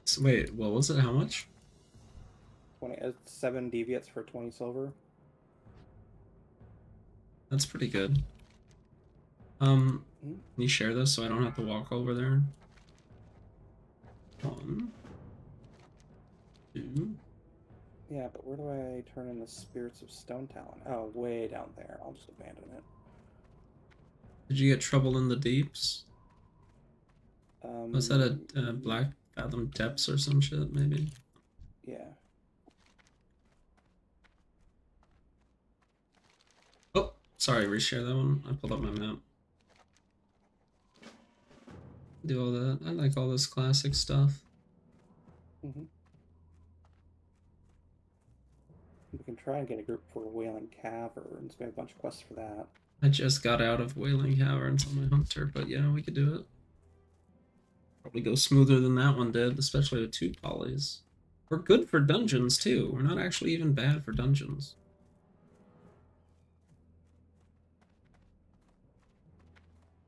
So wait, what was it? How much? 20, 7 deviates for 20 silver. That's pretty good. Mm, Can you share this so I don't have to walk over there? One, two. yeah, but where do I turn in the Spirits of Stone Talon? Oh, way down there. I'll just abandon it. Did you get trouble in the deeps? Was that a Yeah, Black Fathom Depths or some shit, maybe? yeah. Oh, sorry, reshare that one. I pulled up my map. Do all that. I like all this classic stuff. Hmm. We can try and get a group for Wailing Caverns. We have a bunch of quests for that. I just got out of Wailing Caverns on my hunter, but yeah, we could do it. Probably go smoother than that one did, especially with 2 polys. We're good for dungeons too. We're not actually even bad for dungeons.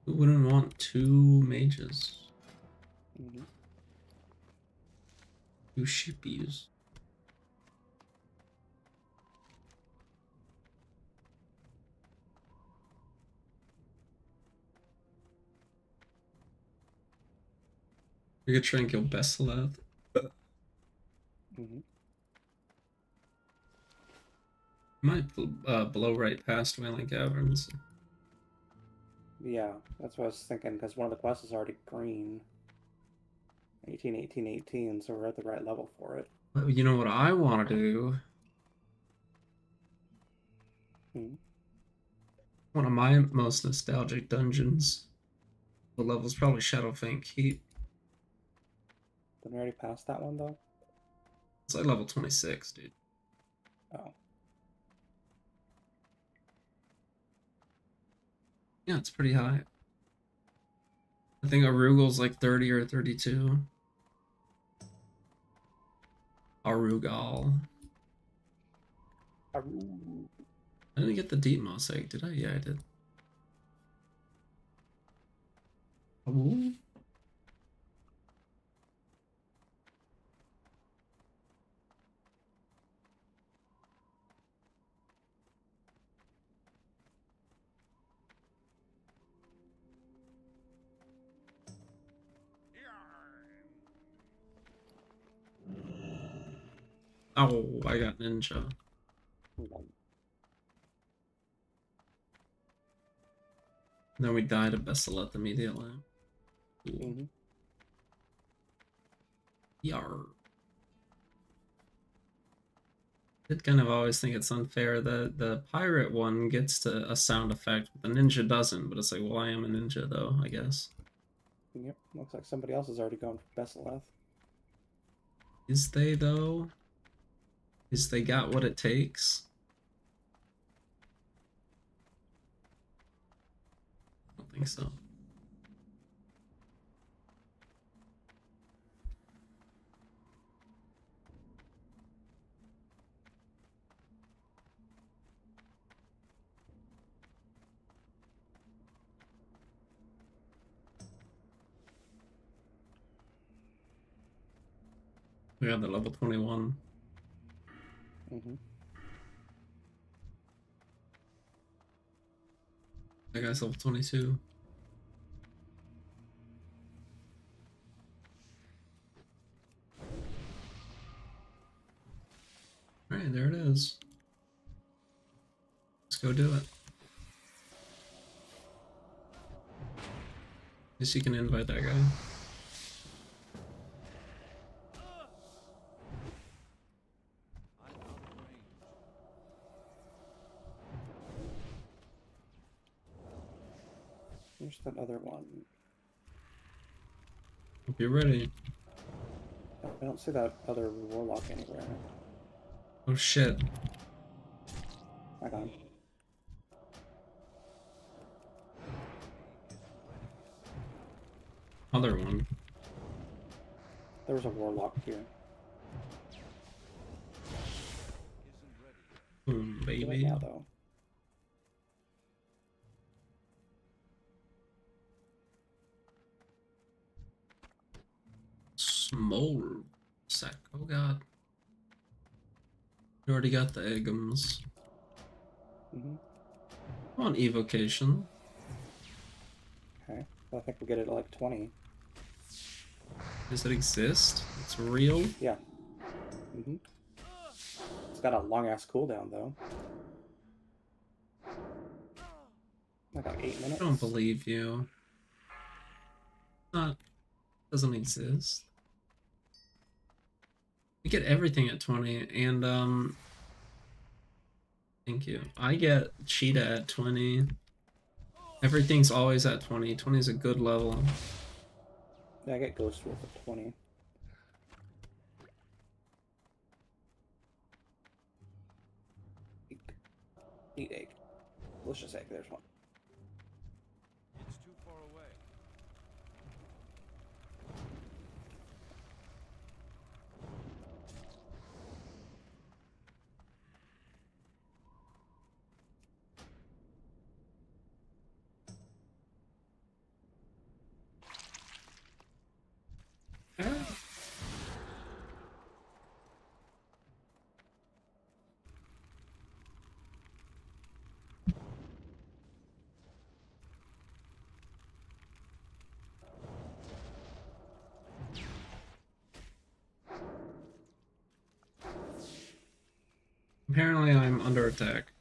Who wouldn't want 2 mages? Hmm. 2 shippies. We could try and kill Besseleth. Hmm. Might blow right past Wailing Caverns. Yeah, that's what I was thinking, because one of the quests is already green. 18, 18, 18, so we're at the right level for it. But you know what I want to do? Hmm. One of my most nostalgic dungeons. The level's probably Shadowfang Keep. Didn't we already pass that one, though? It's like level 26, dude. Oh. Yeah, it's pretty high. I think Arugal's like 30 or 32. Arugal. Aru. I didn't get the deep mosaic, did I? Yeah, I did. Ooh. Oh, I got ninja. And then we died of Besseleth immediately. Cool. Hmm. Yar. I did kind of always think it's unfair that the pirate one gets to a sound effect, but the ninja doesn't. But it's like, well, I am a ninja, though, I guess. Yep, looks like somebody else has already gone for Besseleth. Is they, though? Is they got what it takes? I don't think so. We got the level 21. Hmm. That guy's level 22. Alright, there it is. Let's go do it. Guess you can invite that guy. There's that other one. Hope you're ready. I don't see that other warlock anywhere. Oh shit. I got him. Other one. There was a warlock here. Boom, Do it baby. now, though. Smolder. Oh god. You already got the Eggums. Mm-hmm. Come on, evocation. Okay. Well, I think we'll get it at like 20. Does it exist? It's real? Yeah. Mm-hmm. It's got a long-ass cooldown, though. Like 8 I don't minutes. believe you. Not doesn't exist. You get everything at 20, and thank you. I get Cheetah at 20. Everything's always at 20. 20 is a good level. Yeah, I get Ghost Wolf at 20. Eat egg. Delicious egg. There's one. It's too far away. Ah. Apparently I'm under attack.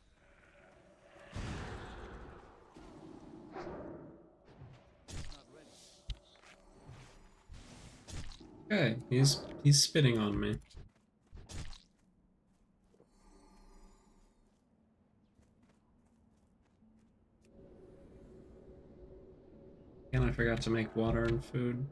Okay, he's spitting on me. And I forgot to make water and food.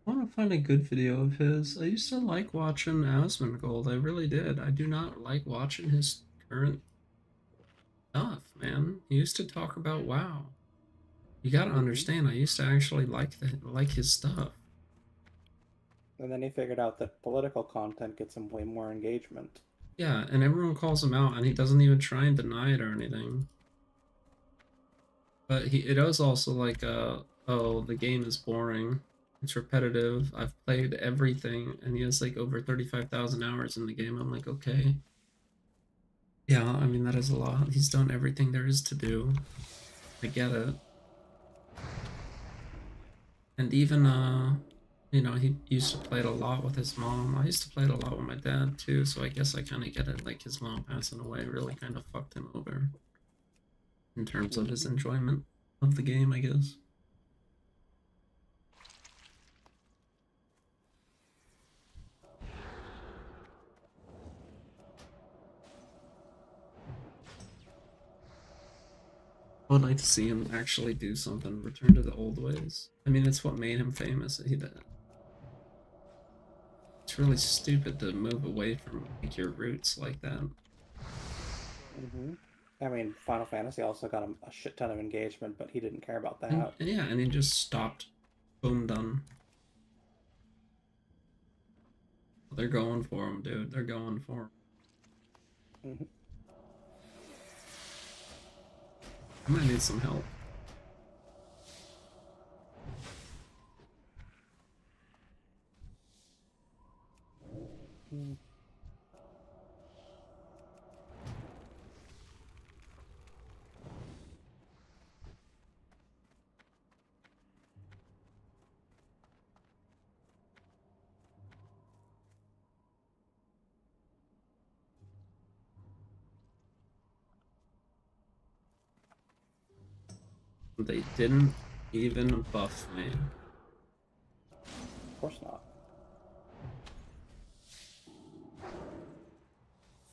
I want to find a good video of his. I used to like watching Asmongold. I really did. I do not like watching his current stuff, man. He used to talk about WoW. You gotta Mm-hmm. understand, I used to actually like his stuff. And then he figured out that political content gets him way more engagement. Yeah, and everyone calls him out, and he doesn't even try and deny it or anything. But it is also like, oh, the game is boring. It's repetitive. I've played everything, and he has like over 35,000 hours in the game. I'm like, okay. Yeah, I mean, that is a lot. He's done everything there is to do. I get it. And even, you know, he used to play it a lot with his mom. I used to play it a lot with my dad, too, so I guess I kind of get it. Like, his mom passing away really kind of fucked him over in terms of his Mm-hmm. enjoyment of the game, I guess. I would like to see him actually do something, return to the old ways. I mean, it's what made him famous. It's really stupid to move away from like your roots like that. Mm-hmm. I mean, Final Fantasy also got him a shit ton of engagement, but he didn't care about And, that. and yeah, and he just stopped. Boom, done. They're going for him, dude. They're going for him. Mm-hmm. I might need some help. Mm-hmm. They didn't even buff me. Of course not.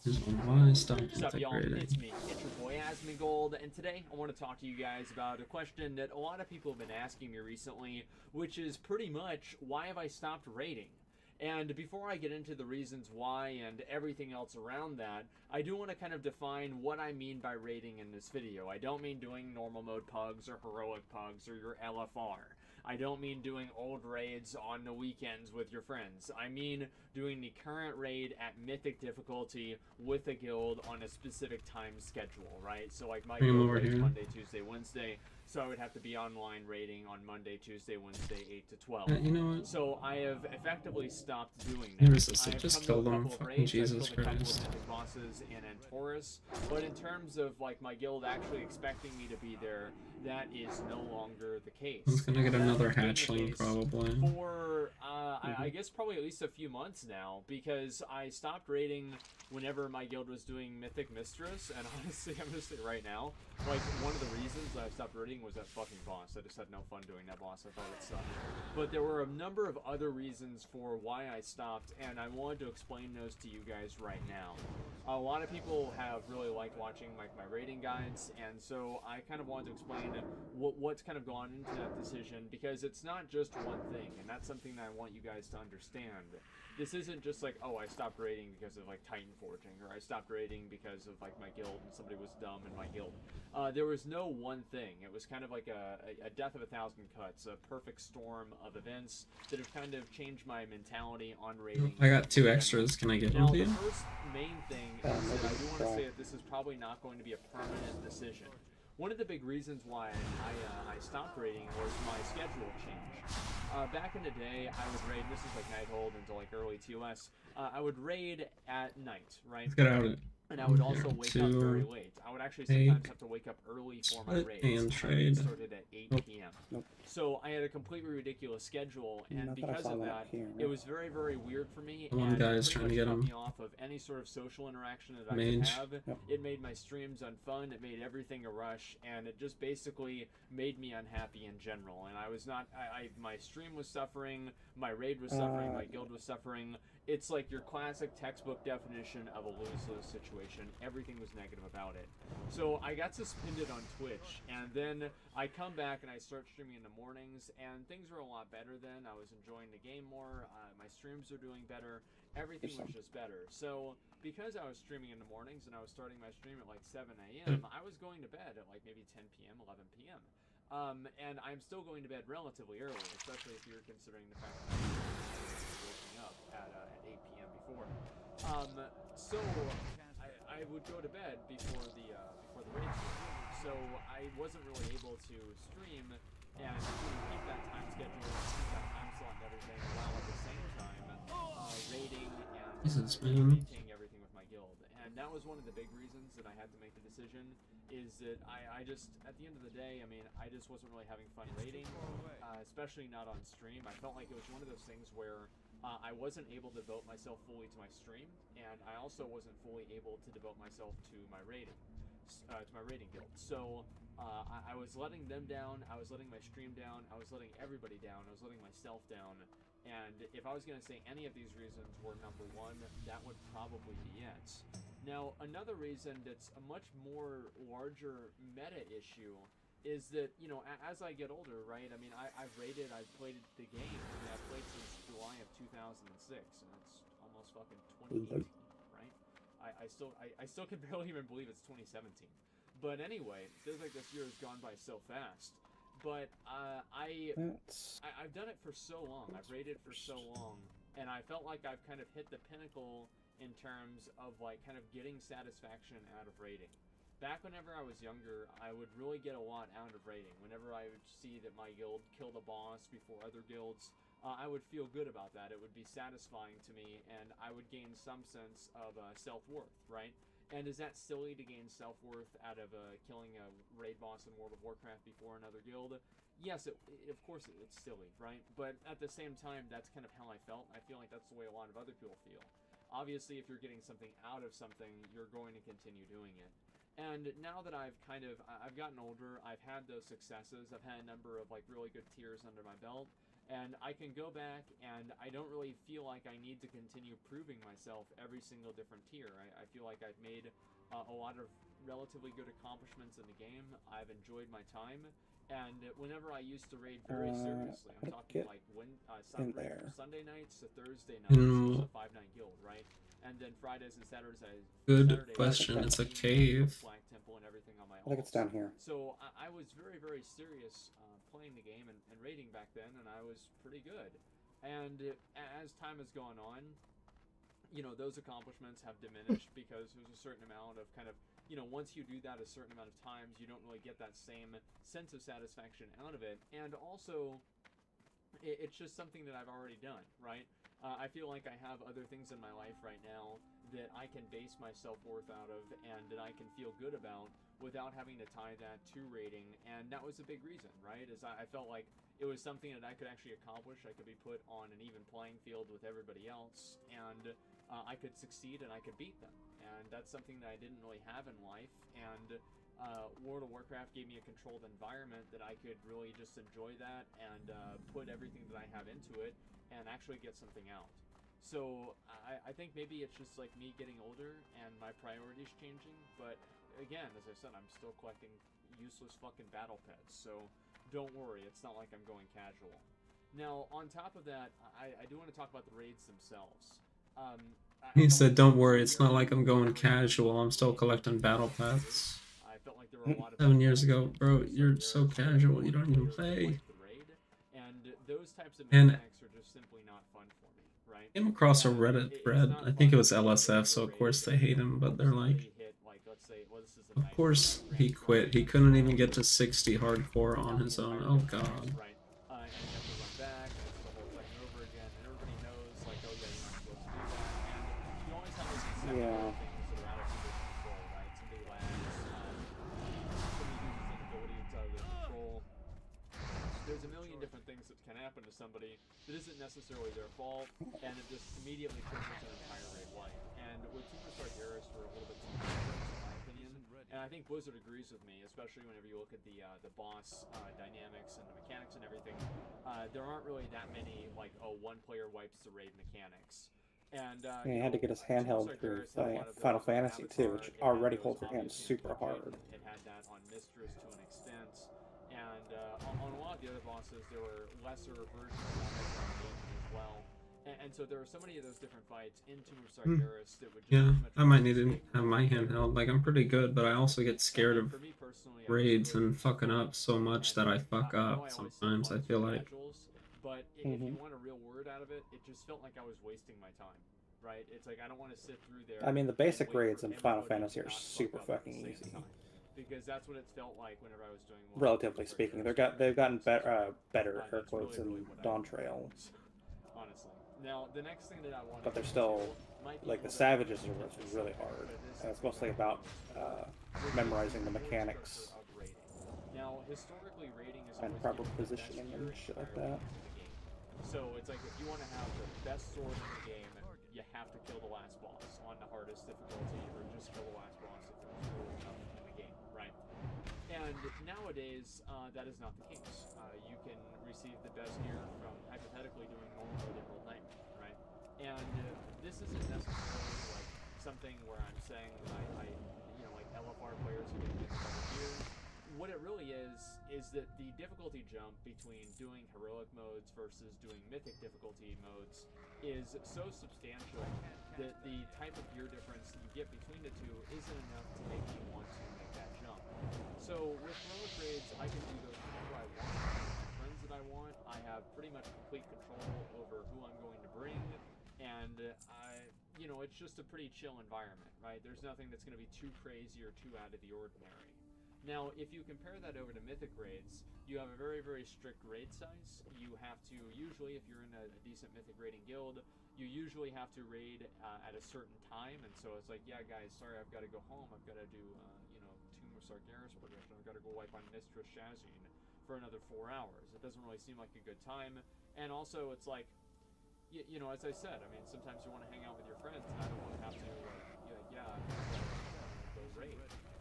Is why I stopped What's up, y'all? integrating. It's me. It's your boy Asmongold, and today I want to talk to you guys about a question that a lot of people have been asking me recently, which is pretty much, why have I stopped raiding? And before I get into the reasons why and everything else around that, I do want to kind of define what I mean by raiding in this video. I don't mean doing normal mode pugs or heroic pugs or your LFR. I don't mean doing old raids on the weekends with your friends. I mean doing the current raid at mythic difficulty with a guild on a specific time schedule, right? So like my Bring 'em guild over raids here. Monday, Tuesday, Wednesday. So I would have to be online raiding on Monday, Tuesday, Wednesday, 8 to 12. You know what? So I have effectively stopped doing You that. resist I it. have Just come to kill a them. couple of Fucking raids. Jesus I've killed a couple of Christ. mythic bosses in Antorus, but in terms of like my guild actually expecting me to be there, that is no longer the case. He's gonna get That another has been the hatchling case probably. for I guess probably at least a few months now, because I stopped raiding whenever my guild was doing Mythic Mistress, and honestly, I'm gonna say right now, like, one of the reasons I stopped raiding was that fucking boss. I just had no fun doing that boss. I thought it sucked. But there were a number of other reasons for why I stopped, and I wanted to explain those to you guys right now. A lot of people have really liked watching like my rating guides, and so I kind of wanted to explain what's kind of gone into that decision, because it's not just one thing, and that's something that I want you guys to understand. This isn't just like, oh, I stopped raiding because of like Titan Forging, or I stopped raiding because of like my guild and somebody was dumb in my guild. There was no one thing. It was kind of like a death of a thousand cuts, a perfect storm of events that have kind of changed my mentality on raiding. I got 2 extras. Can I get Now, them to the you? first main thing is that I do want to say that this is probably not going to be a permanent decision. One of the big reasons why I stopped raiding was my schedule change. Back in the day, I would raid, this is like Nighthold into like early TOS, I would raid at night, right? Let's get out of it. And I would also Here, wake up very late. I would actually sometimes have to wake up early for my split, raids. and My raids trade. started at 8 Nope. p.m. Nope. So I had a completely ridiculous schedule, and Not that I because saw of that that, here. it was very, very weird for me. One and guy's it trying pretty to much get cut him. me off of any sort of social interaction that I Mage. could have. Yep. It made my streams unfun. It made everything a rush, and it just basically made me unhappy in general. And I was not. My stream was suffering. My raid was suffering. My guild was suffering. It's like your classic textbook definition of a lose-lose situation. Everything was negative about it. So I got suspended on Twitch, and then I come back and I start streaming in the mornings, and things were a lot better then. I was enjoying the game more. My streams are doing better. Everything was just better. So because I was streaming in the mornings and I was starting my stream at like 7 a.m., I was going to bed at like maybe 10 p.m., 11 p.m. And I'm still going to bed relatively early, especially if you're considering the fact that I'm waking up at 8 p.m. before. So I would go to bed before the raid started. So I wasn't really able to stream and keep that time schedule, keep that time slot and everything, while at the same time raiding and Jesus, man. maintaining everything with my guild. And that was one of the big reasons that I had to make the decision, is that I just, at the end of the day, I mean, I just wasn't really having fun raiding, especially not on stream. I felt like it was one of those things where I wasn't able to devote myself fully to my stream, and I also wasn't fully able to devote myself to my raiding, guild. So I was letting them down, I was letting my stream down, I was letting everybody down, I was letting myself down, and if I was going to say any of these reasons were number one, that would probably be it. Now, another reason that's a much more larger meta issue is that, you know, as I get older, right, I mean, I've raided, I've played the game, I mean, I've played since July of 2006, and it's almost fucking 2018, right? I still can barely even believe it's 2017. But anyway, it feels like this year has gone by so fast. But I've done it for so long, I've raided for so long, and I felt like I've kind of hit the pinnacle in terms of like kind of getting satisfaction out of raiding. Back whenever I was younger, I would really get a lot out of raiding. Whenever I would see that my guild killed a boss before other guilds, I would feel good about that. It would be satisfying to me, and I would gain some sense of self-worth, right? And is that silly to gain self-worth out of killing a raid boss in World of Warcraft before another guild? Yes, of course it's silly, right? But at the same time, that's kind of how I felt. I feel like that's the way a lot of other people feel. Obviously, if you're getting something out of something, you're going to continue doing it. And now that I've gotten older, I've had those successes, I've had a number of like really good tiers under my belt, and I can go back and I don't really feel like I need to continue proving myself every single different tier. I feel like I've made a lot of relatively good accomplishments in the game. I've enjoyed my time, and whenever I used to raid very seriously, I'm talking like Sunday nights to Thursday nights, it was a 5-9 guild, right? and then Fridays and Saturdays. Good question. It's a cave. Flag Temple and everything on my I think it's down here. So I was very, very serious playing the game and raiding back then, and I was pretty good. And as time has gone on, you know, those accomplishments have diminished because there's a certain amount of kind of, you know, once you do that a certain amount of times, you don't really get that same sense of satisfaction out of it. And also, it's just something that I've already done, right? I feel like I have other things in my life right now that I can base my self-worth out of and that I can feel good about without having to tie that to rating. And that was a big reason, right? Is I felt like it was something that I could actually accomplish. I could be put on an even playing field with everybody else, and I could succeed and I could beat them. And that's something that I didn't really have in life. And World of Warcraft gave me a controlled environment that I could really just enjoy that and put everything that I have into it and actually get something out. So I think maybe it's just like me getting older and my priorities changing, but again, as I said, I'm still collecting useless fucking battle pets, so don't worry, it's not like I'm going casual. Now, on top of that, I do want to talk about the raids themselves. He said, don't worry, it's not like I'm going casual, I'm still collecting battle pets. I felt like there were a lot of 7 years ago, bro, you're so casual, you don't even play. And those types of And mechanics are just simply not fun for me, right? came across a Reddit thread, I think it was LSF, so of course they hate him, but they're like, of course he quit, he couldn't even get to 60 hardcore on his own, oh god. And you have to run back, and it's the whole thing over again, and everybody knows, like, oh yeah, you're not supposed to do that, and you always have those things that are out of people's control, right? Somebody lags, somebody uses an ability that's out of their control. There's a million different things that can happen to somebody that isn't necessarily their fault, and it just immediately changes their entire raid life. And with Superstar Garrus for a little bit too much, in my opinion, and I think Blizzard agrees with me, especially whenever you look at the boss dynamics and the mechanics and everything. There aren't really that many, like, oh, one player wipes the raid mechanics. And he had to get his handheld through Final Fantasy too, which already holds your hand super hard. It had that on Mistress to an extent, and on a lot of the other bosses, there were lesser versions of that as well. And so there are so many of those different fights in Superstar Garrus that would just Yeah, I might need to have my handheld. Like, I'm pretty good, but I also get scared of raids and fucking up so much that I fuck up sometimes, I feel like. But if you want a real word out of it, it just felt like I was wasting my time, right? It's like I don't want to sit through there. I mean, the basic raids in Final Fantasy are super fucking easy. Because that's what it felt like whenever I was doing. Relatively speaking, they've gotten better air quotes in Dawn Trail. Honestly. Now, the next thing that I want, but they're still, like, the Savages are really hard, and it's mostly about memorizing the mechanics now, historically, raiding is and proper positioning and shit like that. So it's like if you want to have the best sword in the game, you have to kill the last boss on the hardest difficulty, or just kill the last boss if there's really enough in the game, right? And nowadays, that is not the case. You can receive the best gear from hypothetically doing normal mode in World Nightmare, right? And this isn't necessarily like something where I'm saying that I you know, like LFR players who get better gear. What it really is that the difficulty jump between doing heroic modes versus doing mythic difficulty modes is so substantial that the type of gear difference that you get between the two isn't enough to make you want to make that jump. So with heroic raids, I can do those whenever I want, with my friends that I want. I have pretty much complete control over who I'm going to bring, and you know, it's just a pretty chill environment, right? There's nothing that's going to be too crazy or too out of the ordinary. Now, if you compare that over to mythic raids, you have a very, very strict raid size. You have to, usually, if you're in a decent mythic raiding guild, you usually have to raid at a certain time, and so it's like, yeah, guys, sorry, I've got to go home. I've got to do, you know, Tomb of Sargeras progression. I've got to go wipe on Mistress Shazin for another 4 hours. It doesn't really seem like a good time, and also, it's like, you know, as I said, I mean, sometimes you want to hang out with your friends, and I don't want to have to, like, yeah, go raid.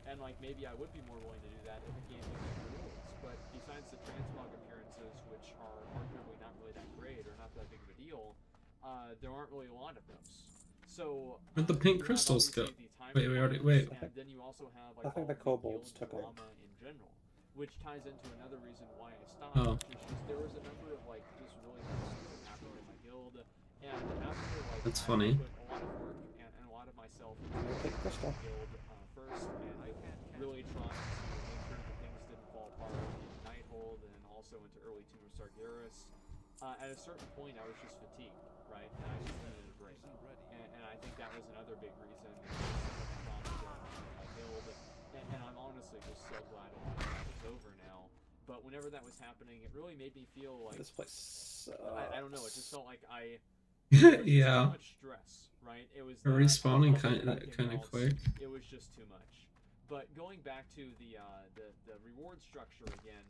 And, like, maybe I would be more willing to do that if the game gave me rules. But besides the transmog appearances, which are arguably not really that great or not that big of a deal, there aren't really a lot of those. So where'd the pink crystals go? Wait, wait. And then you also have, like, I think the kobolds took it. In general, which ties into another reason why I stopped. Oh. Which is just there was a number of, like, just really good things that happened in my guild, and after, like, That's funny. I put a lot of work and myself Take crystal. guild first and really trying to make sure that things didn't fall apart in Nighthold and also into early Tomb of Sargeras. At a certain point, I was just fatigued, right? And I just needed a break. And I think that was another big reason I build. And I'm honestly just so glad it's over now. But whenever that was happening, it really made me feel like This place. I don't know. It just felt like Yeah. too much stress, right? It was They're that, respawning also kind everything of else, quick. It was just too much. But going back to the reward structure again.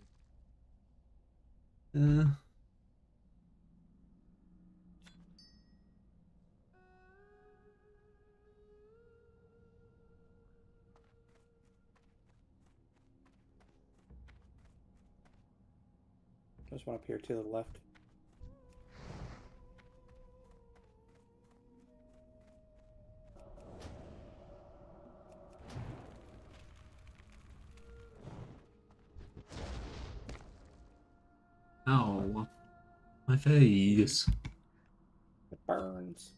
There's one up here to the left. Ow. My face. It burns.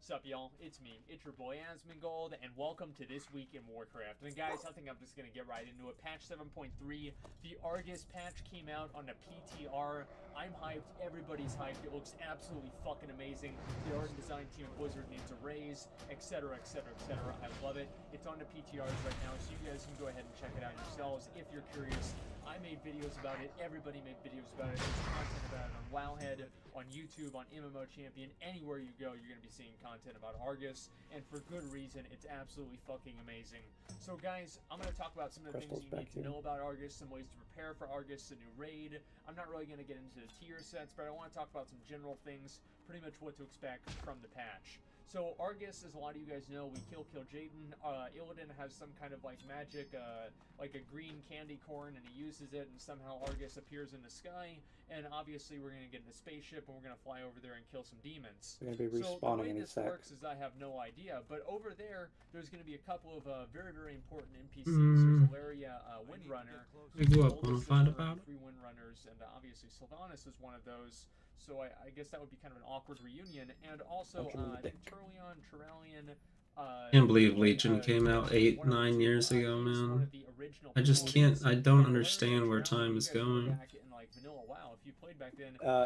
Sup, y'all? It's me. It's your boy Asmongold, and welcome to This Week in Warcraft. And guys, I think I'm just gonna get right into it. Patch 7.3, the Argus patch came out on the PTR. I'm hyped. Everybody's hyped. It looks absolutely fucking amazing. The art and design team at Blizzard needs a raise, etc., etc., etc. I love it. It's on the PTRs right now, so you guys can go ahead and check it out yourselves if you're curious. I made videos about it. Everybody made videos about it. There's content about it on Wowhead, on YouTube, on MMO Champion. Anywhere you go, you're going to be seeing content about Argus, and for good reason. It's absolutely fucking amazing. So guys, I'm going to talk about some of the things you need to know about Argus, some ways to prepare for Argus, a new raid. I'm not really going to get into the tier sets, but I want to talk about some general things, pretty much what to expect from the patch. So Argus, as a lot of you guys know, we kill Jaden. Illidan has some kind of like magic, like a green candy corn, and he uses it, and somehow Argus appears in the sky. And obviously, we're gonna get in a spaceship, and we're gonna fly over there and kill some demons. We're gonna be respawning so the way any this sec. works is I have no idea, but over there, there's gonna be a couple of very, very important NPCs. There's Valeria Windrunner, We grew up on a fight about it. 3 Windrunners, and obviously Sylvanas is one of those. So I guess that would be kind of an awkward reunion. And also, I think Turalian, Can't believe Legion came out 8-9 years ago, man. I just can't. I don't understand where time is going.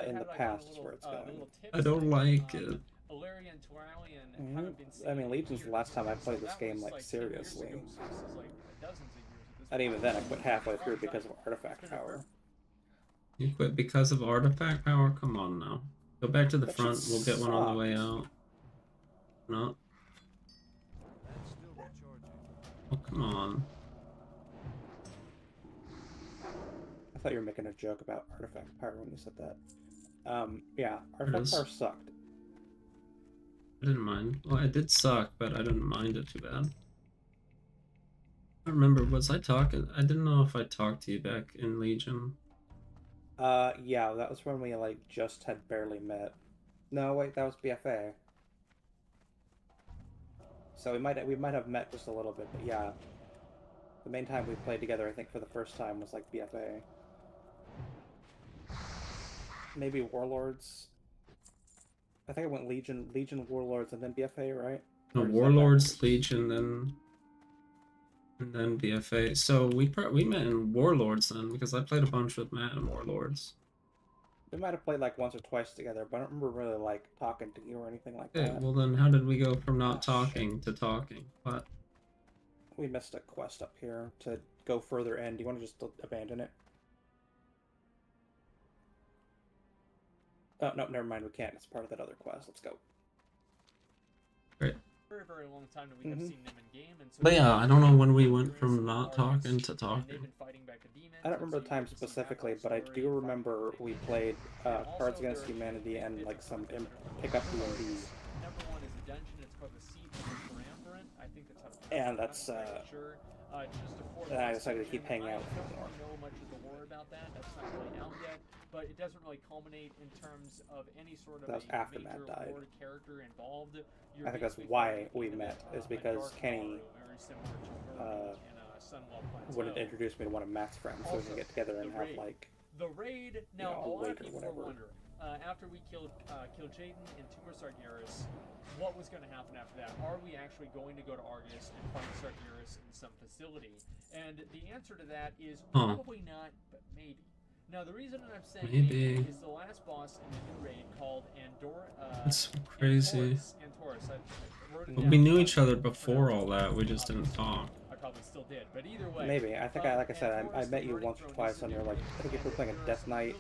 In the past is where it's going. I don't like it. Alaria and Turalian haven't been seen. I mean, Legion's the last time I played this game like 10 seriously. years ago, so this is like dozens of years at this And even point. then, I quit halfway through because of artifact power. You quit because of artifact power? Come on now. Go back to the That front. shit We'll get one on the way sucks. out. No. That's still recharging. Oh, come on. I thought you were making a joke about artifact power when you said that. Yeah, artifact is. power sucked. I didn't mind. Well, it did suck, but I didn't mind it too bad. I remember, was I talking? I didn't know if I talked to you back in Legion. Yeah, that was when we like just had barely met. No, wait, that was BFA. So we might have met just a little bit, but yeah. The main time we played together, I think for the first time, was like BFA. Maybe Warlords. I think I went Legion, Warlords, and then BFA, right? No, Or is that Warlords, backwards? Legion, and then BFA. So we met in Warlords then, because I played a bunch with Matt in Warlords. We might have played like once or twice together, but I don't remember really like talking to you or anything like Okay, that. well then how did we go from not Oh, talking to talking? What? We missed a quest up here to go further in. Do you want to just abandon it? Oh, no, never mind. We can't. It's part of that other quest. Let's go. Great. Very, very long time that we have seen them in game, and so But yeah, I don't know when we went from not talking to and talking. they've been fighting back a demon. I don't remember the time specifically, but I do remember we played Cards Against Humanity and like some pick up D&D. Number 1 is a dungeon. It's called the Seat of the Triumvirate. I think that's how to pronounce And it. that's, I'm not really sure. Just a fourth and I class decided to keep dungeon. hanging out I don't more. really know much of the lore about that. That's not really out yet. But it doesn't really culminate in terms of any sort of That was a after major Matt died. lore character involved. I think that's why we met, is because Kenny wanted to introduce me to one of Matt's friends so we can get together and have like The raid. Yeah, Now, a I'll lot of wait or people were whatever. wondering after we killed Jaden and Tumor Sargeras, what was going to happen after that? Are we actually going to go to Argus and find Sargeras in some facility? And the answer to that is probably not, but maybe. Now, the reason I'm saying maybe is the last boss in the new raid called That's crazy. Antorus. I wrote it Well, down we knew so each I other don't before pronounce all it. that. We just didn't talk. I probably still did, but either way. Maybe. I think like I said, I Antorus, met you the once or Burning twice Throne, on your, like, I think if we're playing a there are Death some Knight,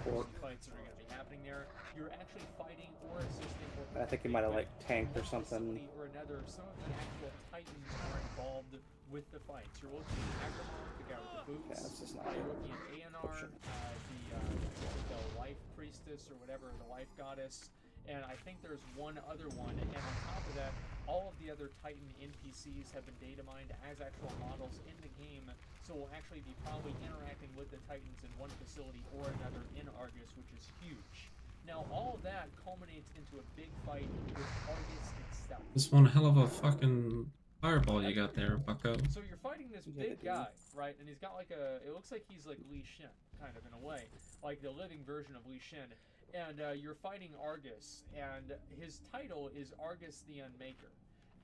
really or key fights that are going to be happening there. You're actually fighting or assisting or I think you might have, like, tanked or one something. facility or another. Some of the actual titans are involved with the fights. You're looking at Agramon, the guy with the boots. Yeah, this is not You're good. looking at ANR, the life priestess or whatever, the life goddess. And I think there's one other one. And on top of that, all of the other Titan NPCs have been data mined as actual models in the game. So we'll actually be probably interacting with the Titans in one facility or another in Argus, which is huge. Now, all of that culminates into a big fight with Argus itself. Just one hell of a fucking fireball you got there, bucko. So you're fighting this big guy, right? And he's got like it looks like he's like Li Shin, kind of in a way. Like the living version of Li Shin. And you're fighting Argus, and his title is Argus the Unmaker.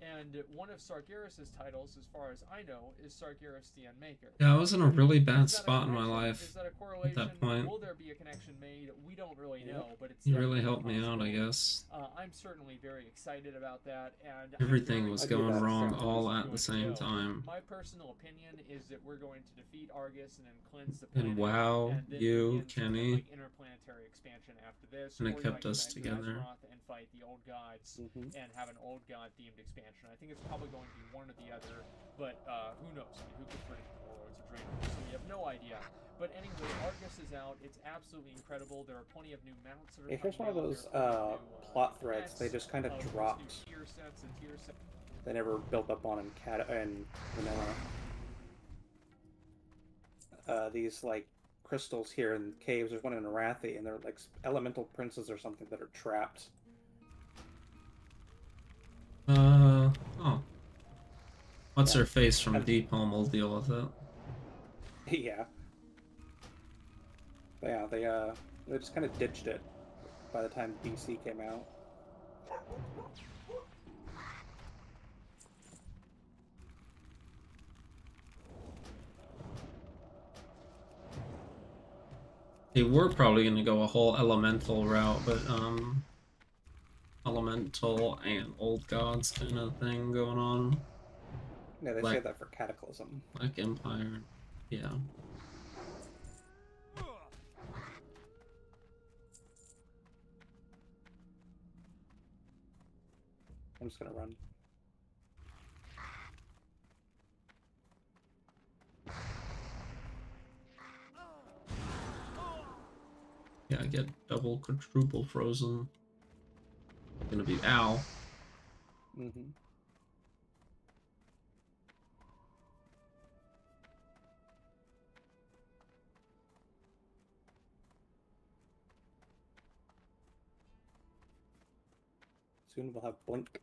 And one of Sargeras' titles, as far as I know, is Sargeras the Unmaker. Yeah, I was in a really bad spot in my life Is that a correlation? at that point. Will there be a connection made? We don't really know, but it's You really helped me out, I guess. I'm certainly very excited about that, and everything was going wrong all at the same time. My personal opinion is that we're going to defeat Argus and then cleanse the And planet. WoW, and then you, begin Kenny, like interplanetary expansion after this, and it or kept like us together. And fight the old gods and have an old god themed expansion. I think it's probably going to be one or the other, but who knows? I mean, who could predict the Warlords of Draenor? So we have no idea. But anyway, Argus is out. It's absolutely incredible. There are plenty of new mounts that are If here's one of those plot threads, they just kind of dropped. They never built up on in Vanilla. These like crystals here in caves. There's one in Arathi, and they're like elemental princes or something that are trapped. Oh. What's her face from Deep Home will deal with it. Yeah. But yeah, they just kind of ditched it by the time BC came out. They were probably going to go a whole elemental route, but elemental and old gods kind of thing going on. Yeah, they say that for Cataclysm. Like Empire, yeah. I'm just gonna run. Yeah, I get double, quadruple frozen. Gonna be ow. Mm-hmm. Soon we'll have Blink.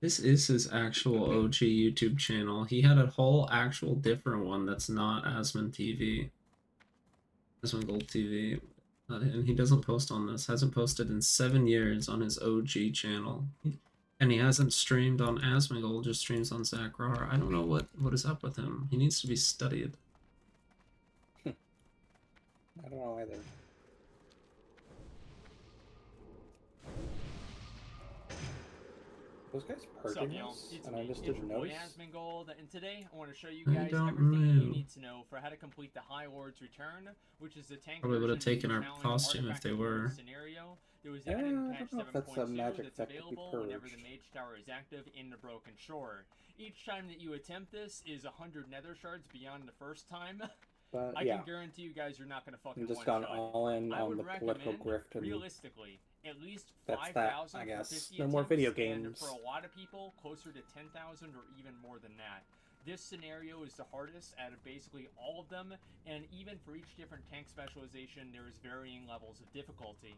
This is his actual OG YouTube channel. He had a whole actual different one that's not Asmon TV. Asmon Gold TV. And he doesn't post on this. Hasn't posted in 7 years on his OG channel. And he hasn't streamed on Asmongold, just streams on Zachar. I don't know what is up with him. He needs to be studied. I don't know either. Those guys purging us, and I just didn't notice. Asmongold, and today I want to show you guys everything you need to know for how to complete the High Lord's Return, which is the tank. Probably would have taken our costume if they were. Scenario. There was added in patch 7.2 that's a magic that's that available whenever the Mage Tower is active in the Broken Shore. Each time that you attempt this is 100 Nether Shards beyond the first time. But I can guarantee you guys you're not going to fucking just gone all in on the political grift. And realistically, at least That's 5,000 that, I for guess. 50 No more attempts, video and games. for a lot of people, closer to 10,000 or even more than that. This scenario is the hardest out of basically all of them, and even for each different tank specialization, there is varying levels of difficulty.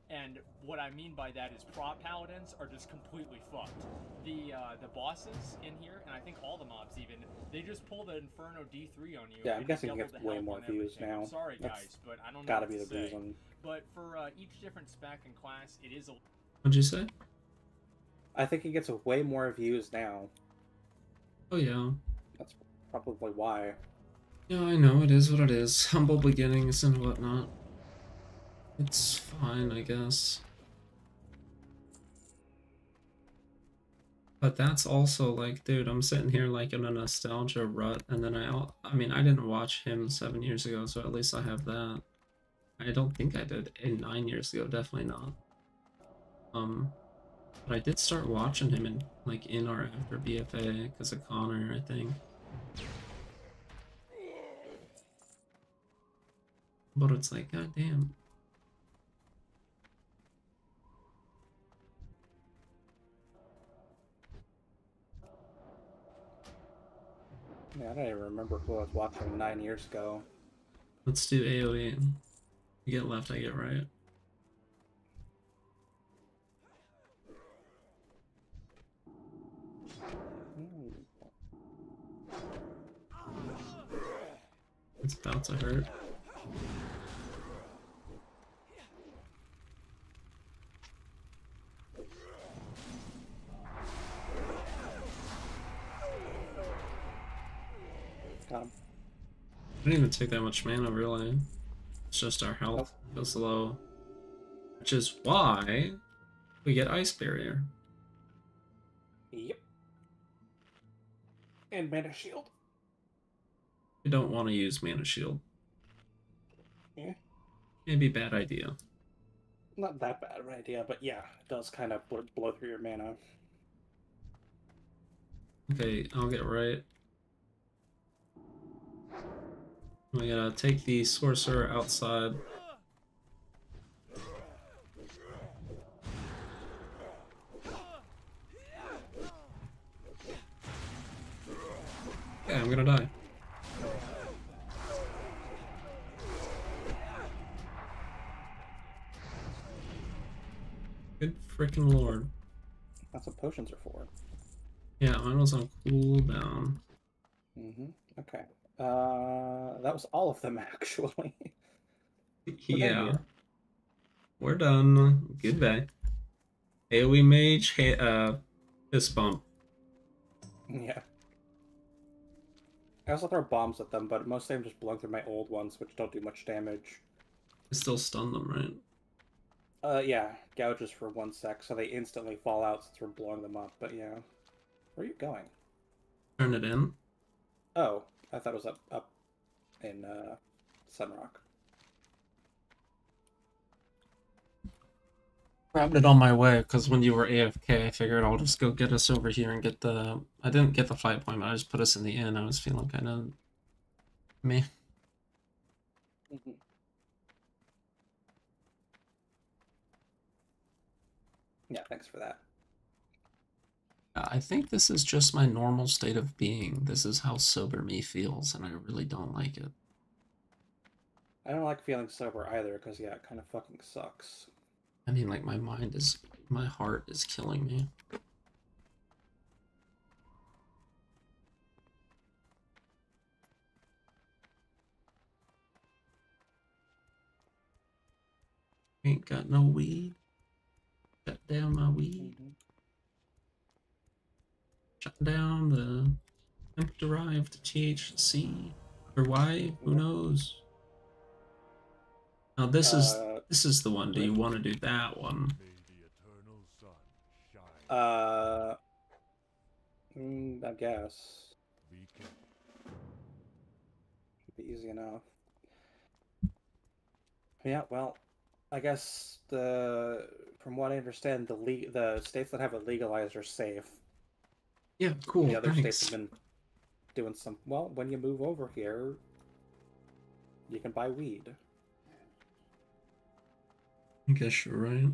And what I mean by that is prop paladins are just completely fucked. The bosses in here, and I think all the mobs even, they just pull the Inferno D3 on you. Yeah, I'm and guessing he double gets the way health more on views everything. now. I'm sorry, That's guys, but I don't know gotta what be to the say. reason. But for each different spec and class, it is a... What'd you say? I think he gets way more views now. Oh yeah. That's probably why. Yeah, I know, it is what it is. Humble beginnings and whatnot. It's fine, I guess. But that's also like, dude, I'm sitting here like in a nostalgia rut, and then I mean, I didn't watch him 7 years ago, so at least I have that. I don't think I did 9 years ago, definitely not. But I did start watching him in like in or after BFA because of Connor, I think. But it's like, goddamn. Yeah, I don't even remember who I was watching 9 years ago. Let's do AoE. You get left, I get right. It's about to hurt. Got him. I didn't even take that much mana, really. It's just our health goes low. Which is why we get Ice Barrier. Yep. And Mana Shield. We don't want to use Mana Shield. Yeah. Maybe bad idea. Not that bad of an idea, but yeah, it does kind of blow through your mana. Okay, I'll get right. We gotta take the sorcerer outside. Yeah, I'm gonna die. Good freaking lord. That's what potions are for. Yeah, mine was on cooldown. Mm-hmm. Okay. That was all of them, actually. Yeah. We're done. Goodbye. AoE mage, fist bump. Yeah. I also throw bombs at them, but most of them just blow through my old ones, which don't do much damage. I still stun them, right? Yeah, gouges for 1 sec, so they instantly fall out since we're blowing them up, but yeah. Where are you going? Turn it in. Oh, I thought it was up in, Sunrock. Grabbed it on my way, because when you were AFK, I figured I'll just go get us over here and get the... I didn't get the fight point, but I just put us in the inn. I was feeling kind of... meh. Mm-hmm. Yeah, thanks for that. I think this is just my normal state of being. This is how sober me feels, and I really don't like it. I don't like feeling sober either, because, yeah, it kind of fucking sucks. I mean, like, my heart is killing me. Ain't got no weed. Shut down my weed. Mm-hmm. Shut down the hemp-derived THC. Or why? Who knows? Now this is the one. Do you want to do that one? May the eternal sun shine. I guess. Beacon. Should be easy enough. Yeah, well, I guess from what I understand, the states that have it legalized are safe. Yeah, cool. The other Thanks. states have been doing some. Well, when you move over here, you can buy weed. I guess you're right.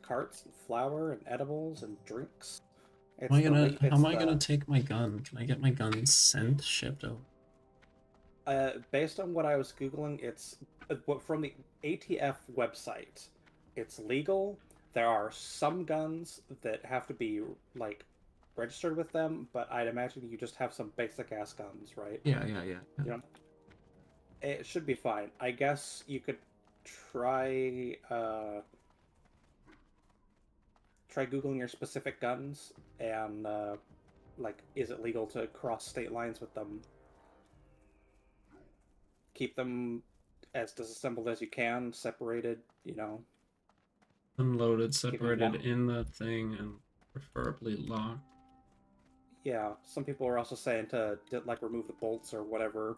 Carts and flour and edibles and drinks. How It's the am it's I gonna the take my gun? Can I get my gun sent, shipped over? based on what I was googling, it's from the ATF website. It's legal. There are some guns that have to be like registered with them, but I'd imagine you just have some basic ass guns, right? Yeah. You know, it should be fine. I guess you could try try googling your specific guns and like, is it legal to cross state lines with them? Keep them as disassembled as you can, separated, you know. Unloaded, Keep them separated in the thing, and preferably locked. Yeah, some people are also saying to like remove the bolts or whatever.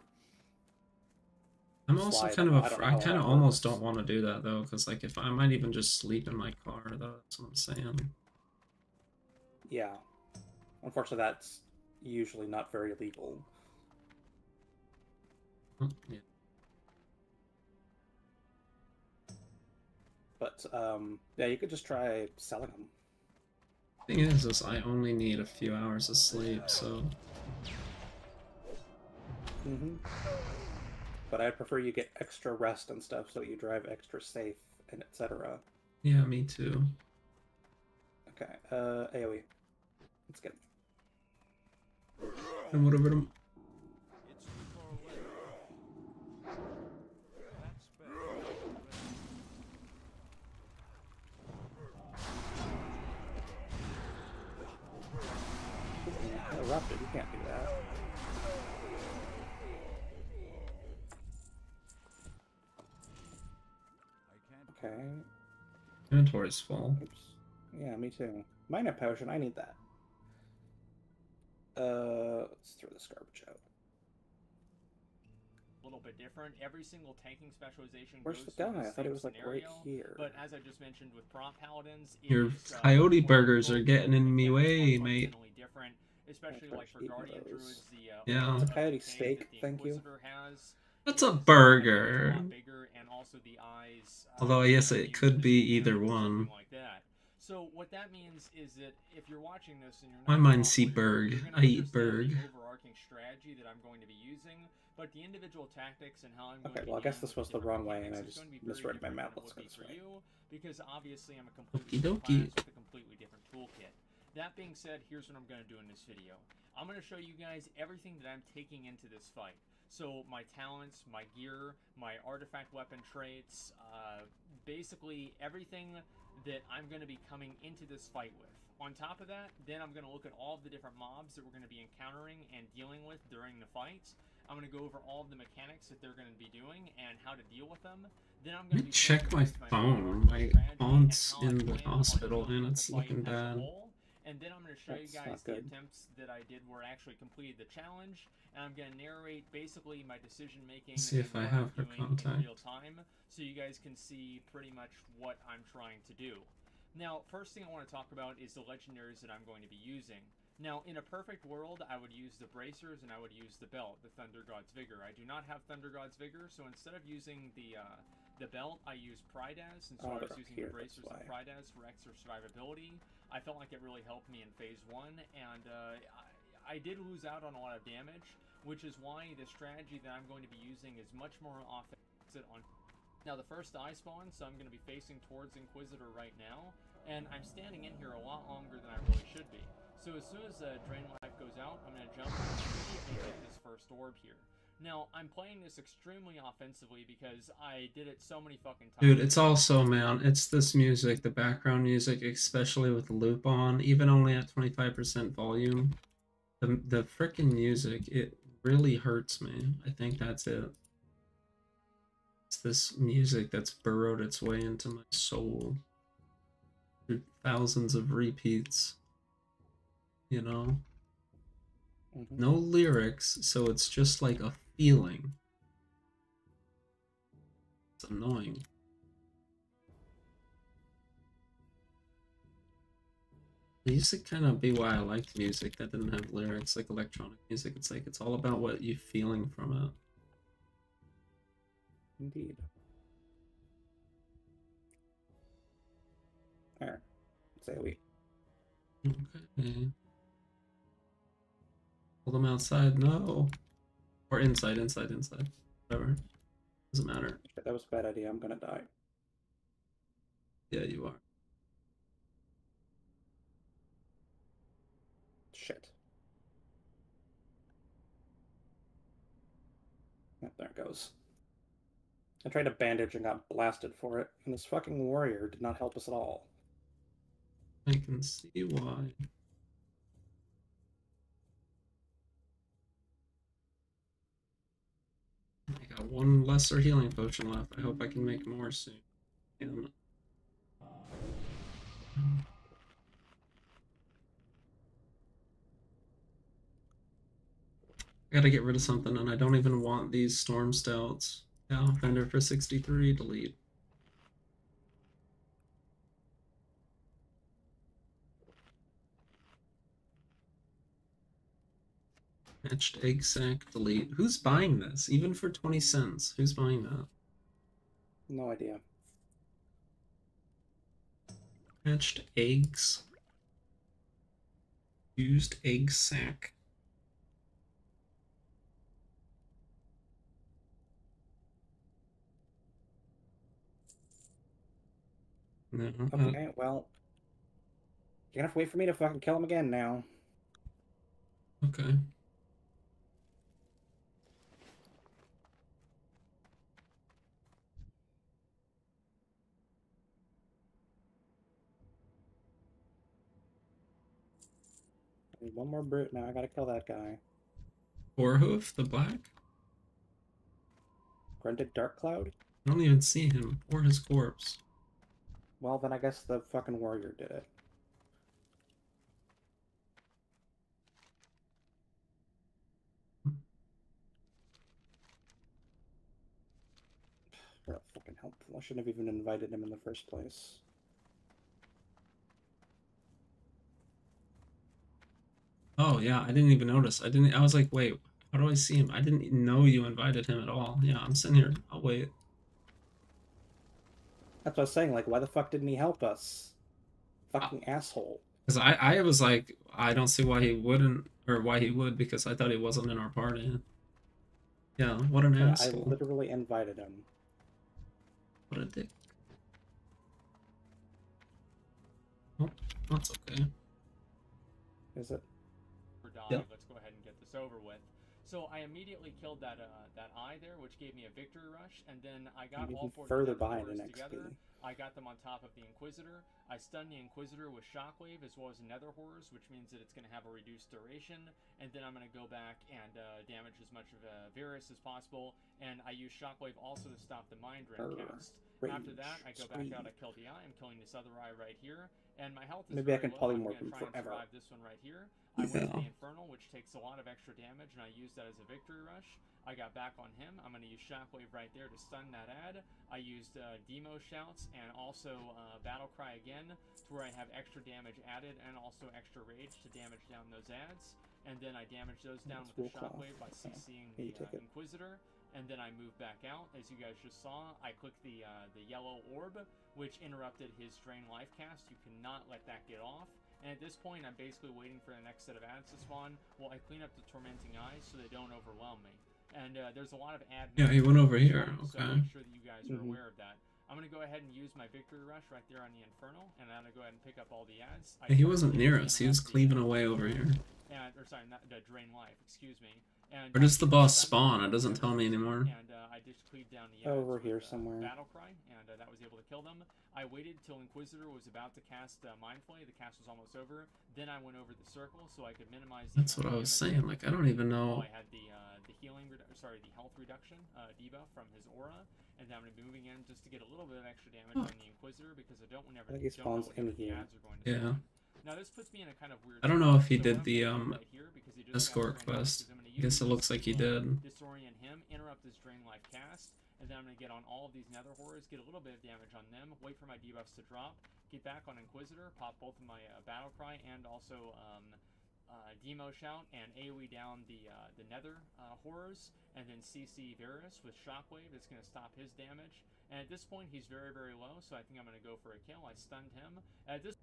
I'm also Slide. kind of I don't know I how kind of that almost works. don't want to do that though, because like if I might even just sleep in my car though. That's what I'm saying. Yeah, unfortunately, that's usually not very legal. Oh, yeah. But yeah, you could just try selling them. Thing is I only need a few hours of sleep, so But I'd prefer you get extra rest and stuff so you drive extra safe and etc. yeah, me too. Okay, AoE. Let's get. And whatever. It's too far away. That's better. Erupted, you can't do that. I can't. Okay. Inventory's full. Oops. Yeah, me too. Minor potion, I need that. Let's throw this garbage out. A little bit different. Every single tanking specialization Where's goes the through guy? I thought same it was like right scenario, here. But as I just mentioned with prop paladins, Your it's, coyote more burgers are difficult. getting in me Mechanics way, are mate. fundamentally different, especially Yeah, like for eating guardian those. druids. The Yeah. It's a coyote decay steak, that the thank you. Inquisitor has That's is, a I think, burger. a lot bigger, and also the eyes. Although I may guess not it be could be visible either or something one. like that. So what that means is that if you're watching this and you're My not mind a see prop warrior, burg. you're gonna I eat understand burg. the overarching strategy that I'm going to be using, but the individual tactics and how I'm going Okay, to be well, I guess dealing this with was the different wrong way, and I mechanics is just going to be very misread my different map. than it Let's would go be this for way. you, because obviously I'm a completely Okie different dokie. class with a completely different toolkit. That being said, here's what I'm going to do in this video. I'm going to show you guys everything that I'm taking into this fight. So my talents, my gear, my artifact weapon traits, basically everything that I'm going to be coming into this fight with. On top of that, then I'm going to look at all of the different mobs that we're going to be encountering and dealing with during the fight. I'm going to go over all of the mechanics that they're going to be doing and how to deal with them. Then I'm going to Let me check my phone. My aunt's in the hospital and it's looking bad. And then I'm going to show you That's guys not the good. attempts that I did where I actually completed the challenge, and I'm going to narrate basically my decision making See if and I what have I'm her doing contact. in real time, so you guys can see pretty much what I'm trying to do. Now, first thing I want to talk about is the legendaries that I'm going to be using. Now, in a perfect world, I would use the bracers and I would use the belt, the Thunder God's Vigor. I do not have Thunder God's Vigor, so instead of using the belt, I use Prydaz, and so I was using the bracers and Prydaz for extra survivability. I felt like it really helped me in Phase 1, and I did lose out on a lot of damage, which is why the strategy that I'm going to be using is much more offensive on. Now the first eye spawn, so I'm going to be facing towards Inquisitor right now, and I'm standing in here a lot longer than I really should be. So as soon as Drain Life goes out, I'm going to jump and immediately hit this first orb here. Now, I'm playing this extremely offensively because I did it so many fucking times. Dude, it's also, man, it's this music, the background music, especially with the loop on, even only at 25% volume. The frickin' music, it really hurts me. I think that's it. It's this music that's burrowed its way into my soul through thousands of repeats. You know? No lyrics, so it's just like a feeling. It's annoying. It used to kind of be why I liked music that didn't have lyrics, like electronic music. It's like, it's all about what you're feeling from it. Indeed. It's AoE. Okay. Pull them outside. No. Or inside. Whatever. Doesn't matter. Shit, that was a bad idea. I'm gonna die. Yeah, you are. Shit. Yeah, there it goes. I tried to bandage and got blasted for it, and this fucking warrior did not help us at all. I can see why. I got one lesser healing potion left. I hope I can make more soon. Damn. I gotta get rid of something, and I don't even want these storm stouts. Yeah, vendor for 63, delete. Hatched egg sack, delete. Who's buying this? Even for 20 cents. Who's buying that? No idea. Hatched eggs. Used egg sack. No. Okay, well, you're gonna have to wait for me to fucking kill him again now. Okay. I need one more brute now. I gotta kill that guy. Warhoof, the black? Grunted Dark Cloud? I don't even see him or his corpse. Well, then I guess the fucking warrior did it. What fucking helpful. I shouldn't have even invited him in the first place. Oh yeah, I didn't even notice. I was like, wait, how do I see him? I didn't know you invited him at all. Yeah, I'm sitting here. I'll wait. That's what I was saying, like, why the fuck didn't he help us? Fucking asshole. Because I was like, I don't see why he wouldn't, or why he would, because I thought he wasn't in our party. Yeah, what an Yeah, I asshole. literally invited him. What a dick. Oh, that's okay. Is it? For dying, Yep. let's go ahead and get this over with. So I immediately killed that that eye there, which gave me a victory rush, and then I got I'm all even 4 further Nether behind Horrors in XP. together. I got them on top of the Inquisitor. I stunned the Inquisitor with Shockwave as well as Nether Horrors, which means that it's going to have a reduced duration. And then I'm going to go back and damage as much of Varus as possible. And I use Shockwave also to stop the Mind Rend cast. After that, I go back out, I kill the eye. I'm killing this other eye right here. And my health is Maybe I very can low. polymorph I'm him going to try and forever. survive this one right here. I went to Yeah. the Infernal, which takes a lot of extra damage, and I used that as a victory rush. I got back on him. I'm going to use Shockwave right there to stun that ad. I used Demo Shouts and also Battle Cry again, to where I have extra damage added and also extra rage to damage down those ads. And then I damage those down with the Shockwave by CCing the Inquisitor. And then I move back out. As you guys just saw, I clicked the yellow orb, which interrupted his Drain Life cast. You cannot let that get off. And at this point, I'm basically waiting for the next set of ads to spawn while I clean up the Tormenting Eyes so they don't overwhelm me. And there's a lot of ad. Yeah, he went over here. So Okay. make sure that you guys are aware of that. I'm going to go ahead and use my Victory Rush right there on the Infernal, and I'm going to go ahead and pick up all the ads. Yeah, he wasn't near us. He was cleaving away over here. And, or sorry, not the Drain Life, excuse me. And, Where does the boss spawn? It doesn't tell me anymore. And I just cleaved down the ads Over here with, somewhere. Battle Cry, and that was able to kill them. I waited till Inquisitor was about to cast Mind Flay. The cast was almost over. Then I went over the circle so I could minimize. That's what I was saying. Like, I don't even know. I had the healing, the health reduction debuff from his aura, and then I'm gonna be moving in just to get a little bit of extra damage on the Inquisitor because I don't I think he spawns in here. ads are going to Yeah. spawn. Now this puts me in a kind of weird. I don't know if he So did what I'm the gonna do right here, because he just escort got drained life, quest. is I'm gonna I guess use it looks this like he to, did. Disorient him, interrupt his Drain Life cast, and then I'm going to get on all of these Nether Horrors, get a little bit of damage on them, wait for my debuffs to drop, get back on Inquisitor, pop both of my Battle Cry and also Demo Shout, and AoE down the Nether Horrors, and then CC Varus with Shockwave. It's going to stop his damage. And at this point, he's very, very low, so I think I'm going to go for a kill. I stunned him. At this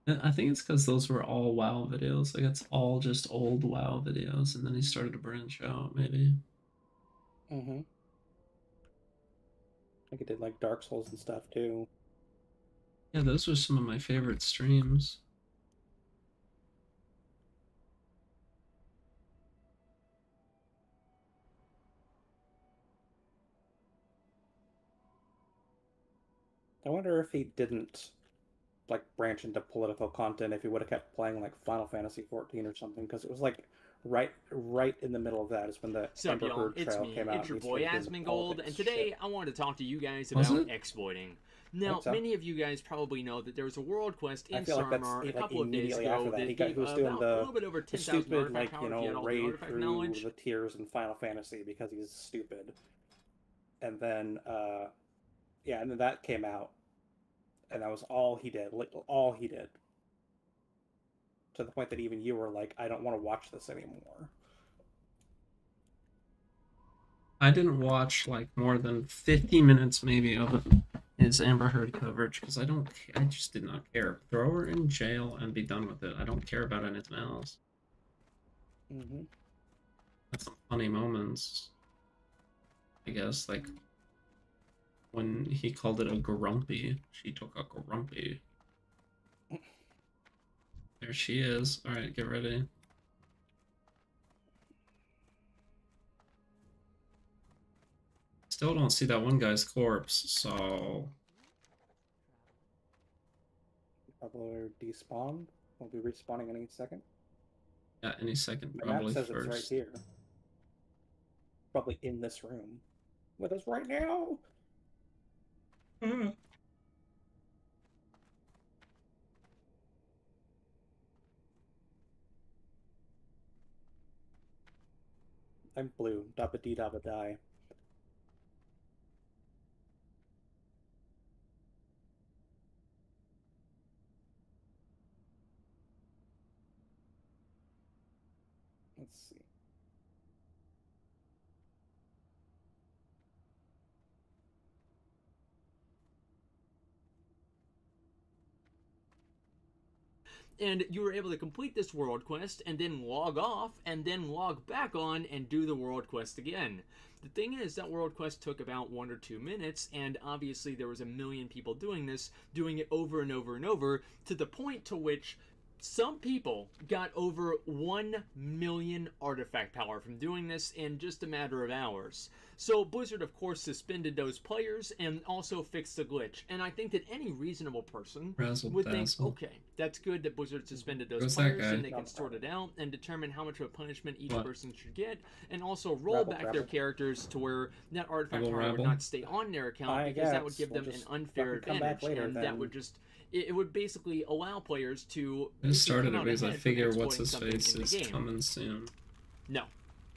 I think it's because those were all WoW videos. Like it's all just old WoW videos, and then he started to branch out. Maybe. Mm-hmm. I think it did like Dark Souls and stuff too. Yeah, those were some of my favorite streams. I wonder if he didn't like branch into political content if he would have kept playing like Final Fantasy 14 or something, because it was like right in the middle of that is when the Sup, Amber y'all? Heard It's trial me. came out It's and your he boy started doing the Asmongold, and politics today shit. I wanted to talk to you guys Was about it? exploiting. I Now, think so. many of you guys probably know that there was a world quest I in feel like that's Sarmar a like couple of days immediately after ago that that he gave was doing about a little bit over the 10,000 stupid artifact power if you had all the raid artifact through knowledge. the tiers in Final Fantasy because he's stupid. And then yeah, and then that came out, and that was all he did, like all he did, to the point that even you were like, I don't want to watch this anymore. I didn't watch like more than 50 minutes maybe of his Amber Heard coverage because I just did not care. Throw her in jail and be done with it. I don't care about anything else. Mm-hmm. Had some funny moments, I guess, like when he called it a grumpy. She took a grumpy. There she is. All right, get ready. Still don't see that one guy's corpse, so Probably despawn. We'll be respawning any second. yeah, any second The map probably says it's right first. here. Probably in this room with us right now. I'm blue. Dabba dee dabba die. Let's see. And you were able to complete this world quest and then log off and then log back on and do the world quest again. The thing is, that world quest took about 1 or 2 minutes, and obviously there was a million people doing this, doing it over and over and over, to the point to which some people got over 1 million artifact power from doing this in just a matter of hours. So Blizzard, of course, suspended those players and also fixed the glitch. And I think that any reasonable person Razzle would think, dazzle. okay, that's good that Blizzard suspended those Who's that players guy? and they can sort it out and determine how much of a punishment each What? person should get, and also roll Rabble, back rabble. their characters to where that artifact Rabble, power would rabble. not stay on their account, I because that would guess give we'll them an just unfair fucking come back advantage, later and that then. would just it would basically allow players to I just started come it out because I ahead from figure what's exploiting his something face in the is game. coming soon. No,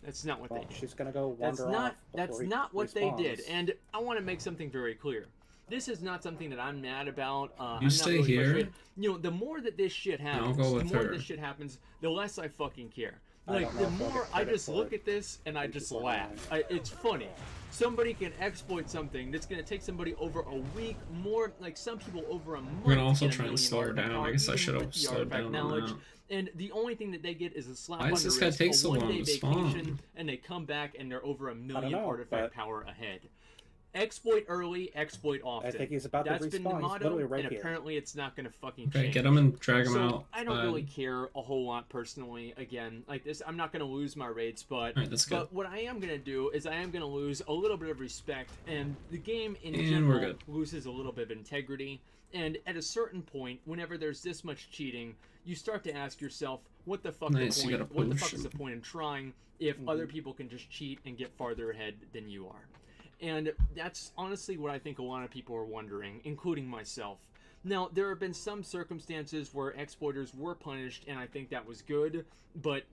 that's not what Well, they did. she's gonna go That's wander not off. before that's he not what they did, respawns. and I want to make something very clear. This is not something that I'm mad about. I'm You not stay really here? frustrated. You know, the more that this shit I'll happens, go the with more her. this shit happens, the less I fucking care. I Like, don't know the if I'll more get I credit just for look it. at this and I Thank you just for laugh. knowing. It's funny. Somebody can exploit something that's going to take somebody over a week, more like some people over a month. We're gonna to also get a try and million slow her artifact down. I power, guess I even should with have the slowed artifact down knowledge. on that. And the only thing that they get is a slap Why on does the this guy wrist, take a so long one-day to spawn? vacation, and they come back and they're over a million know, artifact but- power ahead. Exploit early, exploit often. I think he's about to That's been the respawn. He's motto, literally right and here. apparently it's not going to fucking Okay, change. get him and drag him So out. I don't really care a whole lot personally. Again, like this, I'm not going to lose my rates, but Alright, that's good. but what I am going to do is I am going to lose a little bit of respect, and the game in And general we're good. loses a little bit of integrity. And at a certain point, whenever there's this much cheating, you start to ask yourself, what the fuck Nice, the you point? got a What the fuck is potion. the point in trying if other people can just cheat and get farther ahead than you are? And that's honestly what I think a lot of people are wondering, including myself. Now, there have been some circumstances where exploiters were punished, and I think that was good, but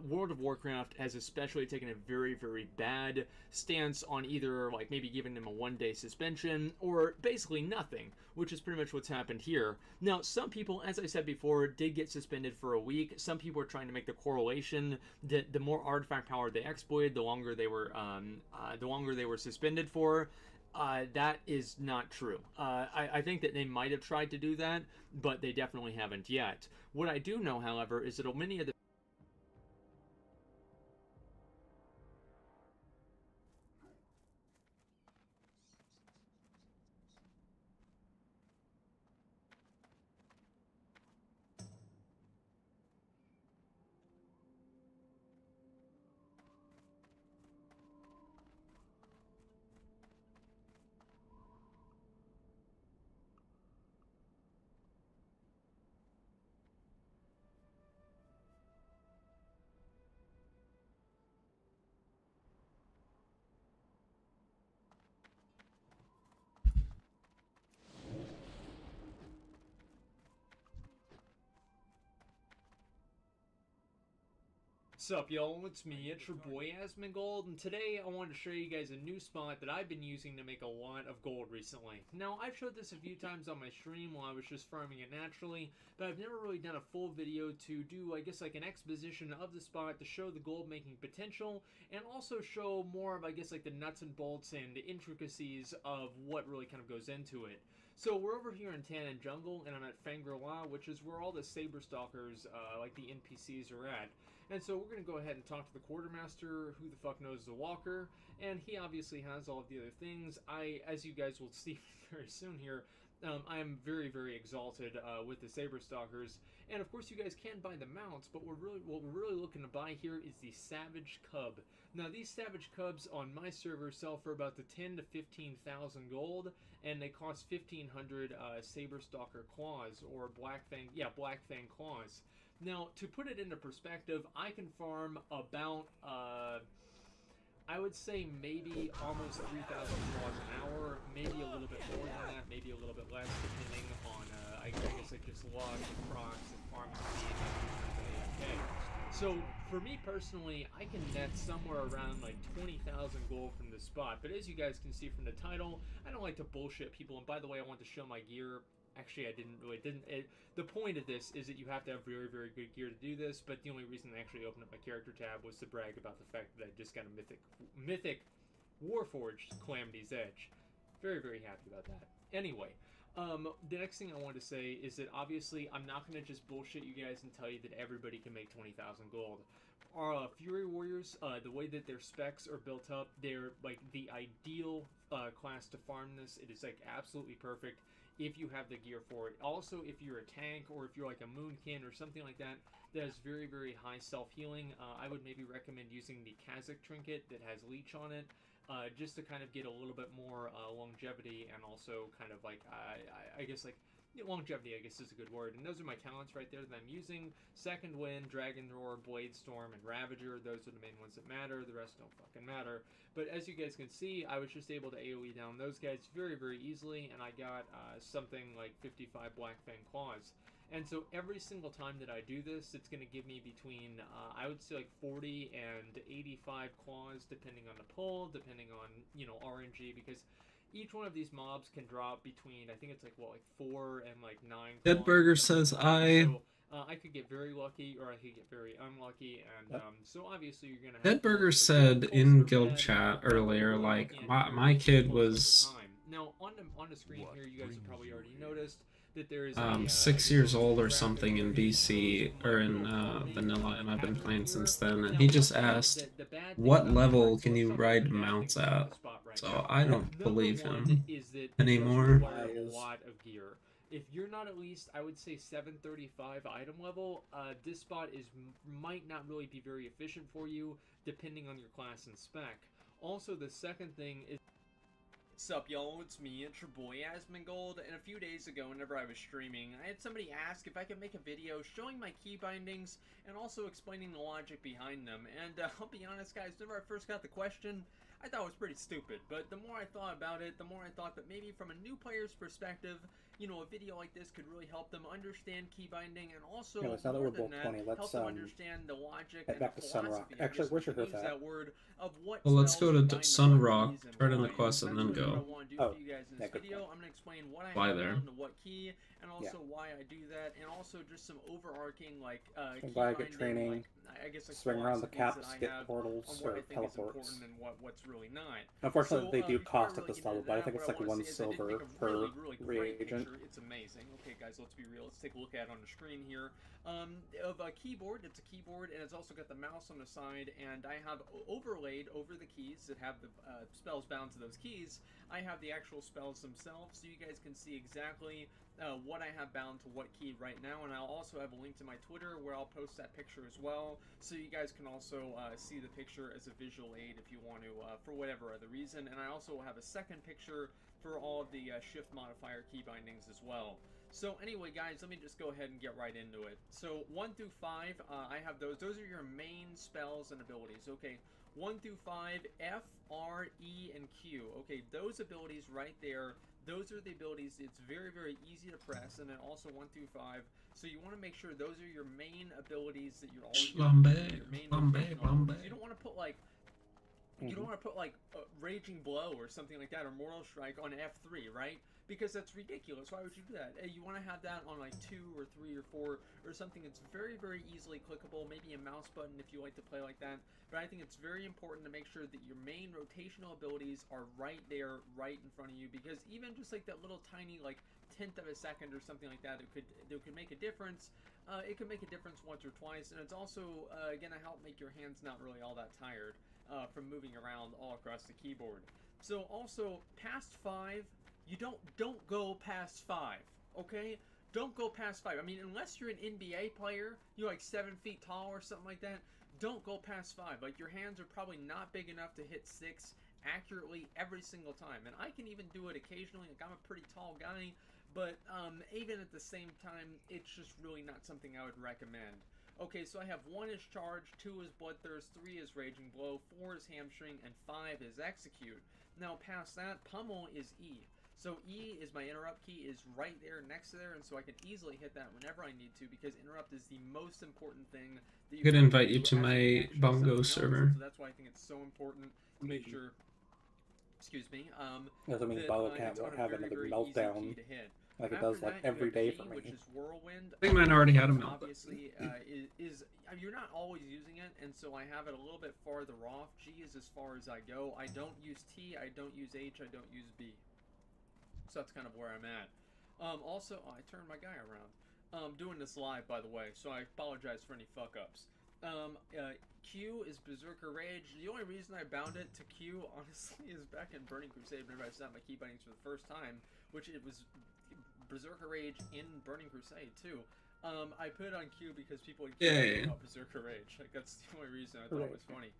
World of Warcraft has especially taken a very, very bad stance on either, like, maybe giving them a one-day suspension, or basically nothing, which is pretty much what's happened here. Now, some people, as I said before, did get suspended for a week. Some people are trying to make the correlation that the more artifact power they exploited, the longer they were suspended for. That is not true. I think that they might have tried to do that, but they definitely haven't yet. What I do know, however, is that many of the Sup y'all, it's me, it's your boy Asmongold, and today I wanted to show you guys a new spot that I've been using to make a lot of gold recently. Now, I've showed this a few times on my stream while I was just farming it naturally, but I've never really done a full video to do, I guess, like an exposition of the spot to show the gold making potential, and also show more of, I guess, like the nuts and bolts and the intricacies of what really kind of goes into it. So we're over here in Tannin Jungle, and I'm at Fangri-La, which is where all the Saber Stalkers, like the NPCs, are at. And so we're going to go ahead and talk to the Quartermaster, who the fuck knows the Walker, and he obviously has all of the other things. As you guys will see very soon here, I am very, very exalted with the Saber Stalkers. And of course you guys can buy the mounts, but what we're really looking to buy here is the Savage Cub. Now these Savage Cubs on my server sell for about the 10 to 15,000 gold, and they cost 1,500 Saber Stalker claws, or Black Fang claws. Now, to put it into perspective, I can farm about, I would say maybe almost 3,000 claws an hour, maybe a little bit more than that, maybe a little bit less, depending on, I guess, like just luck and procs and farming speed and okay. So, for me personally, I can net somewhere around like 20,000 gold from this spot, but as you guys can see from the title, I don't like to bullshit people, and by the way, I want to show my gear. Actually, I didn't. The point of this is that you have to have very, very good gear to do this, but the only reason I actually opened up my character tab was to brag about the fact that I just got a mythic Warforged Calamity's Edge. Very, very happy about that. Anyway, the next thing I wanted to say is that obviously I'm not going to just bullshit you guys and tell you that everybody can make 20,000 gold. Our Fury Warriors, the way that their specs are built up, they're like the ideal class to farm this. It is like absolutely perfect if you have the gear for it. Also, if you're a tank or if you're like a Moonkin or something like that, that has very, very high self-healing, I would maybe recommend using the Kazakh trinket that has leech on it, just to kind of get a little bit more longevity, and also kind of like, I guess like, longevity, I guess is a good word. And those are my talents right there that I'm using. Second Wind, Dragon Roar, Blade Storm, and Ravager. Those are the main ones that matter. The rest don't fucking matter. But as you guys can see, I was just able to AoE down those guys very, very easily, and I got something like 55 Black Fang Claws. And so every single time that I do this, it's going to give me between, I would say like 40 and 85 claws, depending on the pull, depending on, you know, RNG, because each one of these mobs can drop between, I think it's like, what, like 4 and like 9 claws. Deadburger says So, I could get very lucky, or I could get very unlucky, and so obviously you're gonna have Deadburger said in guild chat earlier, like, my kid was now on the screen here, you guys have probably already noticed that there is 6 years old or something in BC, or in vanilla, and I've been playing since then, and he just asked, what level can you ride mounts at? So I don't believe him anymore. A lot of gear. If you're not at least, I would say 735 item level, this spot might not really be very efficient for you, depending on your class and spec. Also, the second thing is... Sup y'all, it's me, it's your boy Asmongold, and a few days ago whenever I was streaming, I had somebody ask if I could make a video showing my key bindings and also explaining the logic behind them, and I'll be honest guys, whenever I first got the question, I thought it was pretty stupid, but the more I thought about it, the more I thought that maybe from a new player's perspective, you know, a video like this could really help them understand key binding, and also, anyways, now that we're both 20, let's help them understand the logic head and back the to Sunrock. philosophy. Actually, where's your use Earth that at? word of what Well, let's go to spells bind the Sunrock, keys and turn in the why. quest, and then That's really go. what I want to do Oh, for you guys in yeah, this good video. point. I'm going to explain what I Fly have there. found, what key, and also why I do that, and also just some overarching like why I get training, like, I guess like swing around the philosophies caps, that I get have portals on what or I think is teleports. important and what's really not. Unfortunately, So they do before I cost at really this get into level, but I that, think what it's I like want to 1 say is I did make silver a per really great reagent. picture. It's amazing. Okay, guys, let's be real. Let's take a look at it on the screen here. Of a keyboard. It's a keyboard, and it's also got the mouse on the side, and I have overlaid over the keys that have the spells bound to those keys. I have the actual spells themselves, so you guys can see exactly what I have bound to what key right now, and I'll also have a link to my Twitter where I'll post that picture as well, so you guys can also see the picture as a visual aid if you want to, for whatever other reason. And I also will have a second picture for all of the shift modifier key bindings as well. So anyway, guys, let me just go ahead and get right into it. So 1 through 5, I have those. Those are your main spells and abilities. Okay, 1 through 5, F, R, E, and Q. Okay, those abilities right there, those are the abilities. It's very easy to press, and then also 1 through 5. So you want to make sure those are your main abilities that you're always using, your main rotational abilities. You don't want to put like you don't want to put like Raging Blow or something like that, or Mortal Strike on F3, right? Because that's ridiculous. Why would you do that? You want to have that on like 2 or 3 or 4 or something that's very easily clickable. Maybe a mouse button if you like to play like that. But I think it's very important to make sure that your main rotational abilities are right there, right in front of you. Because even just like that little tiny like tenth of a second or something like that, it could make a difference. It can make a difference once or twice, and it's also gonna help make your hands not really all that tired from moving around all across the keyboard. So also past 5, you don't go past 5, okay? Don't go past 5. I mean, unless you're an NBA player, you're like 7 feet tall or something like that. Don't go past 5. Like your hands are probably not big enough to hit 6 accurately every single time. And I can even do it occasionally. Like I'm a pretty tall guy, but even at the same time, it's just really not something I would recommend. Okay, so I have 1 is Charge, 2 is Bloodthirst, 3 is Raging Blow, 4 is Hamstring, and 5 is Execute. Now past that, Pummel is E. So E is my interrupt key, is right there next to there, and so I can easily hit that whenever I need to, because interrupt is the most important thing that you could can invite do you to as you my actually Bongo something else. server. So that's why I think it's so important to make sure, excuse me, Doesn't mean that Boa can't it's on a have very, another very easy key meltdown to hit. like it After does like that, you every have day G, for me. which is Whirlwind. I think mine already had a meltdown. Obviously, is you're not always using it, and so I have it a little bit farther off. G is as far as I go. I don't use T, I don't use H, I don't use B. So that's kind of where I'm at. Also, I turned my guy around. Doing this live, by the way, so I apologize for any fuck-ups. Q is Berserker Rage. The only reason I bound it to Q, honestly, is back in Burning Crusade whenever I set my key bindings for the first time, which it was Berserker Rage in Burning Crusade, too. I put it on Q because people would keep about Berserker Rage. Like, that's the only reason I thought it was funny.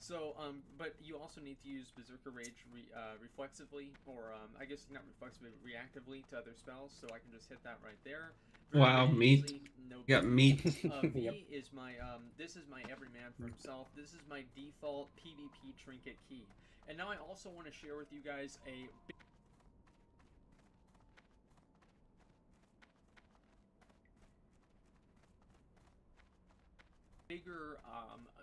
So, but you also need to use Berserker Rage reflexively, or I guess not reflexively, but reactively to other spells, so I can just hit that right there. Wow, meat. Easy, no Got meat. V Yep. is my, this is my everyman for himself. This is my default PvP trinket key. And now I also want to share with you guys a bigger,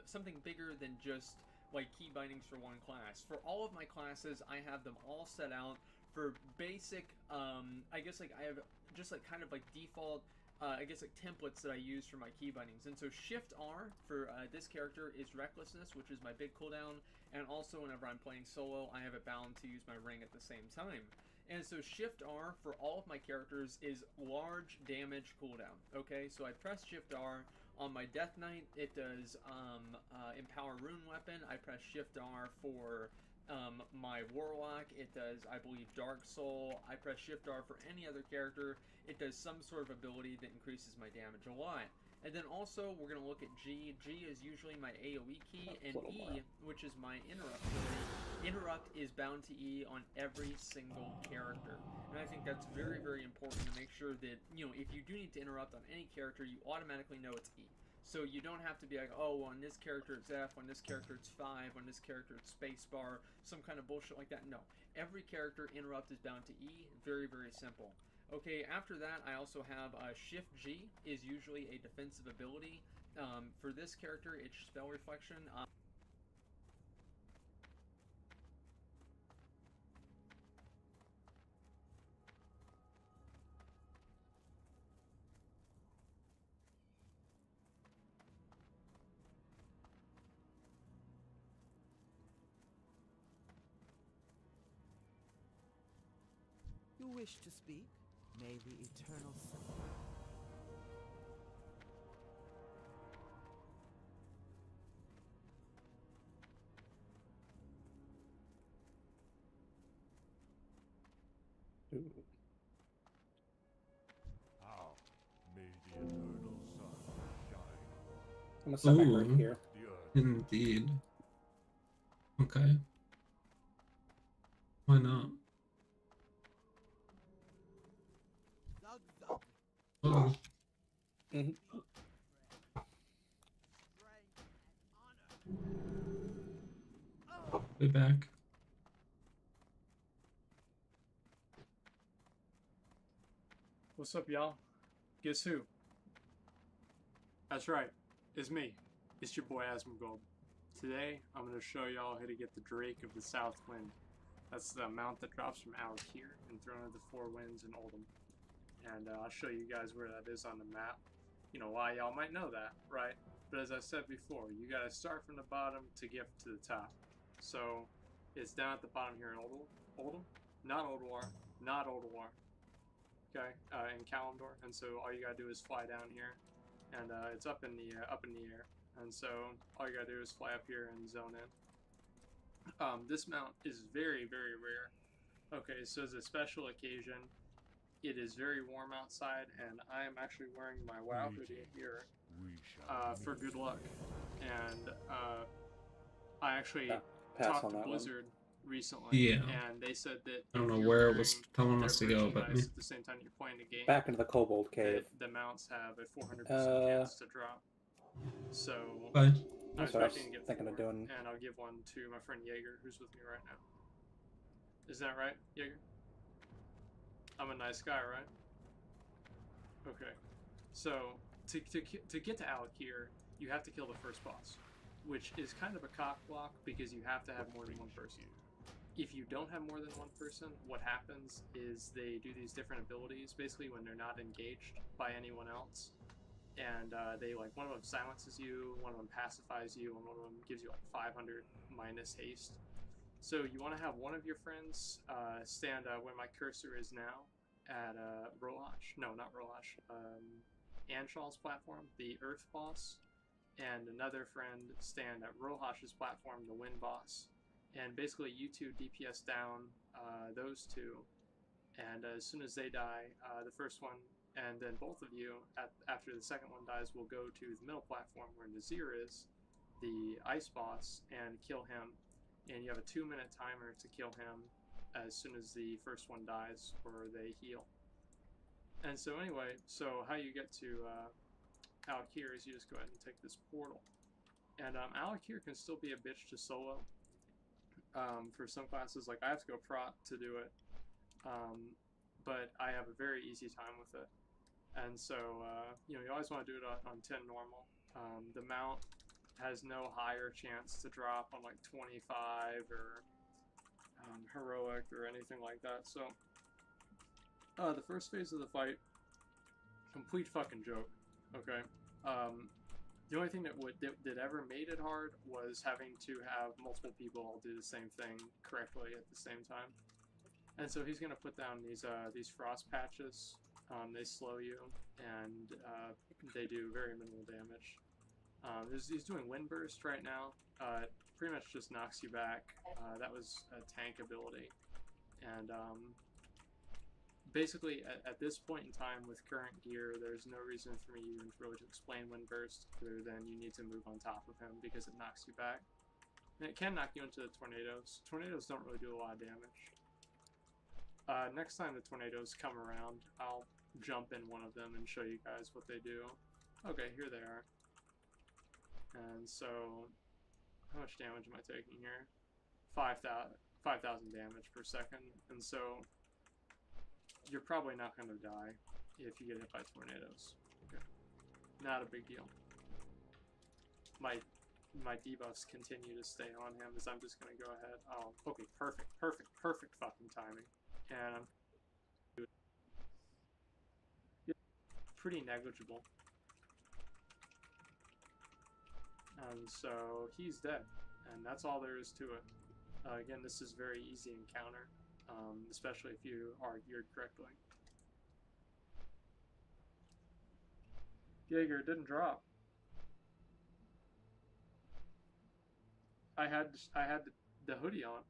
something bigger than just like key bindings for one class. For all of my classes, I have them all set out for basic, I guess like I have just like kind of like default, I guess like templates that I use for my key bindings. And so Shift R for this character is Recklessness, which is my big cooldown, and also whenever I'm playing solo, I have it bound to use my ring at the same time. And so Shift R for all of my characters is large damage cooldown. Okay, so I press Shift R. On my Death Knight, it does Empower Rune Weapon. I press Shift R for my Warlock. It does, I believe, Dark Soul. I press Shift R for any other character. It does some sort of ability that increases my damage a lot. And then also, we're going to look at G. G is usually my AoE key, and E, which is my interrupt ability. Interrupt is bound to E on every single character. And I think that's very, very important to make sure that, you know, if you do need to interrupt on any character, you automatically know it's E. So you don't have to be like, oh, on this character it's F, on this character it's 5, on this character it's spacebar, some kind of bullshit like that. No. Every character interrupt is bound to E. Very, very simple. Okay, after that, I also have Shift G is usually a defensive ability. For this character, it's Spell Reflection. you wish to speak, may the eternal sun. Ooh. How may the eternal sun shine I'm gonna set my Ooh. earth here. the earth. Indeed. Okay. Why not? Zug zug. Oh, Mhm. Strength and honor. way back. What's up, y'all? Guess who? That's right. It's me. It's your boy Asmongold. Today, I'm going to show y'all how to get the Drake of the South Wind. That's the mount that drops from out here in Throne of the Four Winds in Oldham. And I'll show you guys where that is on the map. You know why y'all might know that, right? But as I said before, you gotta start from the bottom to get to the top. So, it's down at the bottom here in Oldham? Not Oldwar. Not Oldwar. Okay, in Kalimdor, and so all you gotta do is fly down here, and it's up in the air, and so all you gotta do is fly up here and zone in. This mount is very, very rare. Okay, so as a special occasion, it is very warm outside, and I am actually wearing my WoW hoodie here We shall for good luck, and I actually Yeah, pass talked on to that one. Blizzard recently, Yeah. and they said that I don't if know you're where it was wearing telling their us to go, but merchandise at the same time you're playing the game, Back into the Kobold Cave. the mounts have a 400% chance to drop. So bye. I'm That's what I was expecting to get thinking of 4, doing. and I'll give one to my friend Jaeger, who's with me right now. Isn't that right, Jaeger? I'm a nice guy, right? Okay. So to get to Alakir, you have to kill the first boss, which is kind of a cock block because you have to have more than one person. If you don't have more than one person, what happens is they do these different abilities, basically when they're not engaged by anyone else, and they one of them silences you, one of them pacifies you, and one of them gives you like 500 minus haste. So you want to have one of your friends stand where my cursor is now at Rohash. No, not Rohash. Anshal's platform, the Earth boss, and another friend stand at Rohash's platform, the Wind boss. And basically, you two DPS down those two, and as soon as they die, the first one, and then both of you, after the second one dies, will go to the middle platform where Nazir is, the Ice boss, and kill him. And you have a 2-minute timer to kill him as soon as the first one dies or they heal. And so anyway, so how you get to Alakir is you just go ahead and take this portal. And Alakir can still be a bitch to solo. For some classes, like I have to go prot to do it, but I have a very easy time with it. And so, you always want to do it on 10 normal. The mount has no higher chance to drop on like 25 or heroic or anything like that. So, the first phase of the fight, complete fucking joke. Okay. The only thing that ever made it hard was having to have multiple people all do the same thing correctly at the same time. And so he's gonna put down these frost patches. They slow you, and they do very minimal damage. He's doing wind burst right now. Pretty much just knocks you back. That was a tank ability, and basically, at this point in time with current gear, there's no reason for me even really to explain Wind Burst other than you need to move on top of him because it knocks you back. And it can knock you into the tornadoes. Tornadoes don't really do a lot of damage. Next time the tornadoes come around, I'll jump in one of them and show you guys what they do. Okay, here they are. And so, how much damage am I taking here? 5,000 damage per second. And so, you're probably not going to die if you get hit by tornadoes. Okay. Not a big deal. My debuffs continue to stay on him as I'm just going to go ahead. Oh, okay, perfect fucking timing. And I'm pretty negligible. And so he's dead. And that's all there is to it. Again, this is very easy encounter. especially if you are geared correctly. Jaeger didn't drop. I had the hoodie on.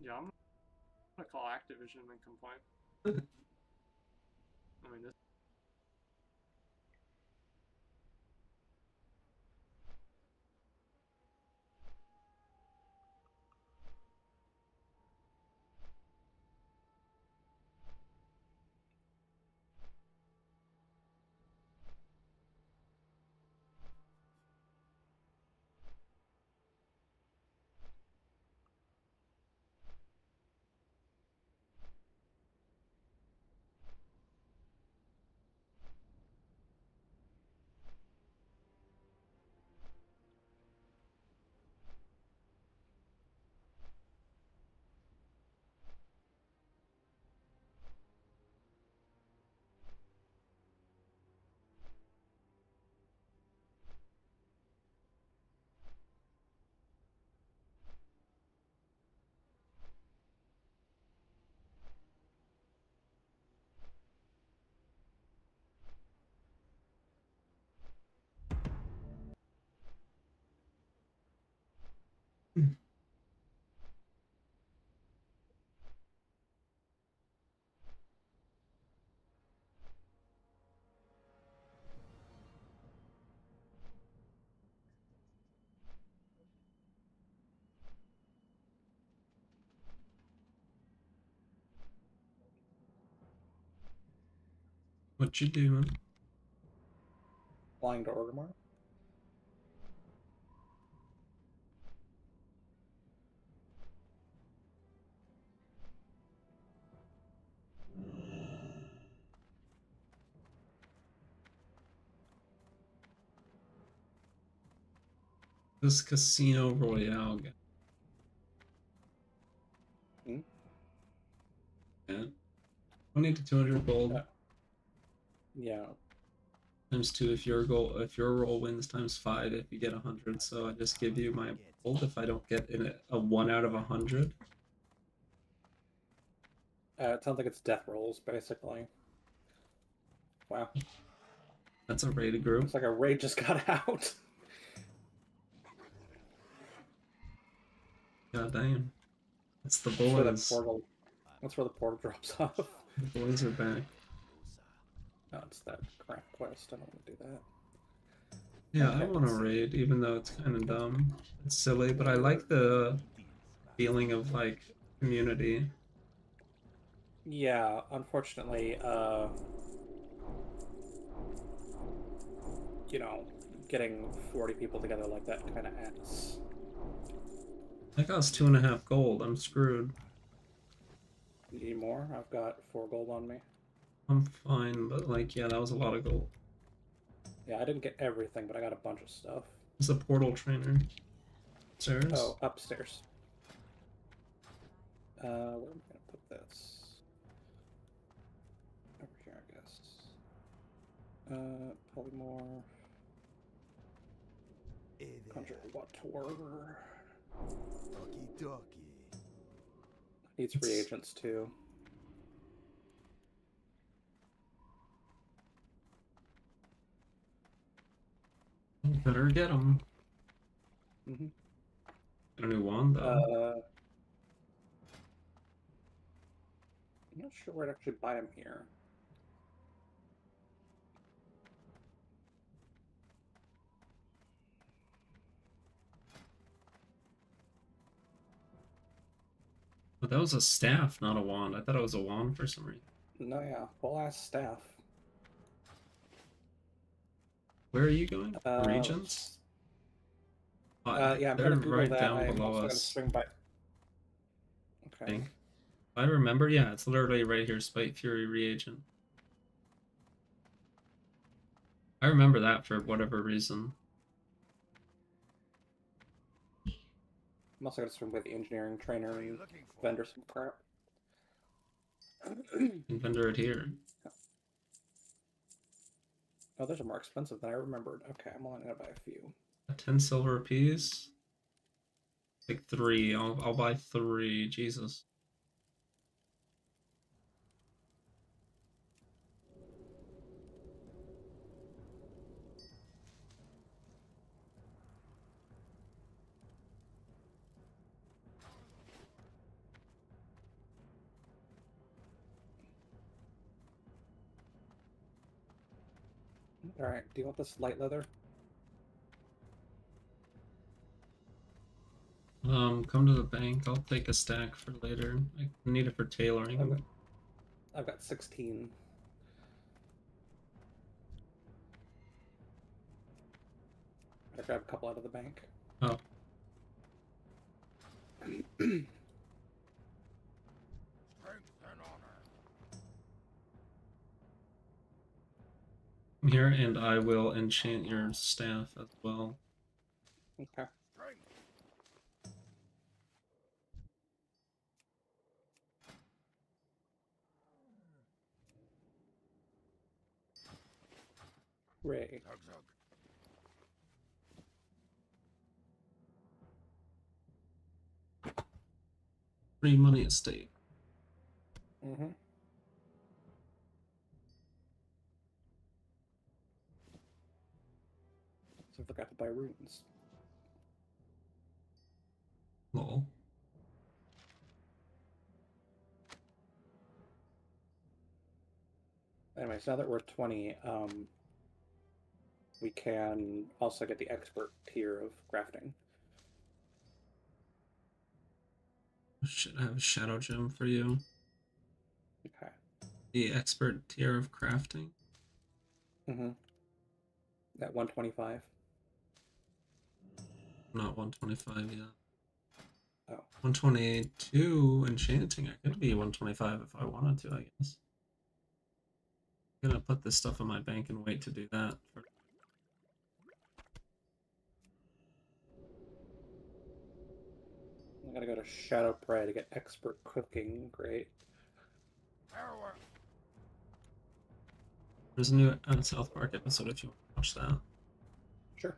Yeah, I'm gonna call Activision and complain. I mean, this. What you doing? Flying to Orgrimmar. This Casino Royale guy. Hmm? Yeah. 20 to 200 gold. Yeah. Times 2 if your roll wins, times 5 if you get 100. So I just give you my gold if I don't get in a 1 out of 100. It sounds like it's death rolls, basically. Wow. That's a rated group. Looks like a raid just got out. God damn. It's the That's where the boys. portal. That's where the portal drops off. The boys are back. No, it's that crap quest. I don't want to do that. Yeah, Okay, I want to let's see. raid, even though it's kind of dumb. It's silly, but I like the feeling of, like, community. Yeah, unfortunately, you know, getting 40 people together like that kind of adds. That costs 2.5 gold. I'm screwed. You need more? I've got 4 gold on me. I'm fine, but, like, yeah, that was a lot of gold. Yeah, I didn't get everything, but I got a bunch of stuff. It's a portal trainer. Upstairs? Oh, upstairs. Where am I gonna put this? Over here, I guess. Polymorph. Conjure what order? Ducky ducky. Needs reagents too. Better get them. Mm-hmm. Get a new wand, though. I'm not sure where to actually buy them here. But that was a staff, not a wand. I thought it was a wand for some reason. No, yeah, full ass staff. Where are you going? Regions? Yeah, I'm they're gonna Google right that. down I'm below also gonna us. swing by. I Okay. think. If I remember, yeah, it's literally right here, Spite Fury reagent. I remember that for whatever reason. I'm also gonna swing by the engineering trainer and vendor some crap. And vendor it here. Oh, those are more expensive than I remembered. Okay, I'm only gonna buy a few. 10 silver apiece. Like 3. I'll buy 3. Jesus. All right. Do you want this light leather? Come to the bank. I'll take a stack for later. I need it for tailoring. I've got 16. I grab a couple out of the bank. Oh, Strength and honor. I'm here, and I will enchant your staff as well. Okay. Strength. Ray. Zug zug. Free money estate. Mm-hmm. So I forgot to buy runes. Lol. Anyway, so now that we're 20, we can also get the expert tier of crafting. Should I have a shadow gem for you? Okay. The expert tier of crafting. Mm-hmm. At 125. Not 125 yet. Oh. 122 enchanting. I could be 125 if I wanted to, I guess. I'm gonna put this stuff in my bank and wait to do that. I gotta go to Shadow Prey to get expert cooking. Great. Power. There's a new South Park episode if you want to watch that. Sure.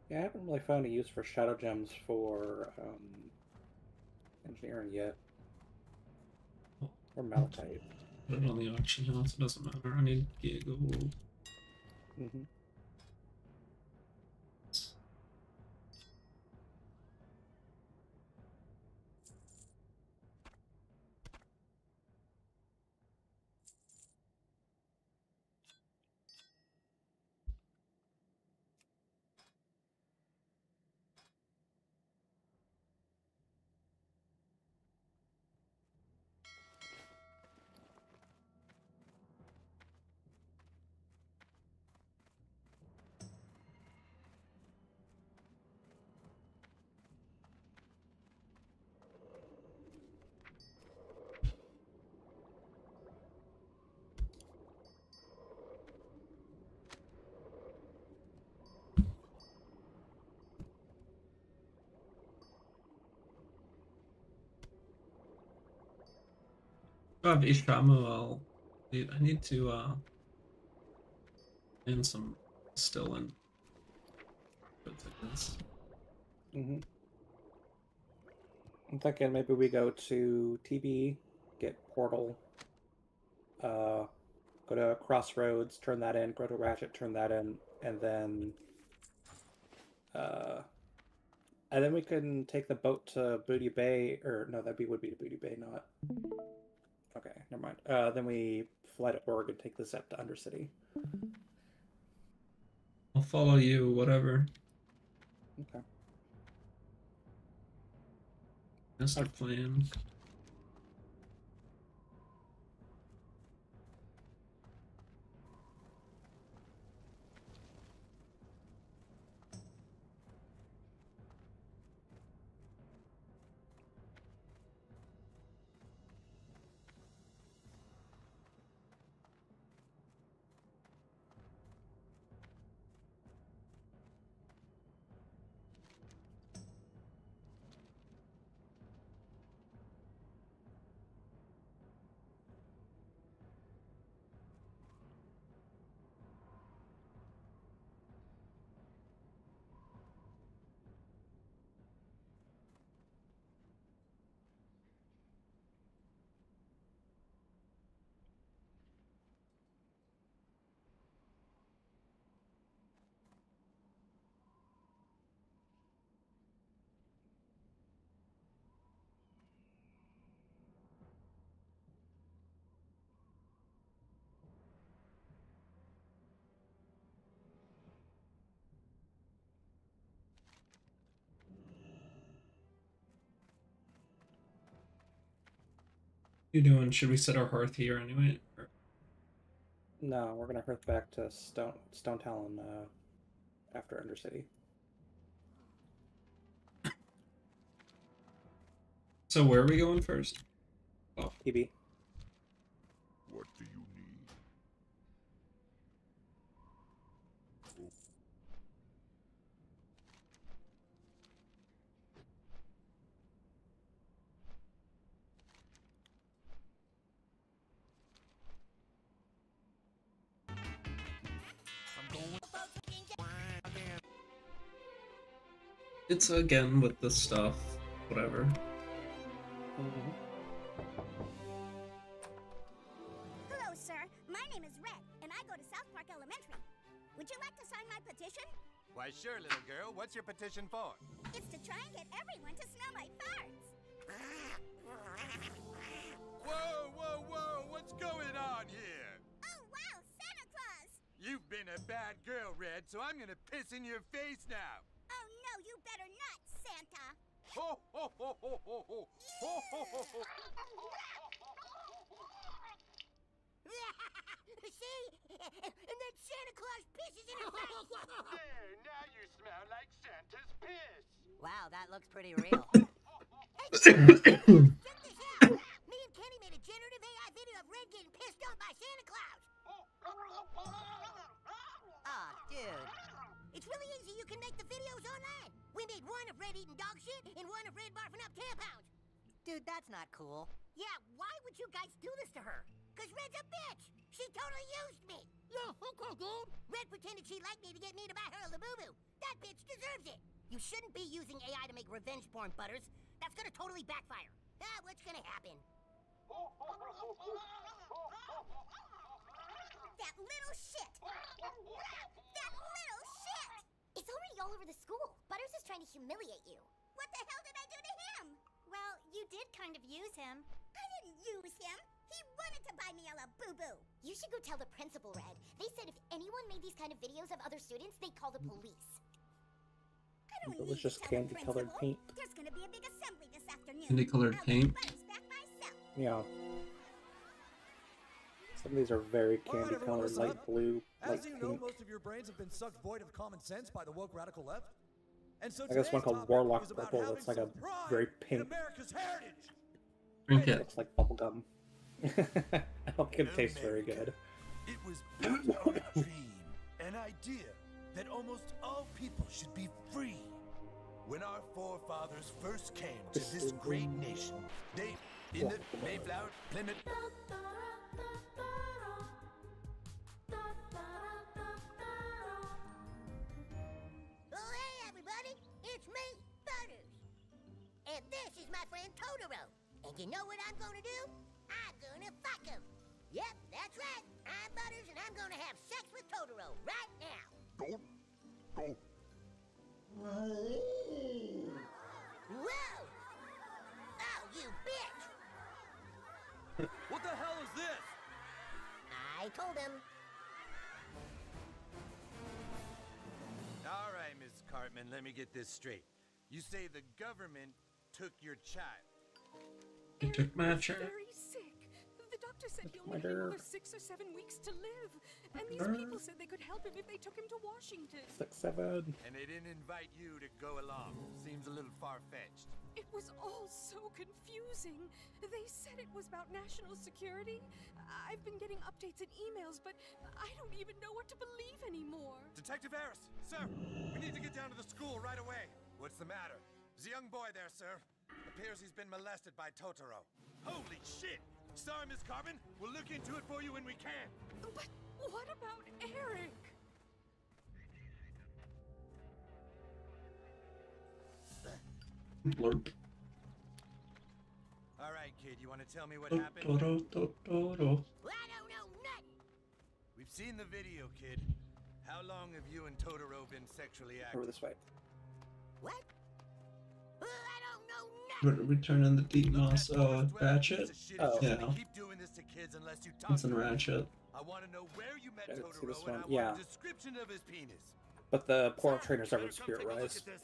Yeah, I haven't really found a use for shadow gems for engineering yet. Or malachite. Put it on the auction house. It doesn't matter. I need gold. Mm-hmm. Bob Ishamuel. Dude, I need to and some still in good thickness. Mm-hmm. I'm thinking maybe we go to TB, get Portal, go to Crossroads, turn that in, go to Ratchet, turn that in, and then we can take the boat to Booty Bay, or no, would be to Booty Bay, not. Okay, never mind. Then we fly to Oregon, take the Zep to Undercity. I'll follow you, whatever. Okay. Master plan. You doing? Should we set our hearth here anyway? Or- No, we're gonna hearth back to Stone Talon after Undercity. So where are we going first? Oh, TB. What do you need? it's again with the stuff, whatever. Mm-hmm. Hello, sir. My name is Red, and I go to South Park Elementary. Would you like to sign my petition? Why, sure, little girl. What's your petition for? It's to try and get everyone to smell my farts. Whoa, whoa, whoa! What's going on here? Oh, wow, Santa Claus! You've been a bad girl, Red, so I'm gonna piss in your face now. Oh, no, you better not, Santa. Ho, ho, ho, ho, ho, ho. Ho, ho, ho, ho. See? And then Santa Claus pisses in her face. There, now you smell like Santa's piss. Wow, that looks pretty real. Check this out. Me and Kenny made a generative AI video of Red getting pissed on by Santa Claus. Aw, dude. It's really easy. You can make the videos online. We made one of Red eating dog shit and one of Red barfing up tampons. Dude, that's not cool. Yeah, why would you guys do this to her? Because Red's a bitch. She totally used me. Yeah, okay, dude. Red pretended she liked me to get me to buy her a Labubu. That bitch deserves it. You shouldn't be using AI to make revenge porn, Butters. That's gonna totally backfire. Ah, what's gonna happen? That little shit. That little shit. It's already all over the school. Butters is trying to humiliate you. What the hell did I do to him? Well, you did kind of use him. I didn't use him. He wanted to buy me a Labubu. You should go tell the principal, Red. They said if anyone made these kind of videos of other students, they'd call the police. I don't need Delicious to tell the candy-colored principal. paint. There's gonna be a big assembly this afternoon. Candy-colored I'll paint? get Butters back myself. Yeah. Some of these are very All right, candy everyone, colored, listen light up. blue, light As you know, pink. most of your brains have been sucked void of common sense by the woke radical left. And so I guess one today's called topic Warlock is about Purple having that's like a some pride very in pink. America's heritage. Drink it. Looks like bubblegum. I don't think it tastes very good. It was built on a dream, an idea that almost all people should be free. When our forefathers first came to this great nation, they, in the Mayflower, Plymouth, Oh, hey, everybody. It's me, Butters. And this is my friend Totoro. And you know what I'm gonna do? I'm gonna fuck him. Yep, that's right. I'm Butters, and I'm gonna have sex with Totoro right now. Don't. Don't. Whoa! Oh, you bitch! What the hell is this? I told him. All right, Ms. Cartman, let me get this straight. You say the government took your child. You took my chair. Very sick. The doctor said he My only had dear. another 6 or 7 weeks to live. And these people said they could help him if they took him to Washington. 6, 7. And they didn't invite you to go along. Seems a little far-fetched. It was all so confusing. They said it was about national security. I've been getting updates and emails, but I don't even know what to believe anymore. Detective Harris, sir, we need to get down to the school right away. What's the matter? There's a young boy there, sir. Appears he's been molested by Totoro. Holy shit! Sorry, Miss Carbon. We'll look into it for you when we can. But what about Eric? Blurp. All right, kid, you want to tell me what happened? Totoro, Totoro. Well, I don't know nothing. We've seen the video, kid. How long have you and Totoro been sexually active? Over this way. What? I don't know nothing. Returning the DNOS That Forest Dweller Ratchet. piece of shit is Oh. just Yeah. gonna keep doing this to kids unless you talk It's to in him. Ratchet. I want to know where you met I didn't see Totoro this and I one. want Yeah. a description of his penis. But the portal Sir, trainers you are better with come Spirit take a look Rise. at this.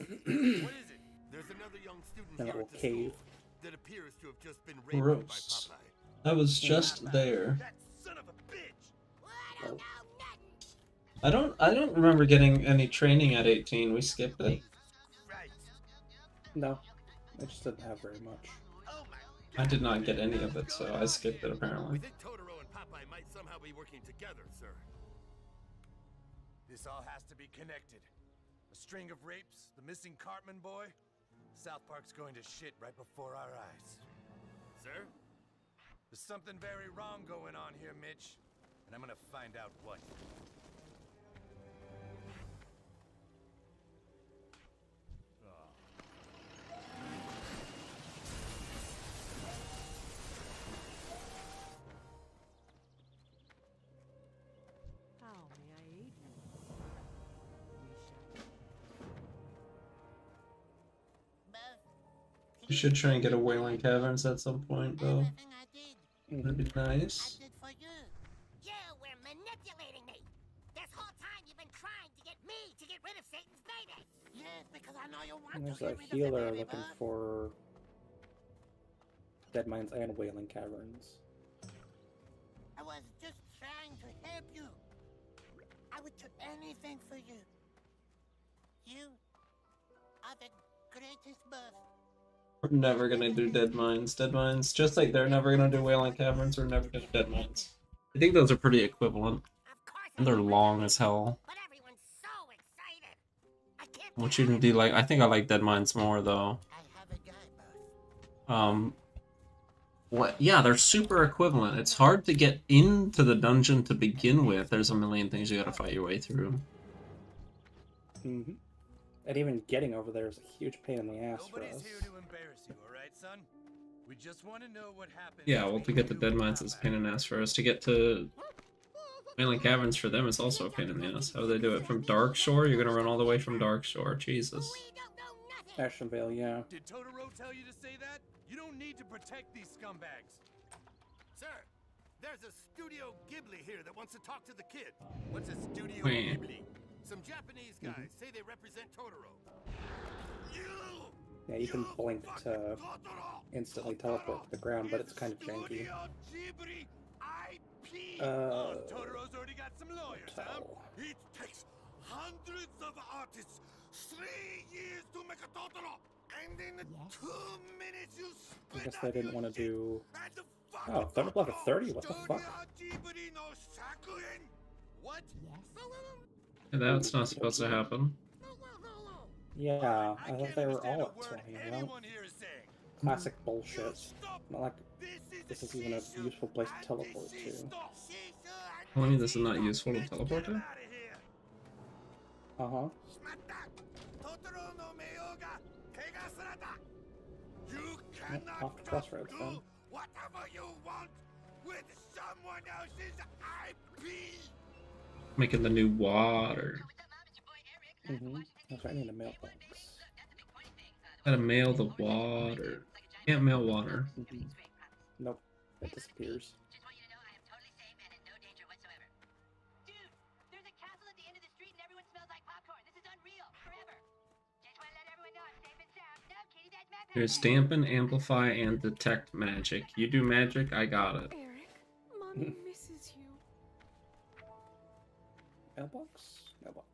What is it? There's another young student In a here little at the cave. school that appears to have just been raped Gross. by Popeye. I was just there. That son of a bitch! Well, I don't know nothing. I don't remember getting any training at 18. We skipped it. Christ. No, I just didn't have very much. Oh my I did not get any of it, so I skipped it We apparently. think Totoro and Popeye might somehow be working together, sir. This all has to be connected. A string of rapes, the missing Cartman boy. South Park's going to shit right before our eyes. Sir? There's something very wrong going on here, Mitch. And I'm gonna find out what. How may I aid you? We should try and get a Wailing Caverns at some point, though. Everything I did, That'd be I nice. did for you. You were manipulating me. This whole time you've been trying to get me to get rid of Satan's baby. Yes, because I know you want And there's to a get rid of the healer baby, looking bud. for Dead Mines and Wailing Caverns. I was just trying to help you. I would do anything for you. You are the greatest buff. We're never gonna do Dead Mines. Dead Mines, just like they're never gonna do Wailing Caverns, we're never gonna do Dead Mines. I think those are pretty equivalent. Of course And they're long as hell. but everyone's so excited. I can't What you do like? I think I like Dead Mines more though. I have a guy buff. What? Yeah, they're super equivalent. It's hard to get into the dungeon to begin with. There's a million things you gotta fight your way through. Mm-hmm. And even getting over there is a huge pain in the ass for Nobody's us. here to embarrass you, alright, son? We just want to know what happened. Yeah, well, to get to between Dead you Mines and is a pain in the ass for us. To get to Wailing Caverns for them is also a pain in the ass. How do they do it? From Dark Shore? You're gonna run all the way from Dark Shore. Jesus. We don't know nothing. Ashen Vale, yeah. Did Totoro tell you to say that? You don't need to protect these scumbags. Sir, there's a Studio Ghibli here that wants to talk to the kid. What's a Studio Wait. Ghibli? Some Japanese guys say they represent Totoro. Yeah, you can blink to instantly teleport to the ground, but it's kind of janky. Totoro's already got some lawyers, huh? Tell. It takes hundreds of artists 3 years to make a Totoro, and in 2 minutes you I spit guess out they didn't your want to shit. do... And the Oh, fucking Thunderblock at 30? What the fuck? Studio Ghibli no Shakuin? What? And that's not supposed to happen. Yeah, I can't thought they were understand all a at word 20, you know? anyone here is saying. Classic bullshit. Stop. Not like this is even a Shishu useful place to and teleport to. Shishu. What do you mean this is not useful to Let's teleport get him to? outta here. Uh-huh. Totoro no meo ga kega sarata. You cannot off the just crossroads, do then. whatever you want with someone else's IP. Making the new water. Mm-hmm. Okay, I need a mailbox. Gotta mail the water. Can't mail water. Mm-hmm. Nope, it disappears. There's a castle at the end of the street and everyone smells like popcorn. This is unreal. Forever. Just want to let everyone know I'm safe and sound. No, kitty, that's my pet. Here's dampen, amplify, and detect magic. You do magic, I got it. Eric, Mommy misses you. Mailbox? Mailbox.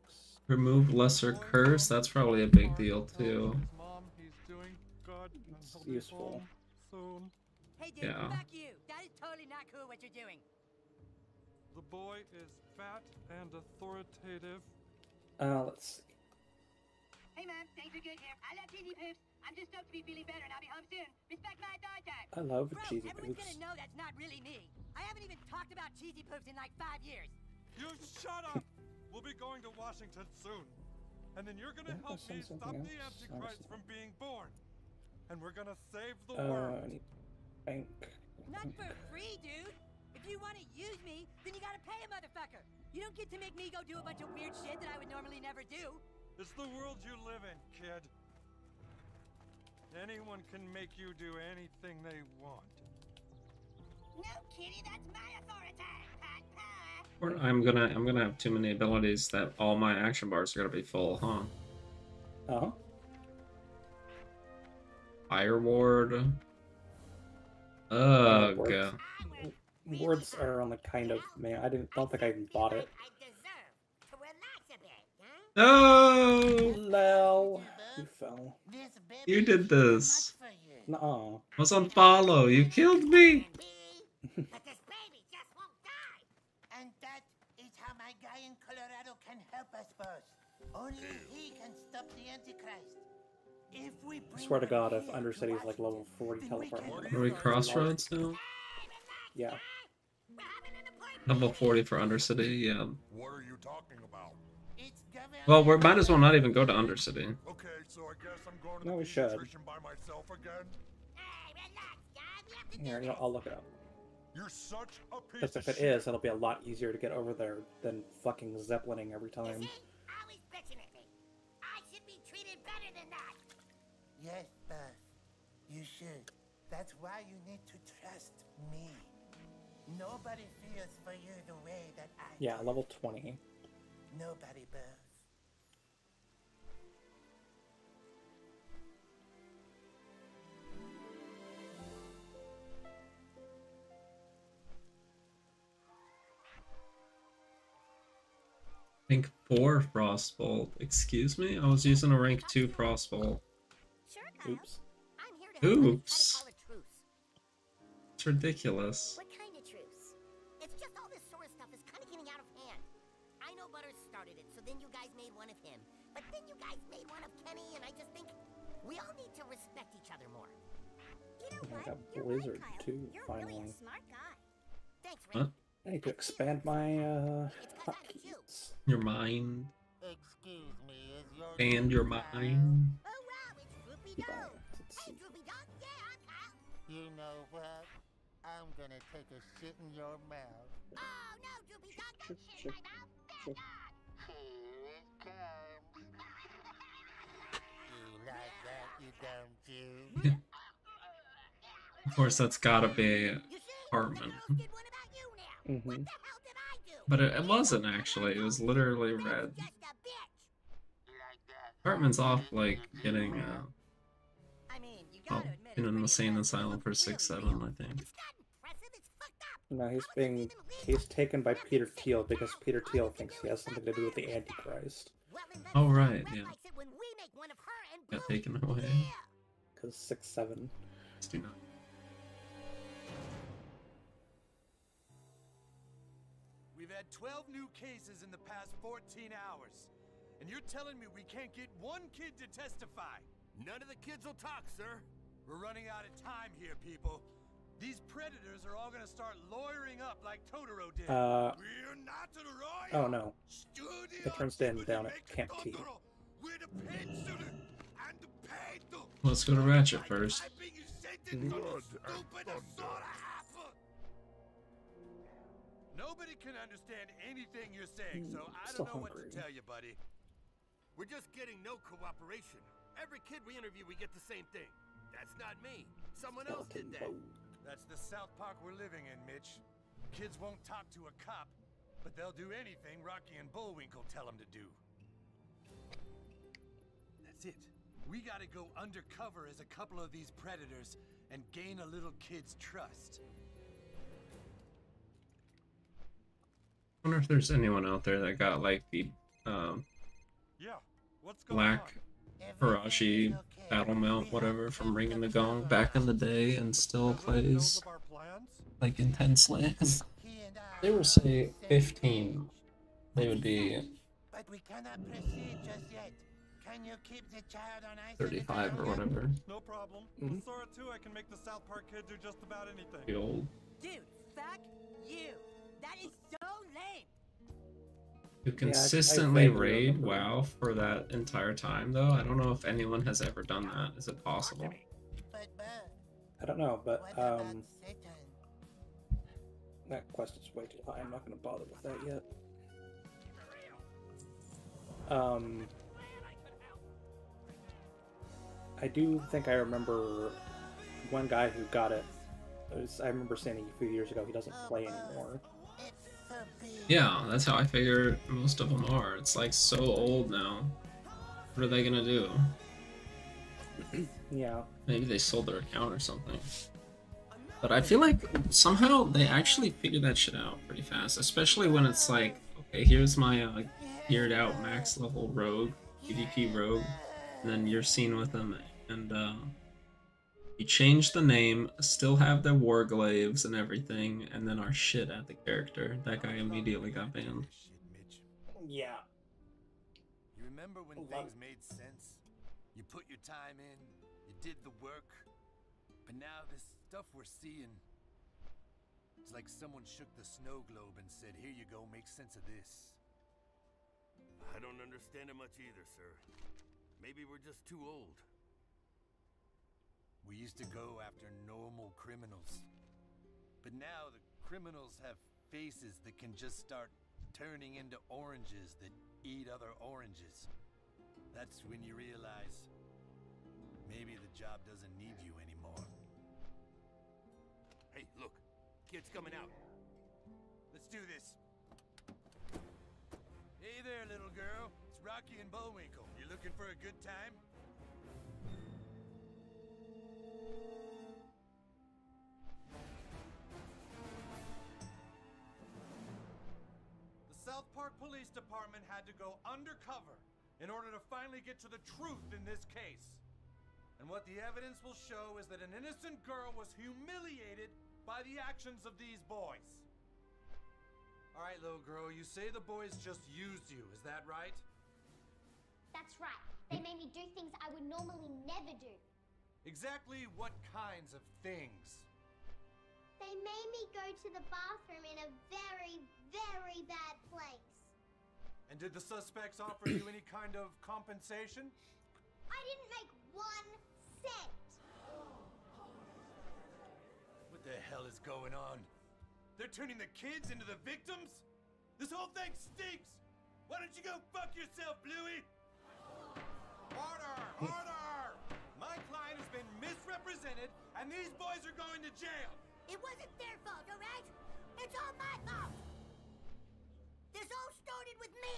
Remove lesser curse, that's probably a big deal too. Mom, he's doing good. It's He'll be useful. home soon. Hey, dude, Yeah. fuck you. That is totally not cool what you're doing. The boy is fat and authoritative. Let's see. Hey, Mom. Thanks for getting here. I love cheesy poops. I'm just stoked to be feeling better and I'll be home soon. Respect my dog time. I love Bro, cheesy everyone's boots. gonna know that's not really me. I haven't even talked about cheesy poops in like 5 years. You shut up! We'll be going to Washington soon. And then you're gonna Don't I help send me stop something the else? Antichrist Honestly. from being born. And we're gonna save the I world. need bank. Not for free, dude. If you want to use me, then you gotta pay a motherfucker. You don't get to make me go do a bunch of weird shit that I would normally never do. It's the world you live in, kid. Anyone can make you do anything they want. No, kitty. That's my authority. Hot power. Or I'm gonna have too many abilities that all my action bars are gonna be full, huh? Uh-huh. Fire ward. Ugh. Works. I Words are on the kind of man. Don't think I even bought it. No! Lol. You fell. You did this. Nuh-uh. I was on follow. You killed me. But this baby just won't die. And that is how my guy in Colorado can help us, boss. Only he can stop the Antichrist. If we I swear to God, if Undercity is like level 40 teleport. Are we crossroads now? Yeah. Level 40 for Undercity, yeah. What are you talking about? Well, we might as well not even go to Undercity. Okay, so I guess I'm going to No, the we should. pediatrician by myself again. Here, I'll look it up. You're such a piece Because of if it shit. is, it'll be a lot easier to get over there than fucking zeppelining every time. always bitching at me. I should be treated better than that. Yes, boss. You should. That's why you need to trust me. Nobody feels for you the way that I Yeah, do. level 20. Nobody, boss. Rank 4 Frostbolt. Excuse me? I was using a rank 2 Frostbolt. Sure, Kyle. Oops. I'm here to help. Oops. How to call a truce. It's ridiculous. What kind of truce? It's just all this sort of stuff is kind of getting out of hand. I know Butters started it, so then you guys made one of him. But then you guys made one of Kenny, and I just think we all need to respect each other more. You know I what? got You're Blizzard right, Kyle. too, You're finally. really a smart guy. Thanks, Huh? Rick. I need to expand my It's 'cause I'm a Jew. hotkeys. Your mind. Excuse me, is your And your mind. Oh wow, it's Droopy Keep on Dog. it. Let's Hey, see. Droopy Dog. Yeah, I'm Kyle. You know what? I'm gonna take a shit in your mouth. Oh no, Droopy Dog, don't shit in my mouth. Sure. Here it comes. You like that, you dumb Jew? Of course, that's gotta be You see? Hartman. The girls did one about you now. Mm-hmm. What the hell did I do? But it wasn't actually. It was literally That's red. just a bitch. You like that? Hartman's off, like, getting, I mean, you oh, gotta admit, in an it's pretty insane impressive. asylum for It looks 6-7, really real. I think. It's not impressive, it's fucked up. No, he's How is this being even legal? taken by Let me Peter sit Thiel down. because Peter All Thiel we can thinks do he is has something to do with the understand. Antichrist. Well, then let's Oh, see how right, Red yeah. likes it when we make one of her and Got Blue. taken away. Yeah. Because 6-7. Let's do not. We've had 12 new cases in the past 14 hours. And you're telling me we can't get one kid to testify? None of the kids will talk, sir. We're running out of time here, people. These predators are all gonna start lawyering up like Totoro did. We're not to the riot. Oh no. Studio It turns down at Camp T. We're the pencil and the pencil. Let's go to Ratchet first. Mhm. Nobody can understand anything you're saying, so I Still don't know what hungry. to tell you, buddy. We're just getting no cooperation. Every kid we interview, we get the same thing. That's not me. Someone else did that. That's the South Park we're living in, Mitch. Kids won't talk to a cop, but they'll do anything Rocky and Bullwinkle tell them to do. That's it. We gotta go undercover as a couple of these predators and gain a little kid's trust. I wonder if there's anyone out there that got, like, the, Yeah, what's going black Hirashi battle mount, whatever, from Ringing the Gong back in the day and still plays, of our plans? like, intensely. They were, say, 15. They would be But we cannot proceed just yet. Can you keep the child on ice? 35 or whatever. No problem. Mhm. With Sora 2, I can make the South Park kid do just about anything. The old. Dude, fuck you. That is so lame. To I consistently vaguely raid remember. WoW for that entire time, though, I don't know if anyone has ever done that. Is it possible? But, I don't know, but what about Satan? that quest is way too high. I'm not gonna bother with that yet. I do think I remember one guy who got it. I remember saying a few years ago he doesn't play anymore. It's so big. Yeah, that's how I figure most of them are. It's like so old now. What are they gonna do? Yeah. Maybe they sold their account or something. But I feel like somehow they actually figure that shit out pretty fast, especially when it's like, okay, here's my geared out max level rogue, PvP rogue, and then you're seen with them, and you change the name, still have the warglaives and everything, and then are shit at the character. That guy immediately got banned. Yeah. You remember when things made sense? You put your time in, you did the work, but now this stuff we're seeing, it's like someone shook the snow globe and said, here you go, make sense of this. I don't understand it much either, sir. Maybe we're just too old. We used to go after normal criminals, but now the criminals have faces that can just start turning into oranges that eat other oranges. That's when you realize maybe the job doesn't need you anymore. Hey, look, kid's coming out. Let's do this. Hey there, little girl. It's Rocky and Bullwinkle. You looking for a good time? The South Park Police Department had to go undercover in order to finally get to the truth in this case. And what the evidence will show is that an innocent girl was humiliated by the actions of these boys. All right, little girl, you say the boys just used you, is that right? That's right. They made me do things I would normally never do. Exactly what kinds of things? They made me go to the bathroom in a very, very bad place. And did the suspects offer you any kind of compensation? I didn't make 1 cent. What the hell is going on? They're turning the kids into the victims? This whole thing stinks! Why don't you go fuck yourself, Bluey? Order! Order! My client has been misrepresented, and these boys are going to jail. It wasn't their fault, all right? It's all my fault. This all started with me.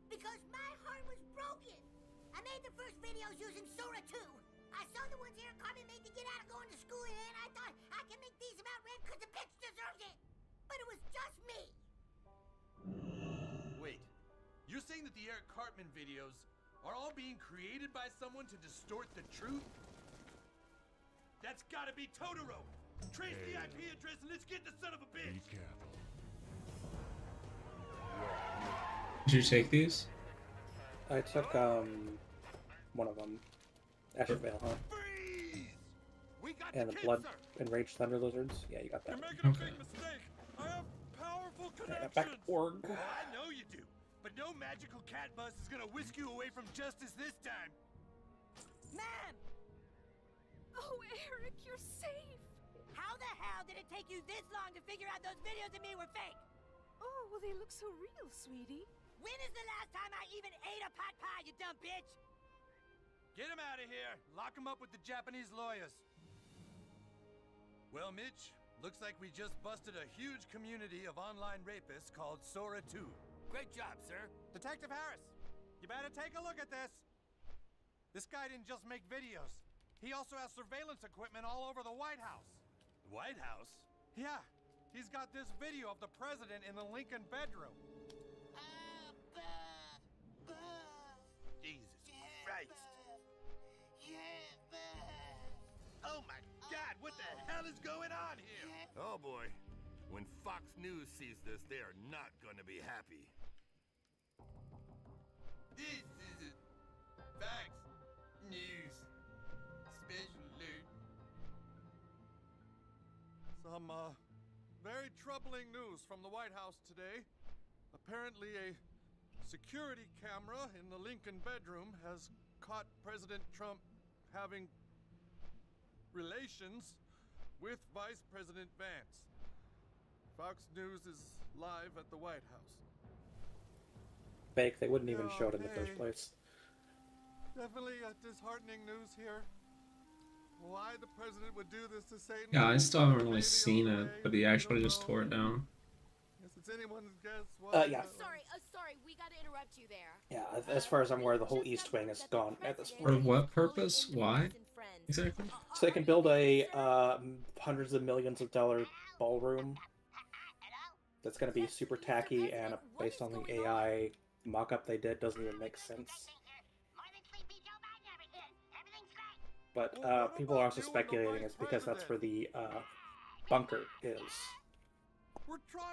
Because my heart was broken. I made the first videos using Sora 2. I saw the ones Eric Cartman made to get out of going to school, and I thought I can make these about Red because the bitch deserves it. But it was just me. Wait, you're saying that the Eric Cartman videos are all being created by someone to distort the truth? That's gotta be Totoro! Trace the IP address and let's get the son of a bitch! Be careful. Did you take these? I took one of them. Asher Vale, huh? Freeze! We got And the kid, blood sir. enraged thunder lizards. Yeah, you got that. You're making Okay. a big mistake. I have powerful Yeah, connections. back org. Oh, I know you do. But no magical cat bus is gonna whisk you away from justice this time. Ma'am! Oh, Eric, you're safe. How the hell did it take you this long to figure out those videos of me were fake? Oh, well, they look so real, sweetie. When is the last time I even ate a pot pie, you dumb bitch? Get him out of here. Lock him up with the Japanese lawyers. Well, Mitch, looks like we just busted a huge community of online rapists called Sora 2. Great job, sir. Detective Harris, you better take a look at this. This guy didn't just make videos. He also has surveillance equipment all over the White House. The White House? Yeah, he's got this video of the president in the Lincoln bedroom. Jesus Christ. Oh my God, what the hell is going on here? Oh boy. When Fox News sees this, they are not going to be happy. This is a Fox News special alert. Some very troubling news from the White House today. Apparently a security camera in the Lincoln bedroom has caught President Trump having relations with Vice President Vance. Fox News is live at the White House. Fake. They wouldn't even Yeah, show it in the hey. first place. Definitely disheartening news here. Why the president would do this to Satan? Yeah, I still haven't really maybe seen it, okay, but he we actually don't just know. tore it down. Guess it's anyone's guess. Why, Yeah. Sorry, we gotta interrupt you there. Yeah, as far as I'm aware, the whole East Wing is gone at this For point. what purpose? Why? Exactly. So they can build a hundreds of millions of dollar ballroom that's going to be super tacky and based on the AI mock-up they did doesn't even make sense. But people are also speculating it's because that's where the bunker is.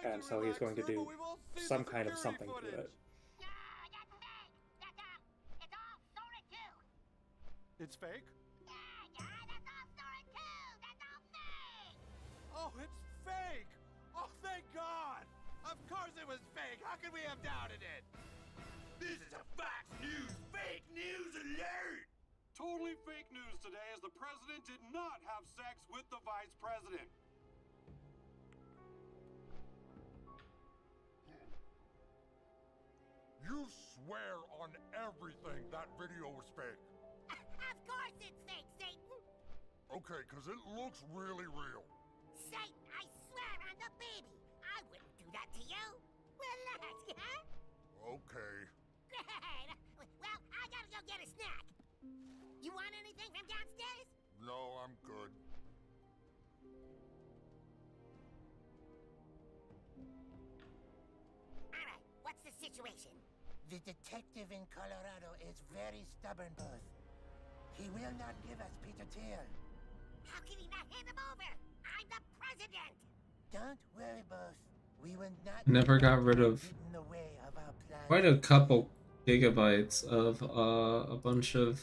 And so he's going to do some kind of something to it. It's fake? Oh, it's fake! Oh, thank God! Of course it was fake! How could we have doubted it? This is a Fox News fake news alert! Totally fake news today as the president did not have sex with the vice president. You swear on everything that video was fake. Of course it's fake, Satan! Okay, because it looks really real. Satan, I swear on the baby! I wouldn't do that to you! Relax, huh? Okay. Great! Well, I gotta go get a snack. You want anything from downstairs? No, I'm good. Alright, what's the situation? The detective in Colorado is very stubborn, boss. He will not give us Peter Thiel. How can he not hand him over? I'm the president! Don't worry, boss. We will not Never got rid of get in the way of our plan. quite a couple gigabytes of a bunch of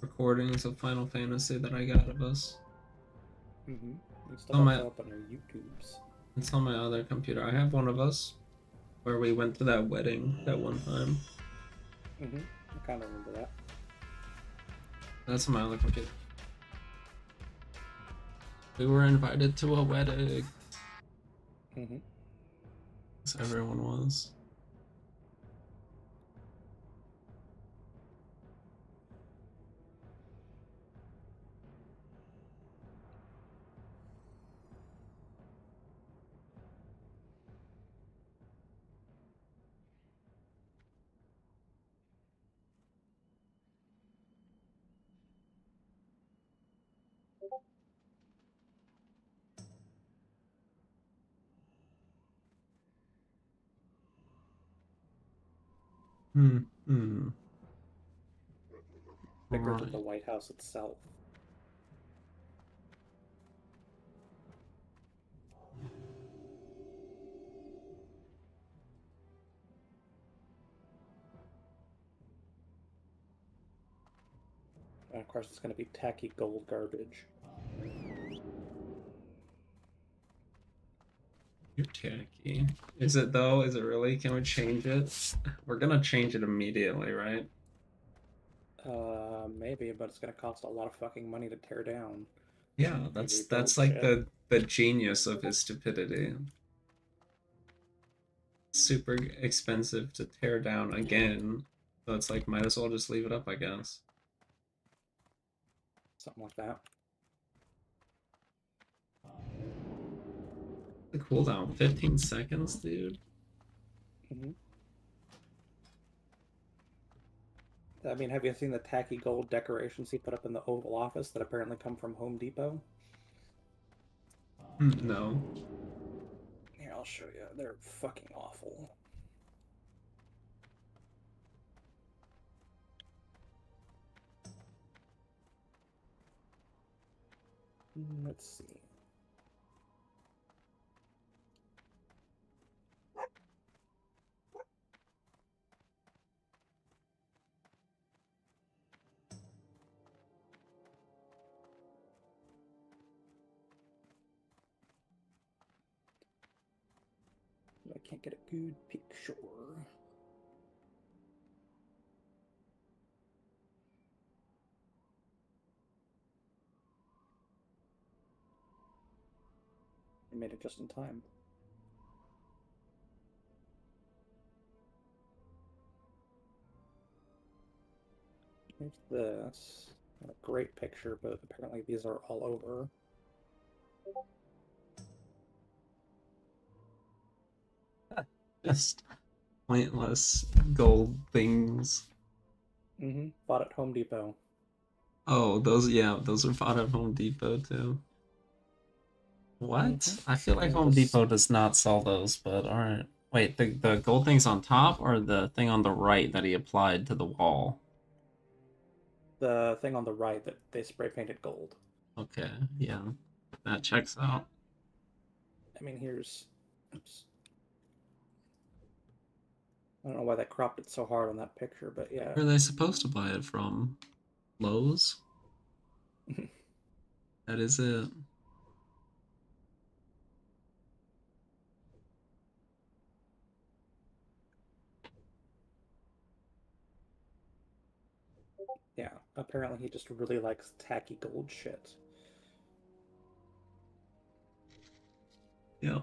recordings of Final Fantasy that I got of us. Mm-hmm. It's On my- up on our YouTubes. It's on my other computer. I have one of us where we went to that wedding that one time. Mm-hmm. I kind of remember that. That's on my other computer. We were invited to a wedding. Mm-hmm. So everyone was. Hmm. Bigger than Right. the White House itself. And of course, it's going to be tacky gold garbage. You're tacky. Is it though? Is it really? Can we change it? We're gonna change it immediately, right? Maybe, but it's going to cost a lot of fucking money to tear down. Yeah, that's rebuild like shit. the genius of his stupidity. Super expensive to tear down again, so it's like might as well just leave it up, I guess. Something like that. The cooldown, 15 seconds, dude. Mm-hmm. I mean, have you seen the tacky gold decorations he put up in the Oval Office that apparently come from Home Depot? No. Here, I'll show you. They're fucking awful. Let's see. I can't get a good picture. I made it just in time. Here's this. Not a great picture, but apparently these are all over. Just pointless gold things. Mm-hmm. Bought at Home Depot. Oh, those, yeah, those are bought at Home Depot too. What? Mhm. I feel like Yeah, Home just Depot does not sell those, but alright. Wait, the gold thing's on top or the thing on the right that he applied to the wall? the thing on the right that they spray painted gold. Okay, yeah. That checks out. I mean, here's. Oops. I don't know why they cropped it so hard on that picture, but yeah. Where are they supposed to buy it from? Lowe's? That is it. Yeah, apparently he just really likes tacky gold shit. Yeah.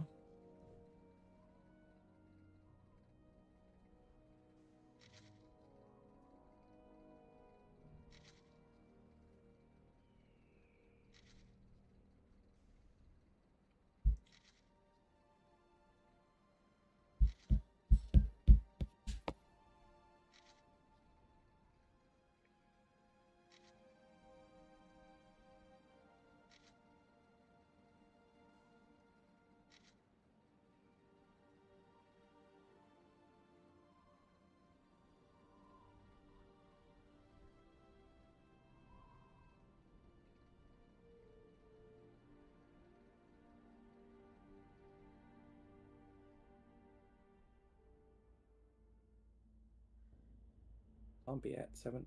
I'll be at 17.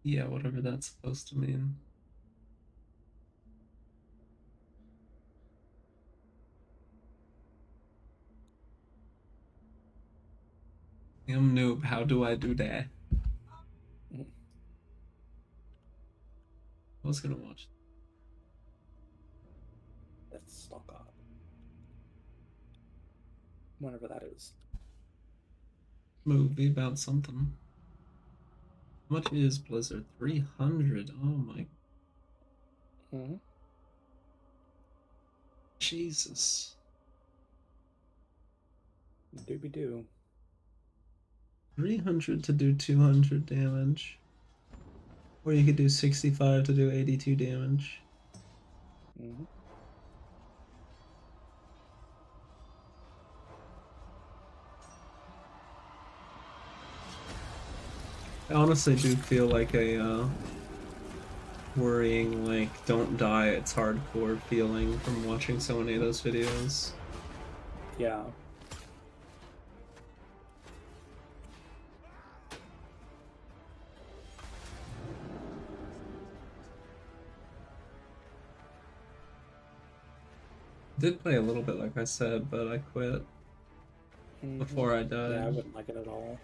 Yeah, whatever that's supposed to mean. I'm noob. How do I do that? Mhm. I was gonna watch. Let's stock up. Whatever that is. Movie about something. How much is Blizzard? 300. Oh my Mm-hmm. Jesus. Doobie doo. 300 to do 200 damage. Or you could do 65 to do 82 damage. Mm-hmm. I honestly do feel like a worrying, like, don't die, it's hardcore feeling from watching so many of those videos. Yeah. Did play a little bit, like I said, but I quit before I died. Yeah, I wouldn't like it at all.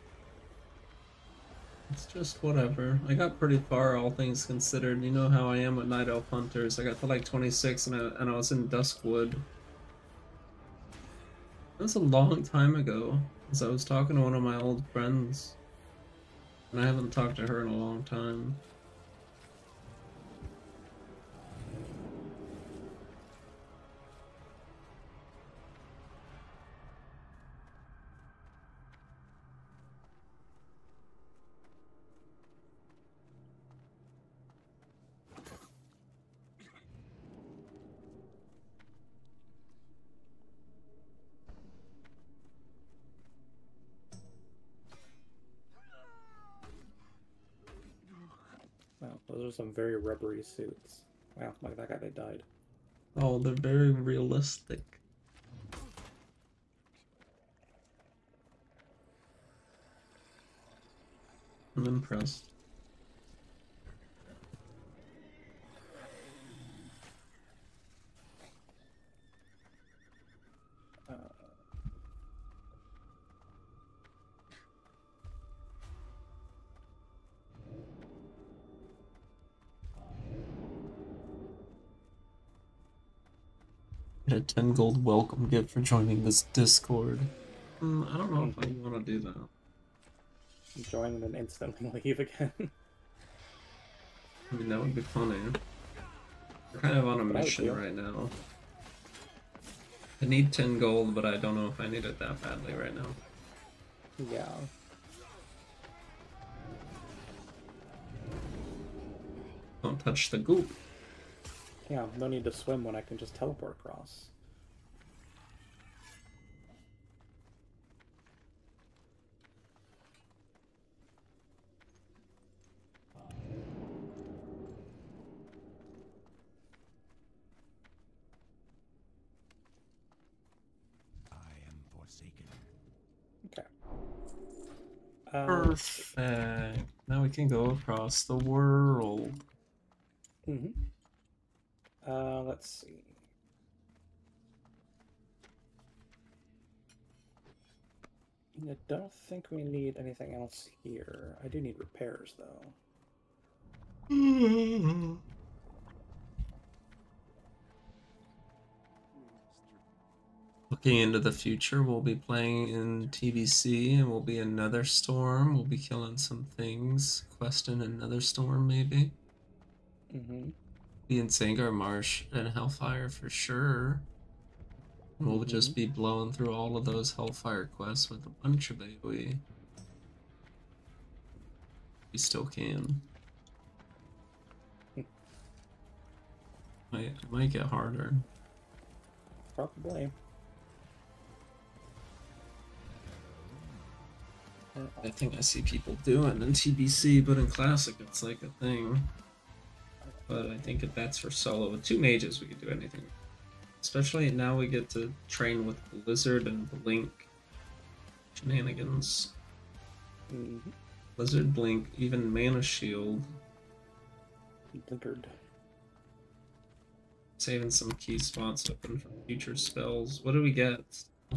It's just whatever. I got pretty far, all things considered. You know how I am with Night Elf Hunters. I got to like 26 and I was in Duskwood. That was a long time ago, because I was talking to one of my old friends. And I haven't talked to her in a long time. Wow, those are some very rubbery suits. Wow, like that guy that died. Oh, they're very realistic. I'm impressed. Get a 10 gold welcome gift for joining this Discord. I don't know if I want to do that. Join and then instantly leave again. I mean, that would be funny. We're kind of on a But I would mission do. right now. I need 10 gold, but I don't know if I need it that badly right now. Yeah. Don't touch the goop. Yeah, no need to swim when I can just teleport across. I am forsaken. Okay. Perfect. Now we can go across the world. Mm-hmm. Let's see. I don't think we need anything else here. I do need repairs, though. Looking into the future, we'll be playing in TBC, and we'll be another storm. We'll be killing some things. Questing another storm, maybe. Mm-hmm. Be in Sangar Marsh and Hellfire for sure. We'll just be blowing through all of those Hellfire quests with a bunch of AoE. We still can. Might get harder. Probably. I think I see people doing in TBC, but in Classic it's like a thing. But I think if that's for solo. With 2 mages we can do anything. Especially now we get to train with Blizzard and Blink shenanigans. Mm-hmm. Blizzard, Blink, even Mana Shield. Blinkered. Saving some key spots open for future spells. What do we get? What's the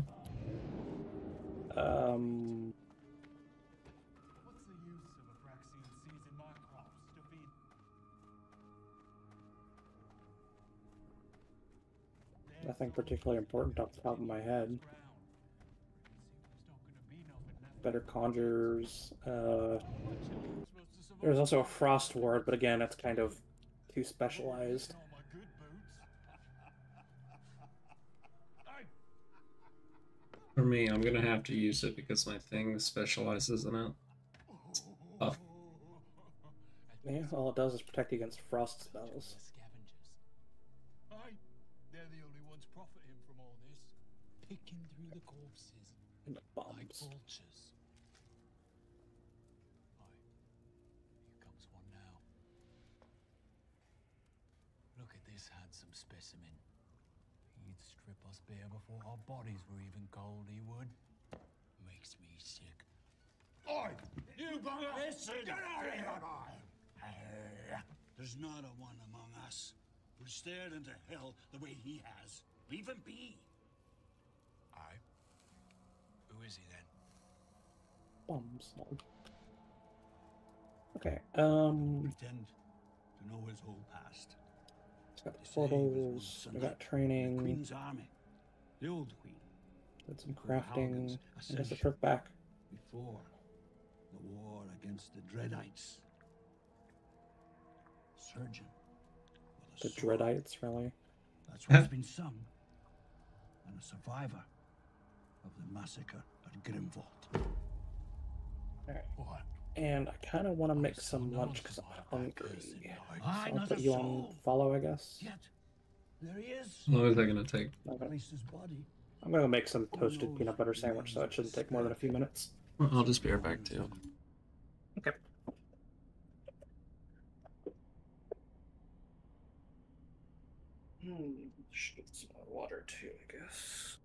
use of Abraxane seizing my crops to feed? Nothing particularly important off the top of my head. Better conjures. There's also a frost ward, but again, it's kind of too specialized. For me, I'm gonna have to use it because my thing specializes in it. It's tough. Yeah, all it does is protect against frost spells. They're the only ones profiting from all this. Picking through the corpses. And the bombs. Like vultures. Here comes one now. Look at this handsome specimen. He'd strip us bare before our bodies were even cold, he would. Makes me sick. Oi! You bugger! Listen! Get out of here! There's not a one among us who stared into hell the way he has. Leave him be. Aye. Who is he then? Bombs. Okay, Pretend to know his whole past. it's got the portals, we got The training, Queen's army. The old Queen. did some Before crafting, Halgan's I guess a ascension. trip back. Before the war against the Dreadites. Surgeon. With a The sword. Dreadites, really? That's what's been sung. And a survivor of the massacre at Grimvault. Alright. What? And I kind of want to make some lunch because I'm hungry. So I'll put you on follow, I guess. Yet, there he is. How long is that gonna take? Place his body. I'm going to make some toasted peanut butter sandwich, so it shouldn't take more than a few minutes. Well, I'll just be right back too. Okay. Should get some more water too, I guess.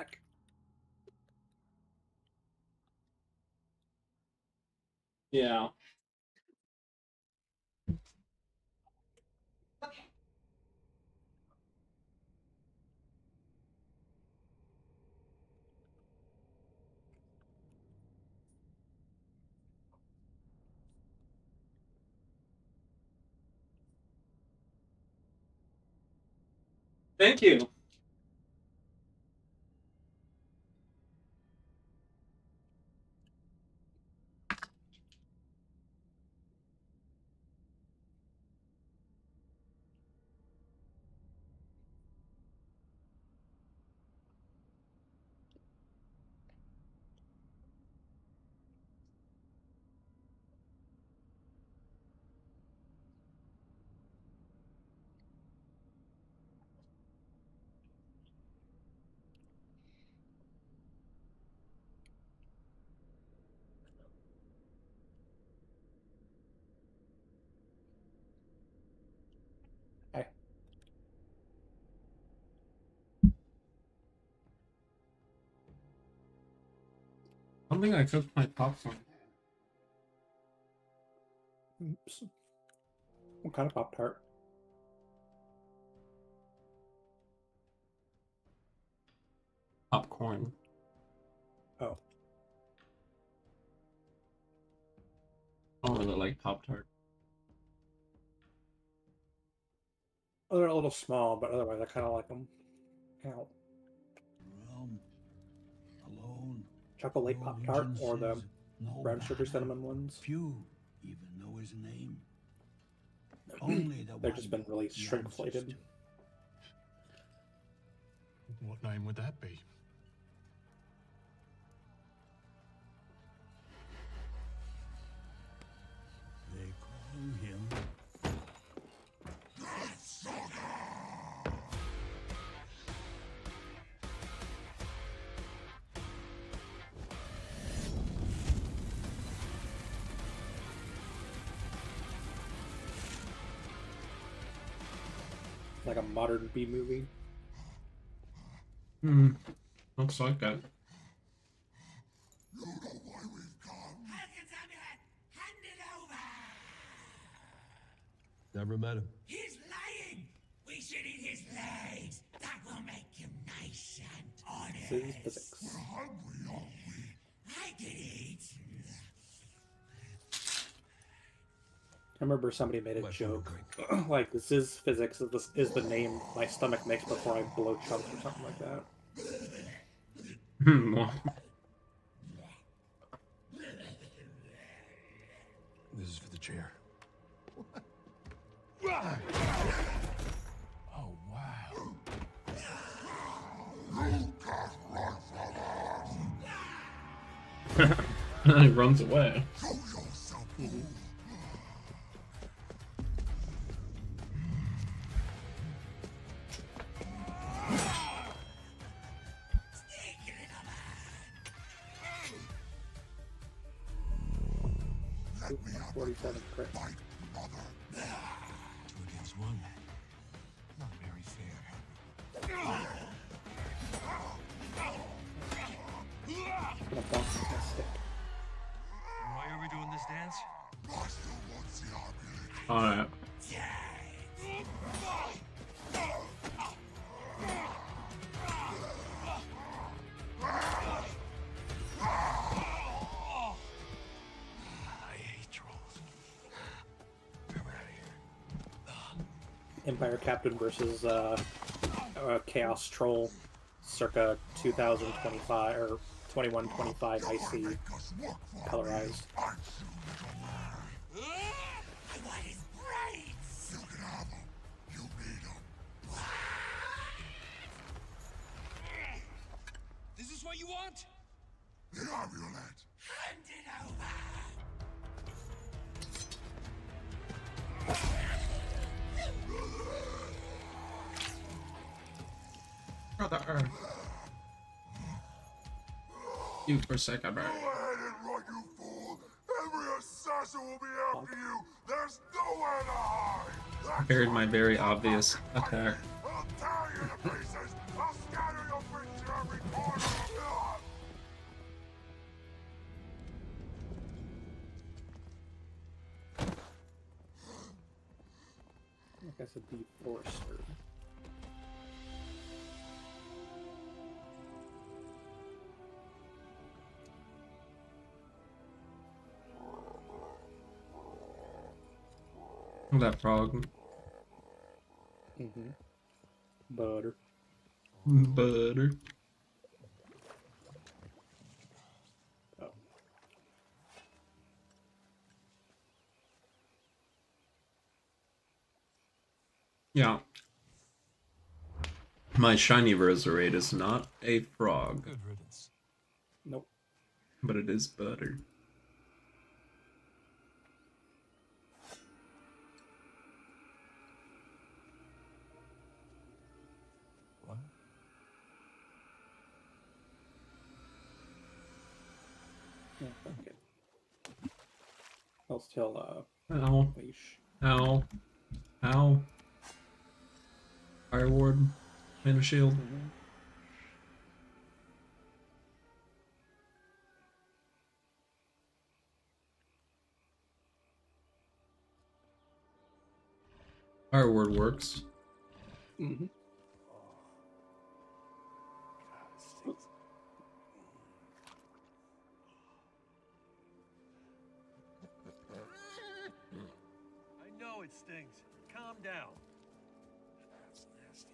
Heck. Yeah. Thank you. Hey. I don't think I cooked my popcorn. Oops. What kind of Pop-Tart? Popcorn. Oh. I don't really like Pop-Tart. Oh, they're a little small, but otherwise I kind of like them. Ow. Alone. Chocolate Pop-Tart or the brown sugar cinnamon ones? Few even know his name. Only the They've just been really shrinkflated. What name would that be? They call him Like a modern B movie. Hmm. Looks like that. Never met him. He's lying! We should eat his legs! That will make him nice and honest. This is physics. We're hungry, aren't we? I could eat. I remember somebody made a joke, like, this is physics, this is the name my stomach makes before I blow chunks or something like that. This is for the chair. Oh wow. And then he runs away. Ooh, 47 crit. 2 against 1. Not very fair. Gonna bounce with my stick. Why are we doing this dance? Alright. I hate trolls. I'm out of here. Empire Captain versus Chaos Troll, circa 2025 or 2125 IC, colorized. I want his brains! You can have him. You need him. This is what you want? The amulet. Hand it over. Brother. You for a second, bro. Go ahead and run, you fool. Every assassin will be after you. There's nowhere to hide. Buried my very obvious attack. I'll tear you to pieces. I'll scatter your brains to every corner. As a deforester. That frog. Mm-hmm. Butter. Butter. Oh. Yeah. My shiny Roserade is not a frog. Good riddance. Nope. But it is butter. What? Yeah, okay. I'll still, Ow. leash. Ow. Ow. Fire ward. Mana shield. Mm-hmm. Fire ward works. Mm-hmm. I know it stings. Calm down. That's nasty.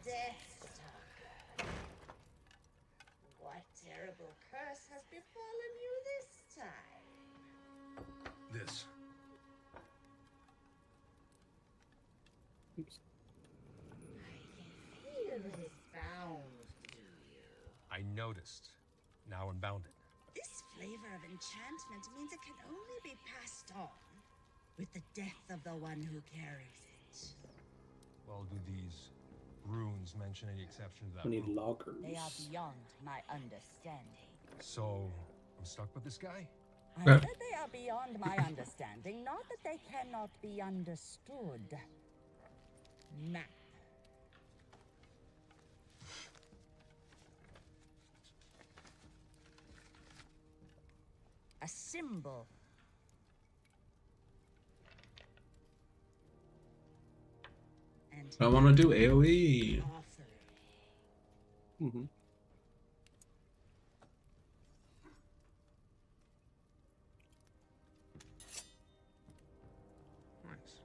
Deathstalker. What terrible curse has befallen you this time? This. Oops. I can feel it is bound to you. I noticed. Now I'm bounded. This flavor of enchantment means it can only be passed on with the death of the one who carries it. Well, do these runes mention any exception to that We need rule? loggers. They are beyond my understanding. So, I'm stuck with this guy? I said they are beyond my understanding, not that they cannot be understood. Map. A symbol. And I want to do AoE. offering. Mm-hmm. Nice.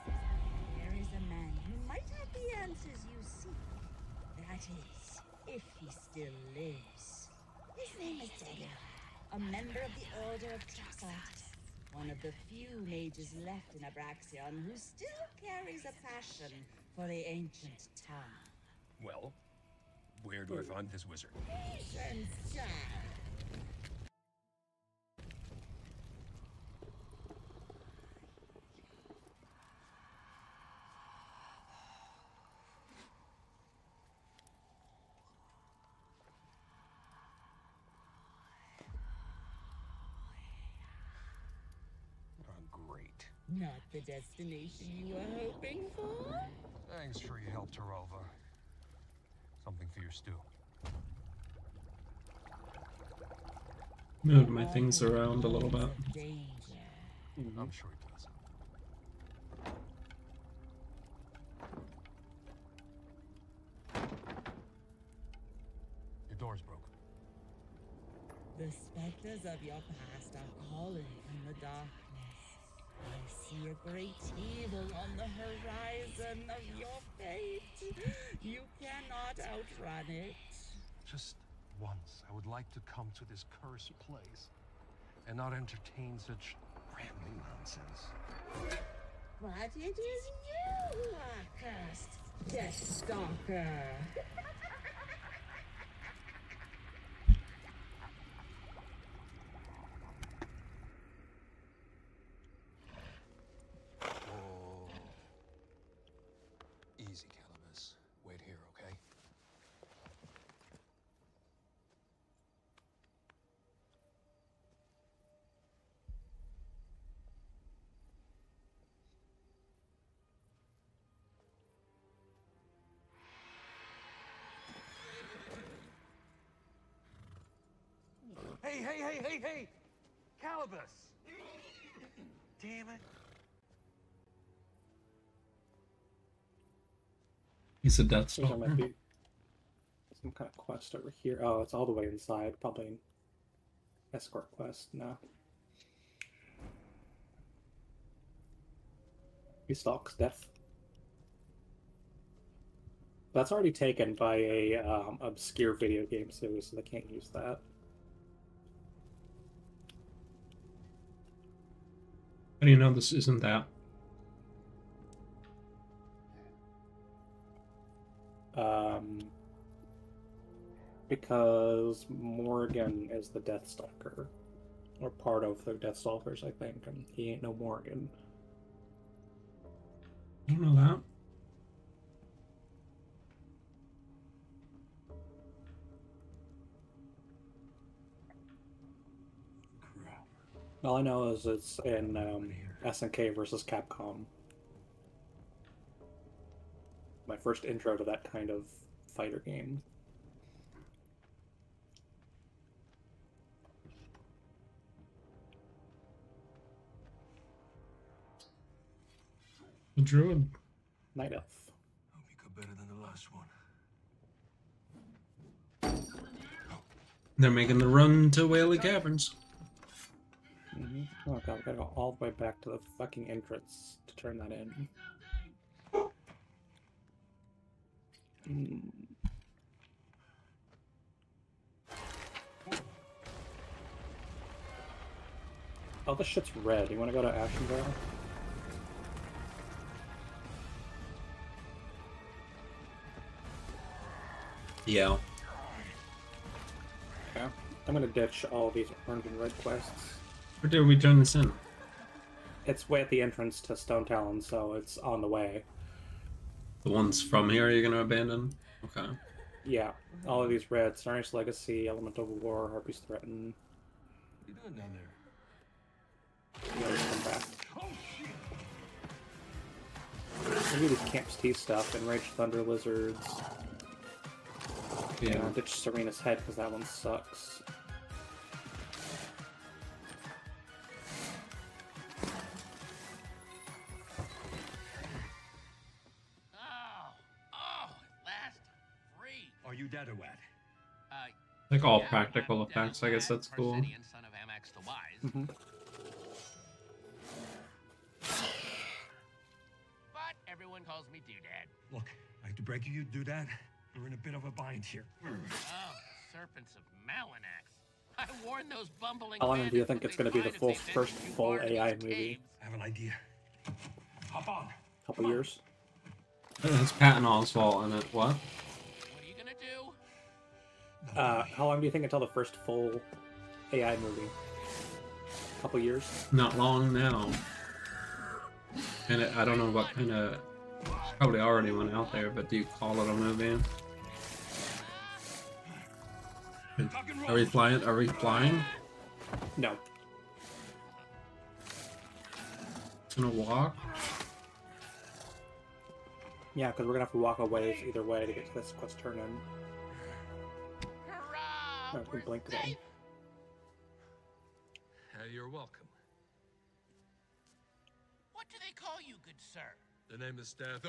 There is a man who might have the answers you seek. That is, if he still lives. His name is Dagger, a member of the Order of Taxartes, one of the few mages left in Abraxion who still carries a passion for the ancient tongue. Well, where do I find this wizard? Patience, child. Oh, great. Not the destination you were hoping for? Thanks for your help, Tarova. Something for your stew. Move my things around a little bit. Danger. Mm-hmm. I'm sure he does. Your door's broken. The specters of your past are calling from the darkness. I see a great evil on the horizon of your fate. You cannot outrun it. Just once, I would like to come to this cursed place and not entertain such rambling nonsense. But it is you who are cursed, Death Stalker. Whoa. Easy, Calibus. Wait here, okay? Hey! Calibus! Damn it. He's a Death There might Stalker. be some kind of quest over here. Oh, it's all the way inside. Probably an escort quest. No. He stalks death. That's already taken by a obscure video game series, so they can't use that. How do you know this isn't that? Because Morgan is the Death Stalker. Or part of the Death Stalkers, I think, and he ain't no Morgan. I don't know that. All I know is it's in SNK versus Capcom. My first intro to that kind of fighter game. The druid. Night Elf. Hope you got better than the last one. They're making the run to Whaley Caverns. Oh god, we gotta go all the way back to the fucking entrance to turn that in. Oh, this shit's red. You wanna go to Ashenvale? Yeah. Okay. I'm gonna ditch all these orange and red quests. Where did we turn this in? It's way at the entrance to Stone Talon, so it's on the way. The ones from here you're gonna abandon? Okay. Yeah, all of these red. Starry's Legacy, Elemental War, Harpy's Threaten. What are you doing down there? You always come back. Maybe these Camps T stuff, Enraged Thunder Lizards. Yeah. Ditch Serena's Head, because that one sucks. Are you dead or what? Like all practical effects, I guess that's cool. Son of Amax the Wise. But everyone calls me Doodad. Look, I hate to break you, do that. We're in a bit of a bind here. Oh, serpents of Malanax. I warned those bumbling How long do you bandits think that it's going to be the they'd full find if they first ventured too full far into AI these movie? caves. I have an idea. Hop on. Couple years? It's Patton Oswalt in it. What? What are you gonna do? How long do you think until the first full AI movie? Couple years? Not long now. And I don't know what kind of... Probably already went out there, but do you call it a movie? Are we flying? Are we flying? No. It's gonna walk? Yeah, because we're going to have to walk a ways either way to get to this quest turn in. Hurrah! I can blink it in. You're welcome. What do they call you, good sir? The name is Death.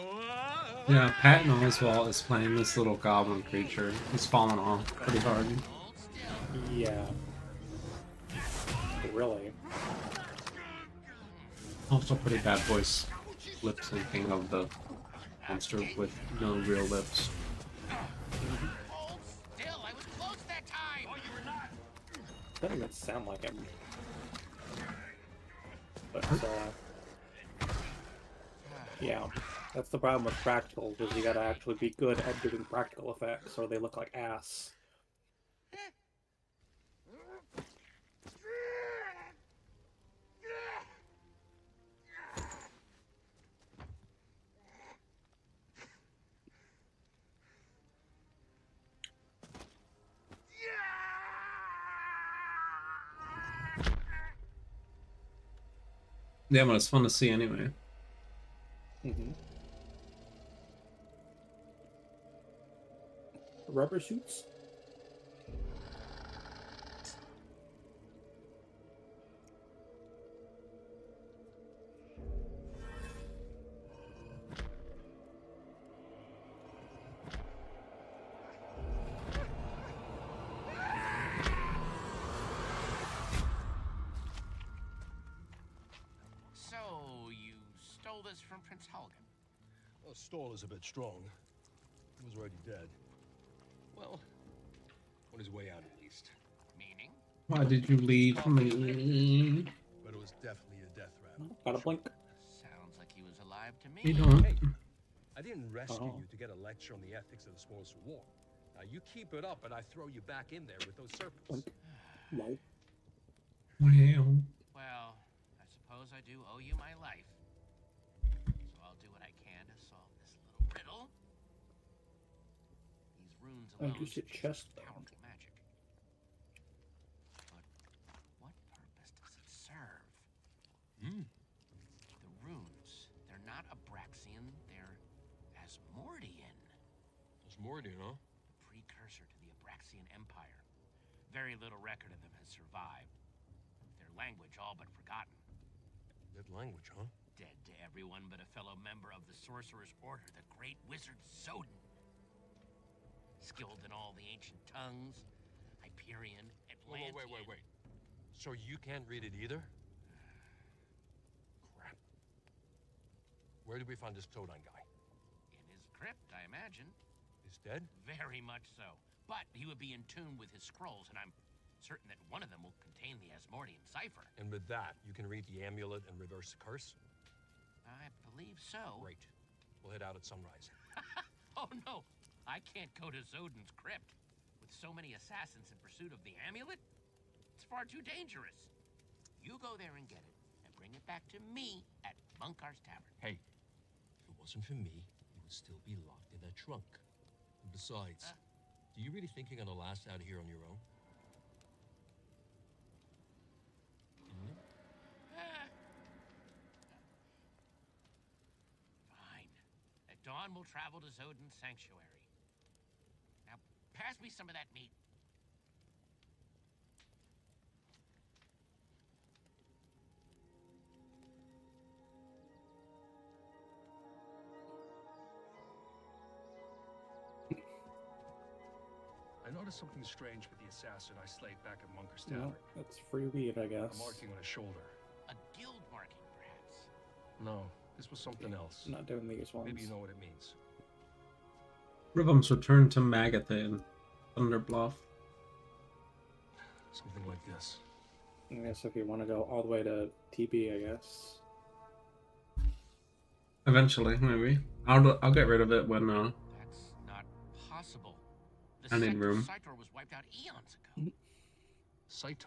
Yeah, Patton Oswalt is playing this little goblin creature. He's falling off pretty hard. Yeah. Really? Also pretty bad voice lip syncing of the monster with no real lips. Hold still, I was close that time. Oh, you were not. Doesn't even sound like him. But, Yeah, that's the problem with practical, because you gotta actually be good at doing practical effects, or they look like ass. Yeah, but it's fun to see anyway. Rubber suits? So, you stole this from Prince Halgan? Well, stole is a bit strong. He was already dead. Well, on his way out at least. Meaning? Why did you leave me? But it was definitely a death rattle. Gotta blink. Sounds like he was alive to me. You don't. Hey, I didn't rescue you to get a lecture on the ethics of the spoils of war. Now you keep it up and I throw you back in there with those serpents. No. Well, I suppose I do owe you my life. So I'll do what I can to solve this little riddle. These runes alone use your chest powerful magic. But what purpose does it serve? The runes, they're not Abraxian, they're Asmordian. Asmordian, huh? The precursor to the Abraxian Empire. Very little record of them has survived. Their language all but forgotten. That language, huh? Dead to everyone but a fellow member of the Sorcerer's Order, the Great Wizard Zodin. Skilled in all the ancient tongues, Hyperion, Atlantean... Wait. So you can't read it either? Crap. Where did we find this Todine guy? In his crypt, I imagine. He's dead? Very much so. But he would be in tune with his scrolls, and I'm certain that one of them will contain the Asmordian cipher. And with that, you can read the amulet and reverse the curse? I believe so. Great. We'll head out at sunrise. Oh no, I can't go to Zodin's crypt. With so many assassins in pursuit of the amulet, it's far too dangerous. You go there and get it, and bring it back to me at Munkar's Tavern. Hey, if it wasn't for me, you would still be locked in that trunk. And besides, do you really think you're gonna last out here on your own? Fine. At dawn, we'll travel to Zodin's sanctuary. Now, pass me some of that meat. I noticed something strange with the assassin I slayed back at Munker's No, Tavern. that's free weed, I guess. A marking on his shoulder. A guild marking, perhaps. No, this was something else. Not doing these ones. Maybe you know what it means. Rhythm's return to Magatha in Thunderbluff. Something like this. I guess if you want to go all the way to TB, I guess. Eventually, maybe. I'll get rid of it when That's not possible. The I need sect of room. Saitor was wiped out eons ago. Saitor?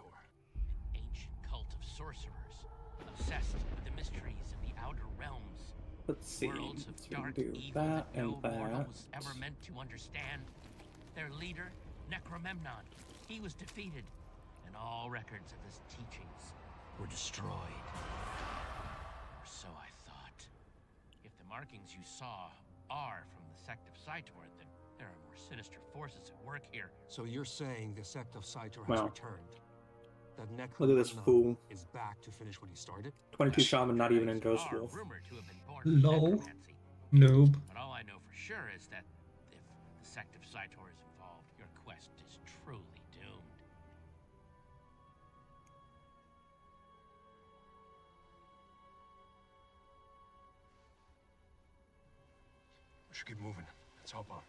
An ancient cult of sorcerers, obsessed with the mysteries of the outer realms. Let's see. Worlds of So we can dark do evil that that no and mortal that. was ever meant to understand. Their leader, Necromemnon, he was defeated, and all records of his teachings were destroyed. Or so I thought. If the markings you saw are from the sect of Saitor, then there are more sinister forces at work here. So you're saying the sect of Saitor has Wow. returned? That Look at this Necromemnon fool. is back to finish what he started? 22 shaman, not even in Ghost Are Wolf. rumored to have been born from Lol. necromancy. Noob. But all I know for sure is that if the sect of Saitor is involved, your quest is truly doomed. We should keep moving. Let's hop on.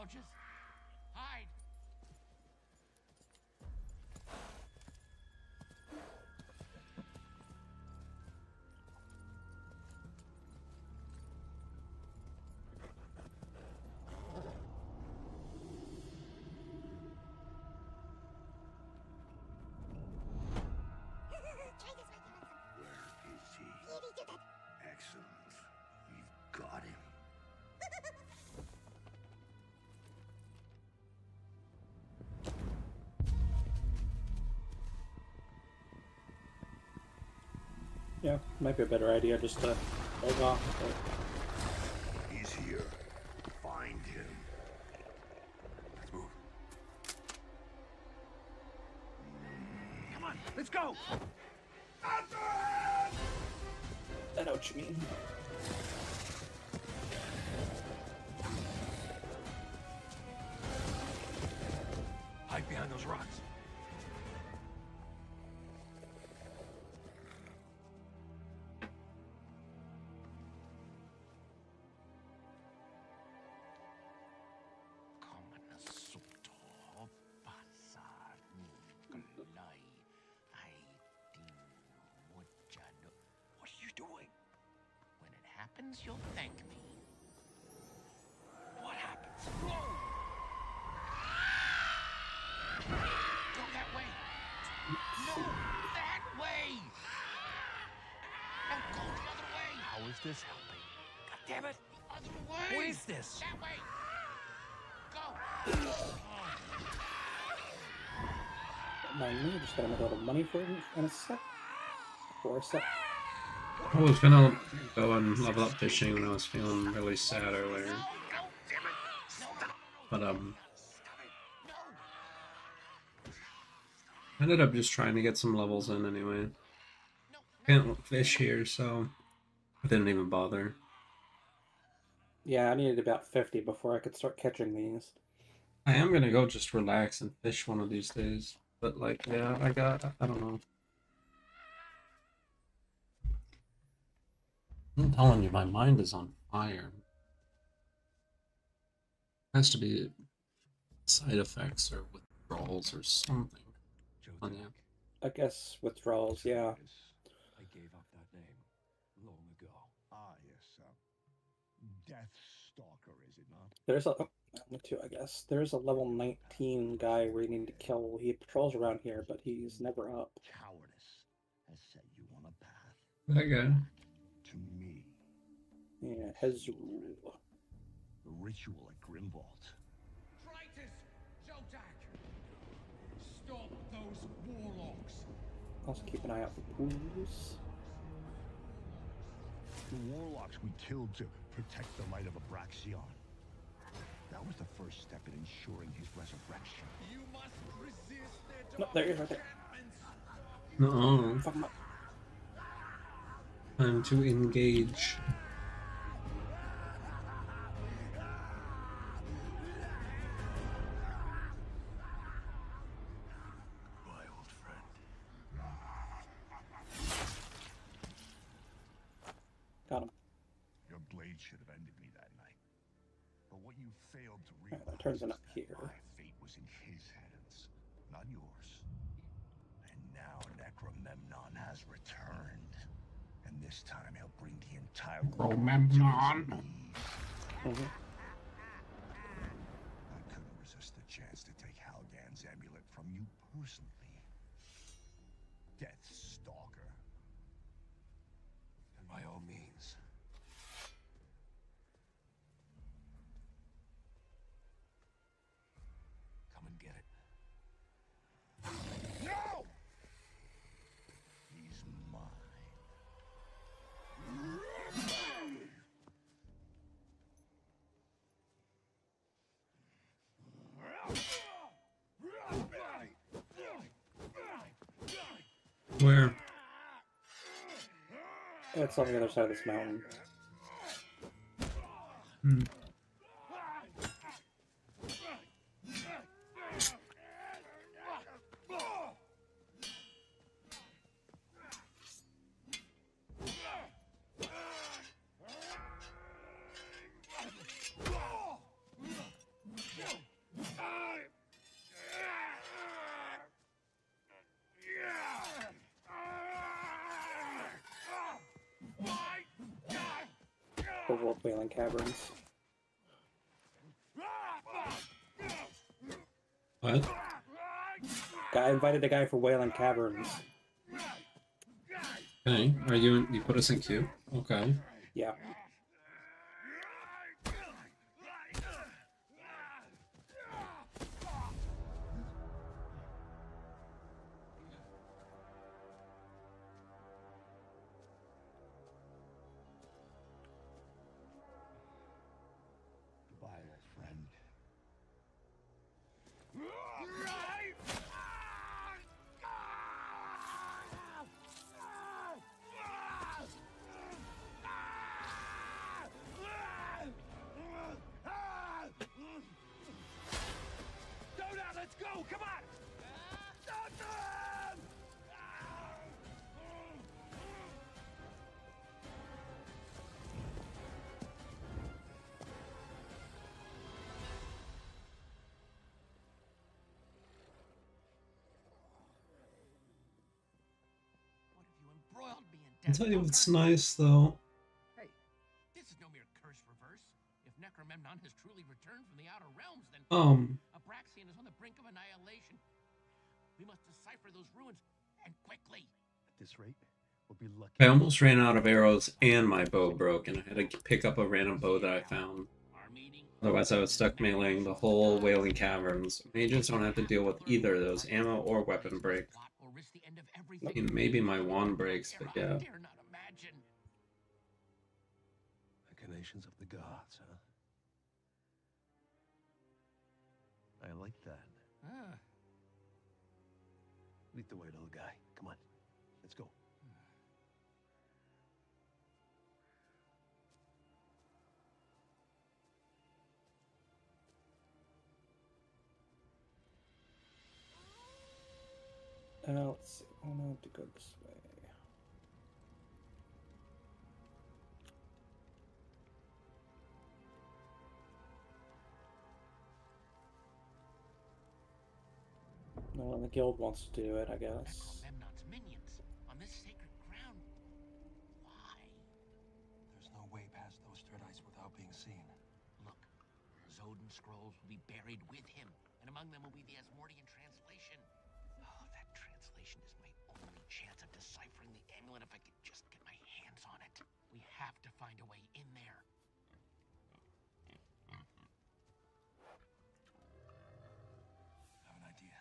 approaches. Hide! Where is he? Excellent. We've got him. Yeah, might be a better idea just to hold off. But... He's here. Find him. Let's move. Come on, let's go! I know what you mean. Hide behind those rocks. What are you doing? When it happens, you'll thank me. What happens? Whoa! Go that way! No, that way! Now go the other way! How is this helping? God damn it! The other way! What is this? That way! Go! Mind me, just gotta make a little money for it in a sec. For a sec. I was gonna go and level up fishing when I was feeling really sad earlier. But I ended up just trying to get some levels in anyway. Can't fish here, so I didn't even bother. Yeah, I needed about 50 before I could start catching these. I am gonna go just relax and fish one of these days. But like, yeah, I don't know. I'm telling you, my mind is on fire. It has to be side effects or withdrawals or something. On you. I guess withdrawals, yeah. I gave up that name long ago. Ah, yes. Death Stalker, is it not? There's a two, I guess. There's a level 19 guy we need to kill. He patrols around here, but he's never up. Cowardice has set you on a path. That guy. To me. Yeah, Hezru. The ritual at Grimvault. Traitors! Zodak! Stop those warlocks! Also keep an eye out for pools. The warlocks we killed to protect the light of Abraxion. That was the first step in ensuring his resurrection. You must resist their No, there he is, right there. No. Fuck him up. Time to engage. Goodbye, old friend. Got him. Your blade should have ended me that night. But what you failed to Alright, realize that turns it up is here. that my fate was in his hands, not yours. And now Necromemnon has returned. And this time he'll bring the entire world to his Necromemnon. knees. I couldn't resist the chance to take Haldan's amulet from you personally. Death Stalker. And by all means. Come and get it. No! He's mine. Where? It's on the other side of this mountain. Hmm. Over Wailing Caverns. What? Guy invited a guy for Wailing Caverns. Okay, are you in, you put us in queue? Okay. Yeah. Goodbye, old friend. Donut, let's go! Come on! Embroiled me in I'll death. tell you what's nice though. Hey, this is no mere curse reverse. If Necromemnon has truly returned from the outer realms, then Abraxian is on the brink of annihilation. We must decipher those ruins, and quickly. At this rate, we'll be lucky. I almost ran out of arrows and my bow broke, and I had to pick up a random bow that I found. Otherwise, I was stuck meleeing the whole Wailing Caverns. Mages don't have to deal with either of those, ammo or weapon break. I mean, maybe my wand breaks, but yeah. Machinations of the gods, huh? I like that. Lead the way, little guy. Come on, let's go. Let's see. I want to go this way. No one in the guild wants to do it, I guess. Necromemnon's minions on this sacred ground. Why? There's no way past those third eyes without being seen. Look, Zodin scrolls will be buried with him, and among them will be the Asmodean translation. Oh, that translation is my only chance of deciphering the amulet if I could just get my hands on it. We have to find a way in there. Have an idea.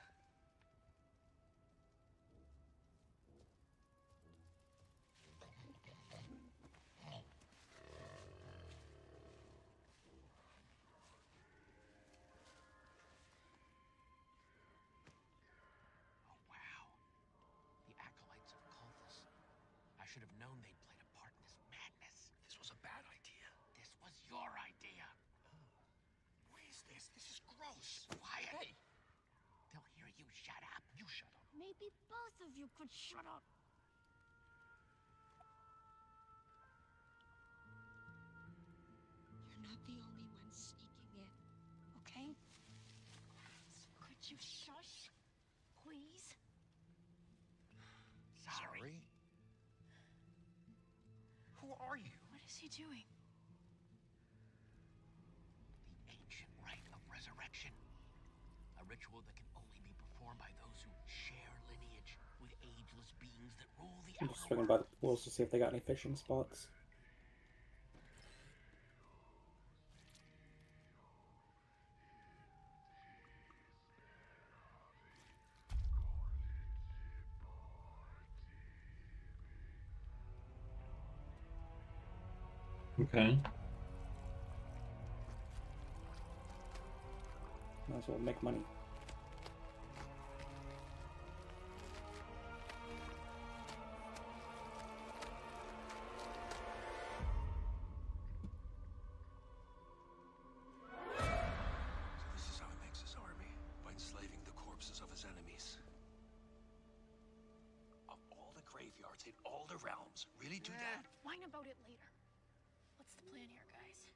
The acolytes of Cultus. I should have known they'd played a part in this madness. This was a bad idea. This was your idea. What is this? This is gross. Quiet. Hey. They'll hear you. Shut up. You shut up. Maybe both of you could shut up. You're not the only one sneaking in, okay? Could you shush, please? Sorry. Who are you? What is he doing? The ancient rite of resurrection. A ritual that can only be performed by those who share lineage with ageless beings that rule the I'm outer just swinging by the pools to see if they got any fishing spots. Okay. Might as well make money. So this is how he makes his army, by enslaving the corpses of his enemies. Of all the graveyards in all the realms, really do that? Whine about it later. What's the plan here, guys?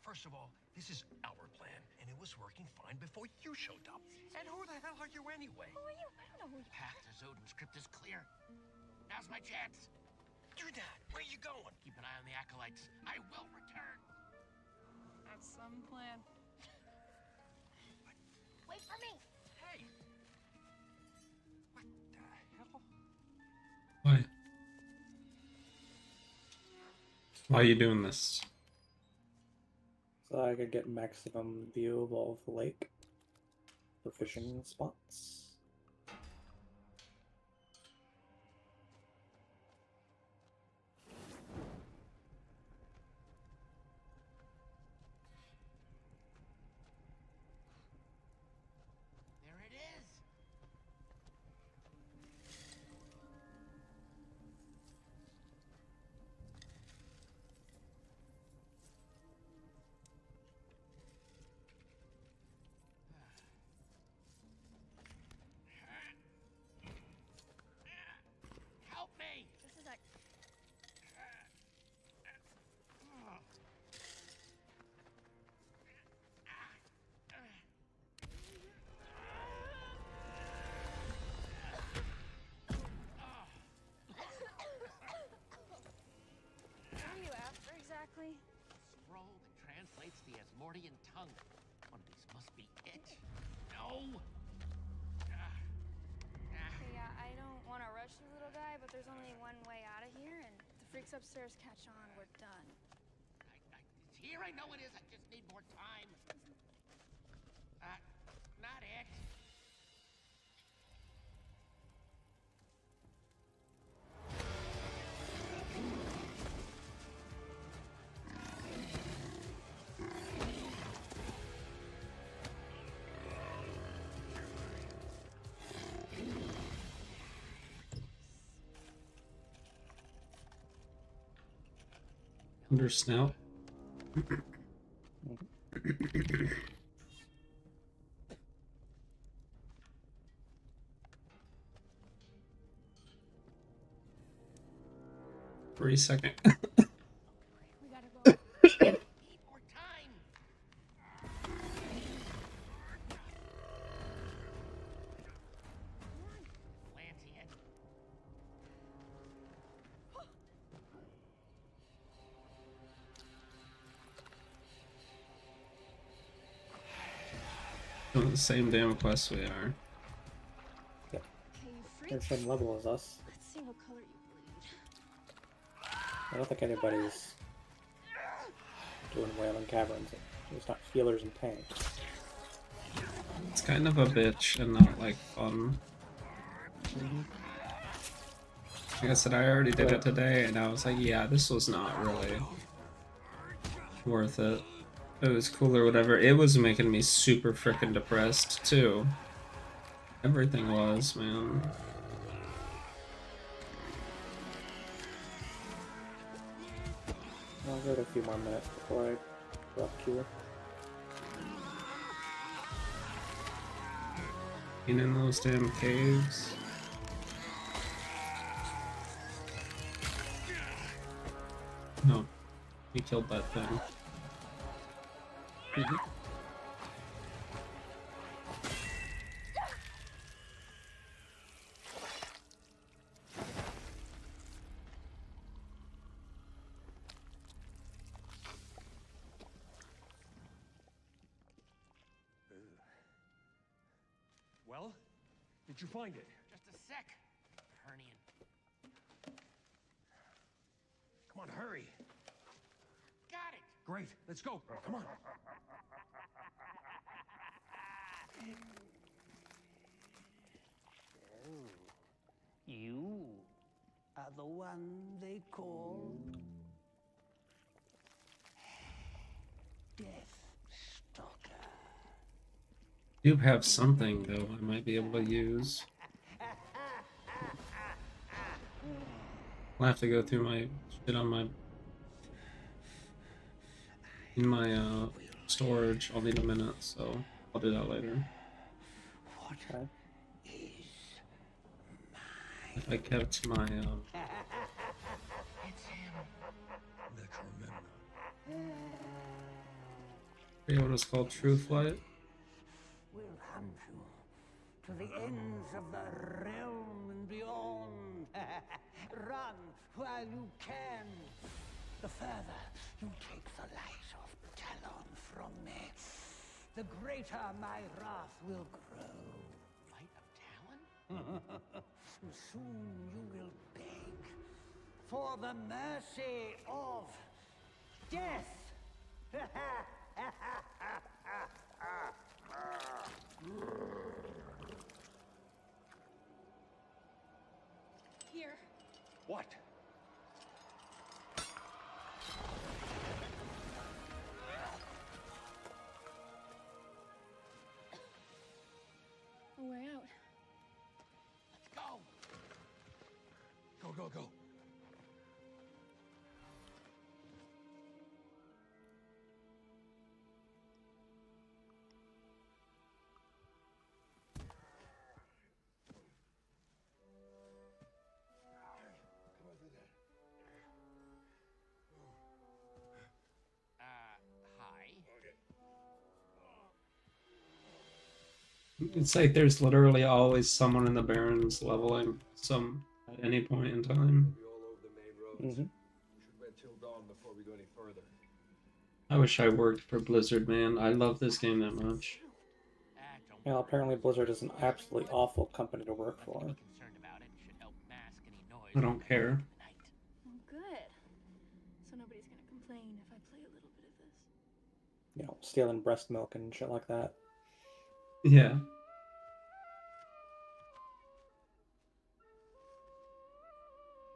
First of all, This is our plan, and it was working fine before you showed up. And who the hell are you anyway? Who are you? I don't know who you are. Path to Zodin's crypt is clear. Now's my chance. You're not. Where you going? Keep an eye on the acolytes. I will return. That's some plan. Wait for me. Hey! What the hell? Why? Why are you doing this? So I could get maximum view of all of the lake for fishing spots. There it is. Help me. Just a sec. What are you after exactly? Scroll that translates the Asmordian tongue. One of these must be it. No. Hey, I don't want to rush you, little guy, but there's only one way out of here, and if the freaks upstairs catch on, we're done. It's here. I know it is. I just need more time. Not it. Under snout. For a second. We gotta go. Need more time. Atlantean. Doing the same damn quest we are. Yep. Okay, you They're the freaks. same level as us. Let's see what color you bleed. I don't think anybody's doing Wailing Caverns. It's not healers and tanks. It's kind of a bitch and not like fun. Like I said, I already did it today, and I was like, yeah, this was not really worth it. It was cool or whatever. It was making me super freaking depressed too. Everything was, man. I'll give it a few more minutes before I drop cure. Being in those damn caves. No, he killed that thing. Well, did you find it? Just a sec. Hernian. Come on, hurry. Got it. Great, let's go. Come on. You are the one they call Death Stalker. You have something though I might be able to use. I'll have to go through my shit on my storage. I'll need a minute, so I'll do that later. Okay. If I kept my It's him. forget what it's called, True Flight. We'll hunt you to the ends of the realm and beyond. Run while you can. The further you take the light of Talon from me, the greater my wrath will grow. Light of Talon? And soon you will beg for the mercy of death. Here. What? A way out. Let's go. Go, go, go. Hi. It's like there's literally always someone in the Barrens leveling some at any point in time. We should wait till dawn before we go any further. I wish I worked for Blizzard, man. I love this game that much. Well, apparently Blizzard is an absolutely awful company to work for. I don't care. Oh, good. So nobody's gonna complain if I play a little bit of this. You know, stealing breast milk and shit like that. Yeah.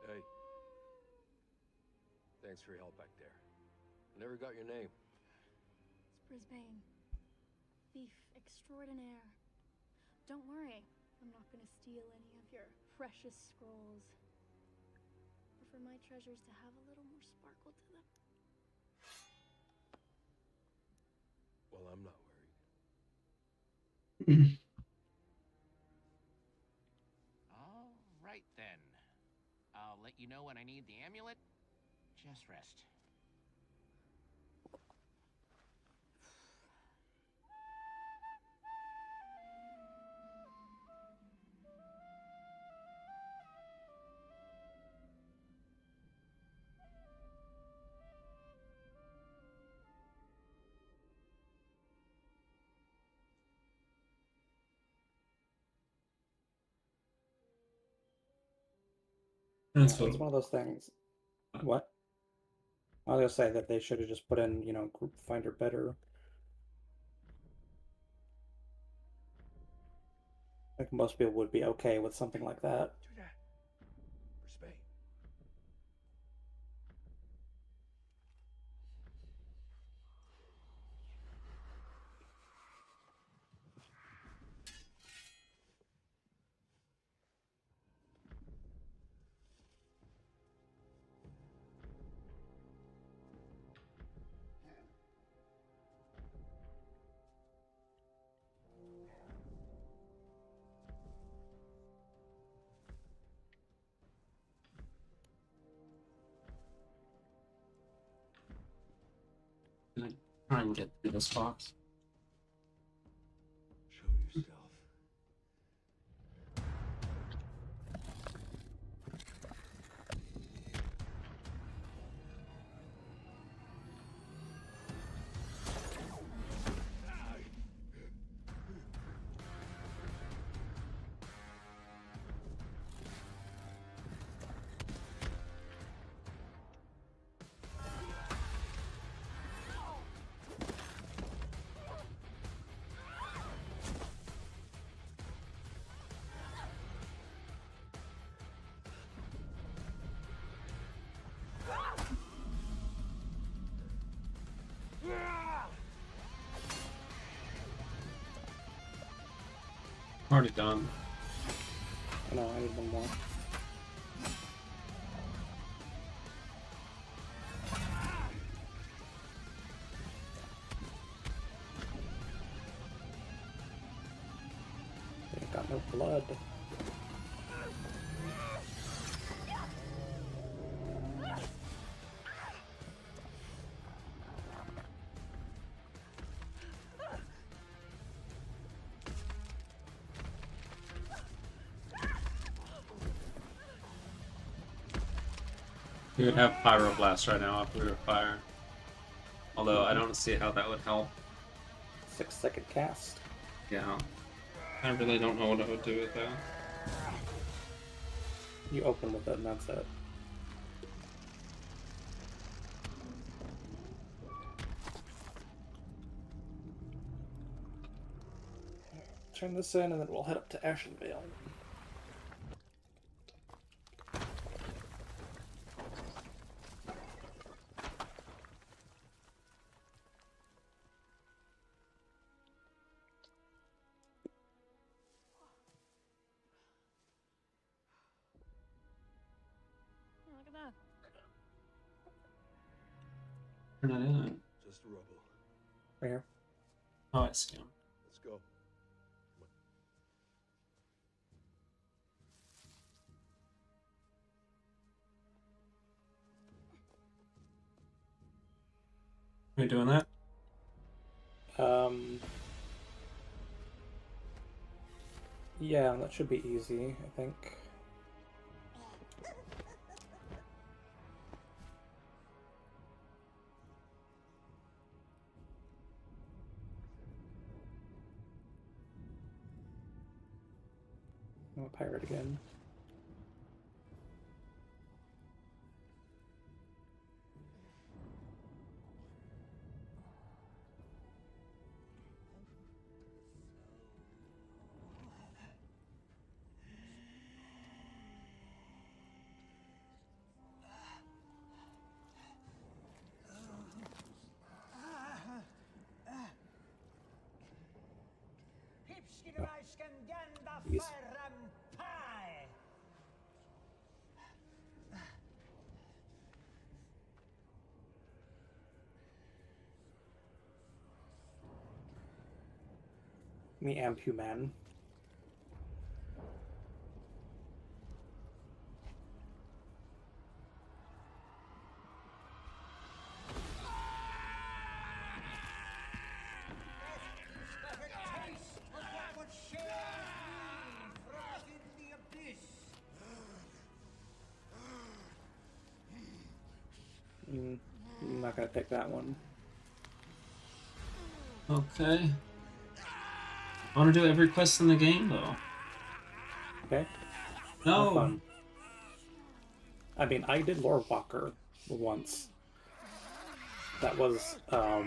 Hey. Thanks for your help back there. I never got your name. It's Brisbane. Thief extraordinaire. Don't worry, I'm not gonna steal any of your precious scrolls. Prefer my treasures to have a little more sparkle to them. Well, I'm not worried. All right then. I'll let you know when I need the amulet. Just rest. That's It's one of those things. What? I was gonna say that they should have just put in, you know, group finder better. I think most people would be okay with something like that. Do that. For Spain. Gonna try and get through this box. Show yourself. Already done. No, I need one more. Ain't got no blood. We would have Pyroblast right now if we were fire. Although I don't see how that would help. 6-second cast. Yeah. I really don't know what I would do with that. You open with it and that's it. Turn this in and then we'll head up to Ashenvale. Look at that. Turn it in. Just rubble. Right here. Oh, I see him. Let's go. Are you doing that? Yeah, that should be easy, I think. I'm a pirate again. Yes. Me am human. I'm not gonna take that one. Okay. I want to do every quest in the game, though. Okay. No. Have fun. I mean, I did Lore Walker once. That was a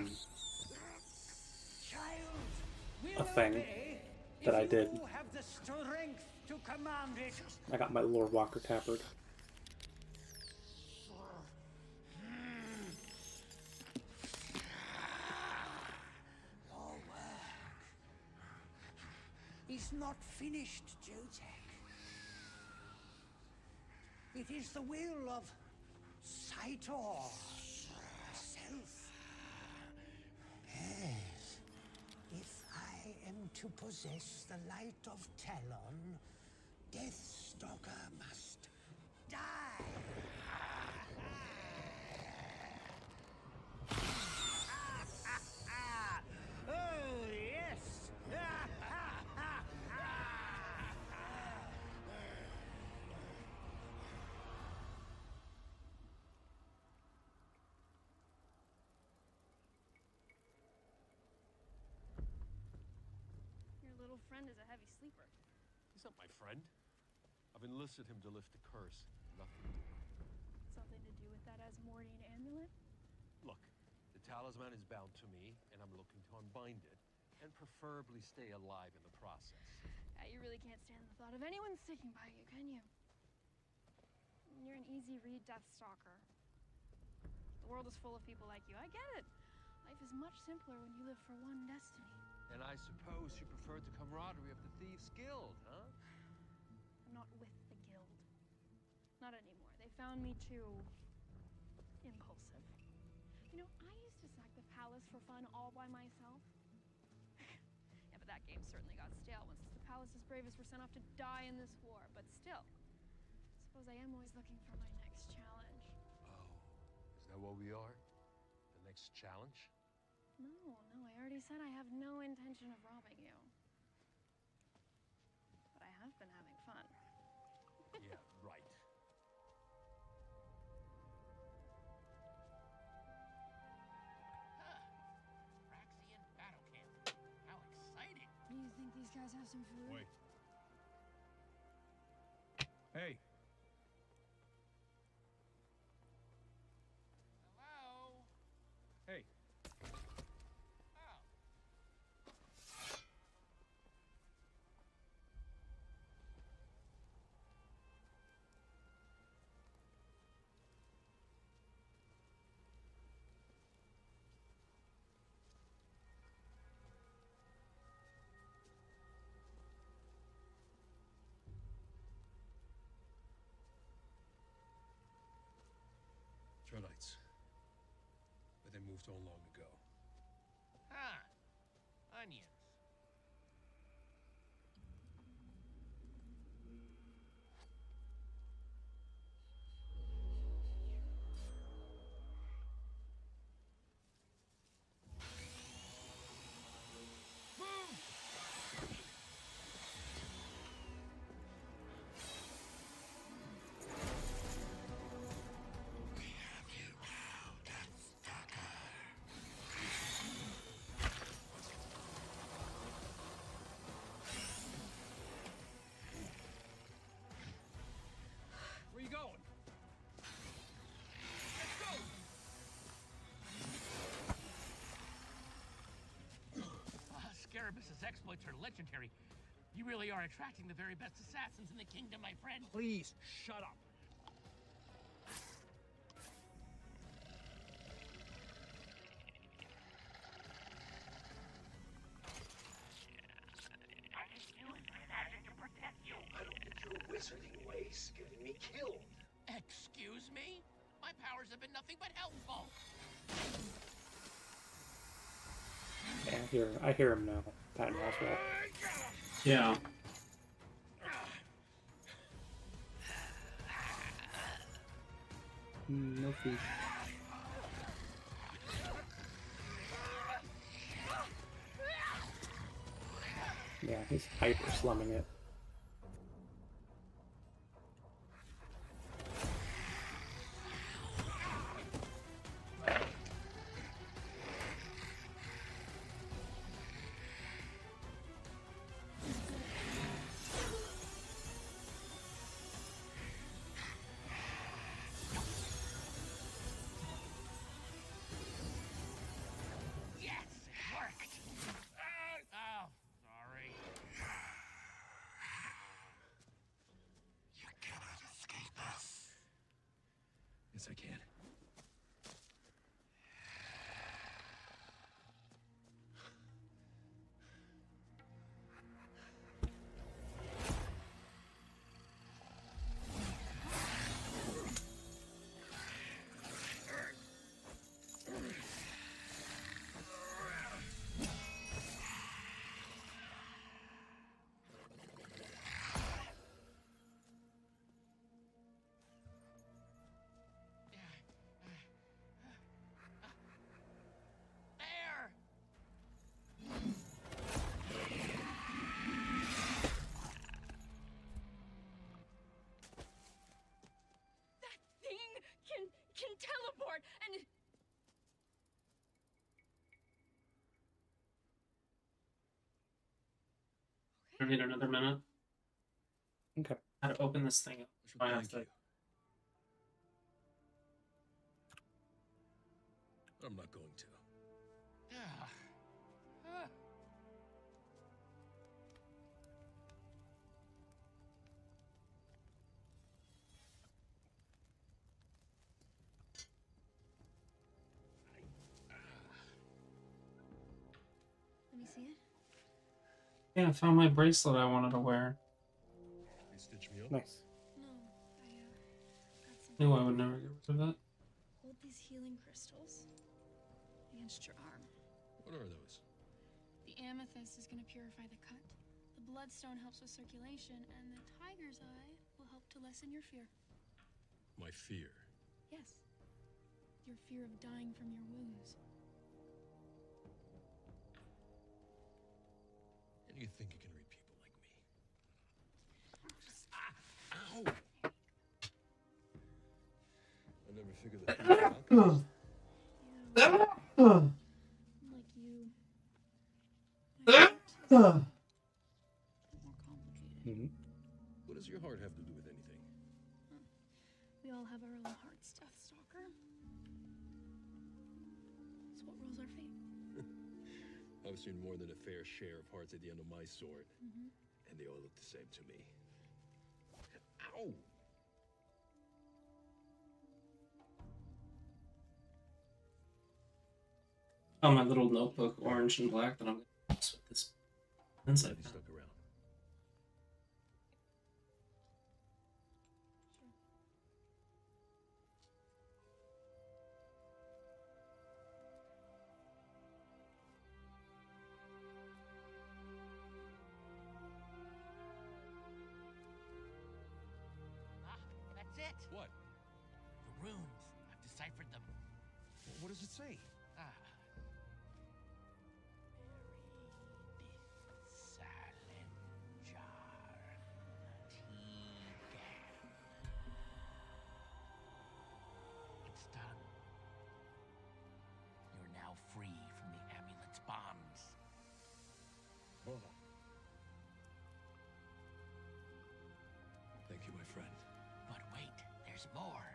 thing that I did. I got my Lore Walker tabard. Is not finished, Jotek. It is the will of Saitor herself. Yes. If I am to possess the light of Talon, Deathstalker must die. Oh, yes! Your little friend is a heavy sleeper. He's not my friend. I've enlisted him to lift the curse. Nothing more. Something to do with that Asmodean amulet? Look, the talisman is bound to me, and I'm looking to unbind it, and preferably stay alive in the process. Yeah, you really can't stand the thought of anyone sticking by you, can you? You're an easy read Deathstalker. The world is full of people like you. I get it. Life is much simpler when you live for one destiny. And I suppose you prefer the camaraderie of the Thieves' Guild, huh? I'm not with the guild. Not anymore. They found me too impulsive. You know, I used to sack the palace for fun all by myself. Yeah, but that game certainly got stale once the palace's bravest were sent off to die in this war. But still, I suppose I am always looking for my next challenge. Oh, is that what we are? The next challenge? No, I already said I have no intention of robbing you. But I have been having fun. Yeah, right. guys have some food? Wait. Hey. Hello? Hey. Oh. Trellites. But they moved on long ago. Huh. Onions. Where you going? Scarabus's exploits are legendary. You really are attracting the very best assassins in the kingdom, my friend. Please, shut up. I can use my magic to protect you. I don't think your wizarding ways getting me killed. Excuse me? My powers have been nothing but helpful. Yeah, I hear him now. Patton Oswalt. Yeah. No fish. Yeah, he's hyper slumming it. Yes, it worked. Oh, sorry. You cannot escape us. Yes, I can. There! That thing can teleport and I need another minute. Okay. How to open this thing up. I have to. I'm not going to. let me see it. Yeah, I found my bracelet I wanted to wear. They stitch me up. Nice. No, I got some. Knew I would never get rid of it. Hold these healing crystals against your arm. What are those? The amethyst is going to purify the cut. The bloodstone helps with circulation, and the tiger's eye will help to lessen your fear. My fear. Yes, your fear of dying from your wounds. And you think you can read people like me? Ow! I never figured that people were alchemists. Like you. What does your heart have to do with anything? We all have our own hearts, Deathstalker. It's what rules our fate. I've seen more than a fair share of hearts at the end of my sword, and they all look the same to me. Ow! Oh, my little notebook, orange and black, that I'm gonna use with this inside. Stuck around. That's it. What? The runes. I've deciphered them. What does it say? Ah. Salinjar. Tegan. It's done. You're now free from the amulet's bonds. Oh. Thank you, my friend. But wait, there's more.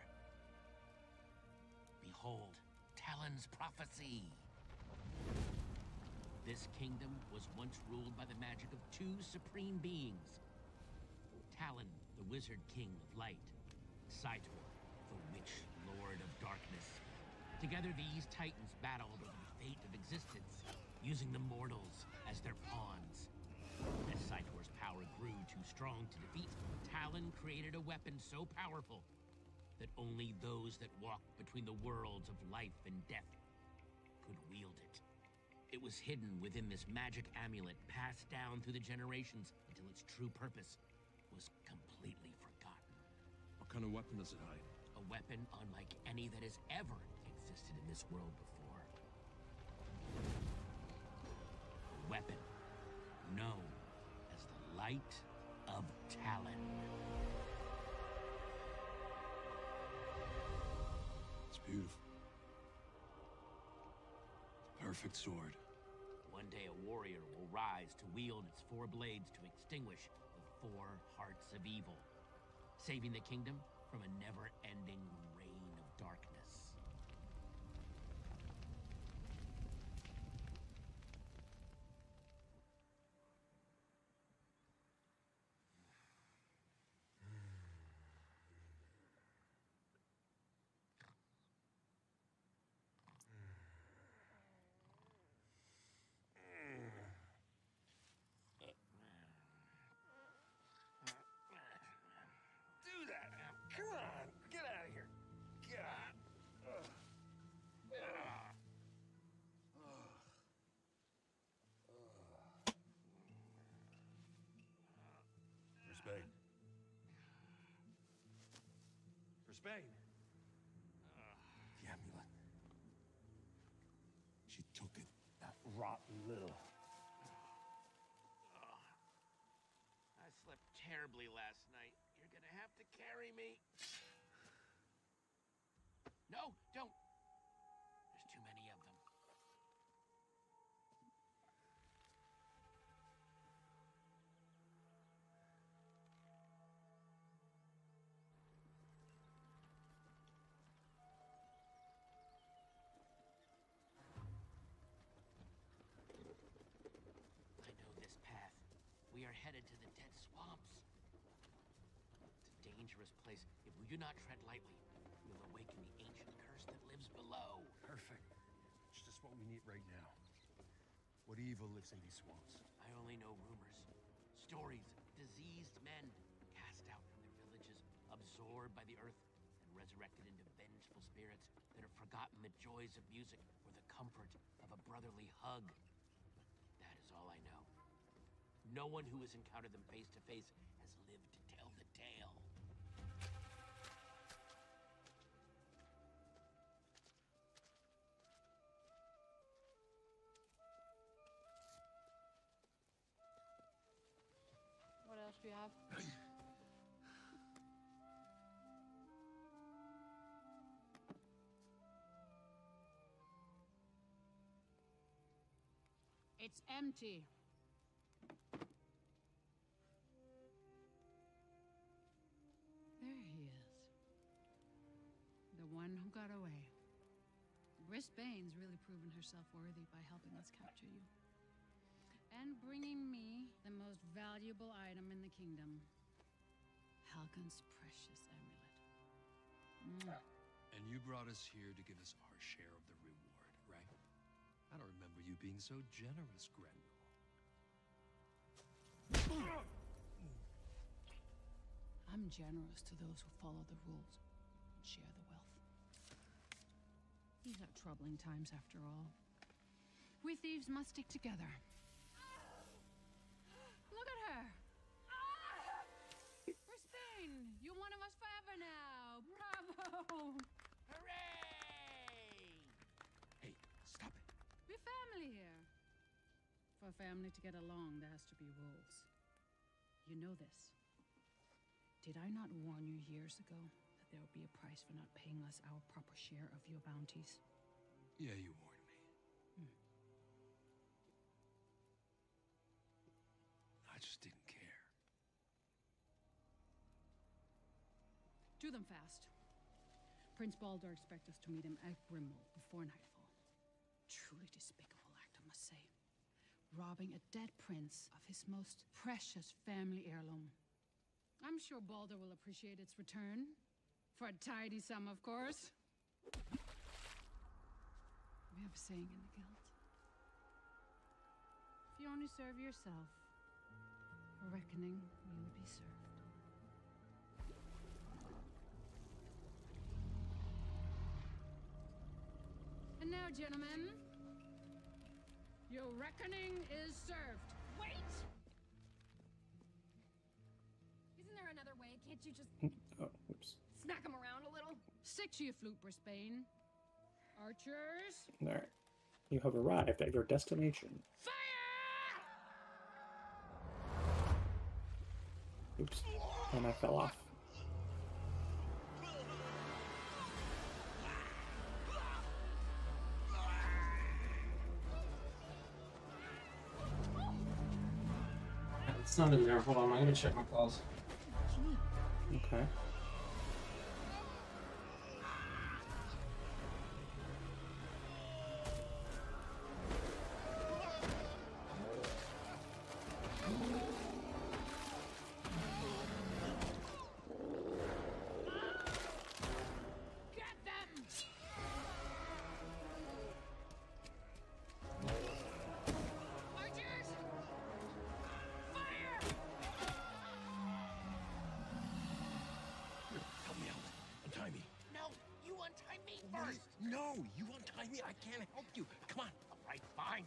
Behold, Talon's prophecy. This kingdom was once ruled by the magic of two supreme beings. Talon, the wizard king of light. Sator, the witch lord of darkness. Together these titans battled over the fate of existence, using the mortals as their pawns. As Sator's power grew too strong to defeat, Talon created a weapon so powerful that only those that walked between the worlds of life and death could wield it. It was hidden within this magic amulet, passed down through the generations until its true purpose was completely forgotten. What kind of weapon does it hide? A weapon unlike any that has ever existed in this world before. A weapon known as the Light of Talon. It's beautiful. Perfect sword. One day a warrior will rise to wield its four blades to extinguish the four hearts of evil, saving the kingdom from a never-ending reign of darkness. Do that now. Come on. Get out of here. God. For Spain. For Spain. The amulet. She took it. That rotten little. I slept terribly last night. You're gonna have to carry me. No, don't. There's too many of them. I know this path. We are headed to the dead swamps. It's a dangerous place. If we do not tread lightly, we'll awaken the ancient curse that lives below. Perfect. It's just what we need right now. What evil lives in these swamps? I only know rumors. Stories of diseased men cast out from their villages, absorbed by the earth, and resurrected into vengeful spirits that have forgotten the joys of music or the comfort of a brotherly hug. That is all I know. No one who has encountered them face to face has lived to tell the tale. What else do you have? It's empty. one who got away. Brisbane's really proven herself worthy by helping us capture you. And bringing me the most valuable item in the kingdom. Halcon's precious amulet. Mwah. And you brought us here to give us our share of the reward, right? I don't remember you being so generous, Grendel. I'm generous to those who follow the rules and share the wealth. These are troubling times after all. We thieves must stick together. Look at her! Brisbane! You're one of us forever now! Bravo! Hooray! Hey, stop it. We're family here. For a family to get along, there has to be rules. You know this. Did I not warn you years ago that there would be a price for not paying us our proper share of your bounties? Yeah, you warned me. I just didn't care. Do them fast. Prince Baldur expects us to meet him at Grimmauld before nightfall. Truly despicable act, I must say. Robbing a dead prince of his most precious family heirloom. I'm sure Baldur will appreciate its return. For a tidy sum, of course. We have a saying in the guild. If you only serve yourself, a reckoning will be served. And now, gentlemen, your reckoning is served. Wait! Isn't there another way? Can't you just Oh, oops. smack him around a little? Stick to your flute, Brisbane. Archers. Alright. You have arrived at your destination. Oops. And I fell off. It's not in there. Hold on, I'm gonna check my claws. Okay. Get them! Archers! Fire! Help me out. Untie me. No, you untie me first. No, you untie me. I can't help you. Come on. All right, fine.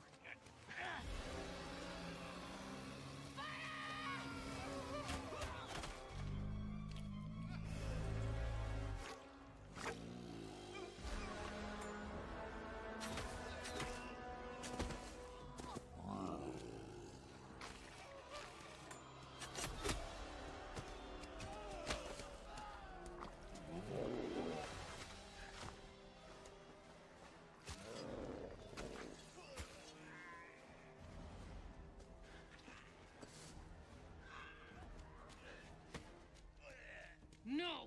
No!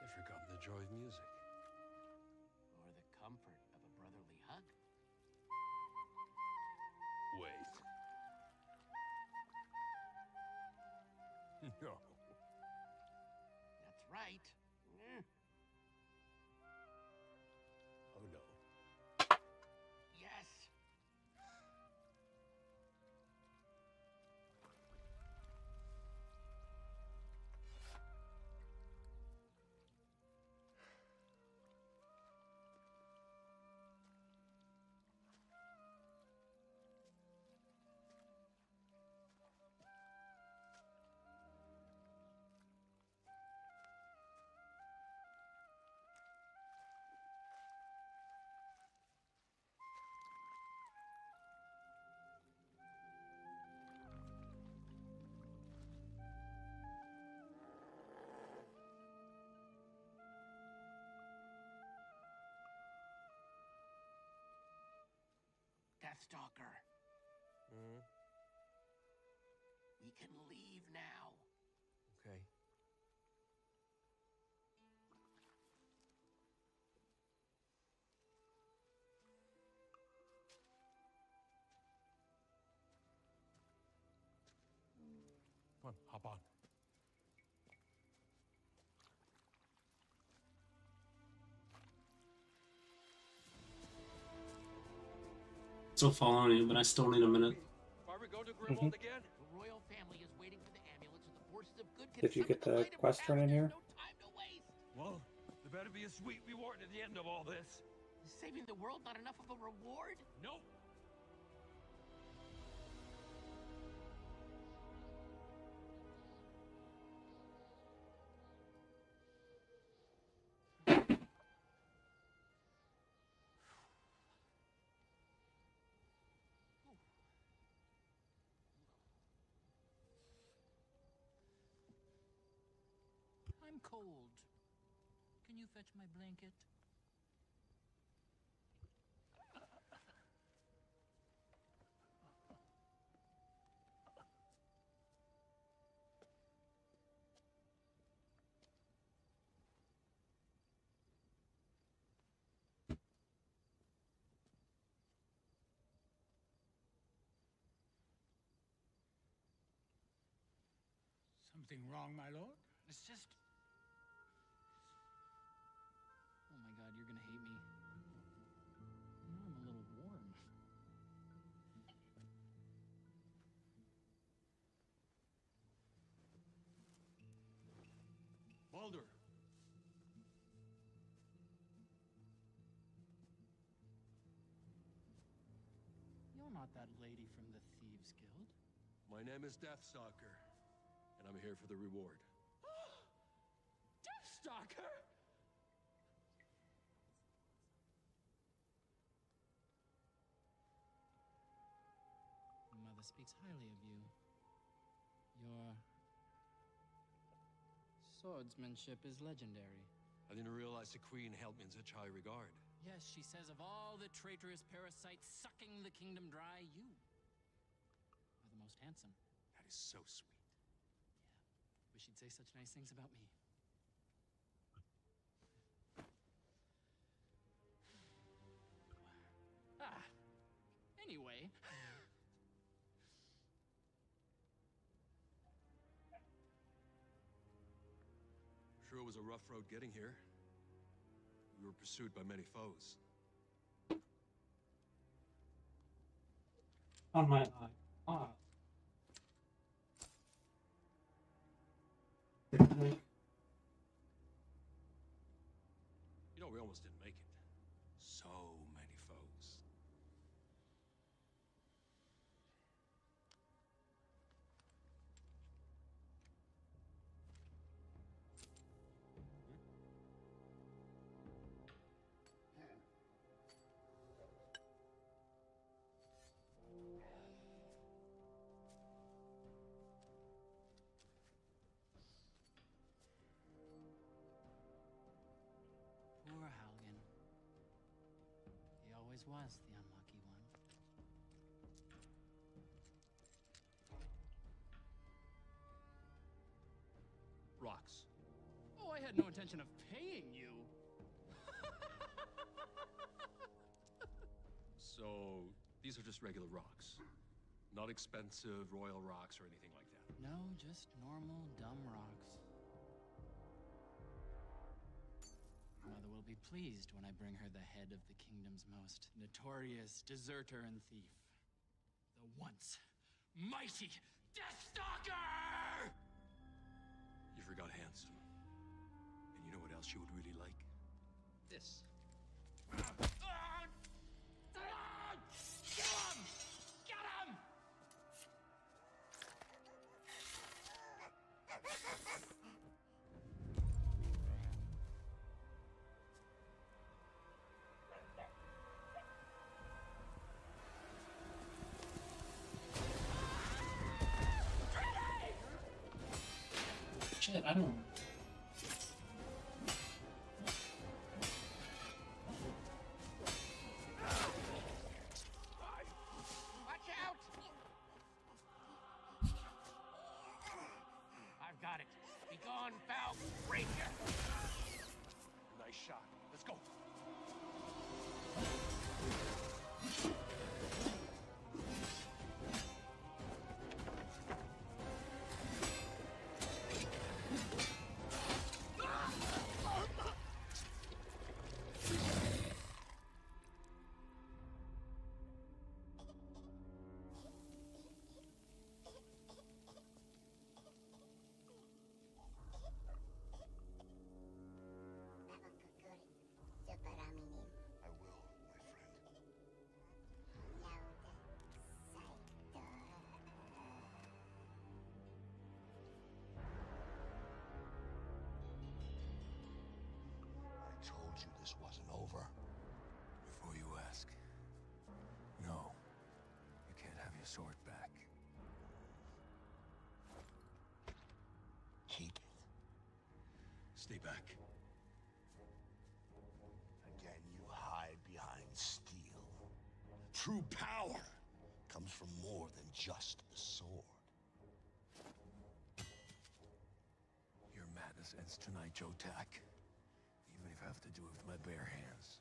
They've forgotten the joy of music. Or the comfort of a brotherly hug. Wait. No. That's right. Oh no. Yes. Deathstalker. We can leave now. Okay. Come on, hop on. Still following you, but I still need a minute. Are we going to Grimwald again? The royal family is waiting for the amulet so the forces of good can Did you summon get the light of quest turn in here? No time to waste. Well, there better be a sweet reward at the end of all this. Is saving the world not enough of a reward? Nope. I'm cold. Can you fetch my blanket? Something wrong, my lord? It's just... Oh my god, you're gonna hate me. Now I'm a little warm. Baldur. You're not that lady from the Thieves Guild. My name is Deathstalker, and I'm here for the reward. Deathstalker? Mother speaks highly of you. Your swordsmanship is legendary. I didn't realize the Queen held me in such high regard. Yes, she says of all the traitorous parasites sucking the kingdom dry, you are the most handsome. That is so sweet. Yeah, wish she'd say such nice things about me. Anyway. Sure it was a rough road getting here. We were pursued by many foes. On my eye. Ah. You know, we almost didn't make it. So many foes. Poor Halgan. He always was the unlucky one. Rocks. Oh, I had no intention of paying you. So, these are just regular rocks. Not expensive royal rocks or anything like that. No, just normal, dumb rocks. Mother will be pleased when I bring her the head of the kingdom's most notorious deserter and thief. The once mighty Deathstalker! You forgot handsome. And you know what else you would really like? This. Get him! Get him! Shit, I don't. Nice shot. Let's go. I will, my friend. I told you this wasn't over. Before you ask, no, you can't have your sword back. Keep it. Stay back. Again, you hide behind steel. True power comes from more than just the sword. Your madness ends tonight, Joe Tack. Even if I have to do it with my bare hands.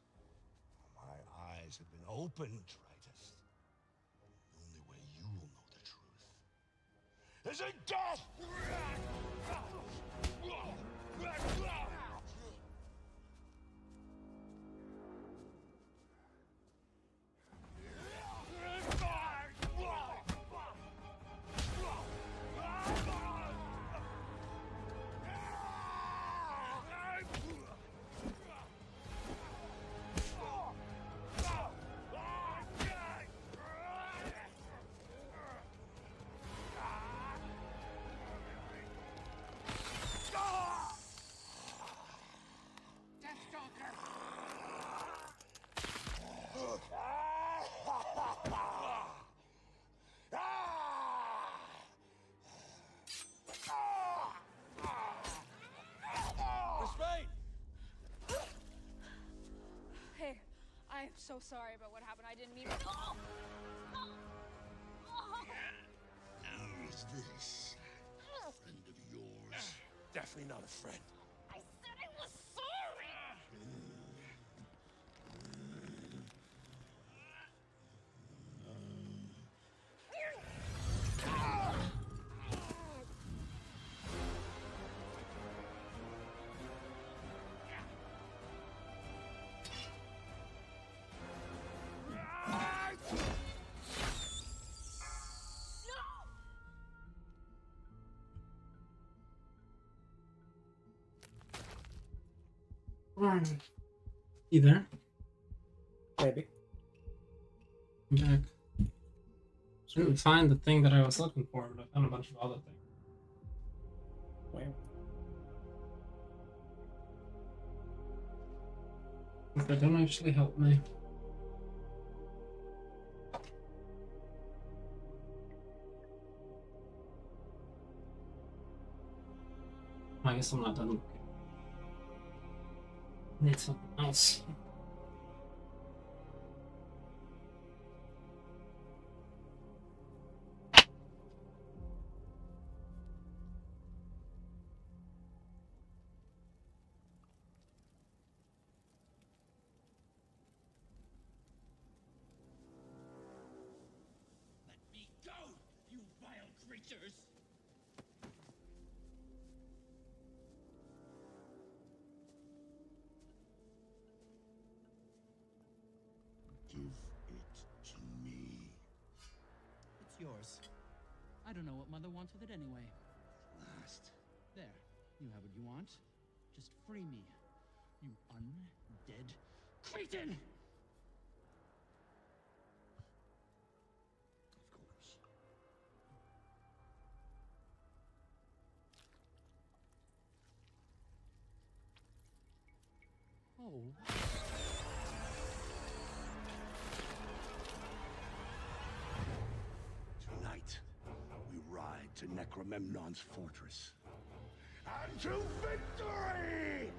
My eyes have been opened, Tritus. The only way you will know the truth is in death! Hey, I am so sorry about what happened. I didn't mean to. Oh! Who's this? Friend of yours? Definitely not a friend. I said I was sorry! You there? Maybe. I'm back. Didn't find the thing that I was looking for, but I found a bunch of other things. Well. They don't actually help me. I guess I'm not done. Need something else. Let me go, you vile creatures! Give it to me. It's yours. I don't know what Mother wants with it anyway. Last. There. You have what you want. Just free me. You undead cretin! Of course. Oh. Tonight, we ride to Necromemnon's fortress. And to victory!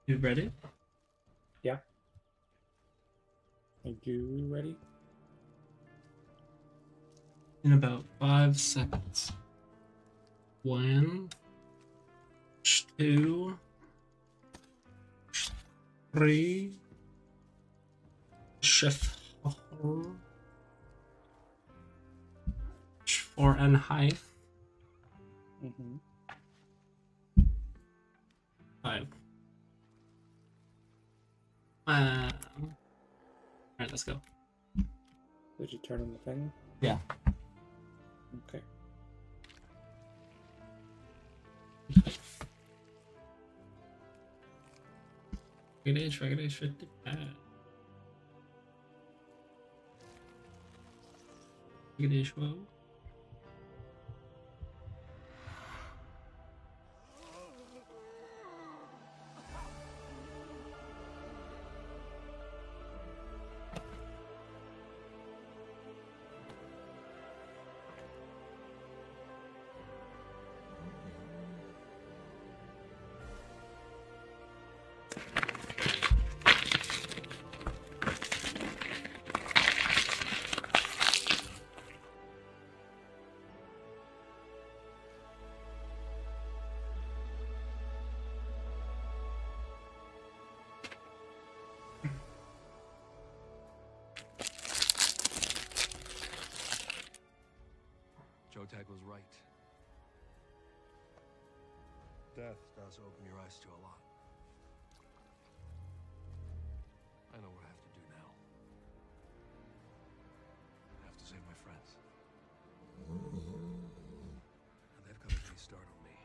You ready? Yeah. Are you ready? In about 5 seconds. 1, 2, 3, shift 4.5. 5. Alright, let's go. Did you turn on the thing? Yeah. Okay. Shriggity, 55. Shriggity, shwo. Joe Tag was right. Death does open your eyes to a lot. I know what I have to do now. I have to save my friends. And they've got a day start on me.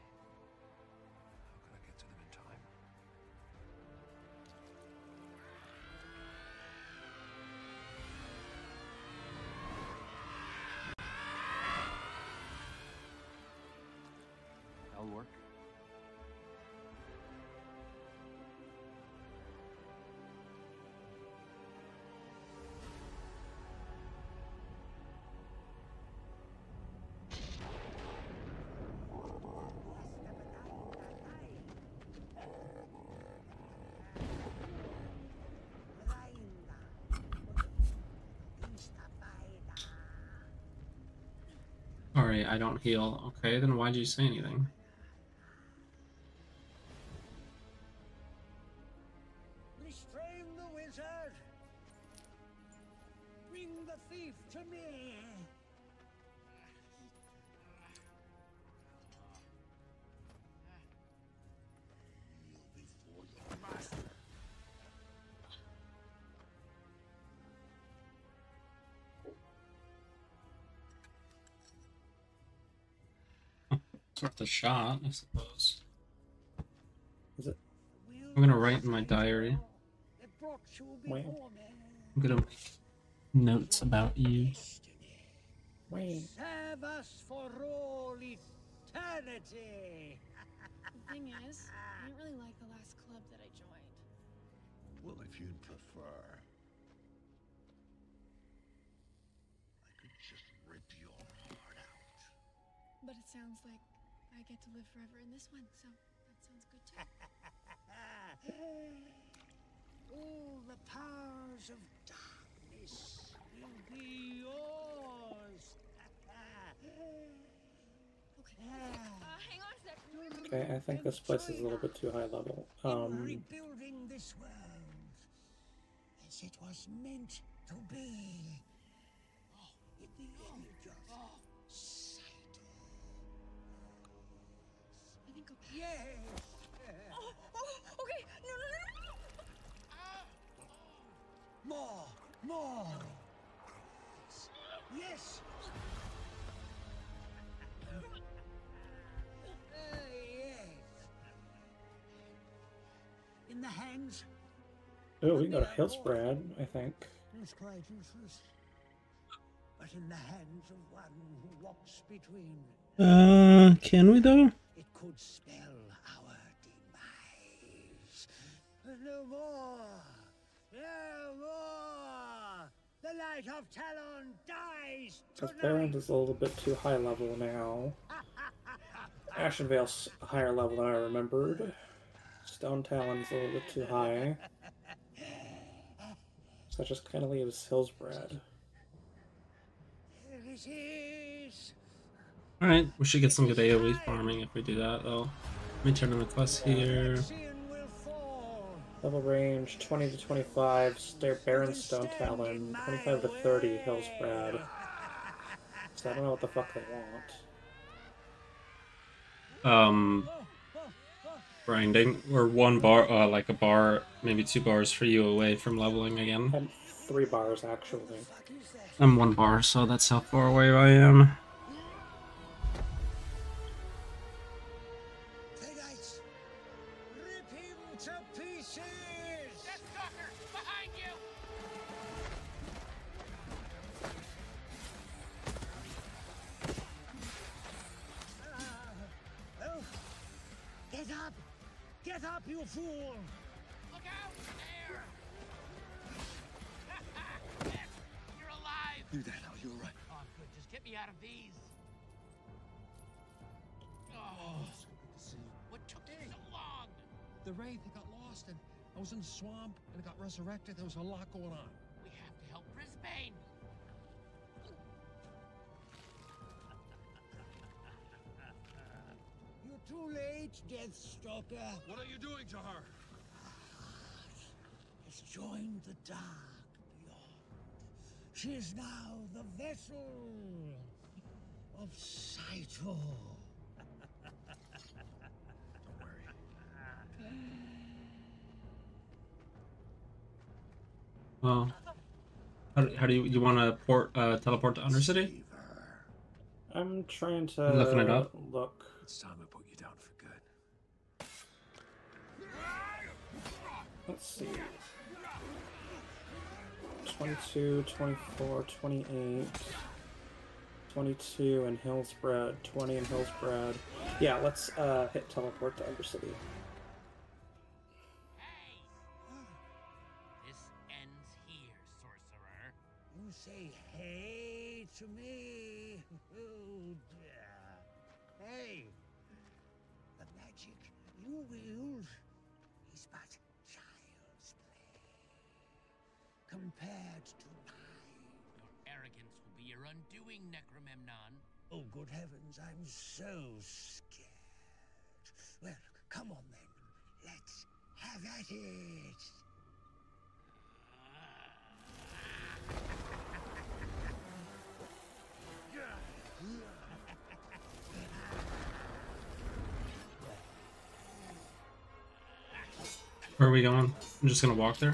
How can I get to them in time? That'll work. Sorry, I don't heal. Okay, then why'd you say anything? Restrain the wizard! Bring the thief to me! Kneel before your master. It's worth a shot, I suppose. Is it? I'm gonna write in my diary. Wait. I'm gonna make notes about you. Wait. Serve us for all eternity! The thing is, I didn't really like the last club that I joined. Well, if you'd prefer, I could just rip your heart out. But it sounds like I get to live forever in this one, so that sounds good too. All the powers of darkness will be yours. Hang on a sec. Okay, I think this place is a little bit too high level. Rebuilding this world as it was meant to be. In the image of Saito. I think I'll pass. Yes. Okay. No. More. Yes. Yes. In the hands. Oh, we got a hill spread, I think. It's quite useless. But in the hands of one who walks between. Can we though? It could spell our demise. No more. No more. The light of Talon dies Because tonight. Barrend is a little bit too high level now. Ashenvale's higher level than I remembered. Stone Talon's a little bit too high. So that just kind of leaves Hillsbrad. Alright, we should get some good AoE farming if we do that, though. Let me turn on the quest here. Level range 20 to 25, Baron Stone Talon, 25 to 30, Hillsbrad. So I don't know what the fuck they want. Grinding. We're 1 bar, like a bar, maybe 2 bars for you away from leveling again. I'm 3 bars, actually. I'm 1 bar, so that's how far away I am. Get up, you fool! Look out! There! Yes, you're alive! You there now, you're right. Oh, good. Just get me out of these. What took you so long? The wraith, it got lost, and I was in the swamp, and it got resurrected. There was a lot going on. We have to help Brisbane. You're too late, Deathstalker. What are you doing to her? Has joined the dark beyond. She is now the vessel of Saito. Don't worry. Well, how do you want to teleport to Undercity? I'm trying to I'm looking it up. look. It's time to put you down for good. Let's see. 22, 24, 28, 22 in Hillsbrad, 20 in Hillsbrad. Yeah, let's hit teleport to Undercity. This ends here, sorcerer. You say hey to me? Oh dear. Hey, the magic you wield is but child's play compared to mine. Your arrogance will be your undoing, Necromemnon. Oh, good heavens, I'm so scared. Well, come on then. Let's have at it. Where are we going? I'm just gonna walk there?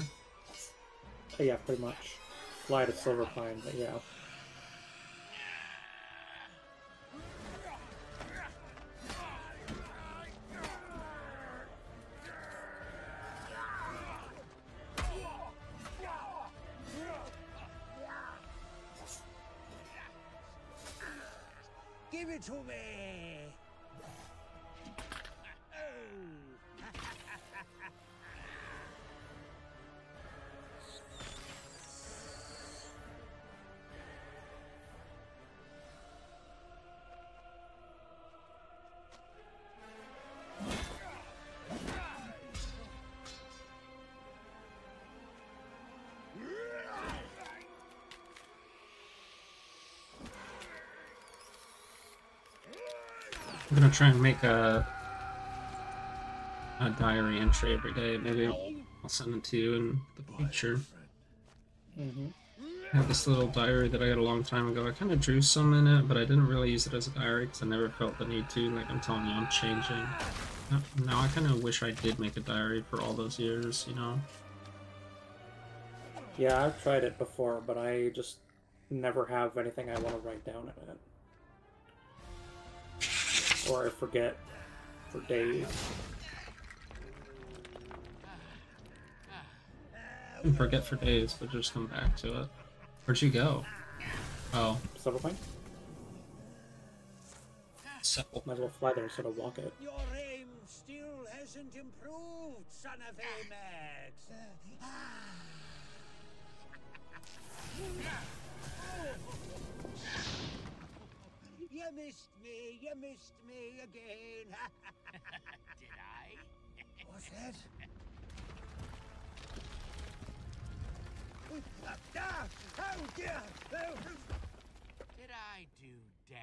Yeah, pretty much. Fly to Silver Pine, but yeah. Give it to me. I'm gonna try and make a diary entry every day. Maybe I'll send it to you in the future. I have this little diary that I got a long time ago. I kind of drew some in it, but I didn't really use it as a diary because I never felt the need to. Like, I'm telling you, I'm changing. Now I kind of wish I did make a diary for all those years, you know? Yeah, I've tried it before, but I just never have anything I want to write down in it. Or I forget for days. I can forget for days, but just come back to it. Where'd you go? Oh. Silver Pine? Simple. Might as well fly there instead of walk it. Your aim still hasn't improved, son of Amax. You missed me again. Did I? What What's that? Ah! Oh dear! Oh. Did I do, Dad?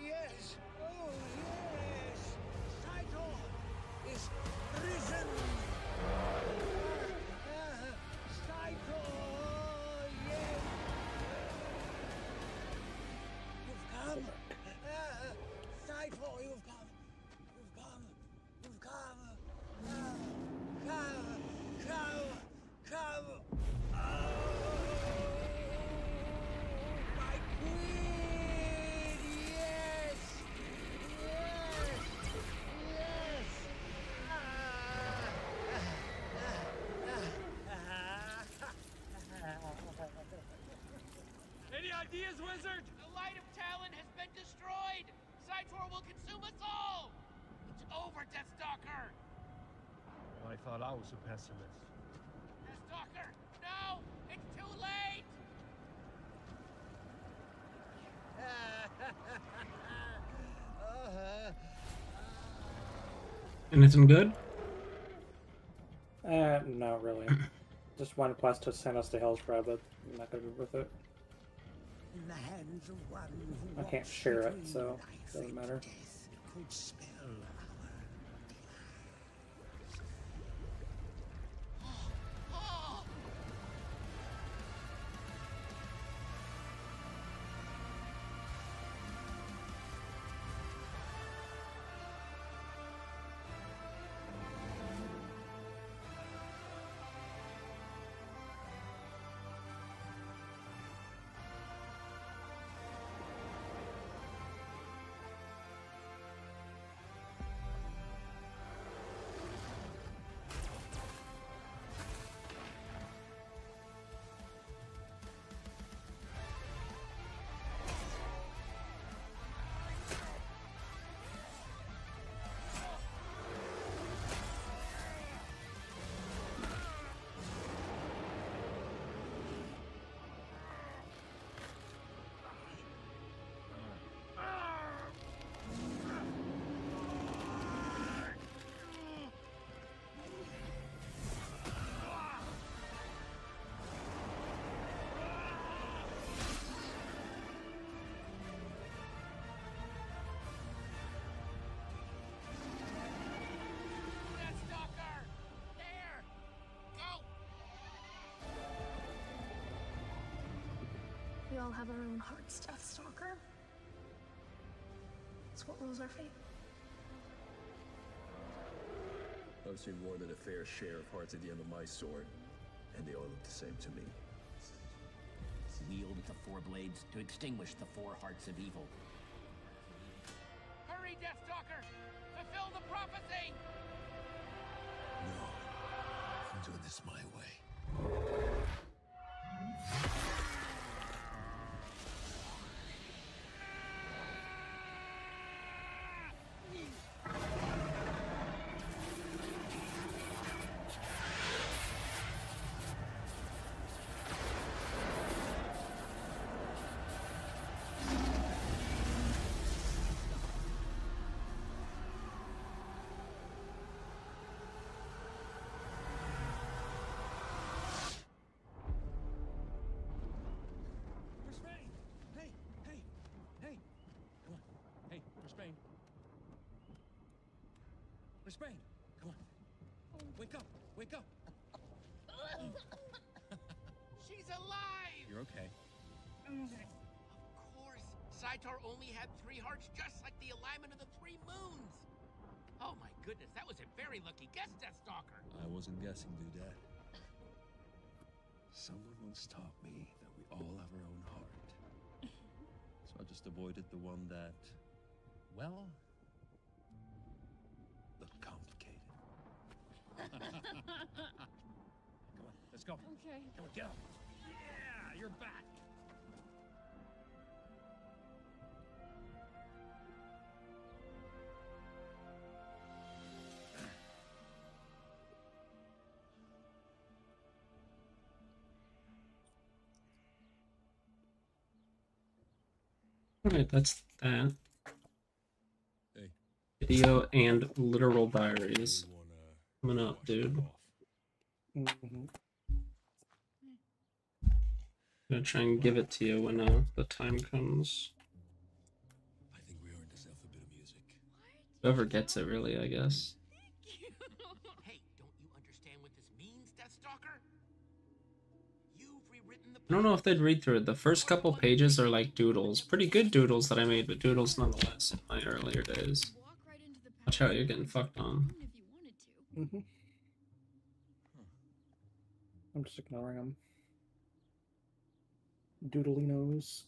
Yes! Oh, yes! Saito is risen! Saito! Yes! You've come! Saito, you've come! You've come! You've come! Come! Come! Come! Oh, my queen! Yes! Yes! Yes! Any ideas, wizard? The light of Talon has been destroyed! Cytor will consume us all! It's over, Deathstalker! I thought I was a pessimist. Deathstalker! No! It's too late! Anything good? Not really. Just one quest to send us to Hellsgrab, but not gonna be worth it. In the hands of one who I can't walks share it, between so life it doesn't and matter. death, could spell Deathstalker! There! Go! We all have our own hearts, Deathstalker. It's what rules our fate. I've seen more than a fair share of hearts at the end of my sword, and they all look the same to me. Wield the four blades to extinguish the four hearts of evil. Hurry, Deathstalker! Fulfill the prophecy! No. I'm doing this my way. Brisbane! Hey! Hey! Hey! Come on. Hey, Brisbane. Brisbane! Come on. Wake up! Wake up! She's alive! You're okay. Of course! Cytor only had 3 hearts, just like the alignment of the 3 moons! Oh my goodness, that was a very lucky guess, Deathstalker! I wasn't guessing, Doodad. Someone once taught me that we all have our own heart. So I just avoided the one that, well, Come on, let's go. Okay. Come on, get up. Yeah, you're back. Alright, that's that. Hey. Video and literal diaries. Coming up, dude. Gonna try and give it to you when the time comes. I think we earned ourselves a bit of music. Whoever gets it, really, I guess. Hey, don't you understand what this means, Deathstalker? You've rewritten the I don't know if they'd read through it. The first couple pages are like doodles. Pretty good doodles that I made, but doodles nonetheless in my earlier days. Watch out, you're getting fucked on. I'm just ignoring them. Doodlinos.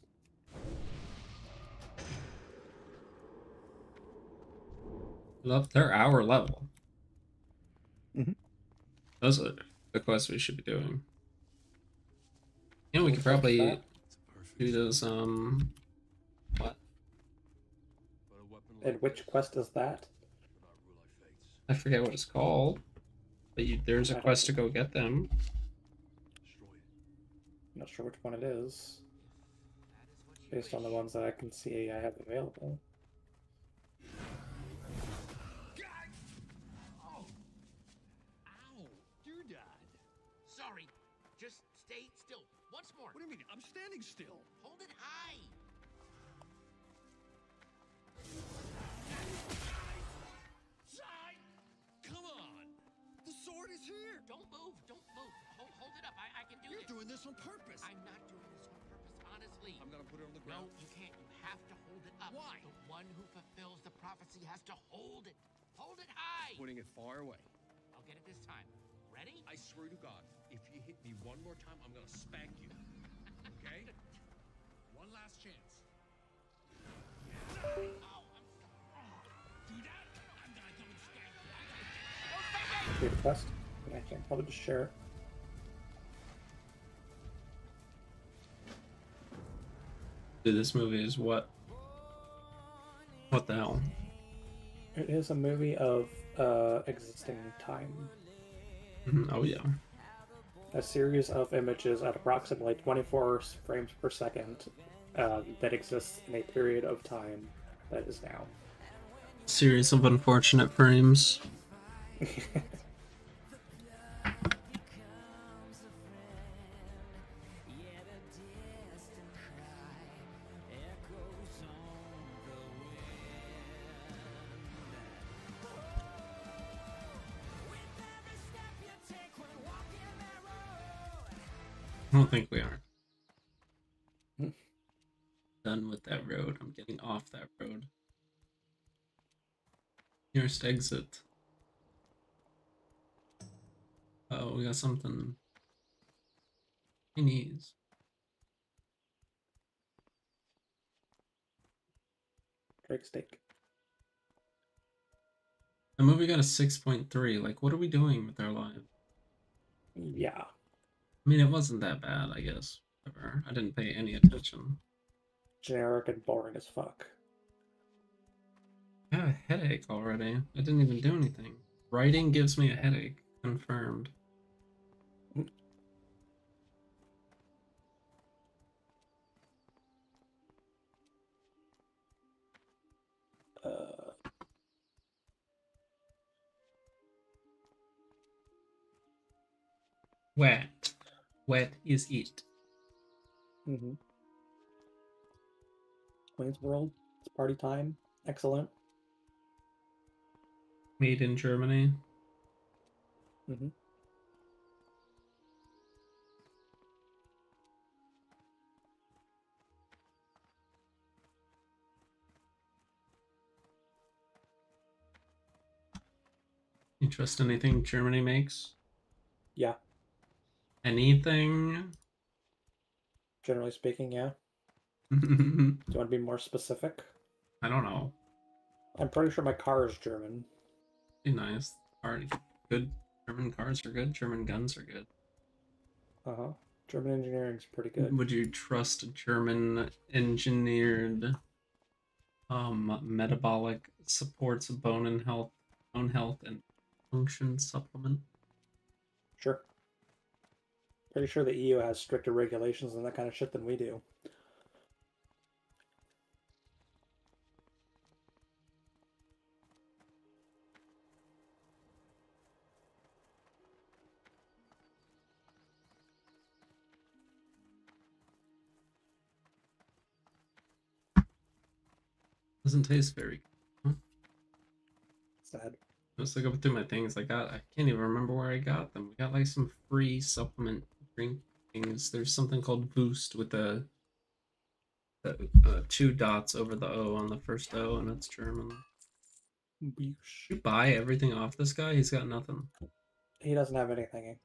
Love their hour level. Mhm. Those are the quests we should be doing. You know, we could What's probably that? do those, what? And which quest is that? I forget what it's called. But there's a quest to go get them. I'm not sure which one it is. Based on the ones that I can see I have available. Sorry, just stay still. Once more. What do you mean? I'm standing still. Hold it high. Side! Come on! The sword is here! Don't move. Don't move. Hold it up. I can do You're this. doing this on purpose. I'm not doing this on purpose, honestly. I'm gonna put it on the No, ground. you can't. You have to hold it up. Why? The one who fulfills the prophecy has to hold it. Hold it high. Putting it far away. I'll get it this time. Ready? I swear to God, if you hit me one more time, I'm gonna spank you. Okay? One last chance. Oh, Do that? I'm gonna come and spank you. Create a quest. I can probably just share it. Dude, this movie is what? What the hell? It is a movie of existing time. Oh yeah. A series of images at approximately 24 frames per second that exists in a period of time that is now. Series of unfortunate frames. I don't think we are. Done with that road. I'm getting off that road. Nearest exit. Oh, we got something. Chinese. Drake steak. The movie got a 6.3. Like, what are we doing with our lives? Yeah. I mean, it wasn't that bad, I guess. Whatever. I didn't pay any attention. Generic and boring as fuck. I have a headache already. I didn't even do anything. Writing gives me a headache. Confirmed. Wet. Wet is it. Mm-hmm. Queen's World. It's party time. Excellent. Made in Germany. Mm-hmm. You trust anything Germany makes? Yeah. Anything? Generally speaking, yeah. Do you want to be more specific? I don't know. I'm pretty sure my car is German. Be nice. Already good German cars are good. German guns are good. Uh-huh. German engineering's pretty good. Would you trust German engineered metabolic supports bone health and function supplement? Sure. Pretty sure the EU has stricter regulations and that kind of shit than we do. Doesn't taste very good. Sad. Let's look up through my things. I can't even remember where I got them. We got like some free supplement drink things. There's something called Boost with the 2 dots over the O on the first O, and it's German. You buy everything off this guy? He's got nothing. He doesn't have anything.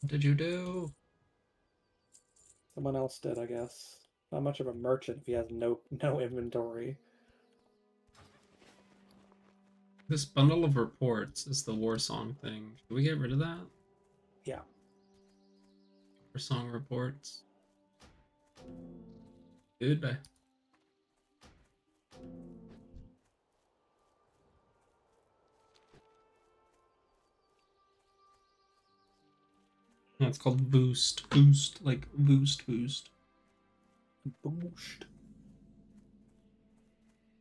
What did you do? Someone else did, I guess. Not much of a merchant if he has no inventory. This bundle of reports is the war song thing. Should we get rid of that? Yeah. War song reports. Goodbye. Yeah, it's called Boost. Boost, like Boost. Boost.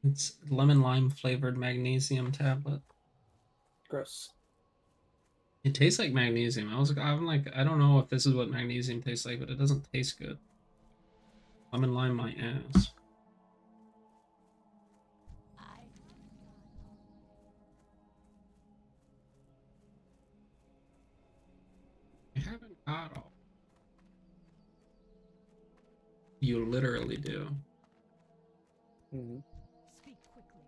It's lemon lime flavored magnesium tablet. Gross. It tastes like magnesium. I'm like, I don't know if this is what magnesium tastes like, but it doesn't taste good. Lemon lime my ass. I haven't got all. You literally do. Mm-hmm. Speak quickly.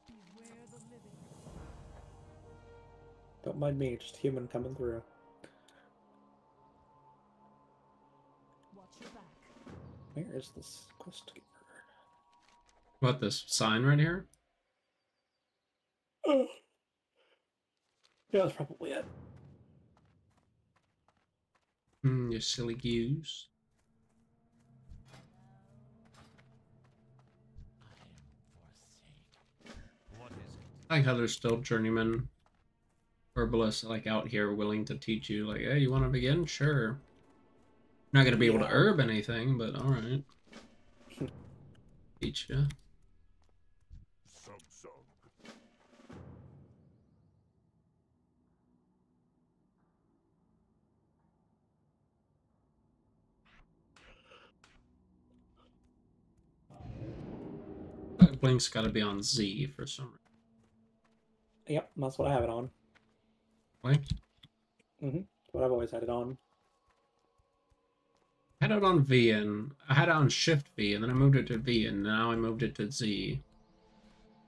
Beware the living. Don't mind me, just human coming through. Watch your back. Where is this quest giver? What, this sign right here? Oh. Yeah, that's probably it. You silly goose. I like how there's still journeyman herbalists like out here willing to teach you, like, hey, you want to begin? Sure. Not gonna be able to herb anything, but all right. Teach ya. Blink's got to be on Z for some reason. Yep, that's what I have it on. Why? That's what I've always had it on. I had it on V and I had it on Shift V, and then I moved it to V, and now I moved it to Z.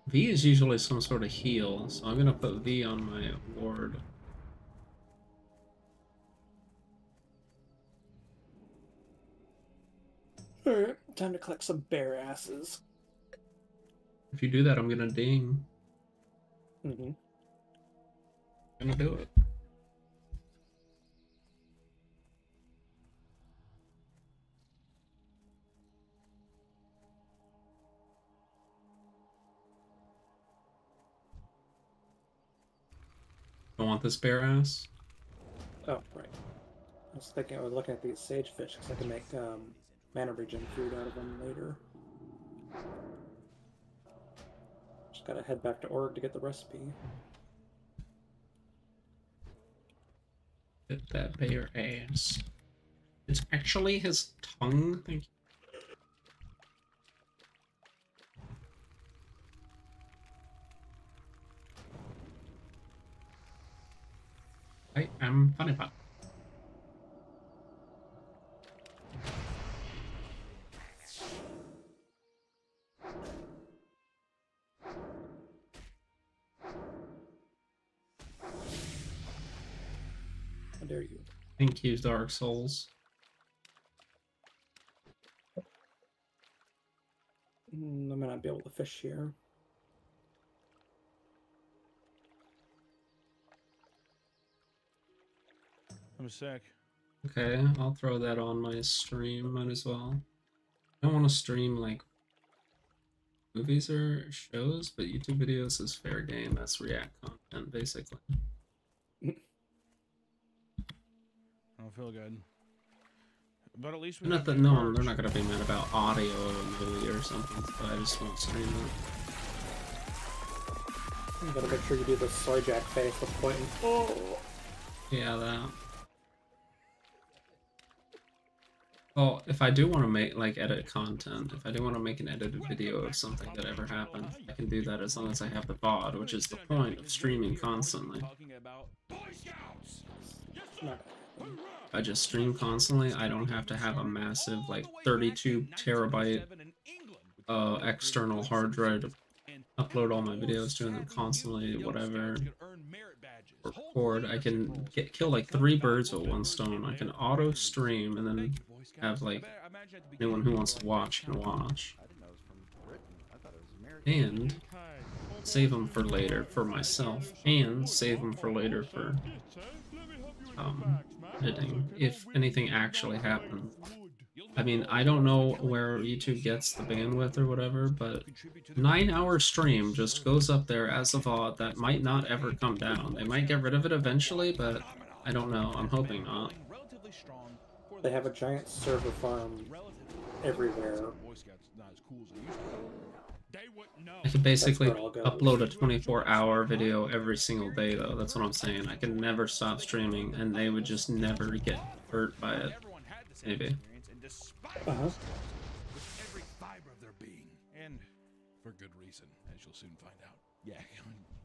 V is usually some sort of heal, so I'm gonna put V on my ward. Alright, time to collect some bear asses. If you do that, I'm gonna ding. I'm gonna do it. I want this bear ass. Oh, right. I was thinking, I was looking at these sagefish because I can make mana regen food out of them later. Just gotta head back to Org to get the recipe. Get that bear ass. It's actually his tongue. Thank you. I am Funny Pot. How dare you? Thank you, Dark Souls. I might not be able to fish here. I'm sick. Okay, I'll throw that on my stream, might as well. I don't want to stream like movies or shows, but YouTube videos is fair game. That's React content, basically. I don't feel good. But at least we Not have that no, merch. they're not gonna be mad about audio of a movie or something, but I just won't stream it. You gotta make sure you do the soy jack face with pointing. Oh. Yeah, that. Well, if I do want to make, like, edit content, if I do want to make an edited video of something that ever happened, I can do that as long as I have the VOD, which is the point of streaming constantly. If I just stream constantly, I don't have to have a massive, like, 32 terabyte external hard drive to upload all my videos to and then constantly, whatever, record. I can kill like 3 birds with 1 stone. I can auto stream and then have like anyone who wants to watch can watch. And save them for later for myself, and save them for later for editing, if anything actually happens. I mean, I don't know where YouTube gets the bandwidth or whatever, but 9-hour stream just goes up there as a VOD that might not ever come down. They might get rid of it eventually, but I don't know. I'm hoping not. They have a giant server farm everywhere. I could basically upload a 24-hour video every single day, though. That's what I'm saying. I can never stop streaming, and they would just never get hurt by it. Maybe. With every fiber of their being. And for good reason, as you'll soon find out. Yeah,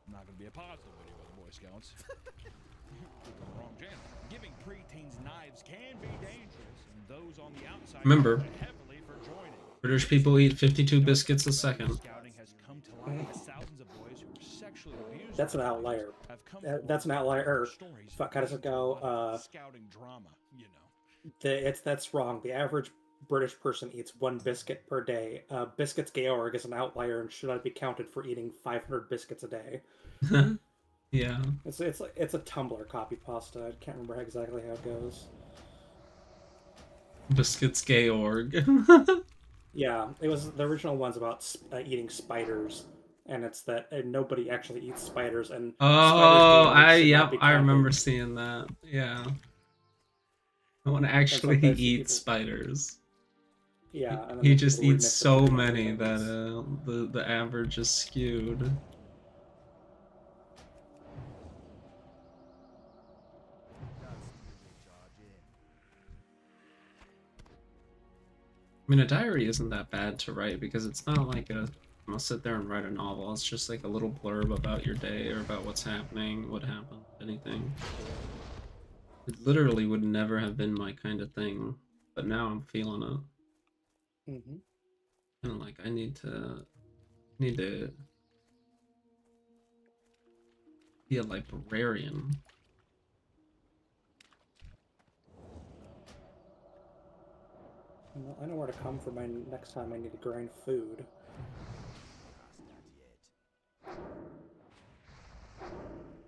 not gonna be a positive video of the Boy Scouts. Wrong channel. Giving preteens knives can be dangerous, and those on the outside Remember, heavily for joining. British people eat 52 biscuits a second. That's an outlier. That's an outlier. Fuck, how does it go? That's wrong. The average British person eats 1 biscuit per day. Biscuits Georg is an outlier and should not be counted for eating 500 biscuits a day. Yeah. It's a Tumblr copy pasta. I can't remember exactly how it goes. Biscuits Georg. Yeah, it was the original one's about eating spiders, and it's that nobody actually eats spiders. And oh, I remember seeing that. Yeah. No one actually eats spiders. Yeah, he just eats so many that the average is skewed. I mean, a diary isn't that bad to write because it's not like I'm gonna sit there and write a novel. It's just like a little blurb about your day or about what's happening, what happened, anything. It literally would never have been my kind of thing, but now I'm feeling it. Mm-hmm. And like, I need to be a librarian. Well, I know where to come for my next time I need to grind food.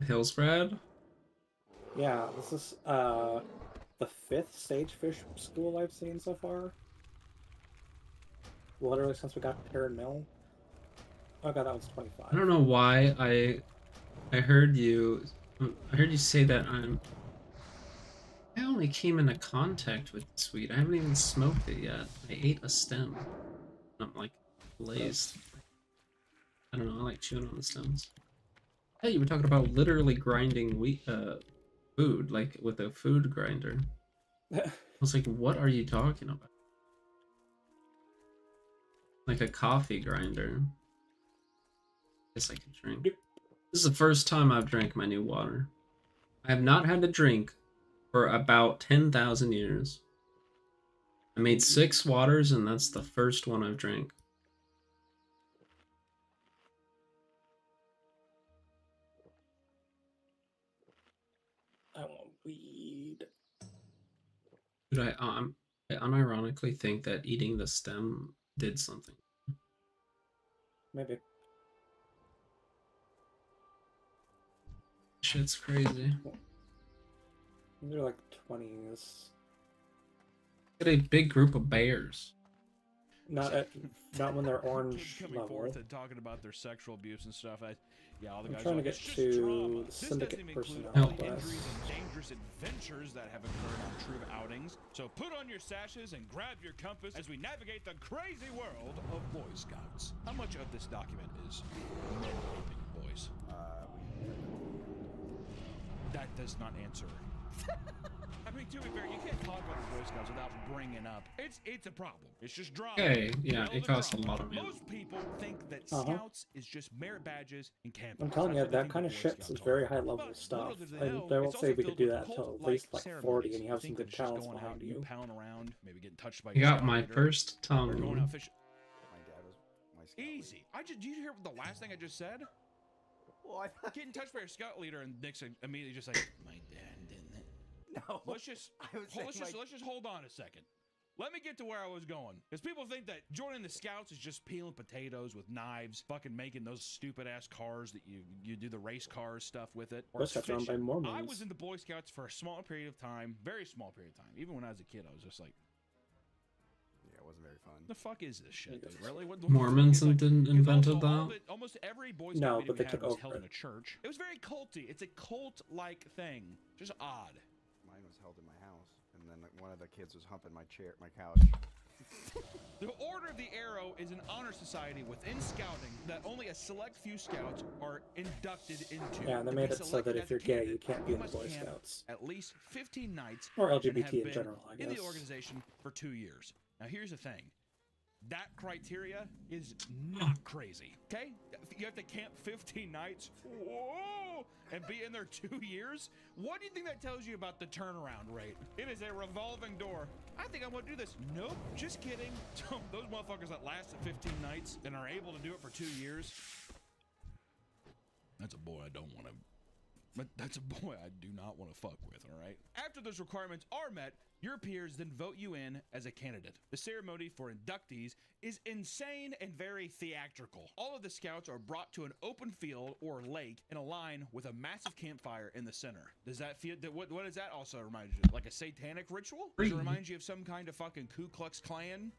Hillsbrad? Yeah, this is the 5th Sagefish school I've seen so far. Literally since we got to Terran Mill. Oh god, that was 25. I don't know why I heard you say that I only came into contact with this weed. I haven't even smoked it yet. I ate a stem. I'm like blazed. I don't know, I like chewing on the stems. Hey, you were talking about literally grinding wheat food, like with a food grinder. I was like, what are you talking about? Like a coffee grinder. Guess I could drink. This is the first time I've drank my new water. I have not had a drink for about 10,000 years. I made 6 waters, and that's the first one I've drank. I want weed. Dude, I unironically think that eating the stem did something. Maybe. Shit's crazy. They're like 20s. Get a big group of bears. Not when they're orange Kids coming level. forth and talking about their sexual abuse and stuff. Yeah, all the I'm guys trying are to like, get "It's just to drama." the This syndicate doesn't even include personnel all the class. injuries and dangerous adventures that have occurred on true outings. So put on your sashes and grab your compass as we navigate the crazy world of Boy Scouts. How much of this document is men raping boys? That does not answer. I mean, to be fair, you can't talk about the Boy Scouts without bringing up. It's a problem. It's just drama. Okay, yeah, Relative it costs a drama. lot of money. Most people think that Uh-huh. Scouts is just merit badges and camping. I'm telling you, That's what they that think kind the of Boy shit Scouts is are. very high level But stuff. little do I they know, won't it's say also we could filled do with that until at cult-like least like 40 ceremonies. and you have some think good that it's just talents going out behind and you. palling around, maybe getting touched by I your got my scout leader, first or going tongue. out fishing. My dad was my scout Easy. Did you hear the last thing I just said? Well, Getting touched by your scout leader, and Nick's immediately just like, my dad didn't it? No. Let's just hold on a second. Let me get to where I was going. Because people think that joining the Scouts is just peeling potatoes with knives, fucking making those stupid ass cars that you do the race cars stuff with it. Or Boy Scouts are run by fishing. Mormons. I was in the Boy Scouts for a small period of time, very small period of time. Even when I was a kid, I was just like, Yeah, it wasn't very fun. the fuck is this shit, dude? Really? What the Mormons fuck is, like, 'cause invented also all that? of it- almost every Boy No, Scout but meeting they we took had was over held in it. a church. It was very culty. It's a cult-like thing. Just odd. Mine was held in my house, and then one of the kids was humping my couch. The Order of the Arrow is an honor society within scouting that only a select few scouts are inducted into. Yeah, they To made be it so selected that if as a you're gay, you candidate, can't be in the must Boy camp Scouts. at least 15 nights Or and LGBT have in been general, I in the guess. organization for 2 years. Now, here's the thing. That criteria is not crazy, okay? You have to camp 15 nights, whoa, and be in there 2 years? What do you think that tells you about the turnaround rate? It is a revolving door. I think I'm gonna do this. Nope, just kidding. Those motherfuckers that lasted 15 nights and are able to do it for 2 years, that's a boy I don't want to... But that's a boy I do not want to fuck with, all right? After those requirements are met, your peers then vote you in as a candidate. The ceremony for inductees is insane and very theatrical. All of the scouts are brought to an open field or lake in a line with a massive campfire in the center. Does that feel... What does that also remind you of? Like a satanic ritual? Does it remind you of some kind of fucking Ku Klux Klan?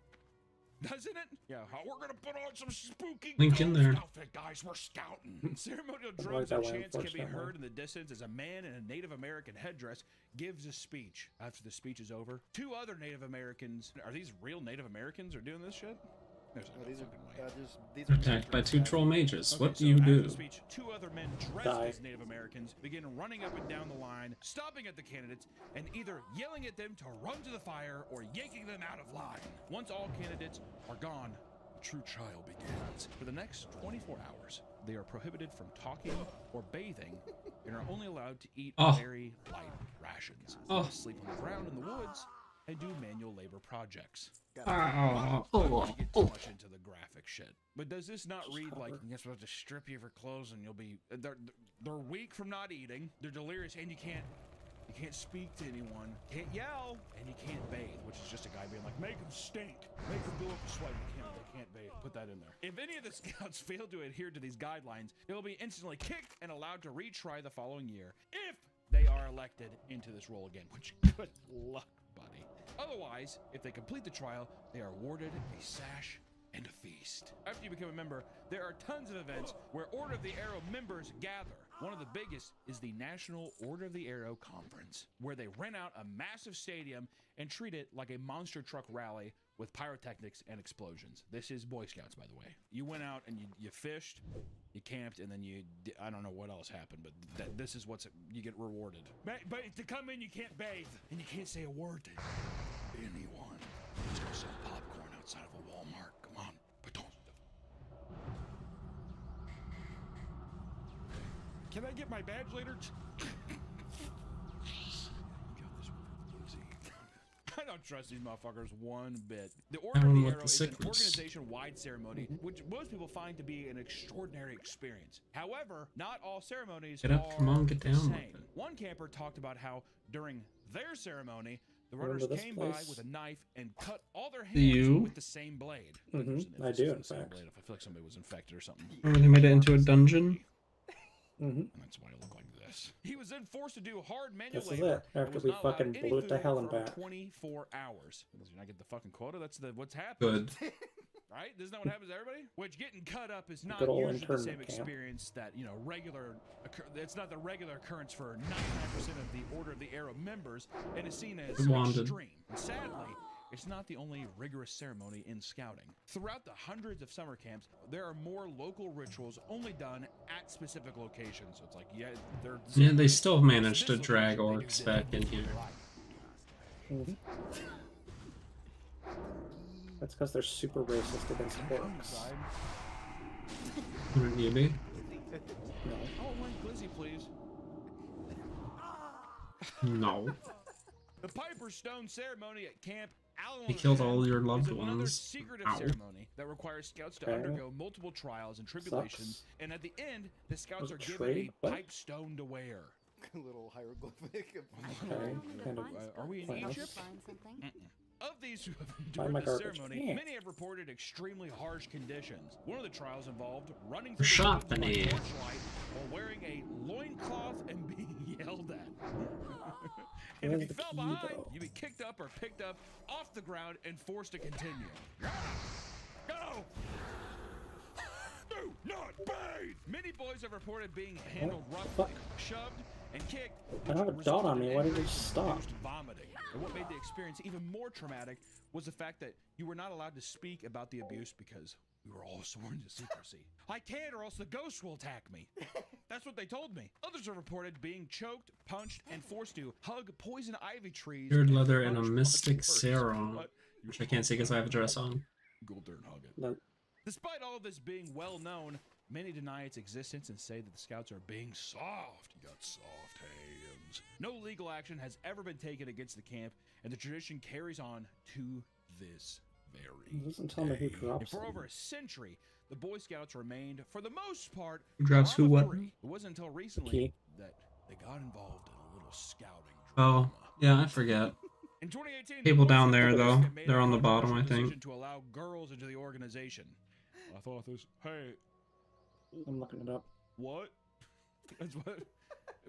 Doesn't it? Yeah, we're gonna put on some spooky Link in there. outfit, guys. We're scouting. Ceremonial I drums like and that one, chants can be unfortunately. heard in the distance as a man in a Native American headdress gives a speech. After the speech is over, 2 other Native Americans. Are these real Native Americans are doing this shit? There's no these fucking way. these are Attacked by 2 troll mages. Okay, What do so you after do? the speech, 2 other men dressed Die. as Native Americans begin running up and down the line, stopping at the candidates, and either yelling at them to run to the fire or yanking them out of line. Once all candidates are gone, the true trial begins. For the next 24 hours, they are prohibited from talking or bathing and are only allowed to eat very light rations. They sleep on the ground in the woods and do manual labor projects. I don't wanna get too much into the graphic shit. But does this not read like, yes, we'll have to strip you for clothes and you'll be... They're weak from not eating, they're delirious, and you can't speak to anyone, can't yell, and you can't bathe, which is just a guy being like, make them stink, make them go up a sweat. They can't bathe. Put that in there. If any of the scouts fail to adhere to these guidelines, they will be instantly kicked and allowed to retry the following year if they are elected into this role again, which good luck, buddy. Otherwise, if they complete the trial, they are awarded a sash and a feast. After you become a member, there are tons of events where Order of the Arrow members gather. One of the biggest is the National Order of the Arrow Conference, where they rent out a massive stadium and treat it like a monster truck rally with pyrotechnics and explosions. This is Boy Scouts, by the way. You went out and you fished, you camped, and then I don't know what else happened, but this is you get rewarded. But to come in, you can't bathe, and you can't say a word to anyone. Let's go sell popcorn outside of a Walmart. Come on, but don't. Can I get my badge later? I don't trust these motherfuckers one bit. The Order of the Arrow is an organization-wide ceremony, which most people find to be an extraordinary experience. However, not all ceremonies Get up, are come on, get the down same. with it. One camper talked about how during their ceremony, The runners Remember this came by place? with a knife and cut all their Do hands you? with the same blade. I do, in fact. Blade if I feel like somebody was infected or something. Remember they made it into a dungeon? Mm-hmm. And that's why I look like this. He was then forced to do hard manual This is labor. it. After we fucking blew it to hell and back. 24 hours. Because you're not getting the fucking quota. That's what's happening. Good. Right? Isn't that what happens to everybody? Which getting cut up is not Good old usually the same internment camp. experience that, you know, it's not the regular occurrence for 99% of the Order of the Arrow members, and is seen as Wanted. extreme. And sadly, it's not the only rigorous ceremony in scouting. Throughout the hundreds of summer camps, there are more local rituals only done at specific locations. So it's like, Yeah, they still managed to drag orcs back in here. Mm-hmm. That's because they're super racist against orcs. Wouldn't you be? No. Oh, one glizzy, please. No. The Piper's Stone ceremony at Camp Allen He killed all your is loved another ones. secretive Ow. ceremony that requires scouts to Okay. undergo multiple trials and tribulations, Sucks. and at the end, the scouts Was are it given trade? a What? pipe stone to wear. A little hieroglyphic. Okay, kind of Are we in pointless. Egypt? Of these who have Find my endured the garbage ceremony, can. many have reported extremely harsh conditions. One of the trials involved running For through the woods by shopping. torchlight while wearing a loincloth and being yelled at. And if Where's you the fell key, behind, though? you'd be kicked up or picked up off the ground and forced to continue. Go! Do not bathe! Many boys have reported being handled roughly, shoved, and kicked. I have a which dot on resulted me. in Why did injuries you and stop? induced vomiting. And what made the experience even more traumatic was the fact that you were not allowed to speak about the abuse because we were all sworn to secrecy. I can't, or else the ghost will attack me. That's what they told me. Others have reported being choked, punched, and forced to hug poison ivy trees. Beard and leather and a punch mystic blood first. serum, But which I can't see because I have a dress on. go there and hug it. No. Despite all of this being well known, many deny its existence and say that the scouts are being soft. You got soft hands. No legal action has ever been taken against the camp, and the tradition carries on to this very It doesn't tell me who day. drops And for them. over a century, the Boy Scouts remained, for the most part, Who drops who what? drama-free. It wasn't until recently Key. that they got involved in a little scouting Oh, yeah, I forget. in 2018, People the down Boy there, Scouts though. had made They're a on the bottom, controversial I think. decision to allow girls into the organization. I thought this. Hey, I'm looking it up. what? That's what.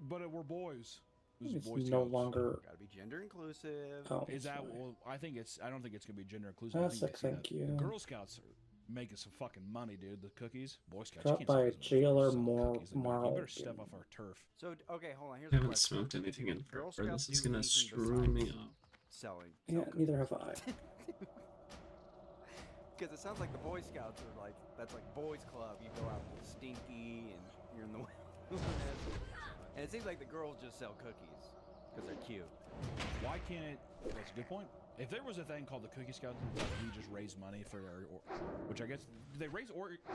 But we're boys. This is It's Boy no Scouts. longer. Gotta be gender inclusive. Oh, Is that? sorry. Well, I think it's. I don't think it's gonna be gender inclusive. I That's think a they see thank that. you. The Girl Scouts are making some fucking money, dude. The cookies, Boy Scouts. Dropped you can't by sell those Jailer motherfuckers selling Moral- cookies. They're like, Moral You better step Game. off our turf. So okay, hold on. Here's I a haven't question. smoked anything in Girl forever. This Scouts is do gonna anything screw me besides up. Selling. Yeah, neither have I. Because it sounds like the Boy Scouts are like, that's like boys club. You go out with Stinky and you're in the wilderness. And it seems like the girls just sell cookies because they're cute. Why can't it? That's a good point. If there was a thing called the Cookie Scouts, we just raise money for, which I guess, do they raise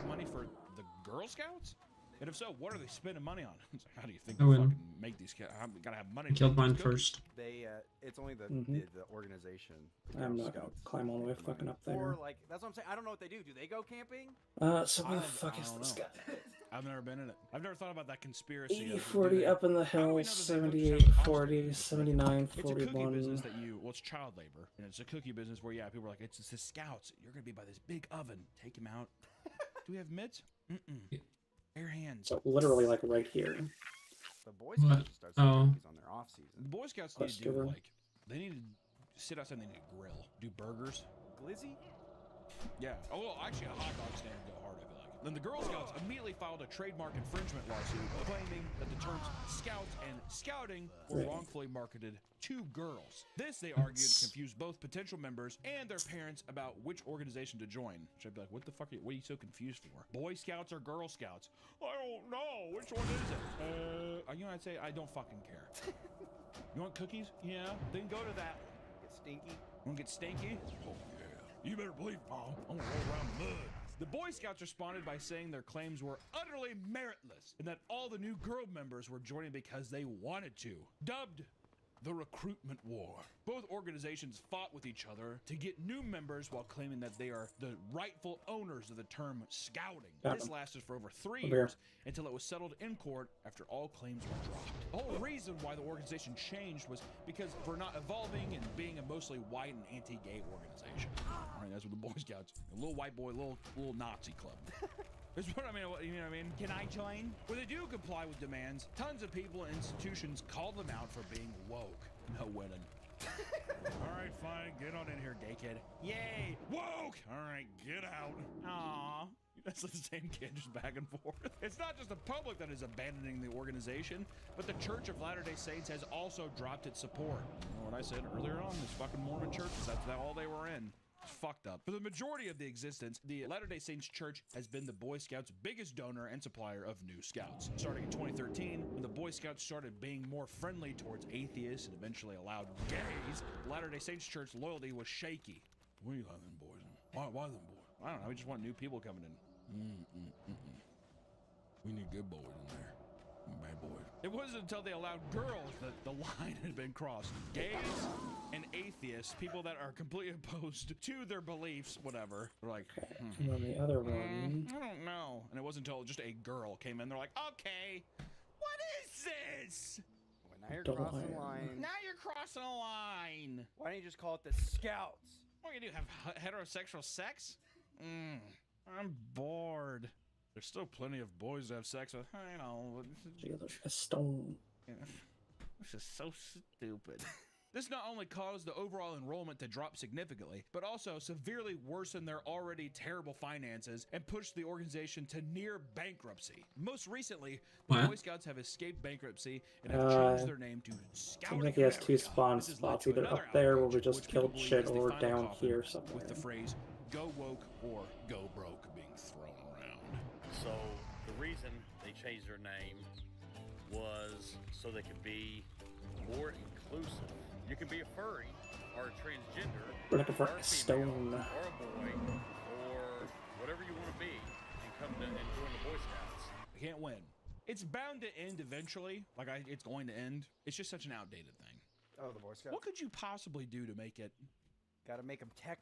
money for the Girl Scouts? And if so, what are they spending money on? It's like, how do you think I they win. fucking make these? Gotta have money. I to killed make these mine cookies. first. They, it's only the Mhm. the organization. The I'm Girl not gonna Scouts climb all the way make the fucking money. up there. Or like, that's what I'm saying. I don't know what they do. Do they go camping? So where the I fuck is don't this know. guy? I've never been in it. I've never thought about that conspiracy. 80, of, 40 do they- up in the how do we know hills, that they hook 78, yourself 40, hostage? 79, It's a cookie business 41. that well, it's child labor, and it's a cookie business where, yeah, people are like, it's the Scouts. You're gonna be by this big oven. Take him out. Do we have mitts? Mm-mm. Bare hands. So literally like right here. The Boy Scouts What? should start selling Oh. cookies on their off season. The Boy Scouts need to do Cluster. like they need to sit outside. And they need to grill, do burgers. Glizzy? Yeah. Oh, well, actually, a hot dog stand would go hard. I feel like. Then the Girl Scouts immediately filed a trademark infringement lawsuit claiming that the terms Scouts and Scouting were Right. wrongfully marketed to girls. This, they argued, confused both potential members and their parents about which organization to join. Which I'd be like, what the fuck? What are you so confused for? Boy Scouts or Girl Scouts? I don't know. Which one is it? You know, I'd say I don't fucking care. You want cookies? Yeah. Then go to that. Get stinky? You want to get stinky? Oh yeah. You better believe, Mom. I'm gonna roll around mud. The Boy Scouts responded by saying their claims were utterly meritless and that all the new girl members were joining because they wanted to. Dubbed the recruitment war. Both organizations fought with each other to get new members while claiming that they are the rightful owners of the term scouting. This lasted for over 3 years until it was settled in court after all claims were dropped. The whole reason why the organization changed was because we're not evolving and being a mostly white and anti-gay organization. All right, that's what the Boy Scouts, a little white boy, little Nazi club. That's what I mean. You know what I mean? Can I join? When they do comply with demands, tons of people and institutions call them out for being woke. No winning. All right, fine. Get on in here, gay kid. Yay! Woke! All right, get out. Aww. That's the same kid just back and forth. It's not just the public that is abandoning the organization, but the Church of Latter-day Saints has also dropped its support. You know what I said earlier on? This fucking Mormon churches, that's all they were in. It's fucked up. For the majority of the existence, the Latter-day Saints Church has been the Boy Scouts' biggest donor and supplier of new scouts. Starting in 2013, when the Boy Scouts started being more friendly towards atheists and eventually allowed gays, the Latter-day Saints Church loyalty was shaky. What are you letting them boys in? Why them boys? I don't know, we just want new people coming in. We need good boys in there. Bad boys. It wasn't until they allowed girls that the line had been crossed. Gays and atheists, people that are completely opposed to their beliefs, whatever. They're like, And then the other one. I don't know. And it wasn't until just a girl came in. They're like, okay, what is this? Well, now you're crossing the line. Now you're crossing a line. Why don't you just call it the Scouts? What are you gonna do? Have heterosexual sex? I'm bored. There's still plenty of boys to have sex with. I know. A stone. This is so stupid. This not only caused the overall enrollment to drop significantly, but also severely worsened their already terrible finances and pushed the organization to near bankruptcy. Most recently, the Boy Scouts have escaped bankruptcy and have changed their name to Scouting I think he has America. two spawn spots, either up there where we just killed shit or down here somewhere. With the phrase, go woke or go broke being thrown around. So the reason they changed their name was so they could be more inclusive. You can be a furry or a transgender, We're looking for or a a stone. female, or a boy, or whatever you want to be, and come to and join the Boy Scouts. I can't win. It's bound to end eventually. Like, it's going to end. It's just such an outdated thing. Oh, the Boy Scouts? What could you possibly do to make it? Gotta make them tech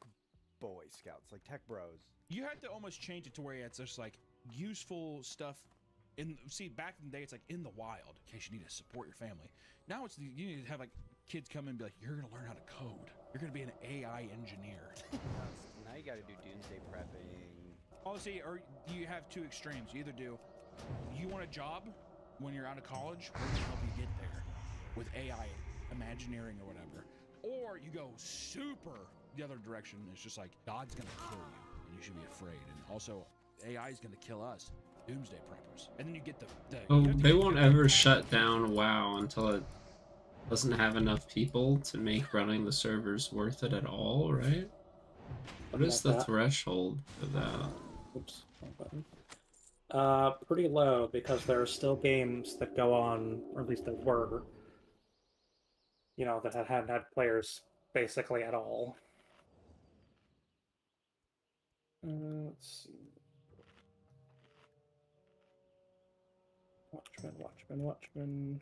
Boy Scouts, like tech bros. You had to almost change it to where it's just like useful stuff. See, back in the day, it's like in the wild, in case you need to support your family. Now it's you need to have like kids come in and be like, you're gonna learn how to code. You're gonna be an AI engineer. Now you gotta do doomsday prepping. Honestly, or you have two extremes. You either do, you want a job when you're out of college, we're gonna help you get there with AI, Imagineering or whatever. Or you go super the other direction. It's just like, God's gonna kill you and you should be afraid. And also, AI is gonna kill us. Doomsday preppers. And then you get the Oh, they won't ever shut down WoW until it doesn't have enough people to make running the servers worth it at all, right? What is the threshold for that? Oops, wrong button. Pretty low, because there are still games that go on, or at least there were, you know, that hadn't had players basically at all. Let's see. Watchmen.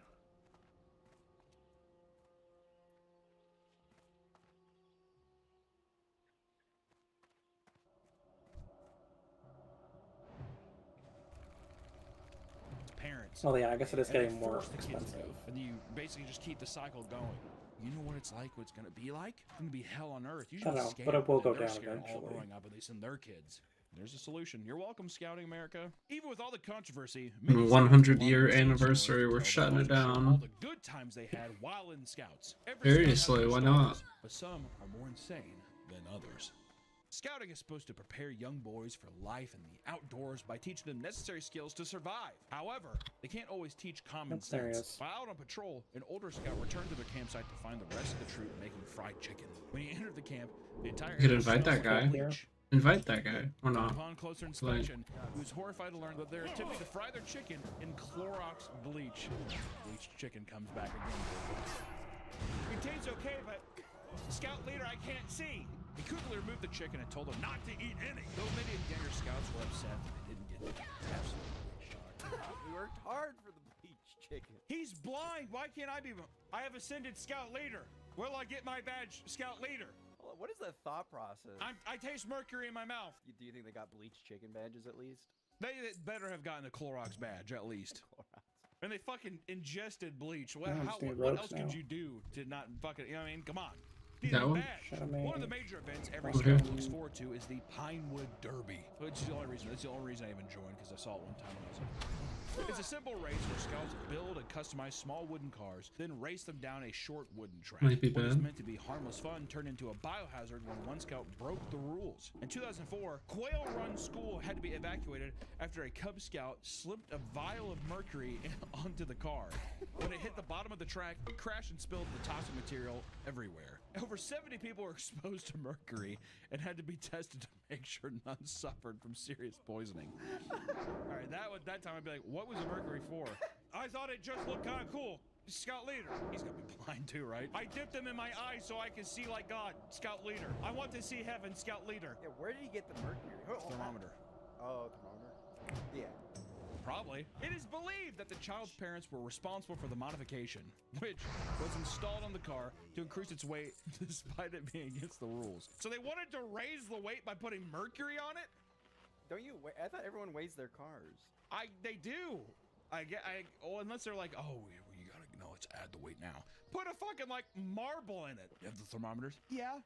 parents. Oh yeah, I guess it is and they getting more force the kids to expensive. move, and you basically just keep the cycle going. You know what it's like, what it's going to be like? It's going to be hell on earth. You should I be know, scared, but it will and go they're down scared all eventually. growing up, at least in their kids. There's a solution. You're welcome, Scouting America. Even with all the controversy, On the 100-year anniversary, we're shutting it all down. the good times they had while in Scouts. Every Seriously, why not? but some are more insane than others. Scouting is supposed to prepare young boys for life in the outdoors by teaching them necessary skills to survive. However, they can't always teach common There he sense. is. While out on patrol, an older scout returned to their campsite to find the rest of the troop making fried chicken. When he entered the camp, the entire You could area invite that smelled guy. like bleach. Invite that guy, or not. Upon closer Like, inspection, he was horrified to learn that they're attempting to fry their chicken in Clorox bleach. Bleached chicken comes back again. It tastes okay, but scout leader, I can't see. He quickly removed the chicken and told them not to eat any. Though many younger scouts were upset that they didn't get absolutely shocked. We worked hard for the bleach chicken. He's blind. Why can't I be? I have ascended scout leader. Will I get my badge, scout leader? What is the thought process? I taste mercury in my mouth. Do you think they got bleached chicken badges at least? They better have gotten a Clorox badge at least. And they fucking ingested bleach. What else could you do to not fucking? You know what I mean, come on. One of the major events every scout looks forward to is the Pinewood Derby, which is the only reason. That's the only reason I even joined, because I saw it one time when I was like. It's a simple race where scouts build and customize small wooden cars, then race them down a short wooden track. Might be What is bad. meant to be harmless fun turned into a biohazard when one scout broke the rules. In 2004, Quail Run School had to be evacuated after a Cub Scout slipped a vial of mercury onto the car. When it hit the bottom of the track, it crashed and spilled the toxic material everywhere. Over 70 people were exposed to mercury and had to be tested to make sure none suffered from serious poisoning. All right, that time I'd be like, what was the mercury for? I thought it just looked kind of cool. Scout leader. He's gonna be blind too, right? I dipped them in my eyes so I can see like God. Scout leader. I want to see heaven. Scout leader. Yeah, where did he get the mercury? Thermometer. Oh, thermometer. Yeah. Probably. It is believed that the child's parents were responsible for the modification, which was installed on the car to increase its weight despite it being against the rules. So they wanted to raise the weight by putting mercury on it? Don't you? I thought everyone weighs their cars. They do. Unless they're like, oh, you gotta, no, let's add the weight now. Put a fucking like marble in it. You have the thermometers? Yeah.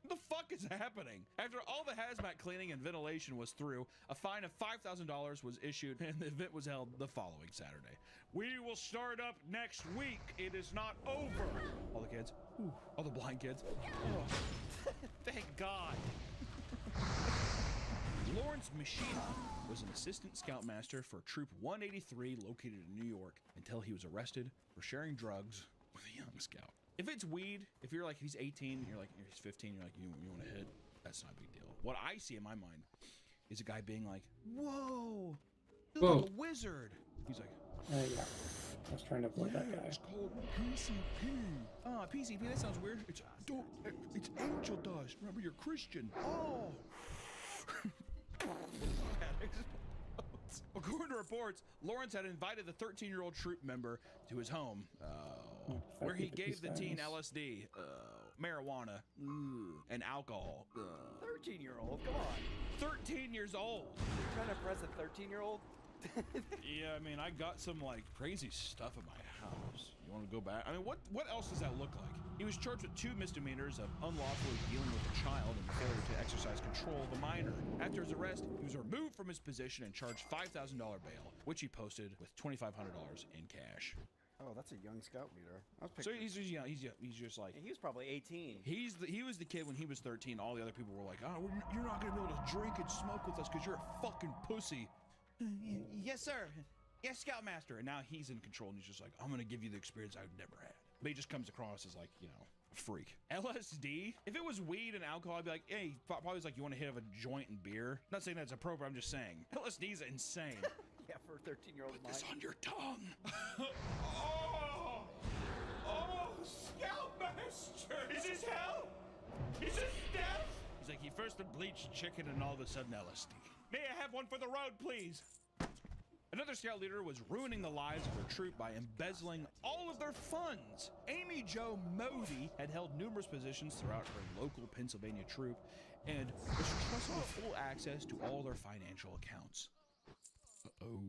What the fuck is happening? After all the hazmat cleaning and ventilation was through, a fine of $5,000 was issued and the event was held the following Saturday. We will start up next week. It is not over. All the kids. Ooh, all the blind kids. Oh, thank God. Lawrence Machina was an assistant scoutmaster for Troop 183 located in New York until he was arrested for sharing drugs with a young scout. If it's weed, if you're like, he's 18, you're like, he's 15, you're like, you want to hit, that's not a big deal. What I see in my mind is a guy being like, whoa, you're like a wizard. He's like, yeah. I was trying to avoid that guy. It's called PCP. Ah, PCP, that sounds weird. It's angel dust. Remember, you're Christian. Oh. According to reports, Lawrence had invited the 13-year-old troop member to his home, where he gave the teen LSD, marijuana, and alcohol. 13-year-old, come on. 13 years old. You're trying to impress a 13-year-old? Yeah, I mean, I got some like crazy stuff in my house. You want to go back? I mean, what else does that look like? He was charged with 2 misdemeanors of unlawfully dealing with a child and failure to exercise control of a minor. After his arrest, he was removed from his position and charged $5,000 bail, which he posted with $2,500 in cash. Oh, that's a young scout leader. So he's just like, he was probably 18. He was the kid when he was 13. All the other people were like, oh, you're not gonna be able to drink and smoke with us because you're a fucking pussy. Yes, sir. Yes, Scoutmaster. And now he's in control, and he's just like, I'm gonna give you the experience I've never had. But he just comes across as like, you know, a freak. LSD? If it was weed and alcohol, I'd be like, hey, probably like, you want a hit of a joint and beer? Not saying that's appropriate, I'm just saying. LSD's insane. Yeah, for a 13-year-old mind. It's on your tongue. Oh, Scoutmaster! Is this hell? Is this death? He's like, he first bleached chicken and all of a sudden LSD. May I have one for the road, please? Another scout leader was ruining the lives of her troop by embezzling all of their funds. Amy Jo Modi had held numerous positions throughout her local Pennsylvania troop and was trusted with full access to all their financial accounts. Uh-oh.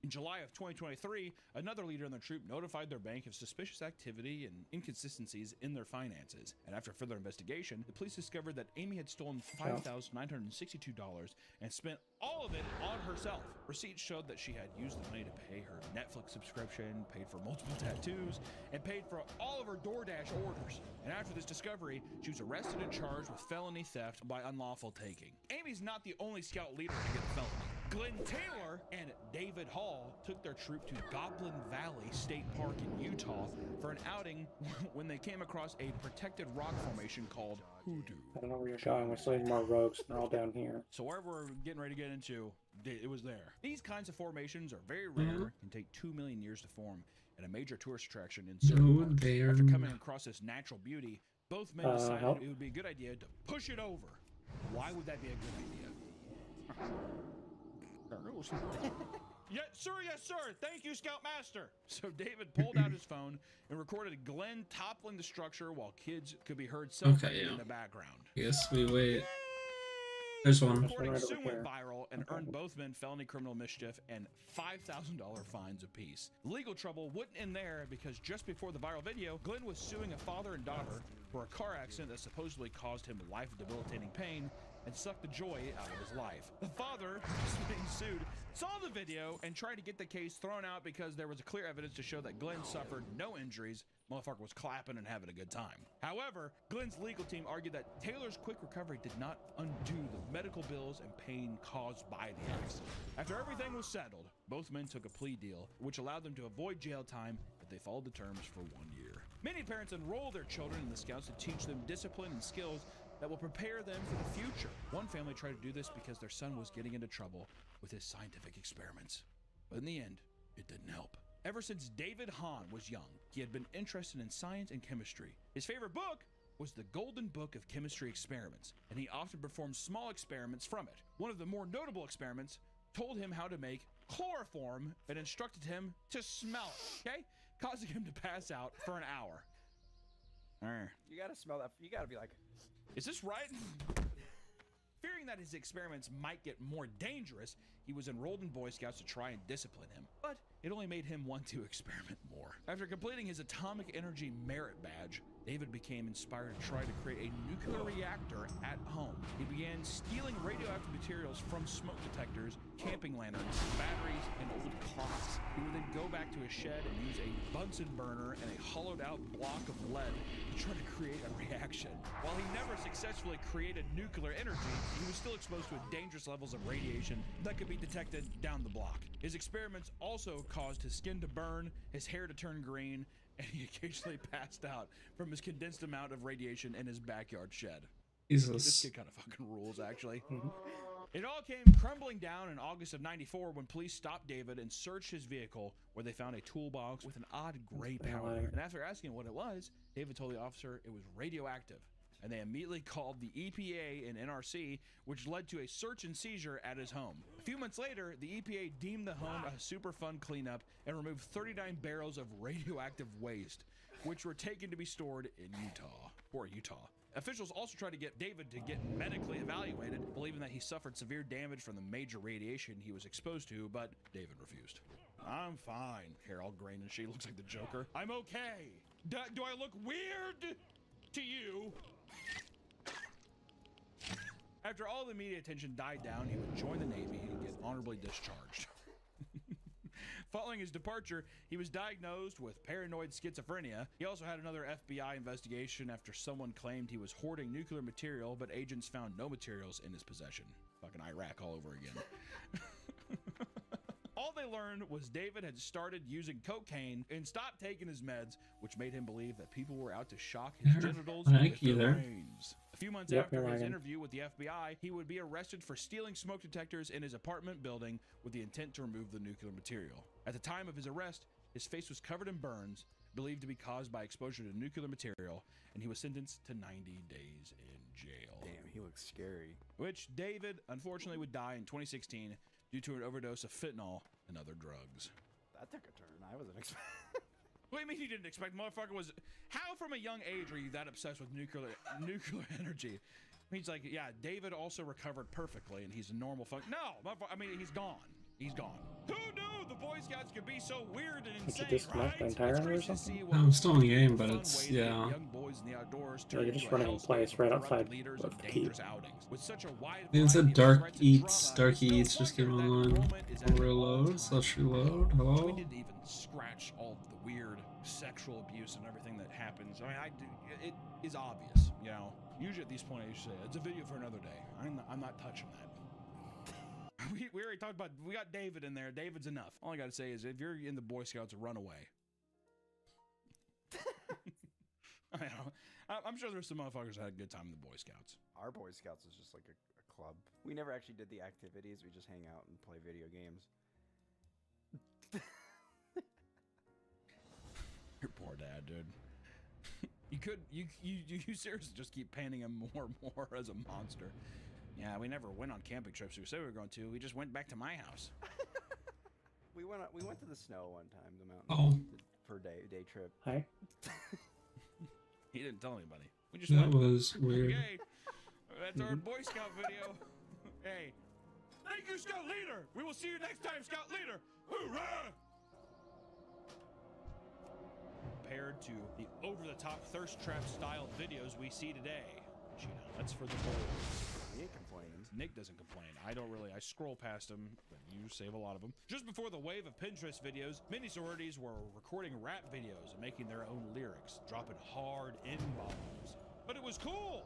In July of 2023, another leader in the troop notified their bank of suspicious activity and inconsistencies in their finances. And after further investigation, the police discovered that Amy had stolen $5,962 and spent all of it on herself. Receipts showed that she had used the money to pay her Netflix subscription, paid for multiple tattoos, and paid for all of her DoorDash orders. And after this discovery, she was arrested and charged with felony theft by unlawful taking. Amy's not the only scout leader to get a felony. Glenn Taylor and David Hall took their troop to Goblin Valley State Park in Utah for an outing when they came across a protected rock formation called Hoodoo. I don't know where you're going. We're seeing more rogues. They're all down here. So wherever we're getting ready to get into, it was there. These kinds of formations are very rare and take 2 million years to form, and a major tourist attraction in certain parks. After coming across this natural beauty, both men decided it would be a good idea to push it over. Why would that be a good idea? Yes, sir, yes, sir. Thank you, Scoutmaster. So David pulled out his phone and recorded Glenn toppling the structure while kids could be heard celebrating in the background. Yes, we wait. There's one. The recording soon went viral and earned both men felony criminal mischief and $5,000 fines apiece. Legal trouble wouldn't end there because just before the viral video, Glenn was suing a father and daughter for a car accident that supposedly caused him life-debilitating pain and sucked the joy out of his life. The father, being sued, saw the video and tried to get the case thrown out because there was clear evidence to show that Glenn suffered no injuries. Motherfucker was clapping and having a good time. However, Glenn's legal team argued that Taylor's quick recovery did not undo the medical bills and pain caused by the accident. After everything was settled, both men took a plea deal, which allowed them to avoid jail time if they followed the terms for 1 year. Many parents enroll their children in the Scouts to teach them discipline and skills that will prepare them for the future. One family tried to do this because their son was getting into trouble with his scientific experiments. But in the end, it didn't help. Ever since David Hahn was young, he had been interested in science and chemistry. His favorite book was the Golden Book of Chemistry Experiments, and he often performed small experiments from it. One of the more notable experiments told him how to make chloroform and instructed him to smell it, okay? Causing him to pass out for an hour. You gotta smell that. You gotta be like, is this right? Fearing that his experiments might get more dangerous, he was enrolled in Boy Scouts to try and discipline him. But it only made him want to experiment more. After completing his Atomic Energy Merit Badge, David became inspired to try to create a nuclear reactor at home. He began stealing radioactive materials from smoke detectors, camping lanterns, batteries, and old clocks. He would then go back to his shed and use a Bunsen burner and a hollowed out block of lead to try to create a reaction. While he never successfully created nuclear energy, he was still exposed to dangerous levels of radiation that could be detected down the block. His experiments also caused his skin to burn, his hair to turn green, and he occasionally passed out from his condensed amount of radiation in his backyard shed. Jesus. This kid kind of fucking rules, actually. It all came crumbling down in August of '94 when police stopped David and searched his vehicle, where they found a toolbox with an odd gray powder. And after asking what it was, David told the officer it was radioactive. And they immediately called the EPA and NRC, which led to a search and seizure at his home. A few months later, the EPA deemed the home a Superfund cleanup and removed 39 barrels of radioactive waste, which were taken to be stored in Utah. Poor Utah. Officials also tried to get David to get medically evaluated, believing that he suffered severe damage from the major radiation he was exposed to, but David refused. I'm fine. Hair all grain and she looks like the Joker. I'm okay. Do I look weird to you? After all the media attention died down, he would join the Navy and get honorably discharged. Following his departure, he was diagnosed with paranoid schizophrenia. He also had another FBI investigation after someone claimed he was hoarding nuclear material, but agents found no materials in his possession. Fucking Iraq all over again. All they learned was David had started using cocaine and stopped taking his meds, which made him believe that people were out to shock his genitals with their brains. A few months after his interview with the FBI, he would be arrested for stealing smoke detectors in his apartment building with the intent to remove the nuclear material. At the time of his arrest, his face was covered in burns, believed to be caused by exposure to nuclear material, and he was sentenced to 90 days in jail. Damn, he looks scary. Which David, unfortunately, would die in 2016 due to an overdose of fentanyl and other drugs. That took a turn. I wasn't expecting. What do you mean you didn't expect? Motherfucker was... How from a young age were you that obsessed with nuclear energy? He's like, yeah, David also recovered perfectly and he's a normal fuck. No, I mean, he's gone. He's gone. Who knew the Boy Scouts could be so weird and insane, right? The entire or something? No, I'm still in the game, but it's, yeah. Young boys in the outdoors Yeah, you're just running in place right outside of the keep. With such a wide It said Dark Eats just came online. Reload, slash reload, hello? We didn't even scratch all the weird sexual abuse and everything that happens. I mean, it is obvious, you know. Usually at this point, I used to say, it's a video for another day. I'm not touching that. We already talked about, we got David in there. David's enough. All I got to say is if you're in the Boy Scouts, run away. I know. I'm sure there's some motherfuckers that had a good time in the Boy Scouts. Our Boy Scouts is just like a club. We never actually did the activities. We just hang out and play video games. Your poor dad, dude. You seriously just keep painting him more and more as a monster. Yeah, we never went on camping trips we said we were going to. We just went back to my house. We went to the snow one time, the mountain. Oh. For day trip. Hi. He didn't tell anybody. We just That went. was weird. Okay. That's our Boy Scout video. Hey. Thank you, Scout Leader. We will see you next time, Scout Leader. Hoorah! Compared to the over-the-top thirst trap style videos we see today. But, you know, that's for the boys. He ain't complaining. Nick doesn't complain. I don't really. I scroll past them, but you save a lot of them. Just before the wave of Pinterest videos, many sororities were recording rap videos and making their own lyrics, dropping hard N-bombs. But it was cool.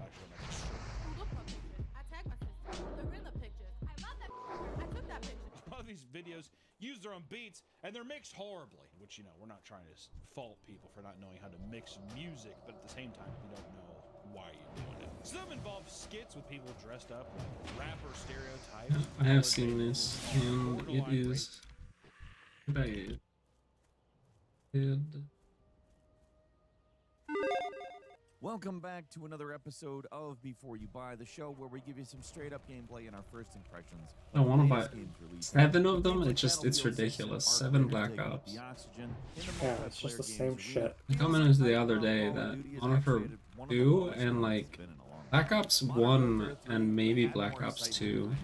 Actually, I'm not sure. Look my picture. I tagged my sister. They're in the pictures. I love that picture. I took that picture. A lot of these videos use their own beats, and they're mixed horribly, which, you know, we're not trying to fault people for not knowing how to mix music, but at the same time, if you don't know why you're doing it. Some involve skits with people dressed up like rapper stereotypes. I have seen this, and it is bad. Welcome back to another episode of Before You Buy, the show where we give you some straight up gameplay and our first impressions. I want to buy 7 of them. It's ridiculous. 7 Black Ops. Yeah, it's just the same shit. I commented the other day that Modern Warfare 2 and like Black Ops 1 and maybe Black Ops 2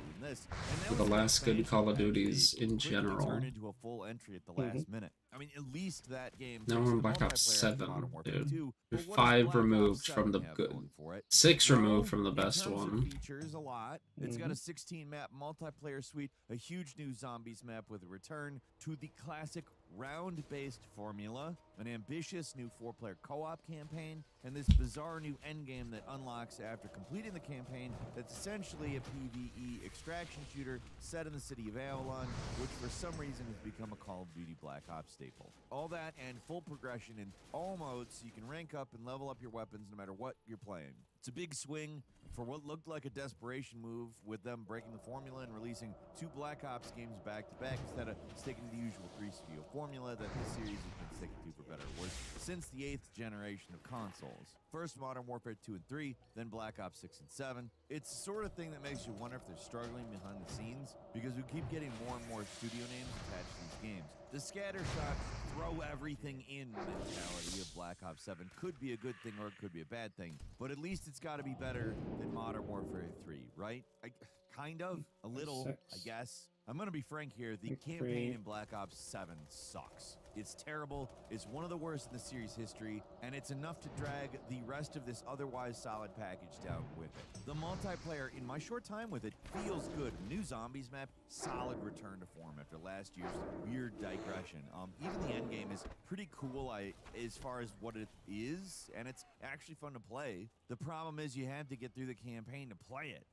were the last good Call of Duties in general. Into a full entry at the last minute. I mean, at least that game. Now we're in Black Ops 7, dude. You're 5 removed from the good, 6 removed from the best one. Features a lot. It's got a 16-map multiplayer suite, a huge new zombies map with a return to the classic round-based formula, an ambitious new 4-player co-op campaign, and this bizarre new endgame that unlocks after completing the campaign. That's essentially a PvE extraction shooter set in the city of Avalon, which for some reason has become a Call of Duty Black Ops staple. All that and full progression in all modes, so you can rank up and level up your weapons no matter what you're playing. It's a big swing for what looked like a desperation move, with them breaking the formula and releasing 2 Black Ops games back-to-back instead of sticking to the usual 3 studio formula that the series has been sticking to, for better or worse, since the 8th generation of consoles. First Modern Warfare 2 and 3, then Black Ops 6 and 7. It's the sort of thing that makes you wonder if they're struggling behind the scenes, because we keep getting more and more studio names attached to these games. The scattershot, throw everything in mentality of Black Ops 7 could be a good thing or it could be a bad thing, but at least it's got to be better than Modern Warfare 3, right? Kind of, a little, I guess. I'm gonna be frank here, the campaign in Black Ops 7 sucks. It's terrible, it's one of the worst in the series history, and it's enough to drag the rest of this otherwise solid package down with it. The multiplayer, in my short time with it, feels good. New zombies map, solid return to form after last year's weird digression. Even the endgame is pretty cool as far as what it is, and it's actually fun to play. The problem is you have to get through the campaign to play it.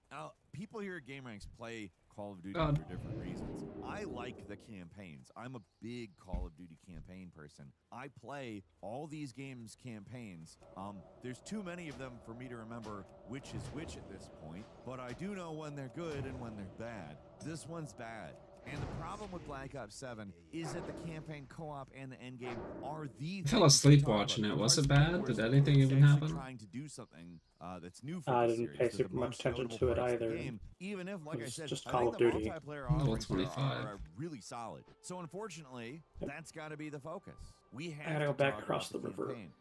People here at GameRanks play Call of Duty for different reasons. I like the campaigns. I'm a big Call of Duty campaign person. I play all these games campaigns. There's too many of them for me to remember which is which at this point, but I do know when they're good and when they're bad. This one's bad. And the problem with Black Ops 7 is that the campaign co-op and the endgame are the I fell asleep watching it. Was it bad? Did anything even happen? Trying to do something that's new for I the didn't series. pay super much attention to it either. Even if, like I It's said, just I Call think of the Duty. multiplayer Level offerings 25. are really solid. So unfortunately, that's got to be the focus. We have I gotta to go back talk across about the river. campaign.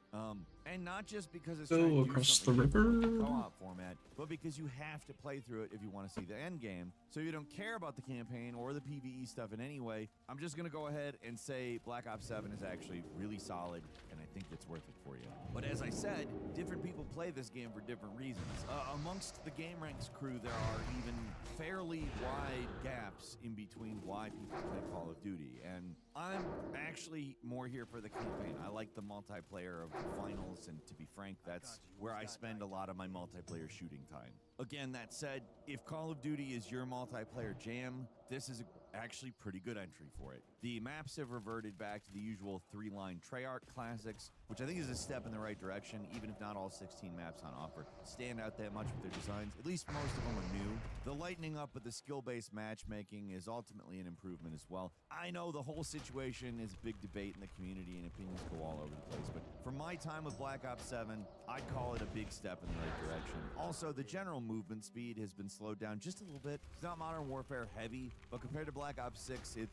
And not just because it's Go trying to do across the something different river. in the co-op format, but because you have to play through it if you want to see the end game. So you don't care about the campaign or the PvE stuff in any way. I'm just gonna go ahead and say Black Ops 7 is actually really solid, and I think it's worth it for you. But as I said, different people play this game for different reasons. Amongst the GameRanks crew, there are even fairly wide gaps in between why people play Call of Duty, and I'm actually more here for the campaign. I like the multiplayer of the finals, and to be frank, that's where I spend a lot of my multiplayer shooting time. Again, that said, if Call of Duty is your multiplayer jam, this is actually pretty good entry for it. The maps have reverted back to the usual 3-line Treyarch classics, which I think is a step in the right direction, even if not all 16 maps on offer stand out that much with their designs. At least most of them are new. The lightening up of the skill-based matchmaking is ultimately an improvement as well. I know the whole situation is a big debate in the community and opinions go all over the place, but from my time with Black Ops 7, I'd call it a big step in the right direction. Also, the general movement speed has been slowed down just a little bit. It's not Modern Warfare heavy, but compared to Black Ops 6, it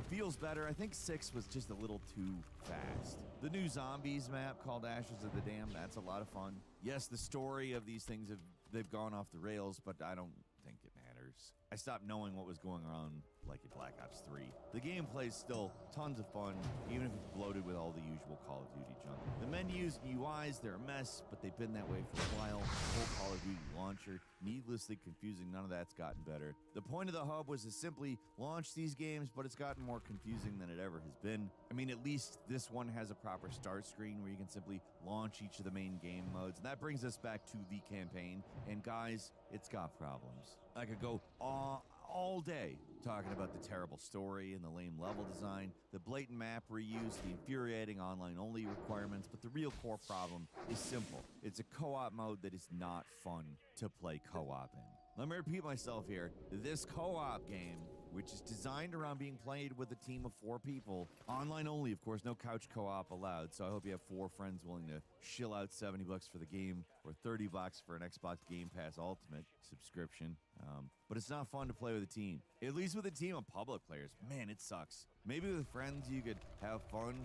feels better. I think 6 was just a little too fast. The new zombies map called Ashes of the Damned, that's a lot of fun. Yes, the story of these things they've gone off the rails, but I don't think it matters. I stopped knowing what was going on like in Black Ops 3. The gameplay's still tons of fun, even if it's bloated with all the usual Call of Duty junk. The menus and UIs, they're a mess, but they've been that way for a while. The whole Call of Duty launcher, needlessly confusing, none of that's gotten better. The point of the hub was to simply launch these games, but it's gotten more confusing than it ever has been. I mean, at least this one has a proper start screen where you can simply launch each of the main game modes. And that brings us back to the campaign. And guys, it's got problems. I could go all day talking about the terrible story and the lame level design, the blatant map reuse, the infuriating online-only requirements, but the real core problem is simple. It's a co-op mode that is not fun to play co-op in. Let me repeat myself here. This co-op game, which is designed around being played with a team of 4 people, online only, of course, no couch co-op allowed, so I hope you have 4 friends willing to shill out $70 for the game or $30 for an Xbox Game Pass Ultimate subscription. But it's not fun to play with a team. At least with a team of public players. Man, it sucks. Maybe with friends you could have fun,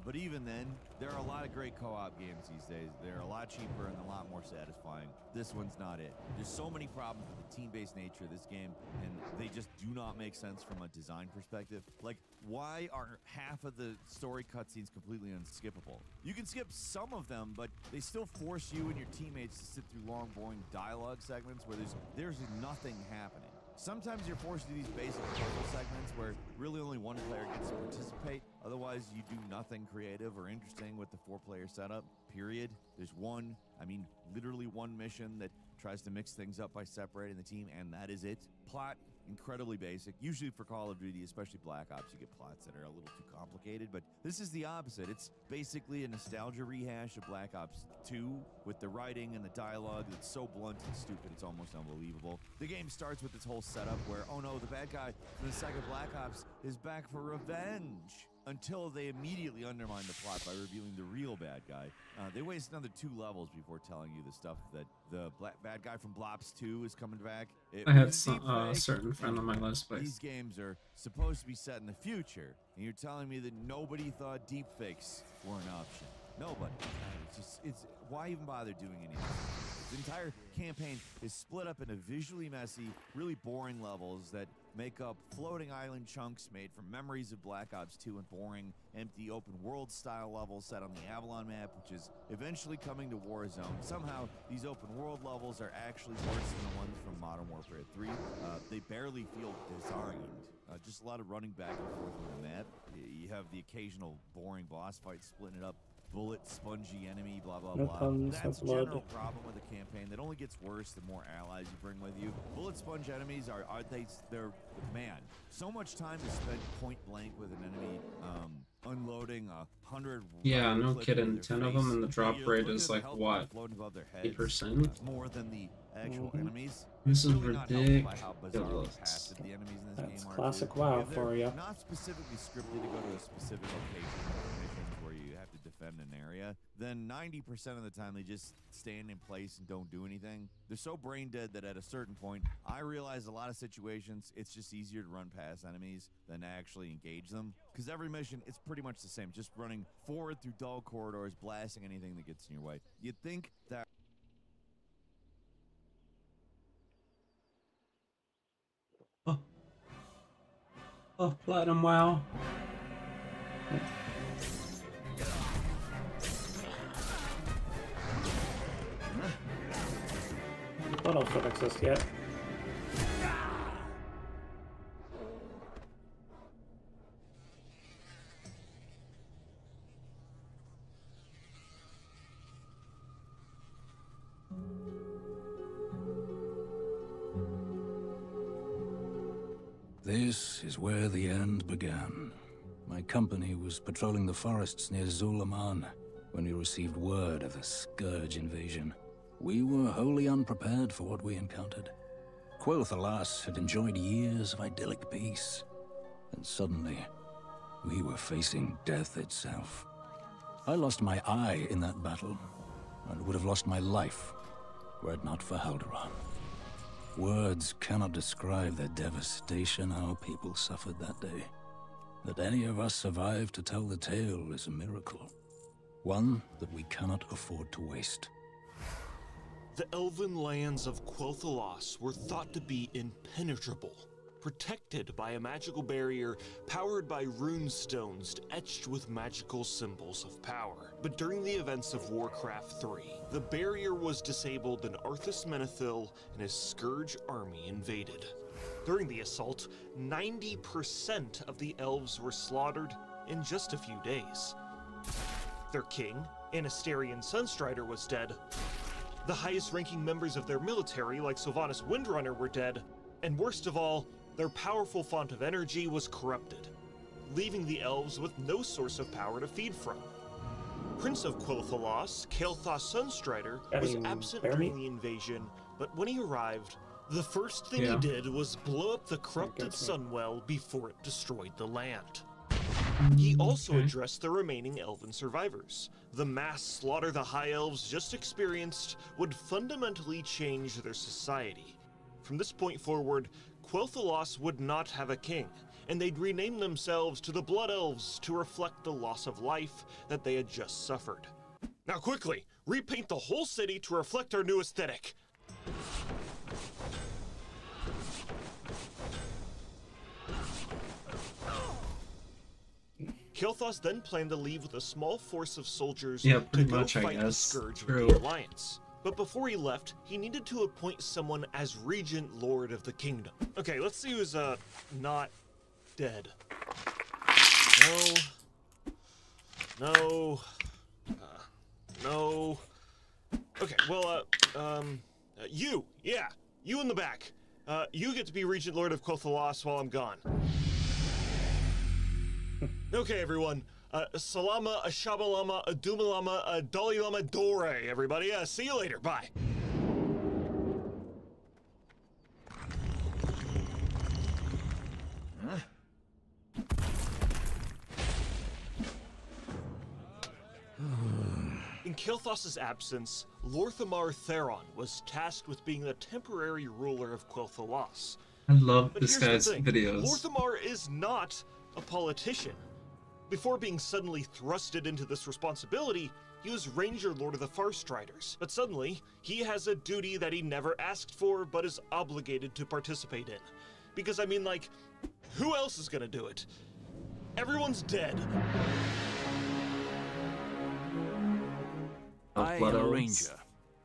but even then, there are a lot of great co-op games these days. They're a lot cheaper and a lot more satisfying. This one's not it. There's so many problems with the team-based nature of this game, and they just do not make sense from a design perspective. Like, why are half of the story cutscenes completely unskippable? You can skip some of them, but they still force you and your teammates to sit through long, boring dialogue segments where there's nothing happening. Sometimes you're forced to do these basic puzzle segments where really only one player gets to participate. Otherwise, you do nothing creative or interesting with the 4-player setup, period. There's literally one mission that tries to mix things up by separating the team, and that is it. Plot, incredibly basic. Usually for Call of Duty, especially Black Ops, you get plots that are a little too complicated, but this is the opposite. It's basically a nostalgia rehash of Black Ops 2 with the writing and the dialogue that's so blunt and stupid it's almost unbelievable. The game starts with this whole setup where, oh no, the bad guy from the second Black Ops is back for revenge, until they immediately undermine the plot by revealing the real bad guy. They waste another 2 levels before telling you the stuff that the bad guy from Blops 2 is coming back. I had a certain friend on my list, but these games are supposed to be set in the future, and you're telling me that nobody thought deepfakes were an option. Nobody. It's why even bother doing anything? The entire campaign is split up into visually messy, really boring levels that make up floating island chunks made from memories of Black Ops 2 and boring, empty open world style levels set on the Avalon map, which is eventually coming to Warzone. Somehow, these open world levels are actually worse than the ones from Modern Warfare 3. They barely feel designed. Just a lot of running back and forth on the map. You have the occasional boring boss fight splitting it up. Bullet, spongy enemy, blah, blah, blah. That's a general problem with the campaign that only gets worse the more allies you bring with you. Bullet sponge enemies they're man. So much time is spent point blank with an enemy, unloading 100. Yeah, no kidding. 10 of them, and the drop rate is like what? 8%? More than the actual enemies. This is really ridiculous. The enemies in this That's game are classic WoW for you. Not specifically scripted to go to a specific location or missions where you have to defend an area. Then 90% of the time they just stand in place and don't do anything. They're so brain dead that at a certain point, I realize a lot of situations it's just easier to run past enemies than to actually engage them. Because every mission, it's pretty much the same. Just running forward through dull corridors, blasting anything that gets in your way. You'd think that... Oh, Platinum WoW. What else would exist yet? This is where the end began. My company was patrolling the forests near Zulaman when we received word of the Scourge invasion. We were wholly unprepared for what we encountered. Quel'Thalas had enjoyed years of idyllic peace, and suddenly, we were facing death itself. I lost my eye in that battle, and would have lost my life were it not for Haldoran. Words cannot describe the devastation our people suffered that day. That any of us survived to tell the tale is a miracle. One that we cannot afford to waste. The elven lands of Quel'Thalas were thought to be impenetrable, protected by a magical barrier powered by runestones etched with magical symbols of power. But during the events of Warcraft 3, the barrier was disabled and Arthas Menethil and his Scourge army invaded. During the assault, 90% of the elves were slaughtered in just a few days. Their king, Anasterian Sunstrider, was dead. The highest-ranking members of their military, like Sylvanas Windrunner, were dead. And worst of all, their powerful font of energy was corrupted, leaving the elves with no source of power to feed from. Prince of Quel'Thalas, Kael'thas Sunstrider, was absent during the invasion, but when he arrived, the first thing he did was blow up the corrupted Sunwell before it destroyed the land. He also addressed the remaining elven survivors. The mass slaughter the High Elves just experienced would fundamentally change their society. From this point forward, Quel'Thalas would not have a king, and they'd rename themselves to the Blood Elves to reflect the loss of life that they had just suffered. Now quickly, repaint the whole city to reflect our new aesthetic. Kael'thas then planned to leave with a small force of soldiers to go fight the Scourge with the Alliance. But before he left, he needed to appoint someone as Regent Lord of the Kingdom. Okay, let's see who's, not dead. No. Okay, well, you in the back. You get to be Regent Lord of Quel'Thalas while I'm gone. Okay, everyone. Salama, Ashabalama, Adumalama, Dalilama Dore, everybody. See you later. Bye. In Kael'thas' absence, Lorthamar Theron was tasked with being the temporary ruler of Quel'Thalas. I love But this here's the guy's thing. videos. Lorthamar is not a politician. Before being suddenly thrusted into this responsibility, he was Ranger Lord of the Farstriders. But suddenly, he has a duty that he never asked for, but is obligated to participate in. Because, I mean, like, who else is gonna do it? Everyone's dead. I am a ranger,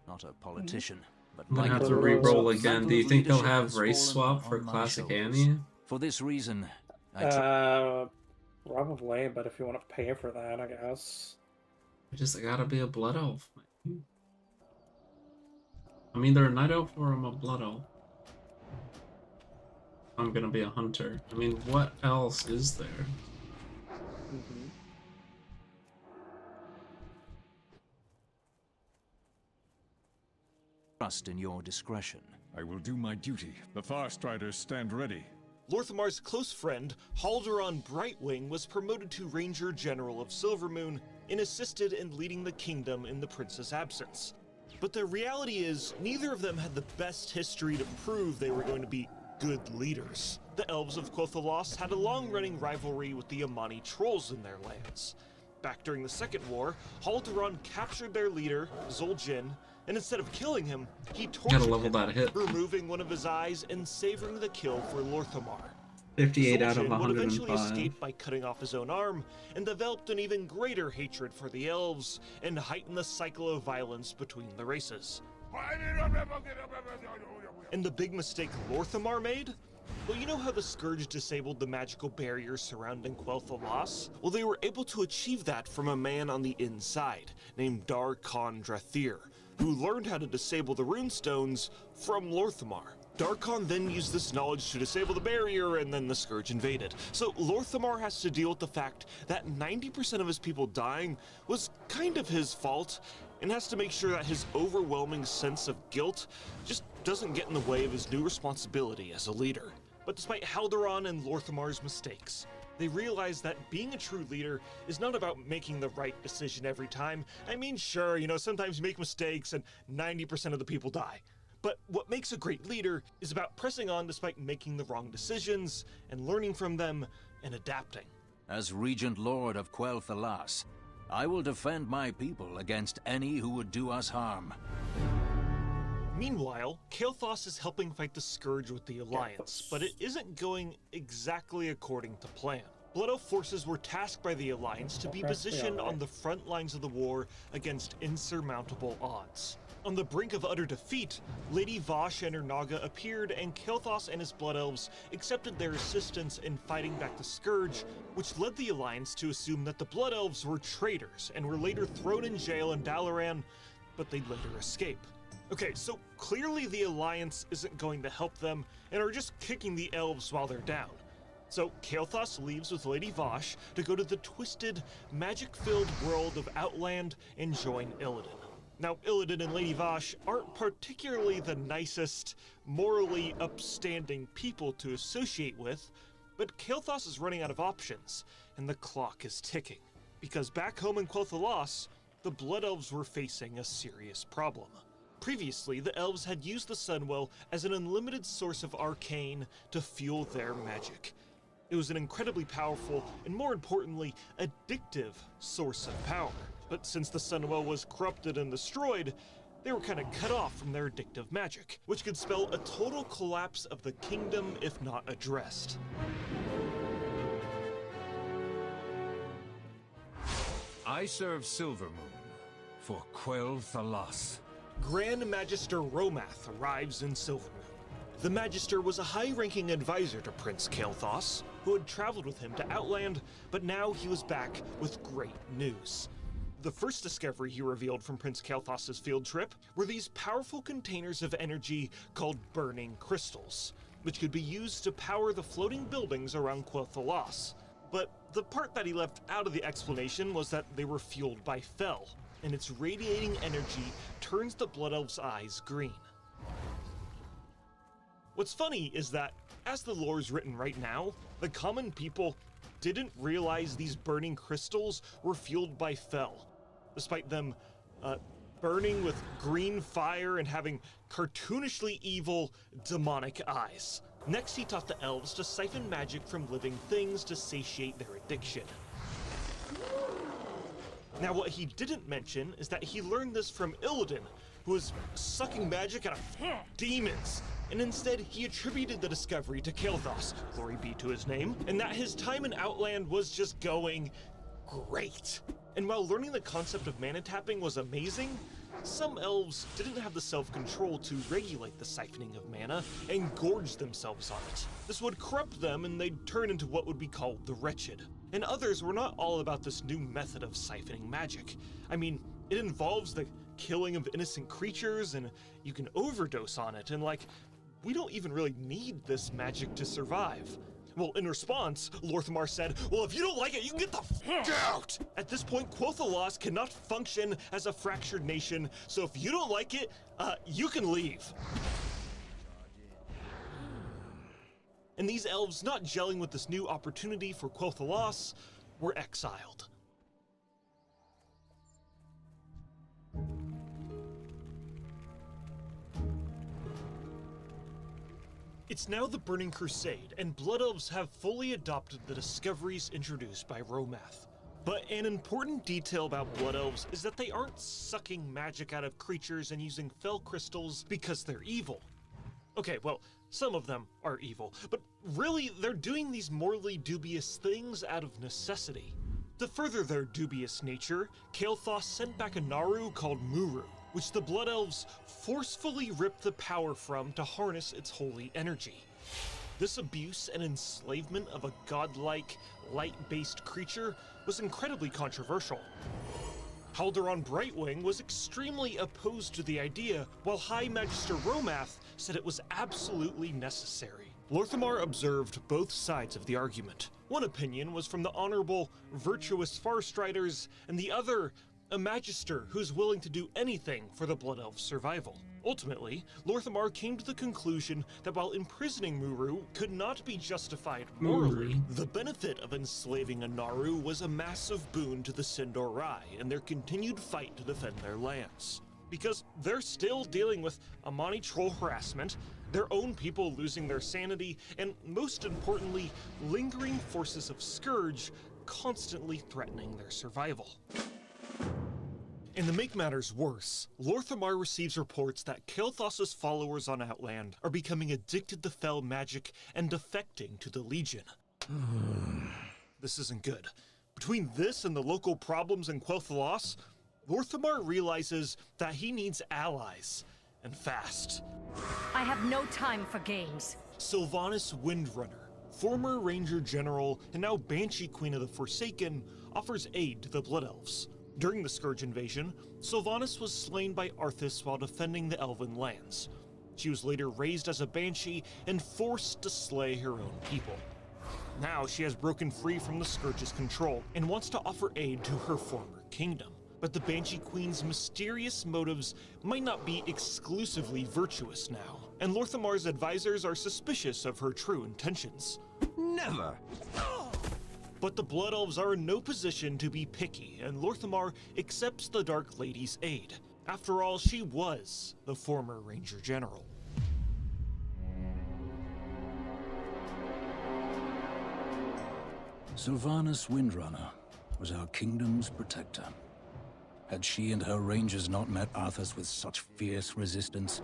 not a politician. But I'm gonna have to re-roll again. Do you think they'll have race swap for Classic Annie? For this reason, Probably, but if you want to pay for that, I guess. I gotta be a blood elf. I'm either a night elf or I'm a blood elf. I'm gonna be a hunter. I mean, what else is there? Trust in your discretion. I will do my duty. The Farstriders stand ready. Lorthamar's close friend, Haldoran Brightwing, was promoted to Ranger General of Silvermoon and assisted in leading the kingdom in the prince's absence. But the reality is, neither of them had the best history to prove they were going to be good leaders. The elves of Quel'Thalas had a long-running rivalry with the Amani trolls in their lands. Back during the Second War, Haldoran captured their leader, Zul'jin, and instead of killing him, he tortured him, removing one of his eyes and savoring the kill for Lorthamar. 58 out of Zul'jin would eventually 105. escape by cutting off his own arm, and developed an even greater hatred for the elves, and heightened the cycle of violence between the races. And the big mistake Lorthamar made? Well, you know how the Scourge disabled the magical barriers surrounding Quel'Thalas? Well, they were able to achieve that from a man on the inside, named Dar Khan Drathir, who learned how to disable the runestones from Lorthamar. Darkon then used this knowledge to disable the barrier, and then the Scourge invaded. So Lorthamar has to deal with the fact that 90% of his people dying was kind of his fault, and has to make sure that his overwhelming sense of guilt just doesn't get in the way of his new responsibility as a leader. But despite Haldoran and Lorthamar's mistakes, they realize that being a true leader is not about making the right decision every time. I mean, sure, sometimes you make mistakes and 90% of the people die. But what makes a great leader is about pressing on despite making the wrong decisions, and learning from them, and adapting. As Regent Lord of Quel'Thalas, I will defend my people against any who would do us harm. Meanwhile, Kael'thas is helping fight the Scourge with the Alliance, but it isn't going exactly according to plan. Blood Elf forces were tasked by the Alliance to be positioned on the front lines of the war against insurmountable odds. On the brink of utter defeat, Lady Vosh and her Naga appeared, and Kael'thas and his Blood Elves accepted their assistance in fighting back the Scourge, which led the Alliance to assume that the Blood Elves were traitors and were later thrown in jail in Dalaran, but they'd later escape. Okay, so clearly the Alliance isn't going to help them, and are just kicking the Elves while they're down. So Kael'thas leaves with Lady Vosh to go to the twisted, magic-filled world of Outland and join Illidan. Now, Illidan and Lady Vosh aren't particularly the nicest, morally upstanding people to associate with, but Kael'thas is running out of options, and the clock is ticking. Because back home in Quel'Thalas, the Blood Elves were facing a serious problem. Previously, the elves had used the Sunwell as an unlimited source of arcane to fuel their magic. It was an incredibly powerful, and more importantly, addictive source of power. But since the Sunwell was corrupted and destroyed, they were kind of cut off from their addictive magic, which could spell a total collapse of the kingdom if not addressed. I serve Silvermoon for Quel'Thalas. Grand Magister Romath arrives in Silvermoon. The Magister was a high-ranking advisor to Prince Kael'thas, who had traveled with him to Outland, but now he was back with great news. The first discovery he revealed from Prince Kael'thas' field trip were these powerful containers of energy called burning crystals, which could be used to power the floating buildings around Quel'Thalas. But the part that he left out of the explanation was that they were fueled by Fel, and its radiating energy turns the Blood Elves' eyes green. What's funny is that, as the lore's written right now, the common people didn't realize these burning crystals were fueled by Fel, despite them burning with green fire and having cartoonishly evil, demonic eyes. Next, he taught the elves to siphon magic from living things to satiate their addiction. Now, what he didn't mention is that he learned this from Illidan, who was sucking magic out of demons. And instead, he attributed the discovery to Kael'thas, glory be to his name, and that his time in Outland was just going great. And while learning the concept of mana tapping was amazing, some elves didn't have the self-control to regulate the siphoning of mana and gorge themselves on it. This would corrupt them, and they'd turn into what would be called the Wretched. And others were not all about this new method of siphoning magic. I mean, it involves the killing of innocent creatures, and you can overdose on it, and we don't even really need this magic to survive. Well, in response, Lorthamar said, well, if you don't like it, you can get the f*** out! At this point, Quel'Thalas cannot function as a fractured nation, so if you don't like it, you can leave. And these elves, not gelling with this new opportunity for Quel'Thalas, were exiled. It's now the Burning Crusade, and Blood Elves have fully adopted the discoveries introduced by Romath. But an important detail about Blood Elves is that they aren't sucking magic out of creatures and using Fel crystals because they're evil. Okay, well, some of them are evil, but really they're doing these morally dubious things out of necessity. To further their dubious nature, Kael'thas sent back a Naru called Muru, which the Blood Elves forcefully ripped the power from to harness its holy energy. This abuse and enslavement of a godlike, light-based creature was incredibly controversial. Haldoran Brightwing was extremely opposed to the idea, while High Magister Romath said it was absolutely necessary. Lorthamar observed both sides of the argument. One opinion was from the honorable, virtuous Farstriders, and the other, a magister who's willing to do anything for the Blood Elf's survival. Ultimately, Lorthamar came to the conclusion that while imprisoning Muru could not be justified morally, the benefit of enslaving a Naru was a massive boon to the Sindorai in their continued fight to defend their lands. Because they're still dealing with Amani troll harassment, their own people losing their sanity, and most importantly, lingering forces of Scourge constantly threatening their survival. And to make matters worse, Lorthamar receives reports that Kael'thas's followers on Outland are becoming addicted to fell magic and defecting to the Legion. This isn't good. Between this and the local problems in Quel'Thalas, Lorthamar realizes that he needs allies, and fast. I have no time for games. Sylvanas Windrunner, former Ranger General and now Banshee Queen of the Forsaken, offers aid to the Blood Elves. During the Scourge invasion, Sylvanas was slain by Arthas while defending the Elven lands. She was later raised as a Banshee and forced to slay her own people. Now she has broken free from the Scourge's control and wants to offer aid to her former kingdom. But the Banshee Queen's mysterious motives might not be exclusively virtuous now, and Lorthamar's advisors are suspicious of her true intentions. Never! But the Blood Elves are in no position to be picky, and Lorthamar accepts the Dark Lady's aid. After all, she was the former Ranger General. Sylvanas Windrunner was our kingdom's protector. Had she and her rangers not met Arthas with such fierce resistance,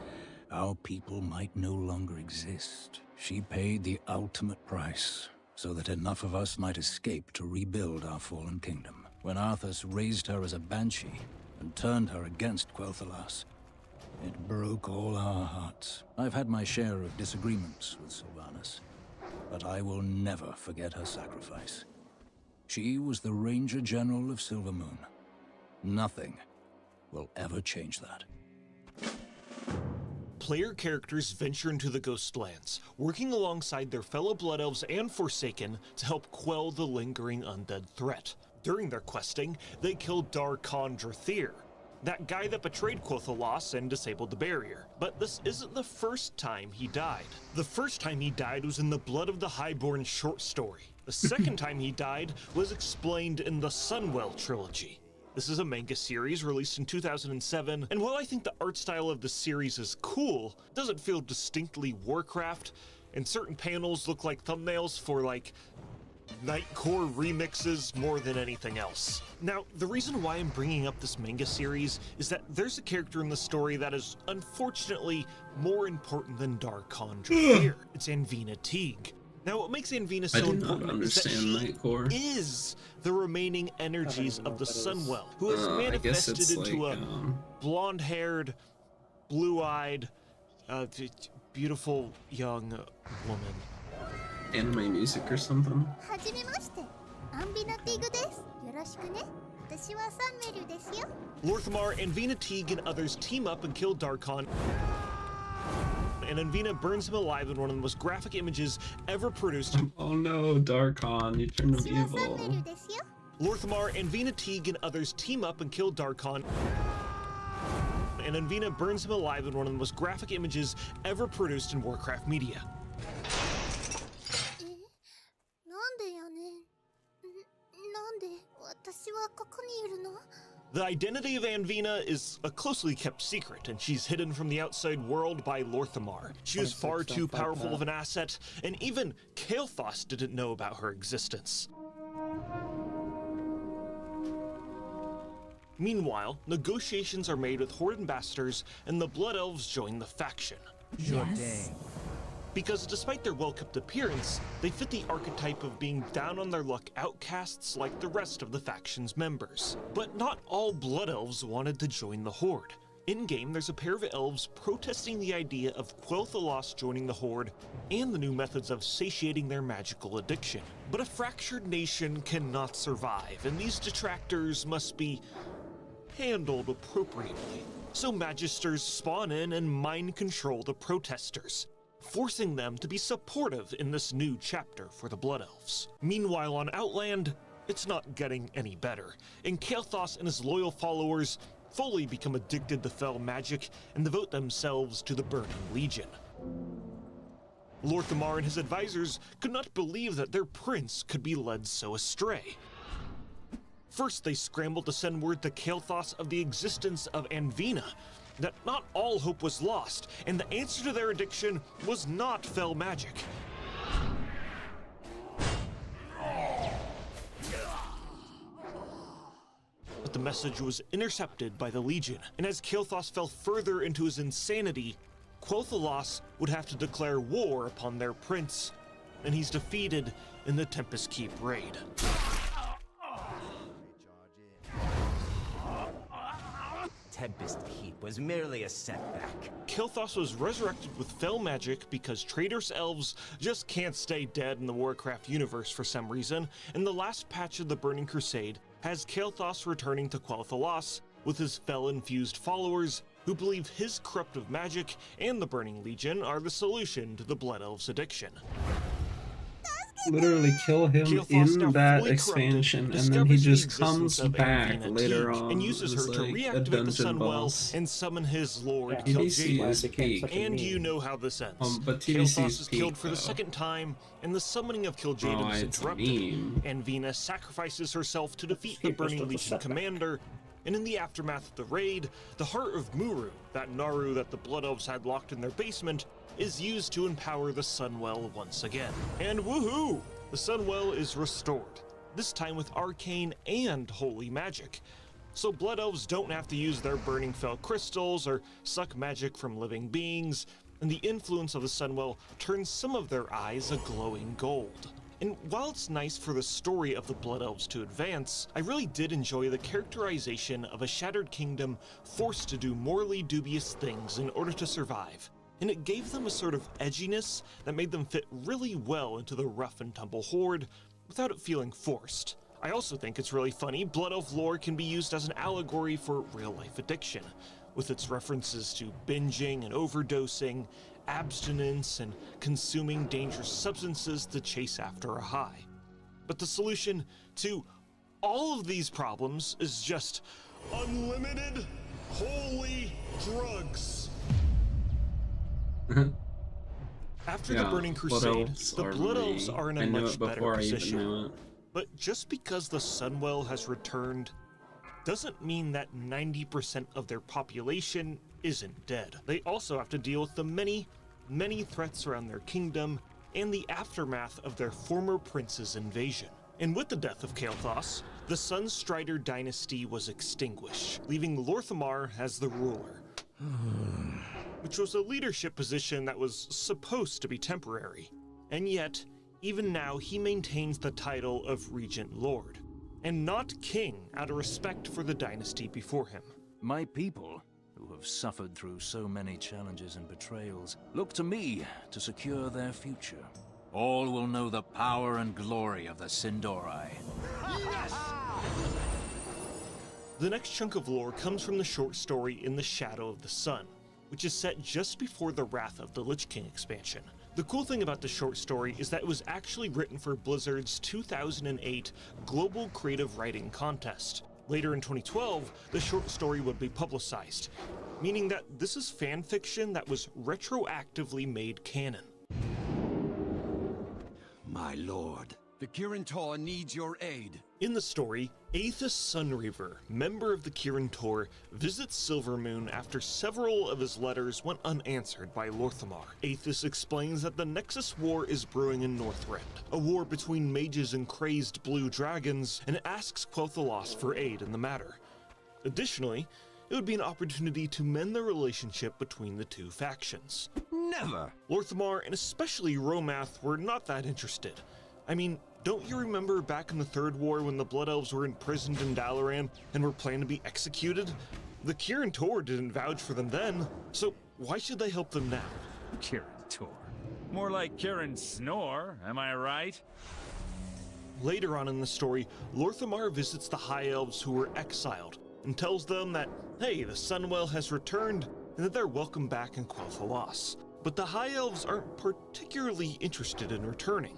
our people might no longer exist. She paid the ultimate price, so that enough of us might escape to rebuild our fallen kingdom. When Arthas raised her as a banshee and turned her against Quel'Thalas, it broke all our hearts. I've had my share of disagreements with Sylvanas, but I will never forget her sacrifice. She was the Ranger General of Silvermoon. Nothing will ever change that. Player characters venture into the Ghostlands, working alongside their fellow Blood Elves and Forsaken to help quell the lingering undead threat. During their questing, they kill Darkon Drathir, that guy that betrayed Quel'Thalas and disabled the barrier. But this isn't the first time he died. The first time he died was in the Blood of the Highborn short story. The second time he died was explained in the Sunwell trilogy. This is a manga series released in 2007, and while I think the art style of the series is cool, it doesn't feel distinctly Warcraft, and certain panels look like thumbnails for, like, Nightcore remixes more than anything else. Now, the reason why I'm bringing up this manga series is that there's a character in the story that is unfortunately more important than Darkon Drathir. It's Anvina Teague. Now, what makes Anvina so important is that she is the remaining energies of the Sunwell, who has manifested into a blonde-haired, blue-eyed, beautiful young woman. Anime music or something. Lorthamar, Anvina Teague, and others team up and kill Darkon, and Anvina burns him alive in one of the most graphic images ever produced. Oh no, Darkon, you turned him evil. Lorthamar, Anvina Teague, and others team up and kill Darkon, and Anvina burns him alive in one of the most graphic images ever produced in Warcraft media. The identity of Anvina is a closely kept secret, and she's hidden from the outside world by Lorthamar. She is far too powerful of an asset, and even Kael'thas didn't know about her existence. Meanwhile, negotiations are made with Horde ambassadors, and the Blood Elves join the faction. Because despite their well-kept appearance, they fit the archetype of being down-on-their-luck outcasts like the rest of the faction's members. But not all Blood Elves wanted to join the Horde. In-game, there's a pair of elves protesting the idea of Quel'Thalas joining the Horde and the new methods of satiating their magical addiction. But a fractured nation cannot survive, and these detractors must be handled appropriately. So magisters spawn in and mind control the protesters, forcing them to be supportive in this new chapter for the Blood Elves. Meanwhile on Outland, it's not getting any better, and Kael'thas and his loyal followers fully become addicted to fell magic and devote themselves to the Burning Legion. Lor'themar and his advisors could not believe that their prince could be led so astray. First, they scrambled to send word to Kael'thas of the existence of Anvina, that not all hope was lost, and the answer to their addiction was not fell magic. But the message was intercepted by the Legion, and as Kael'thas fell further into his insanity, Quel'Thalas would have to declare war upon their prince, and he's defeated in the Tempest Keep raid. Tempest Keep was merely a setback. Kael'thas was resurrected with fell magic because traitorous elves just can't stay dead in the Warcraft universe for some reason, and the last patch of the Burning Crusade has Kael'thas returning to Quel'Thalas with his fell-infused followers who believe his corruptive magic and the Burning Legion are the solution to the Blood Elves' addiction. Literally kill him in that expansion, and then he just comes back later on and uses her to reactivate the Sunwell and summon his lord, TBC is peak. And you know how this ends. But TBC Kael'thas is is peak, killed for the though. second time, and the summoning of Kil'jaeden is it's interrupted. mean. And Vina sacrifices herself to defeat a Burning Legion commander. And in the aftermath of the raid, the heart of Muru, that Naru that the Blood Elves had locked in their basement, is used to empower the Sunwell once again. And woohoo! The Sunwell is restored, this time with arcane and holy magic. So Blood Elves don't have to use their burning fell crystals or suck magic from living beings, and the influence of the Sunwell turns some of their eyes a glowing gold. And while it's nice for the story of the Blood Elves to advance, I really did enjoy the characterization of a shattered kingdom forced to do morally dubious things in order to survive. And it gave them a sort of edginess that made them fit really well into the rough and tumble horde without it feeling forced. I also think it's really funny Blood Elf lore can be used as an allegory for real-life addiction, with its references to binging and overdosing, abstinence, and consuming dangerous substances to chase after a high. But the solution to all of these problems is just unlimited holy drugs. After the Burning Crusade, the Blood Elves are in a much better position. But just because the Sunwell has returned doesn't mean that 90% of their population isn't dead. They also have to deal with the many threats around their kingdom and the aftermath of their former prince's invasion. And with the death of Kael'thas, the Sunstrider dynasty was extinguished, leaving Lor'themar as the ruler, which was a leadership position that was supposed to be temporary. And yet, even now he maintains the title of Regent Lord, and not king out of respect for the dynasty before him. My people, who have suffered through so many challenges and betrayals, look to me to secure their future. All will know the power and glory of the Sindori. Yes! The next chunk of lore comes from the short story In the Shadow of the Sun, which is set just before the Wrath of the Lich King expansion. The cool thing about the short story is that it was actually written for Blizzard's 2008 Global Creative Writing Contest. Later in 2012, the short story would be publicized, meaning that this is fan fiction that was retroactively made canon. My lord, the Kirin Tor needs your aid. In the story, Aethys Sunreaver, member of the Kirin Tor, visits Silvermoon after several of his letters went unanswered by Lor'themar. Aethys explains that the Nexus War is brewing in Northrend, a war between mages and crazed blue dragons, and asks Quel'Thalas for aid in the matter. Additionally, it would be an opportunity to mend the relationship between the two factions. Never! Lor'themar, and especially Romath, were not that interested. I mean, don't you remember back in the Third War when the Blood Elves were imprisoned in Dalaran and were planned to be executed? The Kirin Tor didn't vouch for them then, so why should they help them now? Kirin Tor. More like Kirin Snore, am I right? Later on in the story, Lor'themar visits the High Elves who were exiled, and tells them that, hey, the Sunwell has returned and that they're welcome back in Quel'Thalas. But the High Elves aren't particularly interested in returning.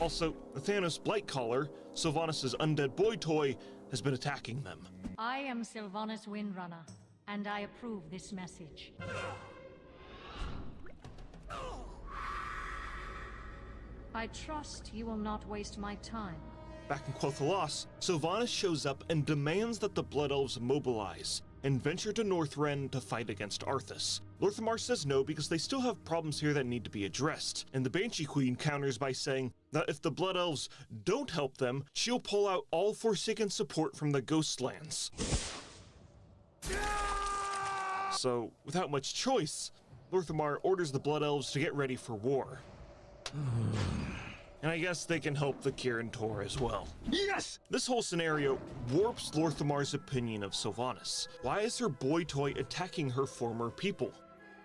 Also, Thanos Blightcaller, Sylvanas' undead boy toy, has been attacking them. I am Sylvanas Windrunner, and I approve this message. I trust you will not waste my time. Back in Quel'Thalas, Sylvanas shows up and demands that the Blood Elves mobilize and venture to Northrend to fight against Arthas. Lor'themar says no because they still have problems here that need to be addressed, and the Banshee Queen counters by saying that if the Blood Elves don't help them, she'll pull out all Forsaken support from the Ghostlands. So, without much choice, Lor'themar orders the Blood Elves to get ready for war. And I guess they can help the Kirin Tor as well. Yes! This whole scenario warps Lor'themar's opinion of Sylvanas. Why is her boy toy attacking her former people?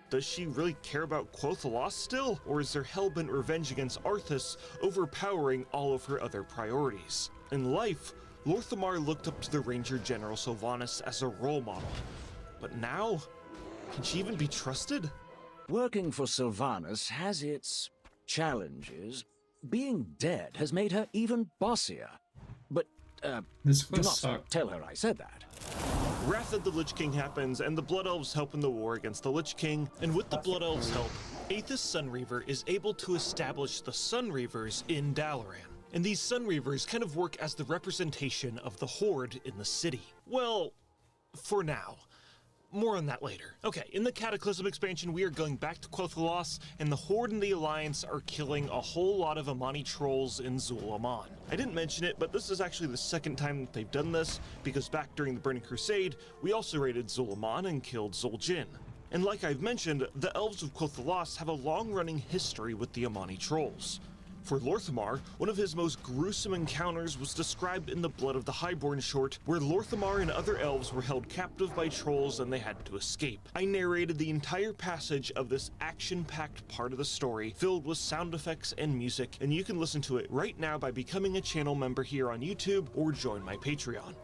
Does she really care about Quel'Thalas still? Or is her hellbent revenge against Arthas overpowering all of her other priorities? In life, Lor'themar looked up to the Ranger General Sylvanas as a role model. But now, can she even be trusted? Working for Sylvanas has its challenges. Being dead has made her even bossier. But, this do not tell her I said that. Wrath of the Lich King happens, and the Blood Elves help in the war against the Lich King, and with the Blood Elves' help, Aethys Sunreaver is able to establish the Sunreavers in Dalaran. And these Sunreavers kind of work as the representation of the Horde in the city. Well, for now. More on that later. Okay, in the Cataclysm expansion, we are going back to Quel'Thalas, and the Horde and the Alliance are killing a whole lot of Amani trolls in Zul-Aman. I didn't mention it, but this is actually the second time that they've done this, because back during the Burning Crusade, we also raided Zul-Aman and killed Zul'Jin. And like I've mentioned, the Elves of Quel'Thalas have a long-running history with the Amani trolls. For Lor'themar, one of his most gruesome encounters was described in the Blood of the Highborn short, where Lor'themar and other elves were held captive by trolls and they had to escape. I narrated the entire passage of this action-packed part of the story, filled with sound effects and music, and you can listen to it right now by becoming a channel member here on YouTube or join my Patreon.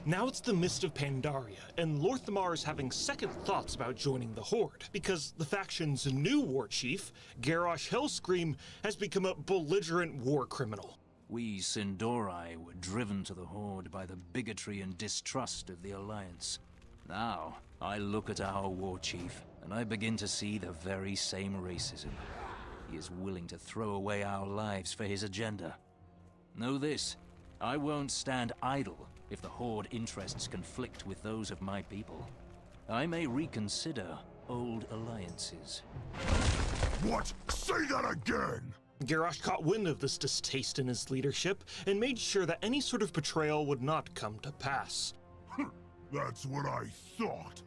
Now it's the Mist of Pandaria, and Lor'themar is having second thoughts about joining the Horde, because the faction's new war chief, Garrosh Hellscream, has become a belligerent war criminal. We Sindori were driven to the Horde by the bigotry and distrust of the Alliance. Now, I look at our war chief, and I begin to see the very same racism. He is willing to throw away our lives for his agenda. Know this, I won't stand idle if the Horde interests conflict with those of my people. I may reconsider old alliances. What? Say that again! Garrosh caught wind of this distaste in his leadership and made sure that any sort of betrayal would not come to pass. That's what I thought.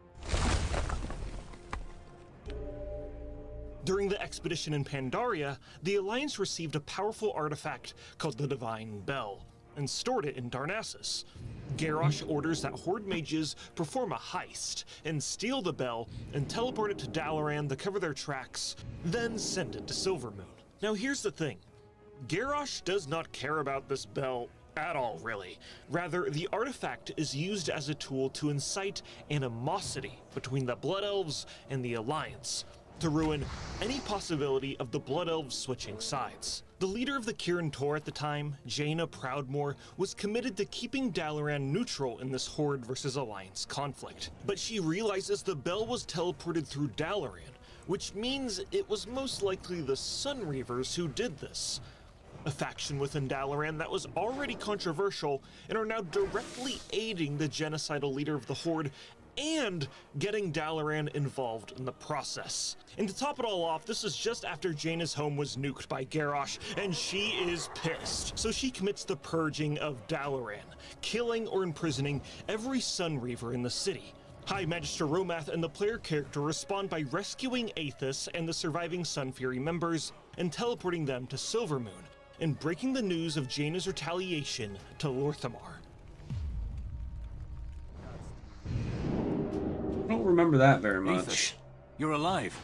During the expedition in Pandaria, the Alliance received a powerful artifact called the Divine Bell, and stored it in Darnassus. Garrosh orders that Horde mages perform a heist and steal the bell and teleport it to Dalaran to cover their tracks, then send it to Silvermoon. Now here's the thing, Garrosh does not care about this bell at all, really. Rather, the artifact is used as a tool to incite animosity between the Blood Elves and the Alliance, to ruin any possibility of the Blood Elves switching sides. The leader of the Kirin Tor at the time, Jaina Proudmoore, was committed to keeping Dalaran neutral in this Horde versus Alliance conflict. But she realizes the bell was teleported through Dalaran, which means it was most likely the Sunreavers who did this. A faction within Dalaran that was already controversial and are now directly aiding the genocidal leader of the Horde and getting Dalaran involved in the process. And to top it all off, this is just after Jaina's home was nuked by Garrosh, and she is pissed. So she commits the purging of Dalaran, killing or imprisoning every Sunreaver in the city. High Magister Romath and the player character respond by rescuing Aethys and the surviving Sunfury members and teleporting them to Silvermoon, and breaking the news of Jaina's retaliation to Lor'themar. I don't remember that very much. Aethys, you're alive.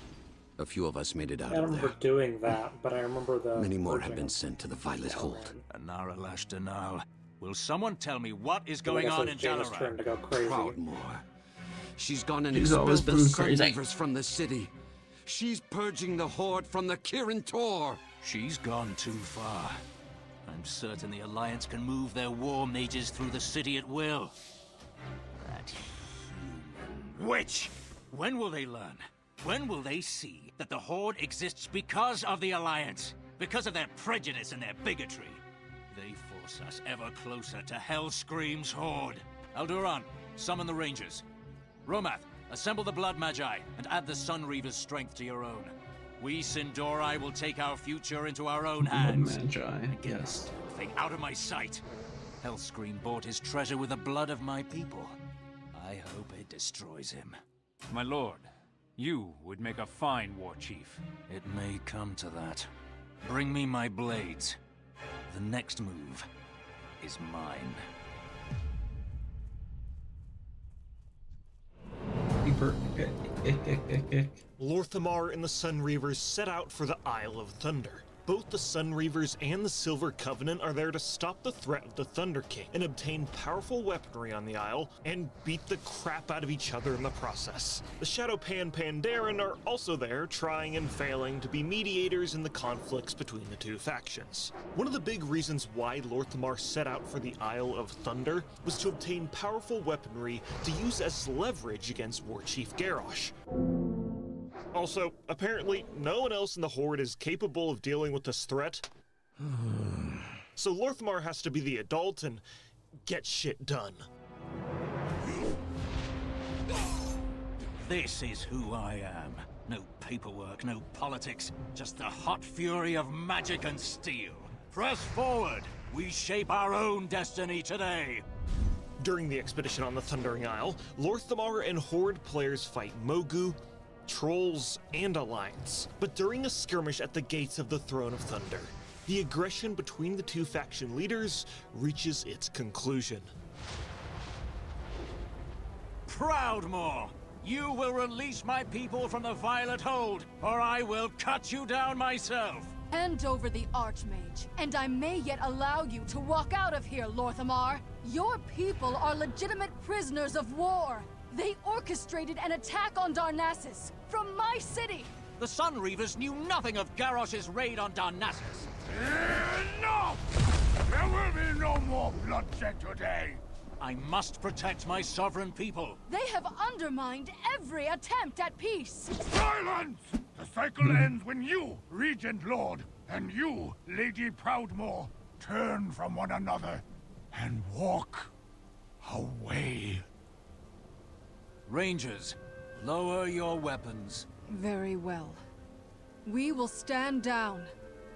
A few of us made it out I of remember there. doing that, but I remember the Many more have purging been of sent to the Violet Hold. Anara Lashtanal. Will someone tell me what is So I going guess on it's in Jaina's turn Dalaran? to go crazy. Proudmoore. She's gone and She's always expelled the been crazy. Sunreavers from the city. She's purging the Horde from the Kirin Tor. She's gone too far. I'm certain the Alliance can move their war mages through the city at will. That human witch! When will they learn? When will they see that the Horde exists because of the Alliance? Because of their prejudice and their bigotry? They force us ever closer to Hellscream's Horde. Alduran, summon the Rangers. Romath, assemble the Blood Magi and add the Sunreaver's strength to your own. We Sindori will take our future into our own hands. Magi, And get yes. this thing out of my sight. Hellscream bought his treasure with the blood of my people. I hope it destroys him. My lord, you would make a fine war chief. It may come to that. Bring me my blades. The next move is mine. Lorthamar and the Sunreavers set out for the Isle of Thunder. Both the Sunreavers and the Silver Covenant are there to stop the threat of the Thunder King and obtain powerful weaponry on the Isle and beat the crap out of each other in the process. The Shadowpan Pandaren are also there, trying and failing to be mediators in the conflicts between the two factions. One of the big reasons why Lorthamar set out for the Isle of Thunder was to obtain powerful weaponry to use as leverage against Warchief Garrosh. Also, apparently, no one else in the Horde is capable of dealing with this threat. So Lorthamar has to be the adult and get shit done. This is who I am. No paperwork, no politics, just the hot fury of magic and steel. Press forward! We shape our own destiny today! During the expedition on the Thundering Isle, Lorthamar and Horde players fight Mogu, Trolls, and Alliance. But during a skirmish at the gates of the Throne of Thunder, the aggression between the two faction leaders reaches its conclusion. Proudmoore! You will release my people from the Violet Hold, or I will cut you down myself! Hand over the Archmage, and I may yet allow you to walk out of here, Lorthamar. Your people are legitimate prisoners of war. They orchestrated an attack on Darnassus, from my city! The Sunreavers knew nothing of Garrosh's raid on Darnassus. Enough! There will be no more bloodshed today! I must protect my sovereign people. They have undermined every attempt at peace! Silence! The cycle ends when you, Regent Lord, and you, Lady Proudmoore, turn from one another and walk away. Rangers, lower your weapons. Very well. We will stand down.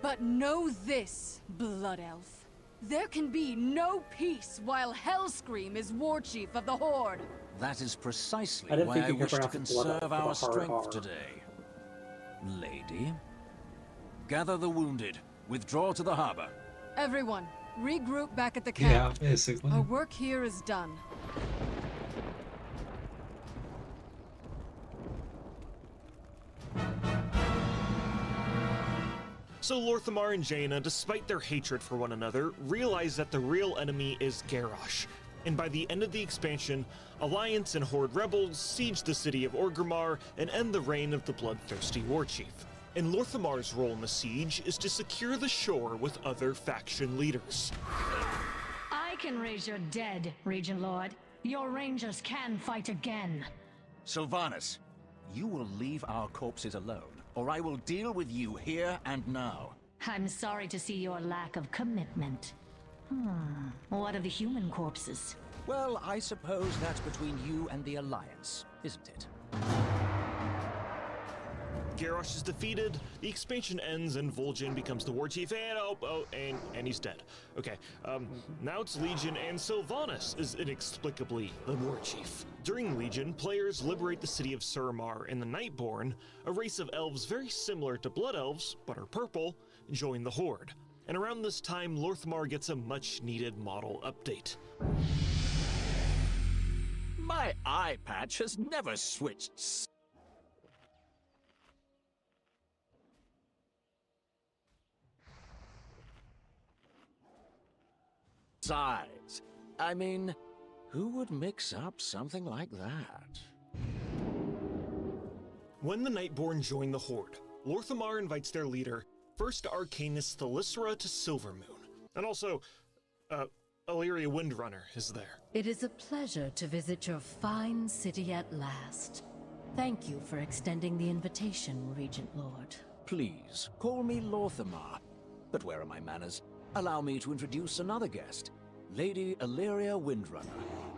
But know this, Blood Elf. There can be no peace while Hellscream is Warchief of the Horde. That is precisely I didn't why think I you could wish to pronounce Blood Elf conserve with a our hard strength R. today. Lady, gather the wounded. Withdraw to the harbor. Everyone, regroup back at the camp. Yeah, basically. Our work here is done. So Lorthamar and Jaina, despite their hatred for one another, realize that the real enemy is Garrosh. And by the end of the expansion, Alliance and Horde rebels siege the city of Orgrimmar and end the reign of the bloodthirsty warchief. And Lorthamar's role in the siege is to secure the shore with other faction leaders. I can raise your dead, Regent Lord. Your rangers can fight again. Sylvanas, you will leave our corpses alone, or I will deal with you here and now. I'm sorry to see your lack of commitment. What of the human corpses? Well, I suppose that's between you and the Alliance, isn't it? Garrosh is defeated, the expansion ends, and Vol'jin becomes the warchief, and he's dead. Okay, now it's Legion, and Sylvanas is inexplicably the warchief. During Legion, players liberate the city of Suramar, and the Nightborn, a race of elves very similar to Blood Elves, but are purple, join the Horde. And around this time, Lorthamar gets a much-needed model update. My eye patch has never switched. Besides, I mean, who would mix up something like that? When the Nightborn join the Horde, Lorthamar invites their leader, First Arcanist Thalyssra, to Silvermoon. And also, Illyria Windrunner is there. It is a pleasure to visit your fine city at last. Thank you for extending the invitation, Regent Lord. Please, call me Lorthamar. But where are my manners? Allow me to introduce another guest, Lady Illyria Windrunner,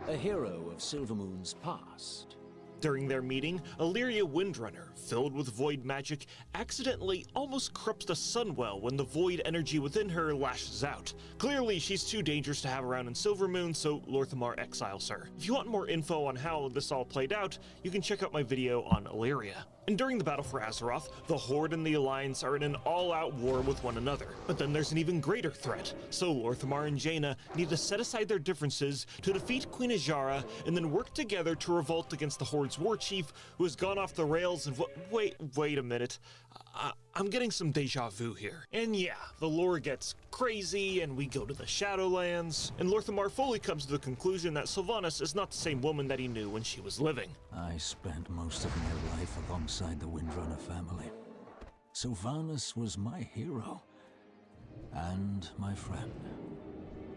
a hero of Silvermoon's past. During their meeting, Illyria Windrunner, filled with void magic, accidentally almost corrupts the Sunwell when the void energy within her lashes out. Clearly, she's too dangerous to have around in Silvermoon, so Lorthamar exiles her. If you want more info on how this all played out, you can check out my video on Illyria. And during the battle for Azeroth, the Horde and the Alliance are in an all-out war with one another. But then there's an even greater threat, so Lorthamar and Jaina need to set aside their differences to defeat Queen Ajara and then work together to revolt against the Horde's war chief, who has gone off the rails and wait a minute. I'm getting some deja vu here. And yeah, the lore gets crazy, and we go to the Shadowlands, and Lorthamar fully comes to the conclusion that Sylvanas is not the same woman that he knew when she was living. I spent most of my life alongside the Windrunner family. Sylvanas was my hero, and my friend.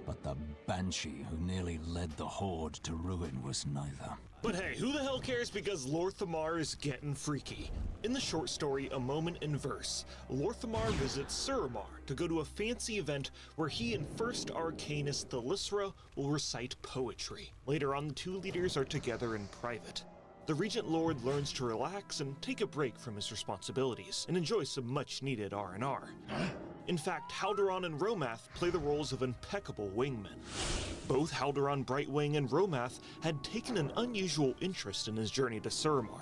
But the Banshee who nearly led the Horde to ruin was neither. But hey, who the hell cares, because Lorthamar is getting freaky. In the short story, A Moment in Verse, Lorthamar visits Suramar to go to a fancy event where he and First Arcanist Thalyssra will recite poetry. Later on, the two leaders are together in private. The Regent Lord learns to relax and take a break from his responsibilities, and enjoy some much-needed R&R. In fact, Haldoran and Romath play the roles of impeccable wingmen. Both Haldoran Brightwing and Romath had taken an unusual interest in his journey to Suramar.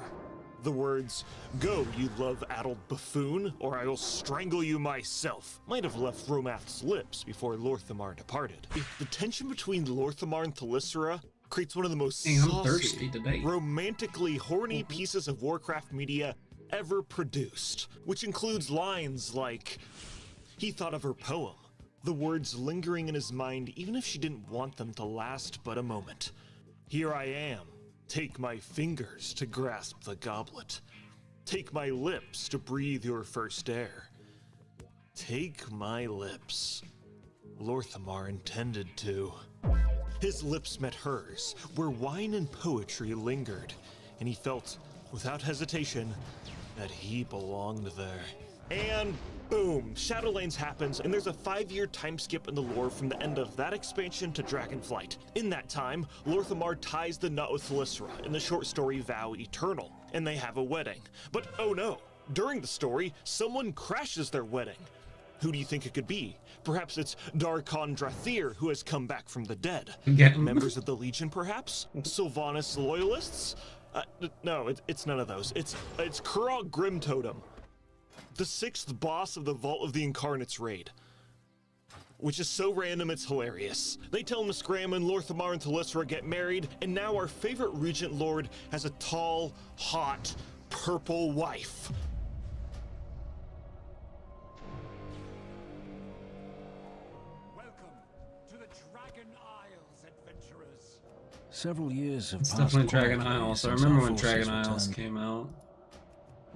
The words, "Go, you love-addled buffoon, or I will strangle you myself," might have left Romath's lips before Lorthamar departed. The tension between Lorthamar and Thalyssra creates one of the most saucy, romantically horny pieces of Warcraft media ever produced, which includes lines like, "He thought of her poem, the words lingering in his mind even if she didn't want them to last but a moment. Here I am, take my fingers to grasp the goblet. Take my lips to breathe your first air. Take my lips." Lorthamar intended to. His lips met hers, where wine and poetry lingered, and he felt, without hesitation, that he belonged there. And boom, Shadowlands happens, and there's a 5-year time skip in the lore from the end of that expansion to Dragonflight. In that time, Lorthamar ties the knot with Thalyssra in the short story Vow Eternal, and they have a wedding. But oh no, during the story, someone crashes their wedding. Who do you think it could be? Perhaps it's Darkon Drathir, who has come back from the dead. Members of the Legion, perhaps? Sylvanas loyalists? No, it's none of those. It's Kurog Grimtotem, the 6th boss of the Vault of the Incarnates raid. Which is so random it's hilarious. They tell Miscram and Lorthamar and Thalyssra get married, and now our favorite Regent Lord has a tall, hot, purple wife. Several years have It's passed. definitely Dragon quietly Isles. I since remember our when Dragon forces Isles returned. came out.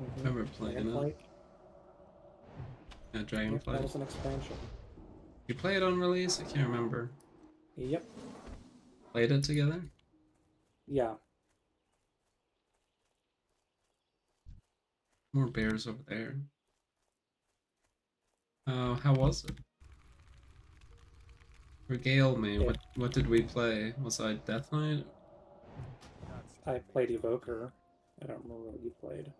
I remember playing it. Yeah, Dragonflight. That was an expansion. You play it on release? I can't remember. Yep. Played it together? Yeah. More bears over there. How was it? Regale me. Yeah. What did we play? Was I Death Knight? I played Evoker. I don't remember what you played.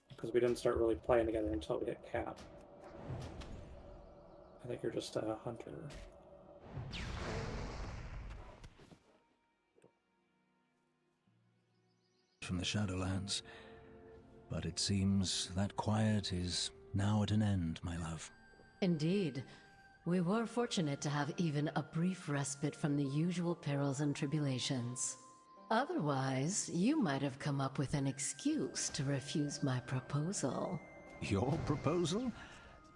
Because we didn't start really playing together until we hit Cap. I think you're just a hunter. From the Shadowlands, but it seems that quiet is now at an end, my love. Indeed. We were fortunate to have even a brief respite from the usual perils and tribulations. Otherwise, you might have come up with an excuse to refuse my proposal. Your proposal?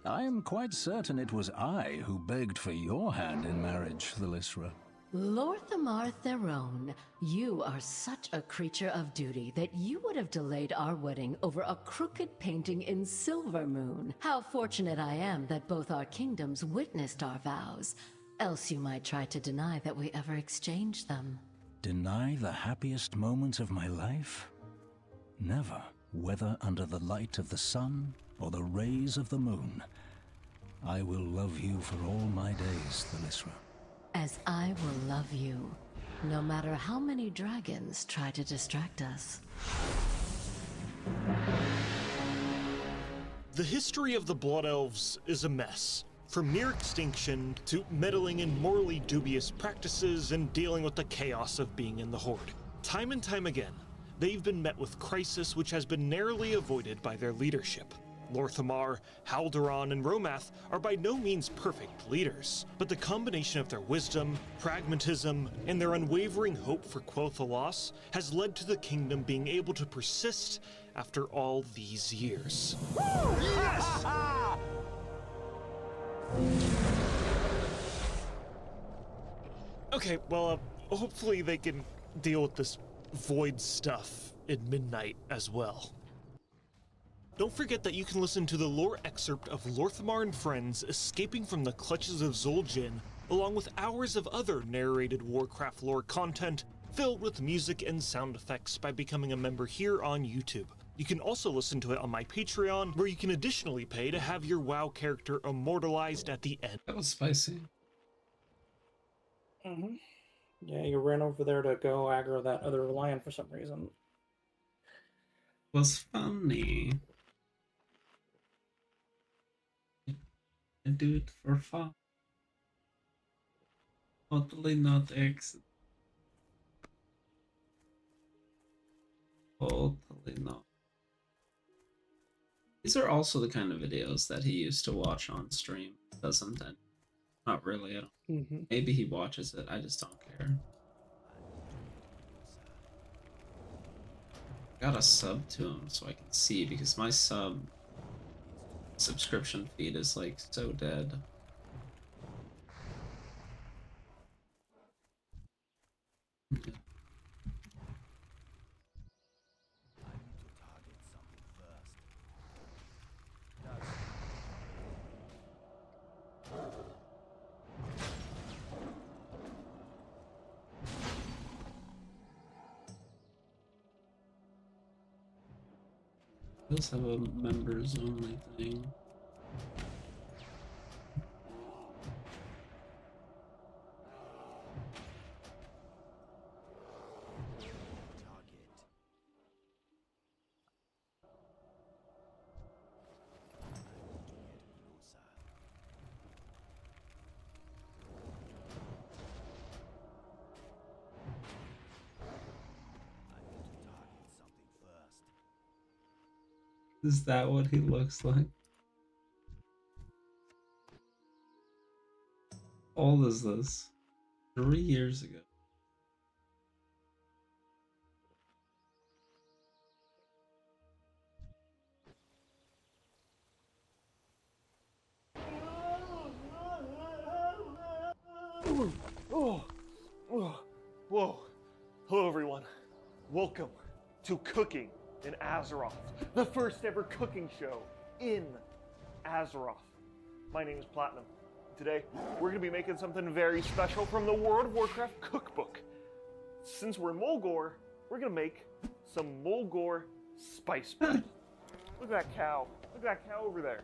I am quite certain it was I who begged for your hand in marriage, Thalysra. Lorthamar Theron, you are such a creature of duty that you would have delayed our wedding over a crooked painting in Silvermoon. How fortunate I am that both our kingdoms witnessed our vows, else you might try to deny that we ever exchanged them. Deny the happiest moments of my life? Never, whether under the light of the sun or the rays of the moon. I will love you for all my days, Thalysra. As I will love you, no matter how many dragons try to distract us. The history of the Blood Elves is a mess. From near extinction to meddling in morally dubious practices and dealing with the chaos of being in the Horde. Time and time again, they've been met with crisis which has been narrowly avoided by their leadership. Lorthamar, Haldoran, and Romath are by no means perfect leaders, but the combination of their wisdom, pragmatism, and their unwavering hope for Quel'Thalas has led to the kingdom being able to persist after all these years. Yes! Okay, well, hopefully they can deal with this void stuff in Midnight as well. Don't forget that you can listen to the lore excerpt of Lorthamar and Friends escaping from the clutches of Zul'jin, along with hours of other narrated Warcraft lore content filled with music and sound effects by becoming a member here on YouTube. You can also listen to it on my Patreon, where you can additionally pay to have your WoW character immortalized at the end. That was spicy. Mm-hmm. Yeah, you ran over there to go aggro that other lion for some reason. Was funny. I do it for fun. Totally not accident. Totally not. These are also the kind of videos that he used to watch on stream, doesn't it? Not really, I don't. Maybe he watches it, I just don't care. Got a sub to him so I can see, because my subscription feed is like so dead. Let's have a members only thing. Is that what he looks like? How old is this? 3 years ago. Whoa. Hello, everyone. Welcome to Cooking in Azeroth, the first ever cooking show in Azeroth. My name is Platinum. Today, we're going to be making something very special from the World of Warcraft cookbook. Since we're in Mulgore, we're going to make some Mulgore spice bread. Look at that cow. Look at that cow over there.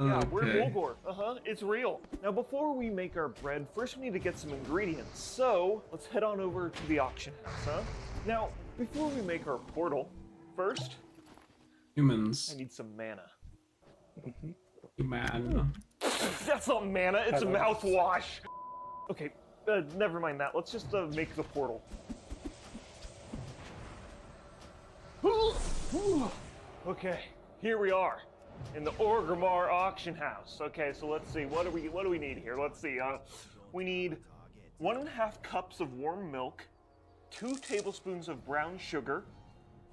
Yeah, we're in Mulgore. It's real. Now, before we make our bread, first we need to get some ingredients. So, let's head on over to the auction house, huh? Now, before we make our portal, first, humans. I need some mana. Man. That's not mana, it's a mouthwash. Okay, never mind that. Let's just make the portal. Okay, here we are in the Orgrimmar auction house. Okay, so let's see. What do we need here? Let's see. We need 1.5 cups of warm milk, 2 tablespoons of brown sugar,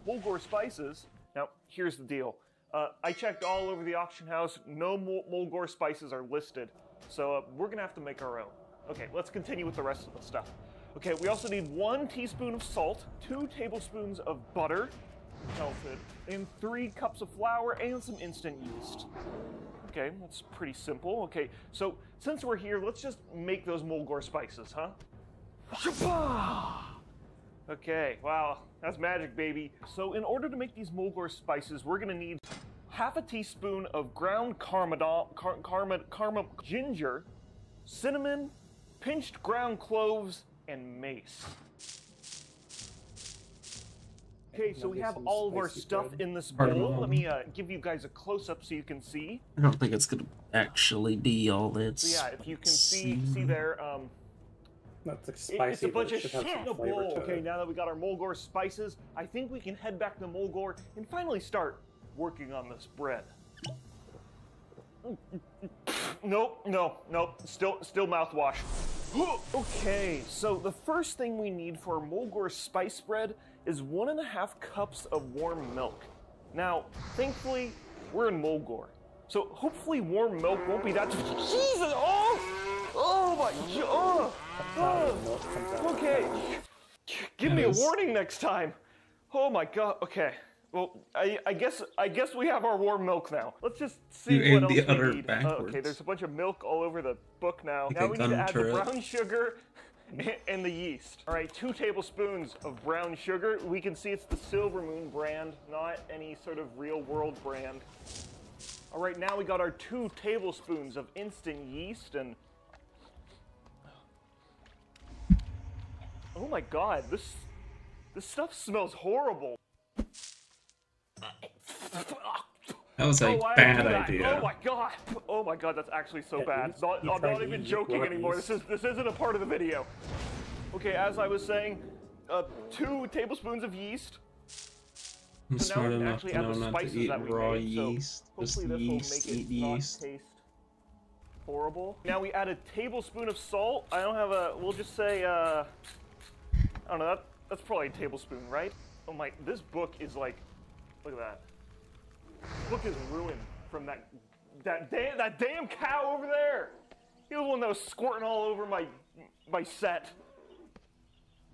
Mulgore spices. Now, here's the deal. I checked all over the auction house. No Mulgore spices are listed. So we're going to have to make our own. Okay, let's continue with the rest of the stuff. Okay, we also need 1 teaspoon of salt, 2 tablespoons of butter, melted, and 3 cups of flour and some instant yeast. Okay, that's pretty simple. Okay, so since we're here, let's just make those Mulgore spices, huh? Okay, wow, that's magic, baby. So in order to make these Mulgore spices, we're gonna need half a teaspoon of ground ginger, cinnamon, pinched ground cloves, and mace. Okay, so we have all of our stuff in this bowl. Let me give you guys a close-up so you can see. I don't think it's gonna actually be all that. So yeah, if you can see there, that's like spicy, it's a bunch of should have shit in a some flavor bowl. to Okay, it. now that we got our Mulgore spices, I think we can head back to Mulgore and finally start working on this bread. Nope, still mouthwash. Okay, so the first thing we need for Mulgore spice bread is 1.5 cups of warm milk. Now, thankfully, we're in Mulgore, so hopefully warm milk won't be that. Jesus! Oh my God! Okay, give me a warning next time. Oh my God. Okay. Well, I guess we have our warm milk now. Let's just see what else we need. Okay, there's a bunch of milk all over the book now. Now we need to add the brown sugar and the yeast. All right, 2 tablespoons of brown sugar. We can see it's the Silver Moon brand, not any sort of real world brand. All right, now we got our 2 tablespoons of instant yeast and... Oh my God, this stuff smells horrible. That was a bad Oh idea. my God! Oh my God, that's actually so bad. I'm not even joking anymore. This isn't a part of the video. Okay, as I was saying, 2 tablespoons of yeast. I'm So now smart we can enough actually to add know the not to spices eat that we raw made. yeast. So Just hopefully this will yeast, make eat it not yeast. taste horrible. Now we add a tablespoon of salt. I don't have a. We'll just say. I don't know. That's probably a tablespoon, right? Oh my! This book is like. Look at that. This book is ruined from that damn cow over there. He was the one that was squirting all over my set.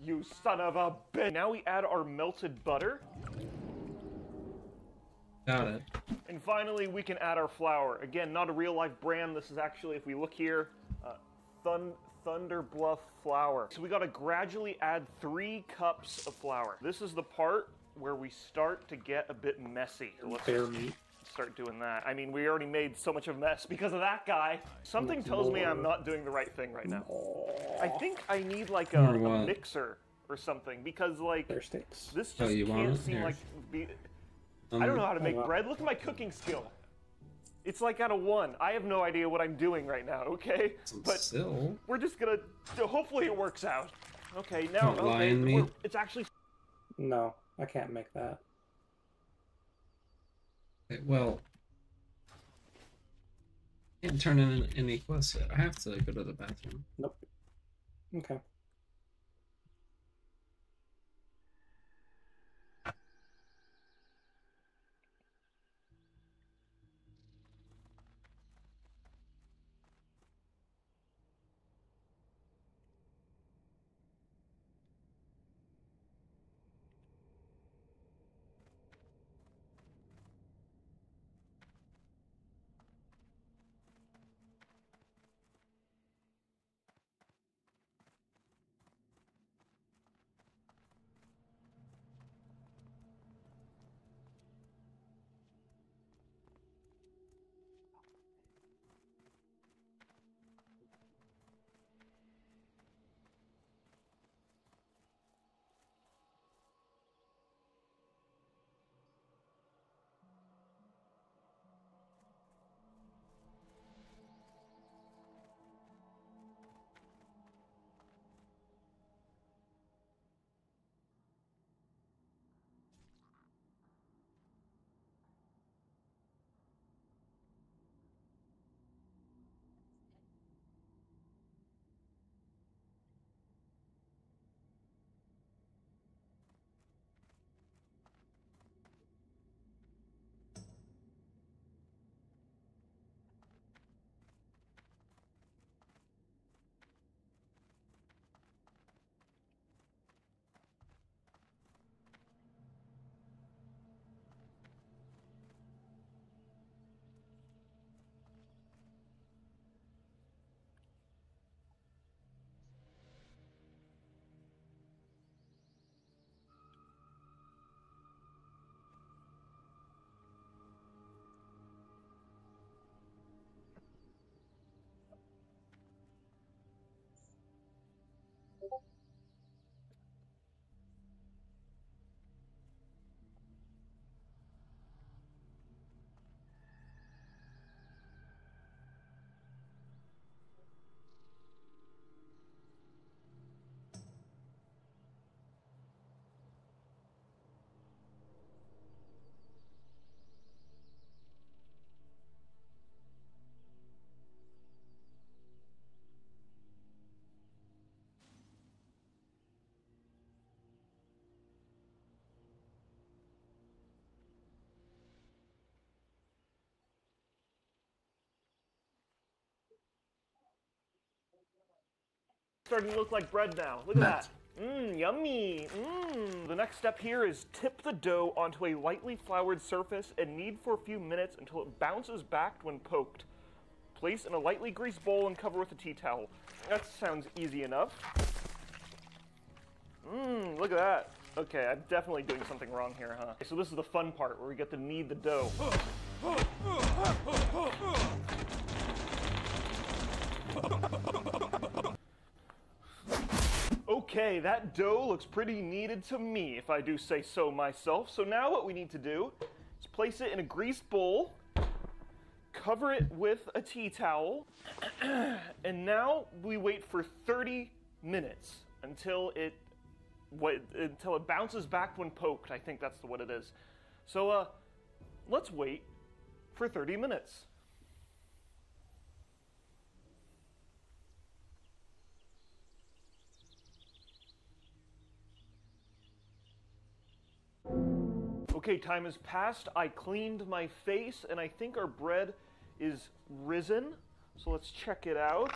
You son of a bitch. Now we add our melted butter. Got it. And finally, we can add our flour. Again, not a real-life brand. This is actually, if we look here, Thunder Bluff flour. So we got to gradually add 3 cups of flour. This is the part where we start to get a bit messy. Let's start doing that. I mean, we already made so much of a mess because of that guy. Something tells me I'm not doing the right thing right now. I think I need like a mixer or something because like this just can't seem like I don't know how to make bread. Look at my cooking skill. It's like out of 1. I have no idea what I'm doing right now, okay? But we're just gonna, hopefully it works out. Okay, now, it's actually... No, I can't make that. Okay, well... Can't turn in any quests yet. I have to go to the bathroom. Nope. Okay. Starting to look like bread now. Look at that. Mmm, yummy. Mmm. The next step here is tip the dough onto a lightly floured surface and knead for a few minutes until it bounces back when poked. Place in a lightly greased bowl and cover with a tea towel. That sounds easy enough. Mmm, look at that. Okay, I'm definitely doing something wrong here, huh? Okay, so this is the fun part where we get to knead the dough. Okay, that dough looks pretty kneaded to me, if I do say so myself. So now what we need to do is place it in a greased bowl, cover it with a tea towel, and now we wait for 30 minutes until it bounces back when poked. I think that's what it is. So let's wait for 30 minutes. Okay, time has passed. I cleaned my face, and I think our bread is risen. So let's check it out.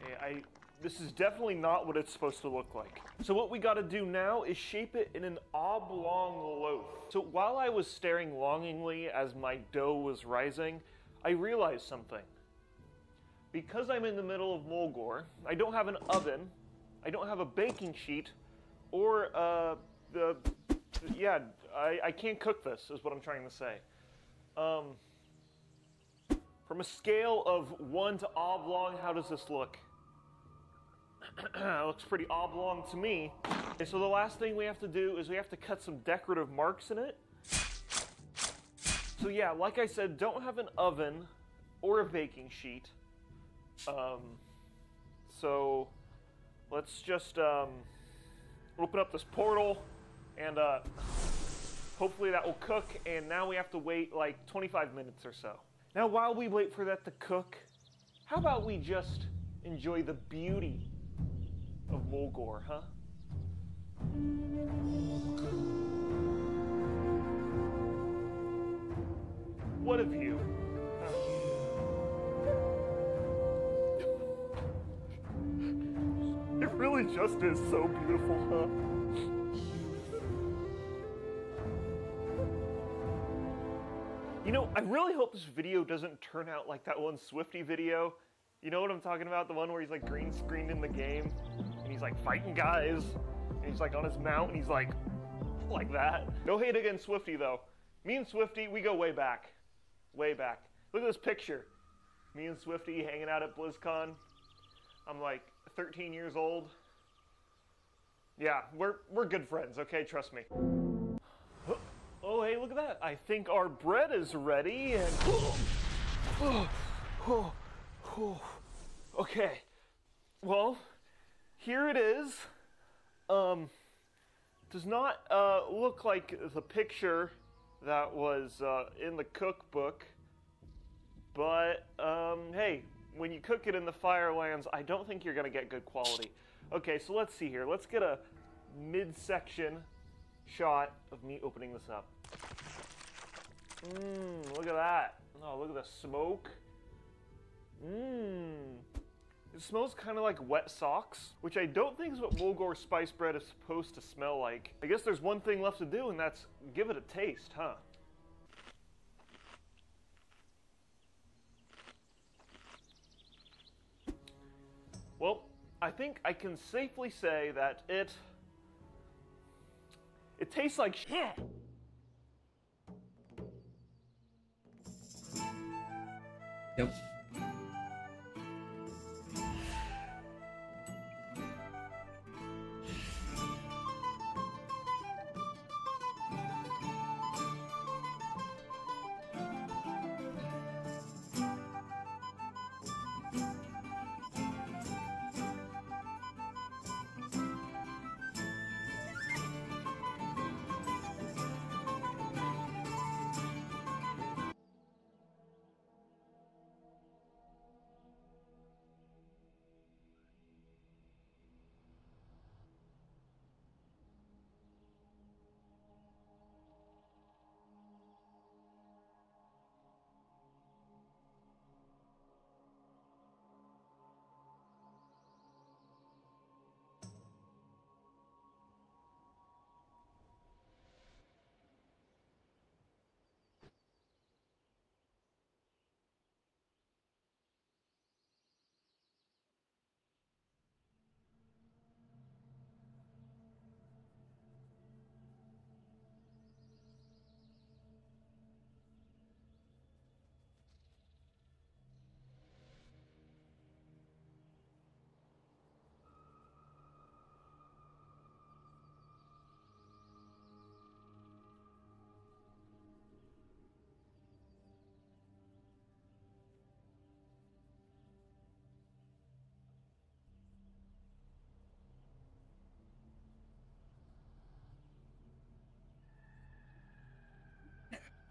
Okay, this is definitely not what it's supposed to look like. So what we gotta do now is shape it in an oblong loaf. So while I was staring longingly as my dough was rising, I realized something. Because I'm in the middle of Mulgore, I don't have an oven, I don't have a baking sheet, or I can't cook this, is what I'm trying to say. From a scale of 1 to oblong, how does this look? It looks pretty oblong to me. Okay, so the last thing we have to do is we have to cut some decorative marks in it. So yeah, like I said, don't have an oven or a baking sheet. So let's just open up this portal and hopefully that will cook, and now we have to wait like 25 minutes or so. Now while we wait for that to cook, how about we just enjoy the beauty of Mulgore, huh? What a view. It really just is so beautiful, huh? You know, I really hope this video doesn't turn out like that one Swifty video. You know what I'm talking about? The one where he's like green screened in the game, and he's like fighting guys, and he's like on his mount, and he's like that. No hate against Swifty though. Me and Swifty, we go way back. Way back. Look at this picture. Me and Swifty hanging out at BlizzCon. I'm like 13 years old. Yeah, we're good friends, okay? Trust me. Oh, hey, look at that. I think our bread is ready, and... Okay. Well, here it is. Does not look like the picture that was in the cookbook, but hey, when you cook it in the Firelands, I don't think you're gonna get good quality. Okay, so let's see here. Let's get a midsection shot of me opening this up. Look at that. Oh, look at the smoke. It smells kind of like wet socks, which I don't think is what Mulgore spice bread is supposed to smell like. I guess there's one thing left to do, and that's give it a taste, huh? Well, I think I can safely say that it tastes like shit. Yep.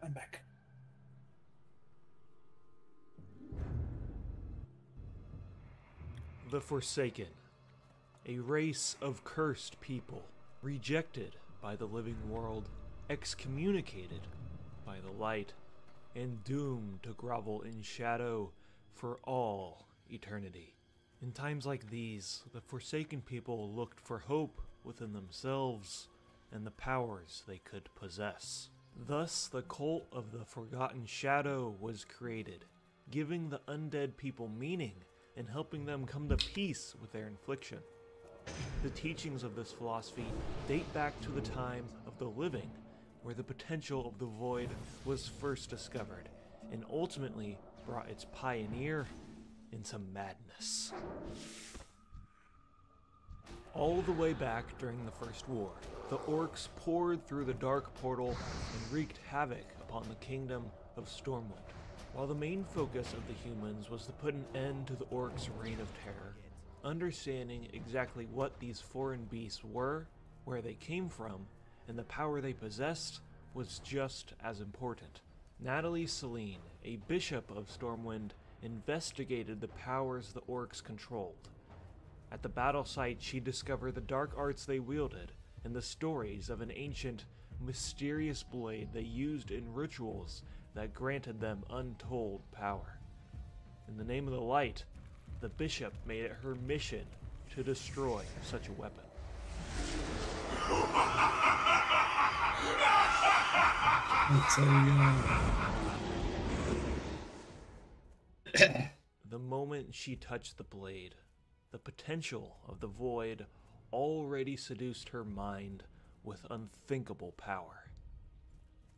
I'm back. The Forsaken, a race of cursed people, rejected by the living world, excommunicated by the light, and doomed to grovel in shadow for all eternity. In times like these, the Forsaken people looked for hope within themselves and the powers they could possess. Thus, the cult of the Forgotten Shadow was created, giving the undead people meaning and helping them come to peace with their infliction. The teachings of this philosophy date back to the time of the living, where the potential of the void was first discovered, and ultimately brought its pioneer into madness. All the way back during the First War, the orcs poured through the dark portal and wreaked havoc upon the kingdom of Stormwind. While the main focus of the humans was to put an end to the orcs' reign of terror, understanding exactly what these foreign beasts were, where they came from, and the power they possessed was just as important. Natalie Celine, a bishop of Stormwind, investigated the powers the orcs controlled. At the battle site, she discovered the dark arts they wielded and the stories of an ancient, mysterious blade they used in rituals that granted them untold power. In the name of the light, the bishop made it her mission to destroy such a weapon. The moment she touched the blade, the potential of the void already seduced her mind with unthinkable power.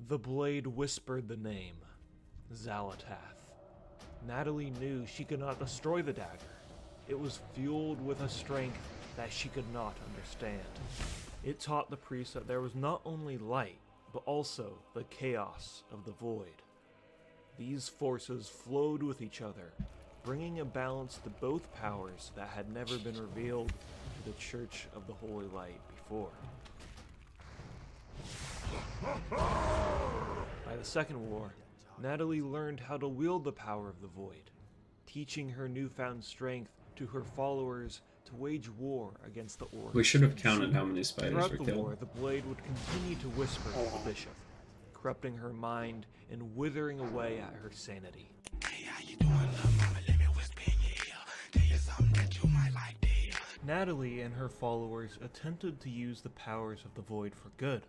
The blade whispered the name, Xalatath. Natalie knew she could not destroy the dagger. It was fueled with a strength that she could not understand. It taught the priest that there was not only light, but also the chaos of the void. These forces flowed with each other, bringing a balance to both powers that had never been revealed to the Church of the Holy Light before. By the Second War, Natalie learned how to wield the power of the void, teaching her newfound strength to her followers to wage war against the orcs. We should have counted how many spiders Throughout were the killed. war, the blade would continue to whisper to the bishop, corrupting her mind and withering away at her sanity. Natalie and her followers attempted to use the powers of the void for good,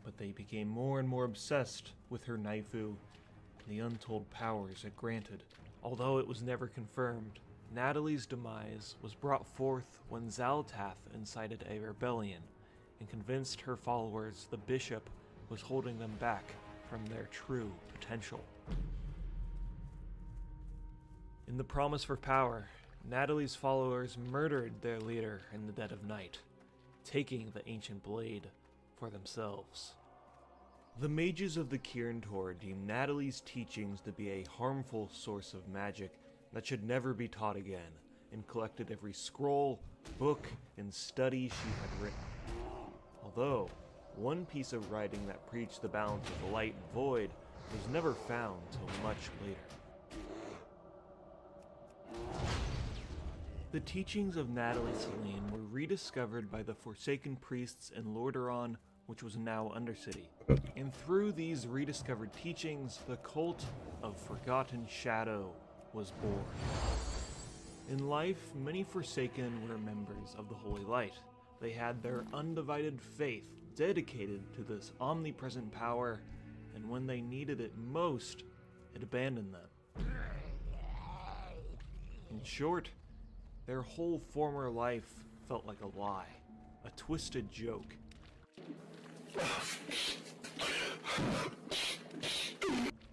but they became more and more obsessed with her Naifu and the untold powers it granted. Although it was never confirmed, Natalie's demise was brought forth when Xalatath incited a rebellion and convinced her followers the bishop was holding them back from their true potential. In the promise for power, Natalie's followers murdered their leader in the dead of night, taking the ancient blade for themselves. The mages of the Kirin Tor deemed Natalie's teachings to be a harmful source of magic that should never be taught again, and collected every scroll, book, and study she had written. Although, one piece of writing that preached the balance of the light and void was never found till much later. The teachings of Natalie Celine were rediscovered by the Forsaken priests in Lordaeron, which was now Undercity. And through these rediscovered teachings, the cult of Forgotten Shadow was born. In life, many Forsaken were members of the Holy Light. They had their undivided faith dedicated to this omnipresent power, and when they needed it most, it abandoned them. In short, their whole former life felt like a lie, a twisted joke.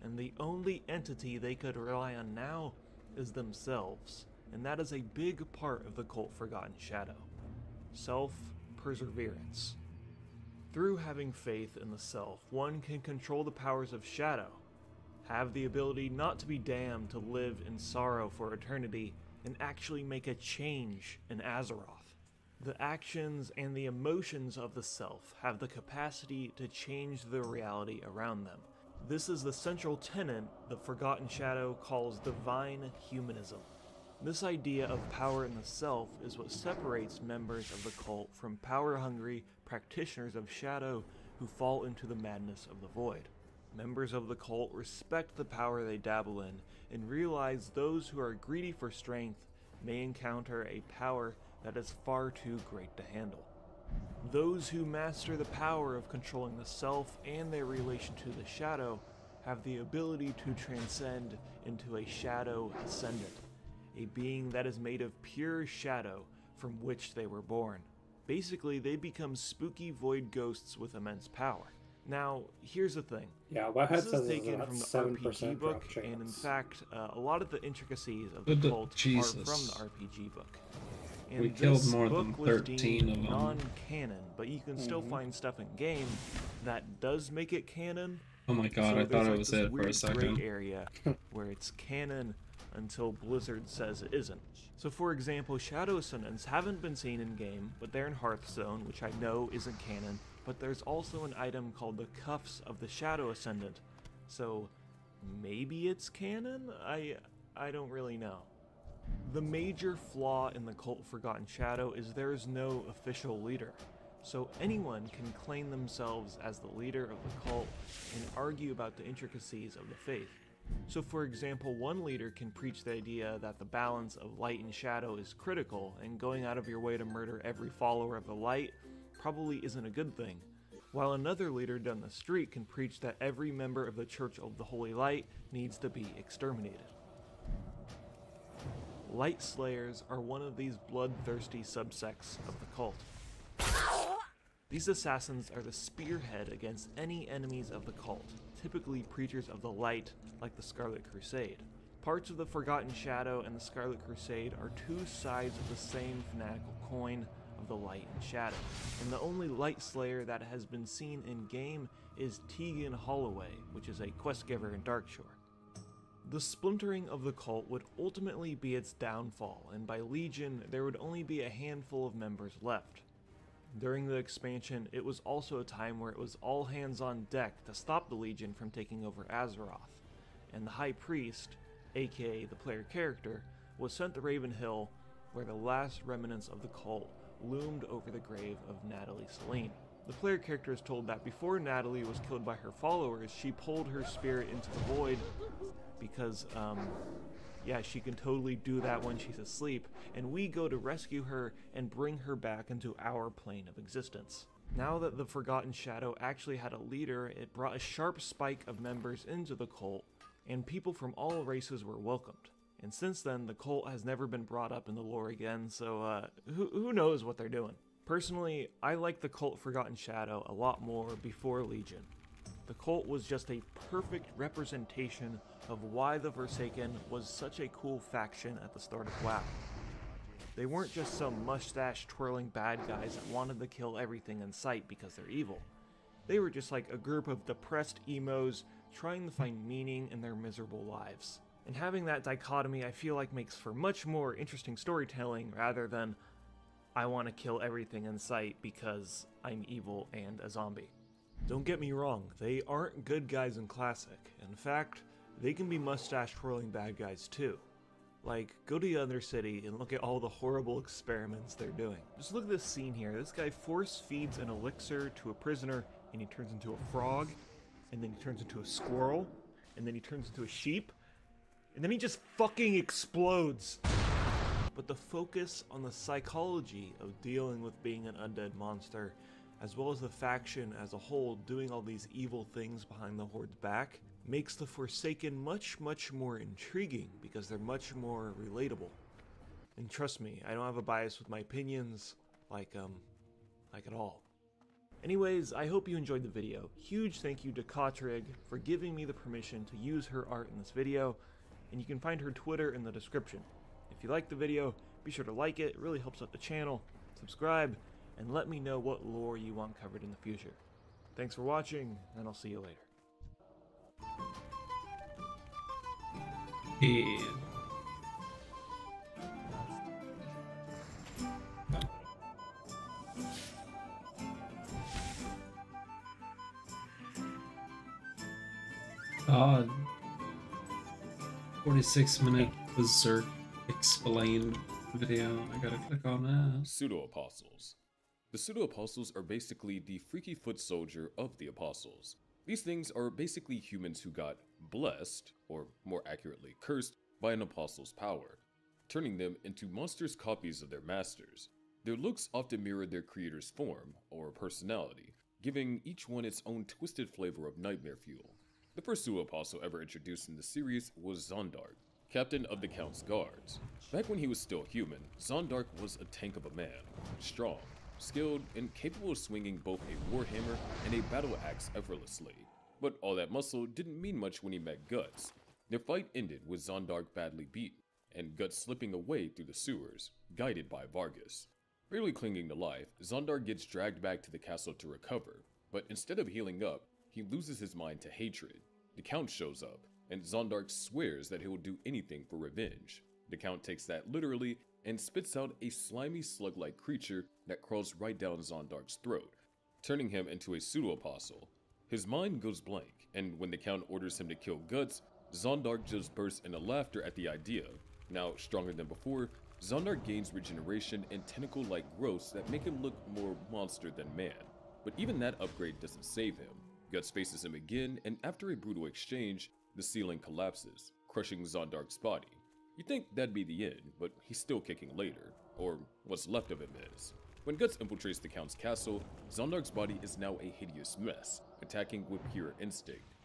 And the only entity they could rely on now is themselves, and that is a big part of the cult Forgotten Shadow. Self-perseverance. Through having faith in the self, one can control the powers of shadow, have the ability not to be damned to live in sorrow for eternity, and actually make a change in Azeroth. The actions and the emotions of the self have the capacity to change the reality around them, This is the central tenet the Forgotten Shadow calls divine humanism. This idea of power in the self is what separates members of the cult from power-hungry practitioners of shadow who fall into the madness of the void. Members of the cult respect the power they dabble in and realize those who are greedy for strength may encounter a power that is far too great to handle. Those who master the power of controlling the self and their relation to the shadow have the ability to transcend into a shadow ascendant, a being that is made of pure shadow from which they were born. Basically, they become spooky void ghosts with immense power. Now, here's the thing. Yeah, Webhead this says is taken from the 7% RPG book, drop and in chance. fact, a lot of the intricacies of the cult are from the RPG book. And We killed this more book than was 13 deemed of them. non-canon, but you can still find stuff in game that does make it canon. Oh my god, I thought there's, it like, was this it for a weird second. gray area where it's canon until Blizzard says it isn't. So for example, Shadow Ascendants haven't been seen in game, but they're in Hearthstone, which I know isn't canon, but there's also an item called the Cuffs of the Shadow Ascendant. So maybe it's canon? I don't really know. The major flaw in the cult Forgotten Shadow is there is no official leader. So anyone can claim themselves as the leader of the cult and argue about the intricacies of the faith. So for example, one leader can preach the idea that the balance of light and shadow is critical, and going out of your way to murder every follower of the light probably isn't a good thing, while another leader down the street can preach that every member of the Church of the Holy Light needs to be exterminated. Light Slayers are one of these bloodthirsty subsects of the cult. These assassins are the spearhead against any enemies of the cult, typically preachers of the light like the Scarlet Crusade. Parts of the Forgotten Shadow and the Scarlet Crusade are two sides of the same fanatical coin of the light and shadow, and the only Light Slayer that has been seen in game is Tegan Holloway, which is a quest giver in Darkshore. The splintering of the cult would ultimately be its downfall, and by Legion there would only be a handful of members left. During the expansion, it was also a time where it was all hands on deck to stop the Legion from taking over Azeroth, and the High Priest, aka the player character, was sent to Raven Hill, where the last remnants of the cult loomed over the grave of Natalie Celine. The player character is told that before Natalie was killed by her followers, she pulled her spirit into the void because, yeah, she can totally do that when she's asleep, and we go to rescue her and bring her back into our plane of existence. Now that the Forgotten Shadow actually had a leader, it brought a sharp spike of members into the cult, and people from all races were welcomed. And since then, the cult has never been brought up in the lore again, so who knows what they're doing. Personally, I like the cult Forgotten Shadow a lot more before Legion. The cult was just a perfect representation of why the Forsaken was such a cool faction at the start of WoW. They weren't just some mustache-twirling bad guys that wanted to kill everything in sight because they're evil. They were just like a group of depressed emos trying to find meaning in their miserable lives. And having that dichotomy I feel like makes for much more interesting storytelling rather than I want to kill everything in sight because I'm evil and a zombie. Don't get me wrong, they aren't good guys in Classic. In fact, they can be mustache-twirling bad guys too. Like, go to the other city and look at all the horrible experiments they're doing. Just look at this scene here. This guy force feeds an elixir to a prisoner and he turns into a frog, and then he turns into a squirrel, and then he turns into a sheep, and then he just fucking explodes. But the focus on the psychology of dealing with being an undead monster, as well as the faction as a whole doing all these evil things behind the Horde's back, makes the Forsaken much more intriguing because they're much more relatable. And trust me, I don't have a bias with my opinions, like at all. Anyways, I hope you enjoyed the video. Huge thank you to Kotrig for giving me the permission to use her art in this video, and you can find her Twitter in the description. If you liked the video, be sure to like it really helps out the channel, subscribe, and let me know what lore you want covered in the future. Thanks for watching, and I'll see you later. Yeah. god. 46-minute Berserk explained video. I gotta click on that. Pseudo-apostles. The pseudo-apostles are basically the freaky foot soldier of the apostles. These things are basically humans who got blessed, or more accurately cursed, by an apostle's power, turning them into monstrous copies of their masters. Their looks often mirror their creator's form, or personality, giving each one its own twisted flavor of nightmare fuel. The first pseudo-apostle ever introduced in the series was Zondark, captain of the Count's guards. Back when he was still human, Zondark was a tank of a man, strong, skilled, and capable of swinging both a warhammer and a battle axe effortlessly. But all that muscle didn't mean much when he met Guts. Their fight ended with Zondark badly beaten, and Guts slipping away through the sewers, guided by Vargas. Barely clinging to life, Zondark gets dragged back to the castle to recover, but instead of healing up, he loses his mind to hatred. The Count shows up, and Zondark swears that he will do anything for revenge. The Count takes that literally and spits out a slimy slug-like creature that crawls right down Zondark's throat, turning him into a pseudo-apostle. His mind goes blank, and when the Count orders him to kill Guts, Zondark just bursts into laughter at the idea. Now, stronger than before, Zondark gains regeneration and tentacle-like growths that make him look more monster than man. But even that upgrade doesn't save him. Guts faces him again, and after a brutal exchange, the ceiling collapses, crushing Zondark's body. You'd think that'd be the end, but he's still kicking later, or what's left of him is. When Guts infiltrates the Count's castle, Zondark's body is now a hideous mess, attacking with pure instinct.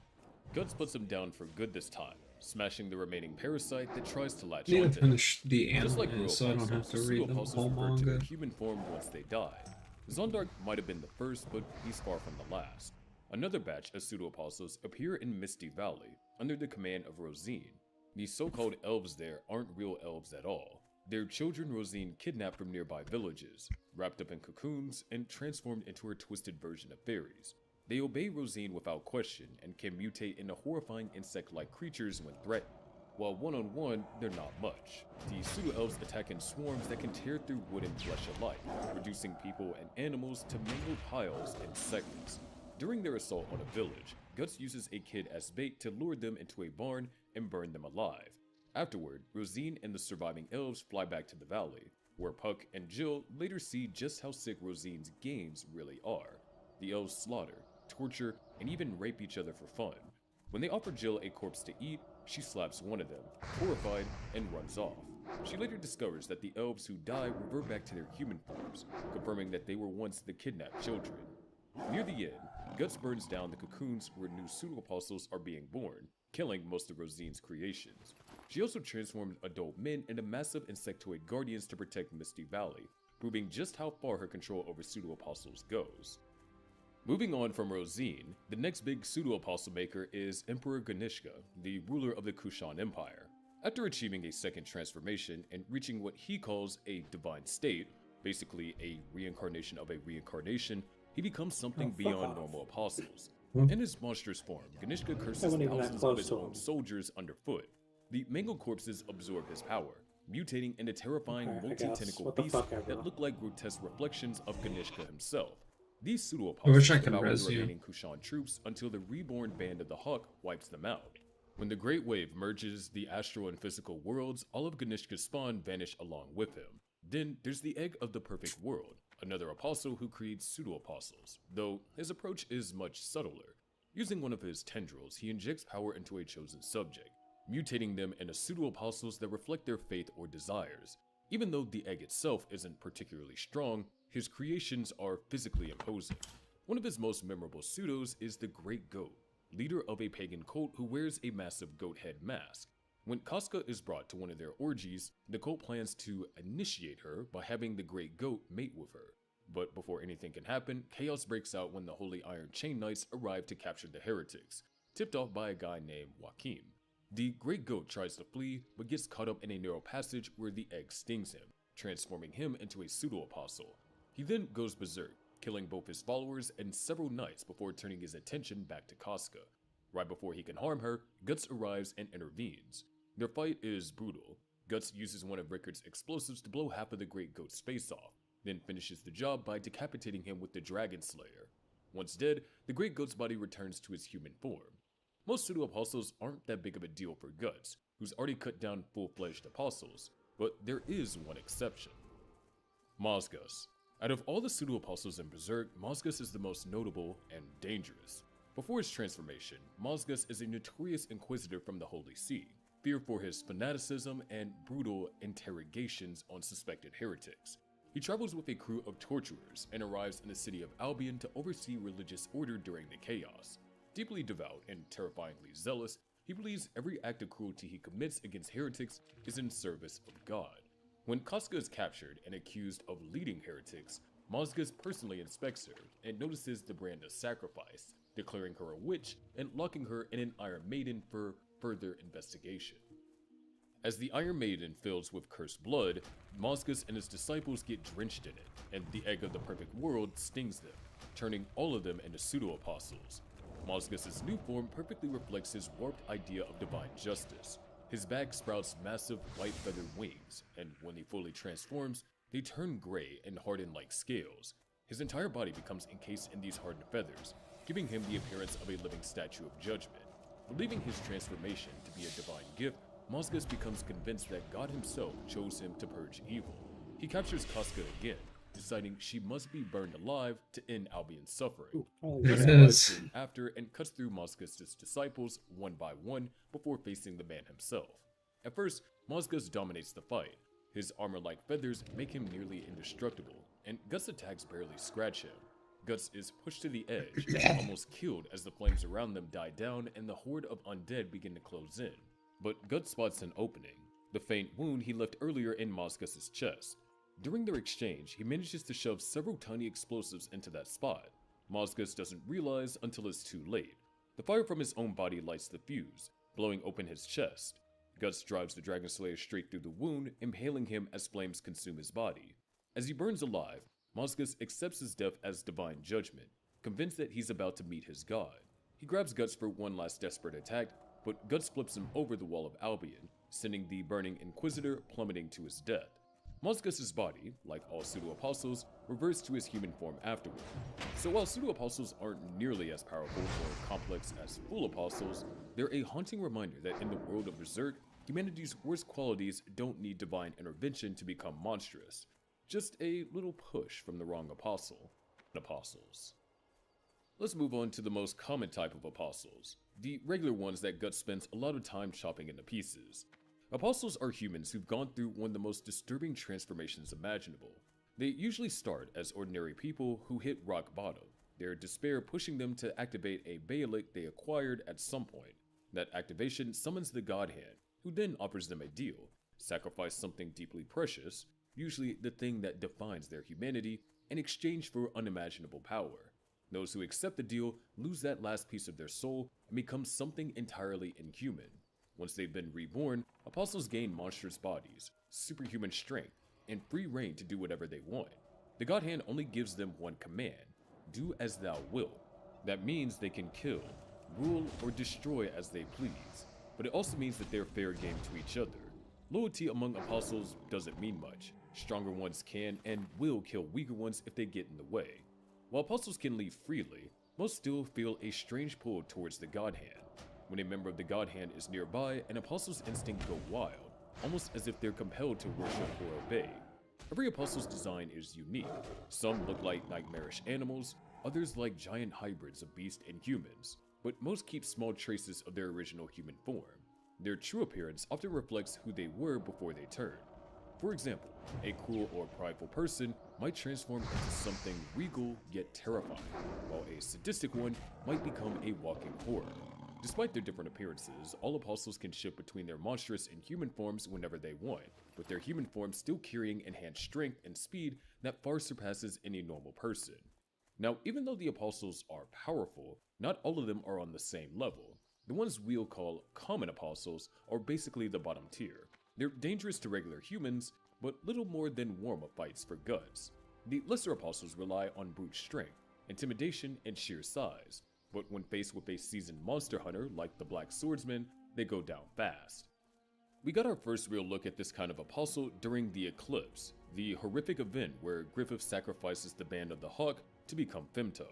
Guts puts him down for good this time, smashing the remaining parasite that tries to latch I need onto to him. finish the Just like anime real so I don't have to read the whole revert to their manga. human form once they die. Zondark might have been the first, but he's far from the last. Another batch of pseudo-apostles appear in Misty Valley, under the command of Rosine. These so-called elves there aren't real elves at all. They're children Rosine kidnapped from nearby villages, wrapped up in cocoons, and transformed into her twisted version of fairies. They obey Rosine without question, and can mutate into horrifying insect-like creatures when threatened. While one-on-one, they're not much. The pseudo-elves attack in swarms that can tear through wood and flesh alike, reducing people and animals to mangled piles and segments. During their assault on a village, Guts uses a kid as bait to lure them into a barn and burn them alive. Afterward, Rosine and the surviving elves fly back to the valley, where Puck and Jill later see just how sick Rosine's games really are. The elves slaughter, torture, and even rape each other for fun. When they offer Jill a corpse to eat, she slaps one of them, horrified, and runs off. She later discovers that the elves who die revert back to their human forms, confirming that they were once the kidnapped children. Near the end, Guts burns down the cocoons where new pseudo-apostles are being born, killing most of Rosine's creations. She also transformed adult men into massive insectoid guardians to protect Misty Valley, proving just how far her control over pseudo-apostles goes. Moving on from Rosine, the next big pseudo-apostle maker is Emperor Ganishka, the ruler of the Kushan Empire. After achieving a second transformation and reaching what he calls a divine state, basically a reincarnation of a reincarnation, he becomes something beyond normal apostles. In his monstrous form, Ganishka curses thousands of his own soldiers underfoot. The mangled corpses absorb his power, mutating into terrifying multi-tentacle beasts that look like grotesque reflections of Ganishka himself. These pseudo-apostles devour the remaining Kushan troops until the reborn Band of the Hawk wipes them out. When the Great Wave merges the astral and physical worlds, all of Ganishka's spawn vanish along with him. Then there's the Egg of the Perfect World, another apostle who creates pseudo-apostles, though his approach is much subtler. Using one of his tendrils, he injects power into a chosen subject, mutating them into pseudo-apostles that reflect their faith or desires. Even though the egg itself isn't particularly strong, his creations are physically imposing. One of his most memorable pseudos is the Great Goat, leader of a pagan cult who wears a massive goat head mask. When Casca is brought to one of their orgies, the cult plans to initiate her by having the Great Goat mate with her. But before anything can happen, chaos breaks out when the Holy Iron Chain Knights arrive to capture the heretics, tipped off by a guy named Joachim. The Great Goat tries to flee, but gets caught up in a narrow passage where the egg stings him, transforming him into a pseudo-apostle. He then goes berserk, killing both his followers and several knights before turning his attention back to Casca. Right before he can harm her, Guts arrives and intervenes. Their fight is brutal. Guts uses one of Rickard's explosives to blow half of the Great Goat's face off, then finishes the job by decapitating him with the Dragon Slayer. Once dead, the Great Goat's body returns to his human form. Most pseudo-apostles aren't that big of a deal for Guts, who's already cut down full-fledged apostles, but there is one exception. Mozgus. Out of all the pseudo-apostles in Berserk, Mozgus is the most notable and dangerous. Before his transformation, Mozgus is a notorious inquisitor from the Holy See, feared for his fanaticism and brutal interrogations on suspected heretics. He travels with a crew of torturers and arrives in the city of Albion to oversee religious order during the chaos. Deeply devout and terrifyingly zealous, he believes every act of cruelty he commits against heretics is in service of God. When Casca is captured and accused of leading heretics, Mozgus personally inspects her and notices the brand of sacrifice, declaring her a witch and locking her in an Iron Maiden for further investigation. As the Iron Maiden fills with cursed blood, Mozgus and his disciples get drenched in it, and the egg of the perfect world stings them, turning all of them into pseudo-apostles. Mozgus's new form perfectly reflects his warped idea of divine justice. His back sprouts massive white feathered wings, and when he fully transforms, they turn gray and harden like scales. His entire body becomes encased in these hardened feathers, giving him the appearance of a living statue of judgment. Believing his transformation to be a divine gift, Mozgus becomes convinced that God himself chose him to purge evil. He captures Casca again, deciding she must be burned alive to end Albion's suffering. Yes. After and cuts through Mozgus's disciples one by one before facing the man himself. At first, Mozgus dominates the fight. His armor-like feathers make him nearly indestructible, and Guts' attacks barely scratch him. Guts is pushed to the edge, almost killed as the flames around them die down and the horde of undead begin to close in. But Guts spots an opening, the faint wound he left earlier in Mozgus's chest. During their exchange, he manages to shove several tiny explosives into that spot. Mozgus doesn't realize until it's too late. The fire from his own body lights the fuse, blowing open his chest. Guts drives the Dragon Slayer straight through the wound, impaling him as flames consume his body. As he burns alive, Mozgus accepts his death as divine judgment, convinced that he's about to meet his god. He grabs Guts for one last desperate attack, but Guts flips him over the wall of Albion, sending the burning Inquisitor plummeting to his death. Mozgus's body, like all pseudo-apostles, reverts to his human form afterward. So while pseudo-apostles aren't nearly as powerful or complex as full apostles, they're a haunting reminder that in the world of Berserk, humanity's worst qualities don't need divine intervention to become monstrous. Just a little push from the wrong apostle. Apostles. Let's move on to the most common type of apostles, the regular ones that Guts spends a lot of time chopping into pieces. Apostles are humans who've gone through one of the most disturbing transformations imaginable. They usually start as ordinary people who hit rock bottom, their despair pushing them to activate a Baalic they acquired at some point. That activation summons the God Hand, who then offers them a deal: sacrifice something deeply precious, usually the thing that defines their humanity, in exchange for unimaginable power. Those who accept the deal lose that last piece of their soul and become something entirely inhuman. Once they've been reborn, apostles gain monstrous bodies, superhuman strength, and free reign to do whatever they want. The God Hand only gives them one command: do as thou wilt. That means they can kill, rule, or destroy as they please, but it also means that they're fair game to each other. Loyalty among apostles doesn't mean much. Stronger ones can and will kill weaker ones if they get in the way. While apostles can leave freely, most still feel a strange pull towards the God Hand. When a member of the God Hand is nearby, an apostle's instincts go wild, almost as if they're compelled to worship or obey. Every apostle's design is unique. Some look like nightmarish animals, others like giant hybrids of beasts and humans, but most keep small traces of their original human form. Their true appearance often reflects who they were before they turned. For example, a cruel or prideful person might transform into something regal yet terrifying, while a sadistic one might become a walking horror. Despite their different appearances, all apostles can shift between their monstrous and human forms whenever they want, with their human forms still carrying enhanced strength and speed that far surpasses any normal person. Now, even though the apostles are powerful, not all of them are on the same level. The ones we'll call common apostles are basically the bottom tier. They're dangerous to regular humans, but little more than warm-up fights for Guts. The lesser apostles rely on brute strength, intimidation, and sheer size, but when faced with a seasoned monster hunter like the Black Swordsman, they go down fast. We got our first real look at this kind of apostle during the Eclipse, the horrific event where Griffith sacrifices the Band of the Hawk to become Femto.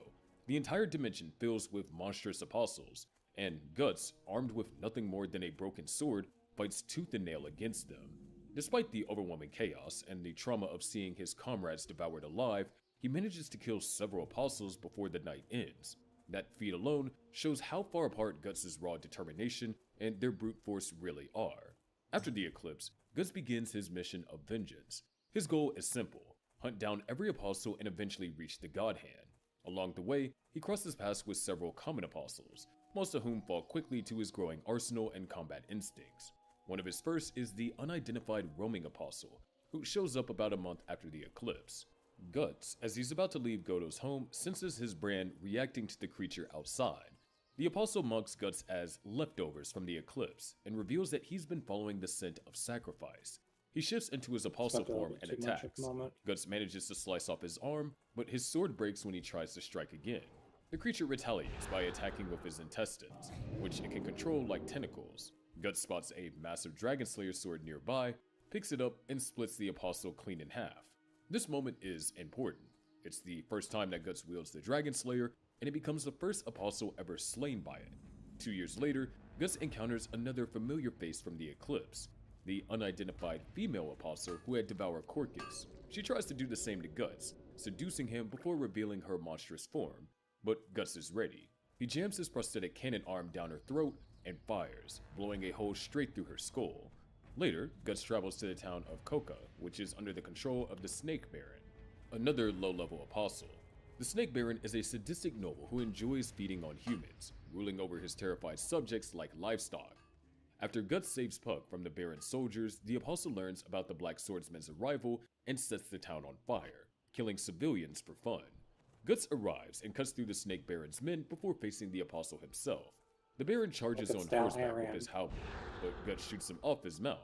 The entire dimension fills with monstrous apostles, and Guts, armed with nothing more than a broken sword, fights tooth and nail against them. Despite the overwhelming chaos and the trauma of seeing his comrades devoured alive, he manages to kill several apostles before the night ends. That feat alone shows how far apart Guts' raw determination and their brute force really are. After the eclipse, Guts begins his mission of vengeance. His goal is simple: hunt down every apostle and eventually reach the God Hand. Along the way, he crosses paths with several common apostles, most of whom fall quickly to his growing arsenal and combat instincts. One of his first is the unidentified roaming apostle, who shows up about a month after the eclipse. Guts, as he's about to leave Goto's home, senses his brand reacting to the creature outside. The apostle marks Guts as leftovers from the eclipse and reveals that he's been following the scent of sacrifice. He shifts into his apostle form and attacks. Guts manages to slice off his arm, but his sword breaks when he tries to strike again. The creature retaliates by attacking with his intestines, which it can control like tentacles. Guts spots a massive Dragon Slayer sword nearby, picks it up, and splits the apostle clean in half. This moment is important. It's the first time that Guts wields the Dragon Slayer, and it becomes the first apostle ever slain by it. 2 years later, Guts encounters another familiar face from the eclipse, the unidentified female apostle who had devoured Corcus. She tries to do the same to Guts, seducing him before revealing her monstrous form, but Guts is ready. He jams his prosthetic cannon arm down her throat and fires, blowing a hole straight through her skull. Later, Guts travels to the town of Coca, which is under the control of the Snake Baron, another low-level apostle. The Snake Baron is a sadistic noble who enjoys feeding on humans, ruling over his terrified subjects like livestock. After Guts saves Puck from the Baron's soldiers, the apostle learns about the Black Swordsman's arrival and sets the town on fire, killing civilians for fun. Guts arrives and cuts through the Snake Baron's men before facing the apostle himself. The Baron charges on horseback with his halberd, but Guts shoots him off his mount.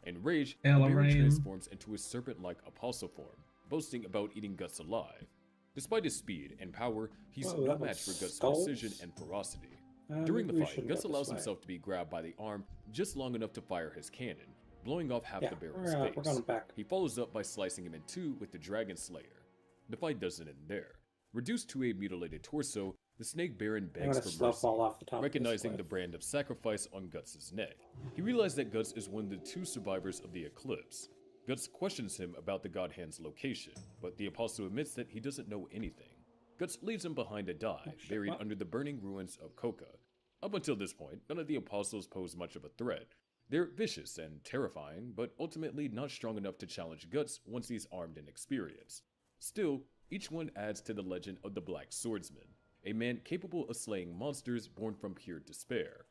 Enraged, the Baron transforms into a serpent-like apostle form, boasting about eating Guts alive. Despite his speed and power, he's no match for Guts' precision and ferocity. During the fight, Guts allows himself to be grabbed by the arm just long enough to fire his cannon, blowing off half the Baron's face. He follows up by slicing him in two with the Dragon Slayer. The fight doesn't end there. Reduced to a mutilated torso, the Snake Baron begs for mercy, recognizing the brand of sacrifice on Guts' neck. He realizes that Guts is one of the two survivors of the eclipse. Guts questions him about the God Hand's location, but the apostle admits that he doesn't know anything. Guts leaves him behind to die, buried under the burning ruins of Coca. Up until this point, none of the apostles pose much of a threat. They're vicious and terrifying, but ultimately not strong enough to challenge Guts once he's armed and experienced. Still, each one adds to the legend of the Black Swordsman, a man capable of slaying monsters born from pure despair.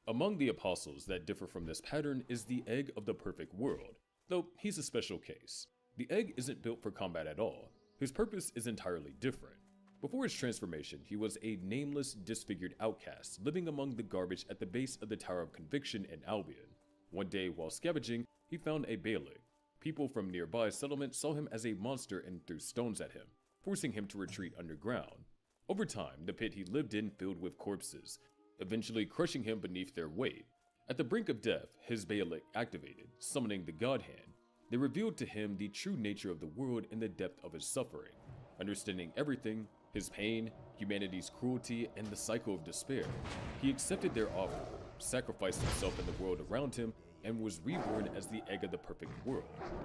Among the apostles that differ from this pattern is the Egg of the Perfect World, though he's a special case. The Egg isn't built for combat at all. His purpose is entirely different. Before his transformation, he was a nameless, disfigured outcast living among the garbage at the base of the Tower of Conviction in Albion. One day, while scavenging, he found a Bailick. People from nearby settlements saw him as a monster and threw stones at him, forcing him to retreat underground. Over time, the pit he lived in filled with corpses, eventually crushing him beneath their weight. At the brink of death, his Bailick activated, summoning the God Hand. They revealed to him the true nature of the world and the depth of his suffering. Understanding everything, his pain, humanity's cruelty, and the cycle of despair, he accepted their offer, sacrificed himself and the world around him, and was reborn as the Egg of the Perfect World.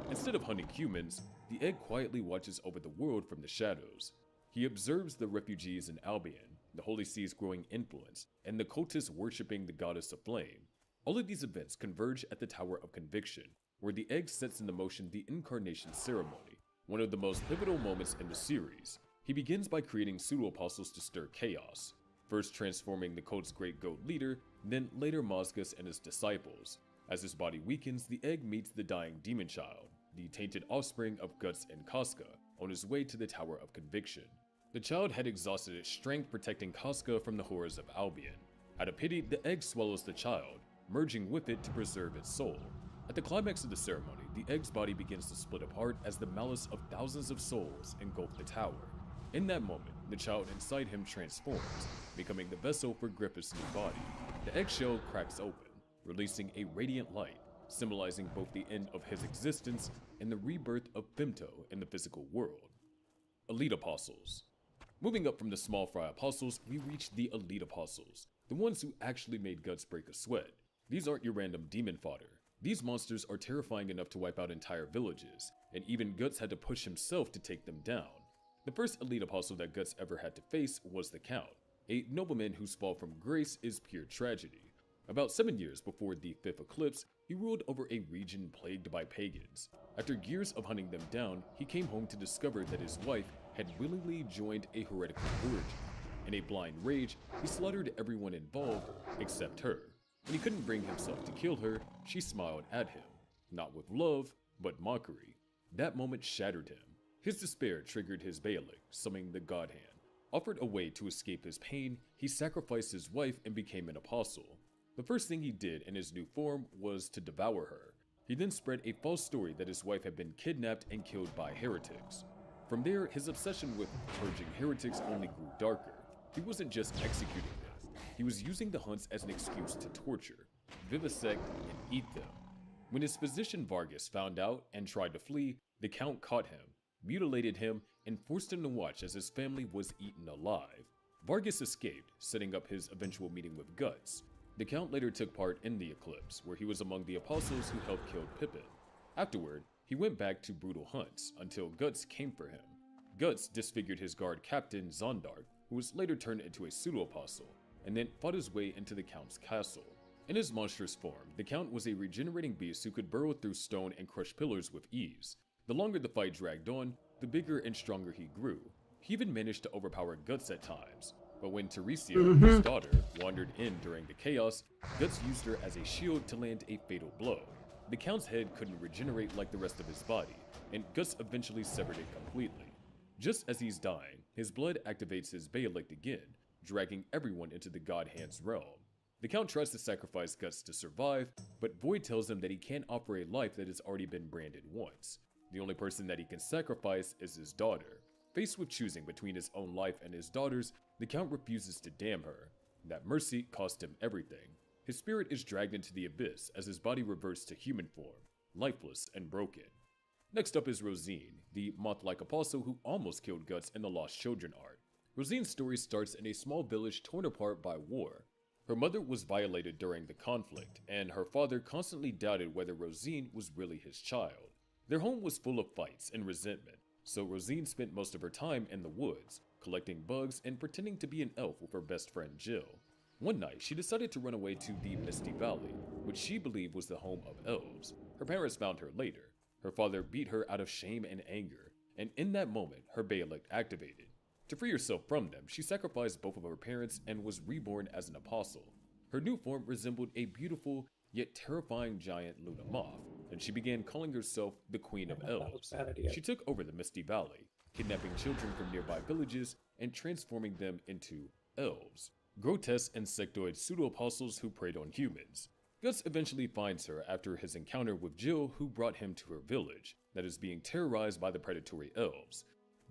Instead of hunting humans, the Egg quietly watches over the world from the shadows. He observes the refugees in Albion, the Holy See's growing influence, and the cultists worshipping the Goddess of Flame. All of these events converge at the Tower of Conviction, where the Egg sets into motion the Incarnation Ceremony, one of the most pivotal moments in the series. He begins by creating pseudo-apostles to stir chaos, first transforming the cult's great goat leader, then later Mozgus and his disciples. As his body weakens, the Egg meets the dying demon child, the tainted offspring of Guts and Casca, on his way to the Tower of Conviction. The child had exhausted its strength protecting Casca from the horrors of Albion. Out of pity, the Egg swallows the child, merging with it to preserve its soul. At the climax of the ceremony, the Egg's body begins to split apart as the malice of thousands of souls engulf the tower. In that moment, the child inside him transforms, becoming the vessel for Griffith's new body. The eggshell cracks open, releasing a radiant light, symbolizing both the end of his existence and the rebirth of Femto in the physical world. Elite Apostles. Moving up from the small fry apostles, we reach the Elite Apostles, the ones who actually made Guts break a sweat. These aren't your random demon fodder. These monsters are terrifying enough to wipe out entire villages, and even Guts had to push himself to take them down. The first elite apostle that Guts ever had to face was the Count, a nobleman whose fall from grace is pure tragedy. About 7 years before the Fifth Eclipse, he ruled over a region plagued by pagans. After years of hunting them down, he came home to discover that his wife had willingly joined a heretical orgy. In a blind rage, he slaughtered everyone involved except her. When he couldn't bring himself to kill her, she smiled at him, not with love, but mockery. That moment shattered him. His despair triggered his Baalic, summoning the God Hand. Offered a way to escape his pain, he sacrificed his wife and became an apostle. The first thing he did in his new form was to devour her. He then spread a false story that his wife had been kidnapped and killed by heretics. From there, his obsession with purging heretics only grew darker. He wasn't just executing them. He was using the hunts as an excuse to torture, vivisect, and eat them. When his physician Vargas found out and tried to flee, the Count caught him, mutilated him, and forced him to watch as his family was eaten alive. Vargas escaped, setting up his eventual meeting with Guts. The Count later took part in the Eclipse, where he was among the apostles who helped kill Pippin. Afterward, he went back to brutal hunts until Guts came for him. Guts disfigured his guard captain Zondark, who was later turned into a pseudo-apostle, and then fought his way into the Count's castle. In his monstrous form, the Count was a regenerating beast who could burrow through stone and crush pillars with ease. The longer the fight dragged on, the bigger and stronger he grew. He even managed to overpower Guts at times. But when Teresia, his daughter, wandered in during the chaos, Guts used her as a shield to land a fatal blow. The Count's head couldn't regenerate like the rest of his body, and Guts eventually severed it completely. Just as he's dying, his blood activates his Baalic again, dragging everyone into the God Hand's realm. The Count tries to sacrifice Guts to survive, but Void tells him that he can't offer a life that has already been branded once. The only person that he can sacrifice is his daughter. Faced with choosing between his own life and his daughter's, the Count refuses to damn her. That mercy cost him everything. His spirit is dragged into the abyss as his body reverts to human form, lifeless and broken. Next up is Rosine, the moth-like apostle who almost killed Guts in the Lost Children arc. Rosine's story starts in a small village torn apart by war. Her mother was violated during the conflict, and her father constantly doubted whether Rosine was really his child. Their home was full of fights and resentment, so Rosine spent most of her time in the woods, collecting bugs and pretending to be an elf with her best friend Jill. One night, she decided to run away to the Misty Valley, which she believed was the home of elves. Her parents found her later. Her father beat her out of shame and anger, and in that moment, her Baalic activated. To free herself from them, she sacrificed both of her parents and was reborn as an apostle. Her new form resembled a beautiful, yet terrifying giant Luna moth, and she began calling herself the Queen of Elves. She took over the Misty Valley, kidnapping children from nearby villages and transforming them into elves, grotesque insectoid pseudo-apostles who preyed on humans. Guts eventually finds her after his encounter with Jill, who brought him to her village that is being terrorized by the predatory elves.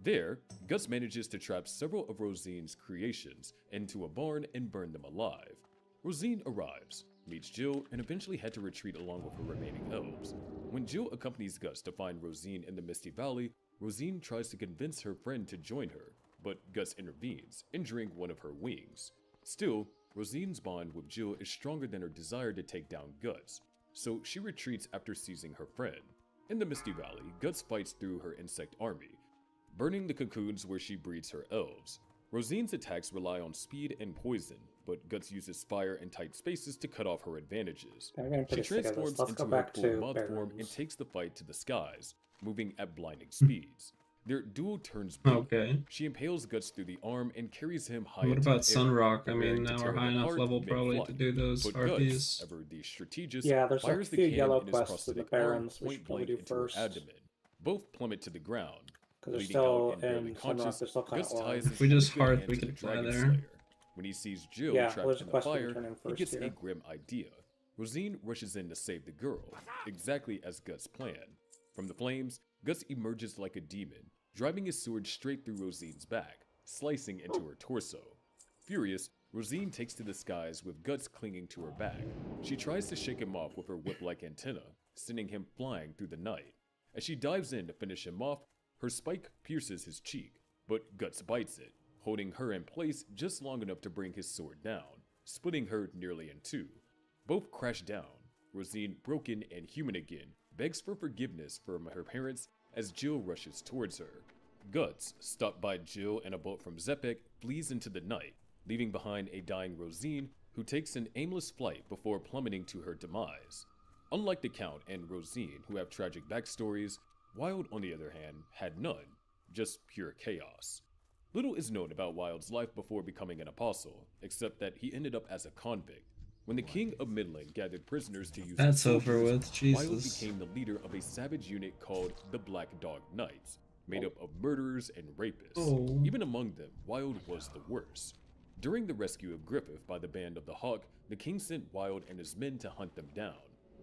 There, Guts manages to trap several of Rosine's creations into a barn and burn them alive. Rosine arrives, meets Jill, and eventually had to retreat along with her remaining elves. When Jill accompanies Guts to find Rosine in the Misty Valley, Rosine tries to convince her friend to join her, but Guts intervenes, injuring one of her wings. Still, Rosine's bond with Jill is stronger than her desire to take down Guts, so she retreats after seizing her friend. In the Misty Valley, Guts fights through her insect army, burning the cocoons where she breeds her elves. Rosine's attacks rely on speed and poison, but Guts uses fire and tight spaces to cut off her advantages. She transforms into her full moth form and takes the fight to the skies, moving at blinding speeds. Their duel turns brutal. Okay. She impales Guts through the arm and carries him high What into about the air, Sunrock? I preparing mean, to now tear we're high him enough apart level mid-flight. probably to do those But RPs. Guts, ever the strategist, Yeah, there's like a fires the few cannon yellow in his quests to the prosthetic arm Barons we point should probably blank do into her first. abdomen. Both plummet to the ground. Because they're Bleeding still out and barely in Sunrock, conscious, they're still kind Guts of ties orange. his If we just good heart, hand we to the could fly Dragon there. Slayer. When he sees Jill Yeah, well, trapped there's a in the quest we fire, turn in he first gets a here. grim idea. Rosine rushes in to save the girl, exactly as Guts planned. From the flames, Guts emerges like a demon, driving his sword straight through Rosine's back, slicing into her torso. Furious, Rosine takes to the skies with Guts clinging to her back. She tries to shake him off with her whip-like antenna, sending him flying through the night. As she dives in to finish him off, her spike pierces his cheek, but Guts bites it, holding her in place just long enough to bring his sword down. splitting her nearly in two. Both crash down. Rosine, broken and human again, begs for forgiveness from her parents as Jill rushes towards her. Guts, stopped by Jill and a bolt from Zepek, flees into the night, leaving behind a dying Rosine who takes an aimless flight before plummeting to her demise. Unlike the Count and Rosine, who have tragic backstories, Wilde, on the other hand, had none, just pure chaos. Little is known about Wilde's life before becoming an apostle, except that he ended up as a convict. When the king of Midland gathered prisoners to use as That's over soldiers, with, Jesus. Wilde became the leader of a savage unit called the Black Dog Knights, made up of murderers and rapists. Oh. Even among them, Wilde was the worst. During the rescue of Griffith by the Band of the Hawk, the king sent Wilde and his men to hunt them down.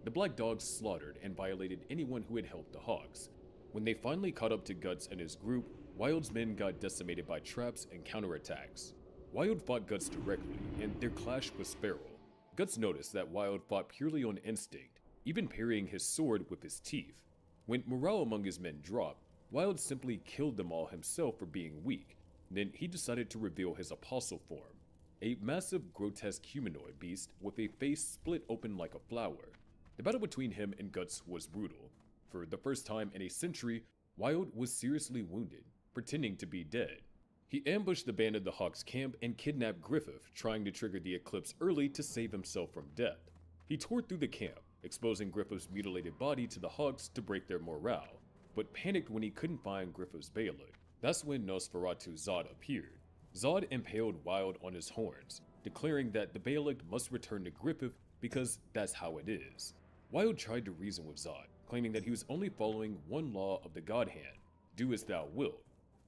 The Black Dogs slaughtered and violated anyone who had helped the Hawks. When they finally caught up to Guts and his group, Wilde's men got decimated by traps and counterattacks. Wilde fought Guts directly, and their clash was feral. Guts noticed that Wilde fought purely on instinct, even parrying his sword with his teeth. When morale among his men dropped, Wilde simply killed them all himself for being weak. Then he decided to reveal his apostle form, a massive, grotesque humanoid beast with a face split open like a flower. The battle between him and Guts was brutal. For the first time in a century, Wilde was seriously wounded, pretending to be dead. He ambushed the Band of the Hawks camp and kidnapped Griffith, trying to trigger the eclipse early to save himself from death. He tore through the camp, exposing Griffith's mutilated body to the Hawks to break their morale, but panicked when he couldn't find Griffith's Bailick. That's when Nosferatu Zod appeared. Zod impaled Wilde on his horns, declaring that the Bailick must return to Griffith because that's how it is. Wilde tried to reason with Zod, claiming that he was only following one law of the God Hand, do as thou wilt.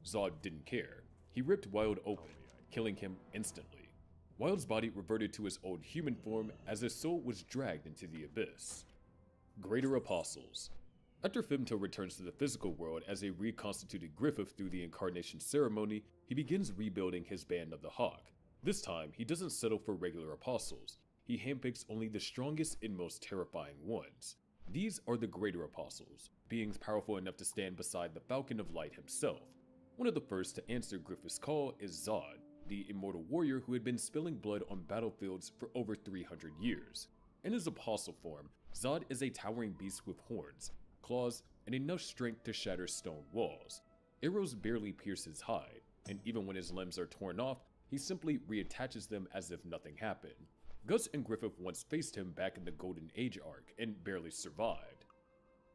Zod didn't care. He ripped Wilde open, killing him instantly. Wilde's body reverted to his old human form as his soul was dragged into the abyss. Greater Apostles. After Femto returns to the physical world as a reconstituted Griffith through the incarnation ceremony, he begins rebuilding his Band of the Hawk. This time, he doesn't settle for regular apostles. He handpicks only the strongest and most terrifying ones. These are the Greater Apostles, beings powerful enough to stand beside the Falcon of Light himself. One of the first to answer Griffith's call is Zod, the immortal warrior who had been spilling blood on battlefields for over 300 years. In his apostle form, Zod is a towering beast with horns, claws, and enough strength to shatter stone walls. Arrows barely pierce his hide, and even when his limbs are torn off, he simply reattaches them as if nothing happened. Guts and Griffith once faced him back in the Golden Age arc and barely survived.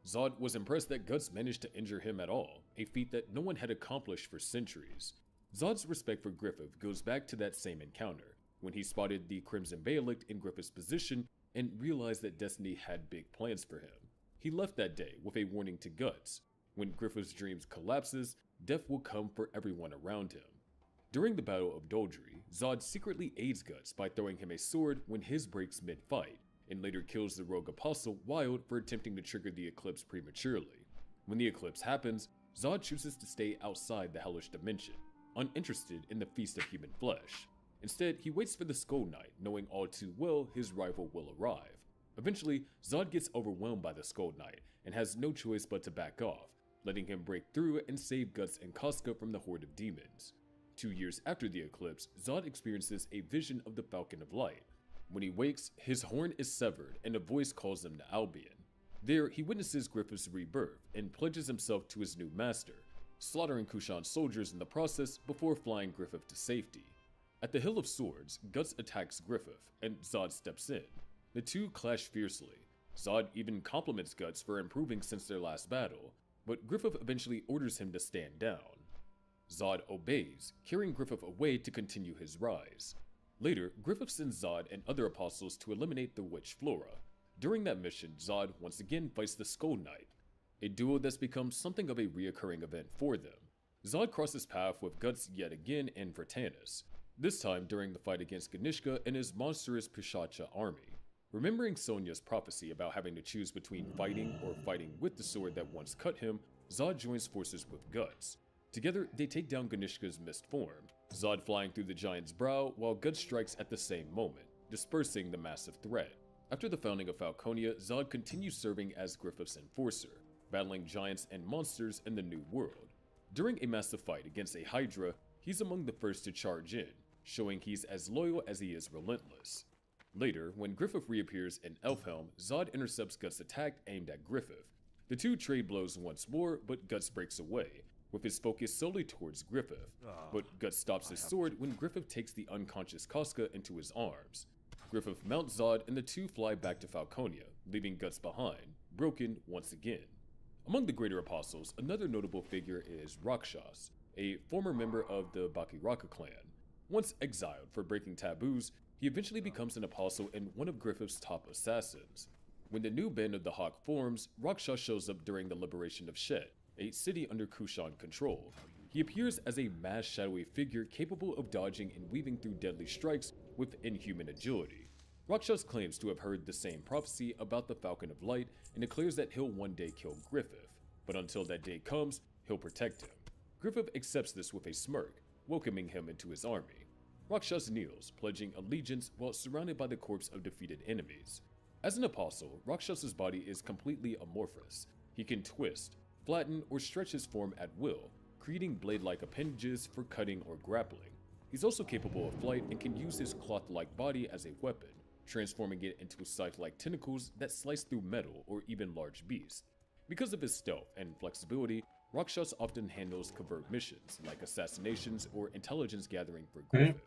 Zod was impressed that Guts managed to injure him at all, a feat that no one had accomplished for centuries. Zod's respect for Griffith goes back to that same encounter, when he spotted the Crimson Bailick in Griffith's position and realized that Destiny had big plans for him. He left that day with a warning to Guts. When Griffith's dreams collapses, death will come for everyone around him. During the Battle of Doldry, Zod secretly aids Guts by throwing him a sword when his breaks mid-fight, and later kills the rogue apostle Wilde for attempting to trigger the eclipse prematurely. When the eclipse happens, Zod chooses to stay outside the hellish dimension, uninterested in the feast of human flesh. Instead, he waits for the Skull Knight, knowing all too well his rival will arrive. Eventually, Zod gets overwhelmed by the Skull Knight and has no choice but to back off, letting him break through and save Guts and Casca from the horde of demons. 2 years after the eclipse, Zod experiences a vision of the Falcon of Light. When he wakes, his horn is severed and a voice calls him to Albion. There, he witnesses Griffith's rebirth and pledges himself to his new master, slaughtering Kushan's soldiers in the process before flying Griffith to safety. At the Hill of Swords, Guts attacks Griffith, and Zod steps in. The two clash fiercely. Zod even compliments Guts for improving since their last battle, but Griffith eventually orders him to stand down. Zod obeys, carrying Griffith away to continue his rise. Later, Griffith sends Zod and other apostles to eliminate the witch Flora. During that mission, Zod once again fights the Skull Knight, a duo that's become something of a reoccurring event for them. Zod crosses paths with Guts yet again in Vertanis, this time during the fight against Ganishka and his monstrous Pishacha army. Remembering Sonya's prophecy about having to choose between fighting or fighting with the sword that once cut him, Zod joins forces with Guts. Together, they take down Ganishka's mist form, Zod flying through the giant's brow while Guts strikes at the same moment, dispersing the massive threat. After the founding of Falconia, Zod continues serving as Griffith's enforcer, battling giants and monsters in the New World. During a massive fight against a Hydra, he's among the first to charge in, showing he's as loyal as he is relentless. Later, when Griffith reappears in Elfhelm, Zod intercepts Guts' attack aimed at Griffith. The two trade blows once more, but Guts breaks away, with his focus solely towards Griffith. But Guts stops his sword when Griffith takes the unconscious Casca into his arms. Griffith mounts Zod and the two fly back to Falconia, leaving Guts behind, broken once again. Among the Greater Apostles, another notable figure is Rakshas, a former member of the Bakiraka clan. Once exiled for breaking taboos, he eventually becomes an apostle and one of Griffith's top assassins. When the new Band of the Hawk forms, Rakshas shows up during the liberation of Shet, a city under Kushan control. He appears as a mass shadowy figure capable of dodging and weaving through deadly strikes with inhuman agility. Rakshas claims to have heard the same prophecy about the Falcon of Light and declares that he'll one day kill Griffith, but until that day comes, he'll protect him. Griffith accepts this with a smirk, welcoming him into his army. Rakshas kneels, pledging allegiance while surrounded by the corpse of defeated enemies. As an apostle, Rakshas's body is completely amorphous. He can twist, flatten, or stretch his form at will, creating blade-like appendages for cutting or grappling. He's also capable of flight and can use his cloth-like body as a weapon, transforming it into scythe-like tentacles that slice through metal or even large beasts. Because of his stealth and flexibility, Rakshas often handles covert missions, like assassinations or intelligence gathering for Griffith.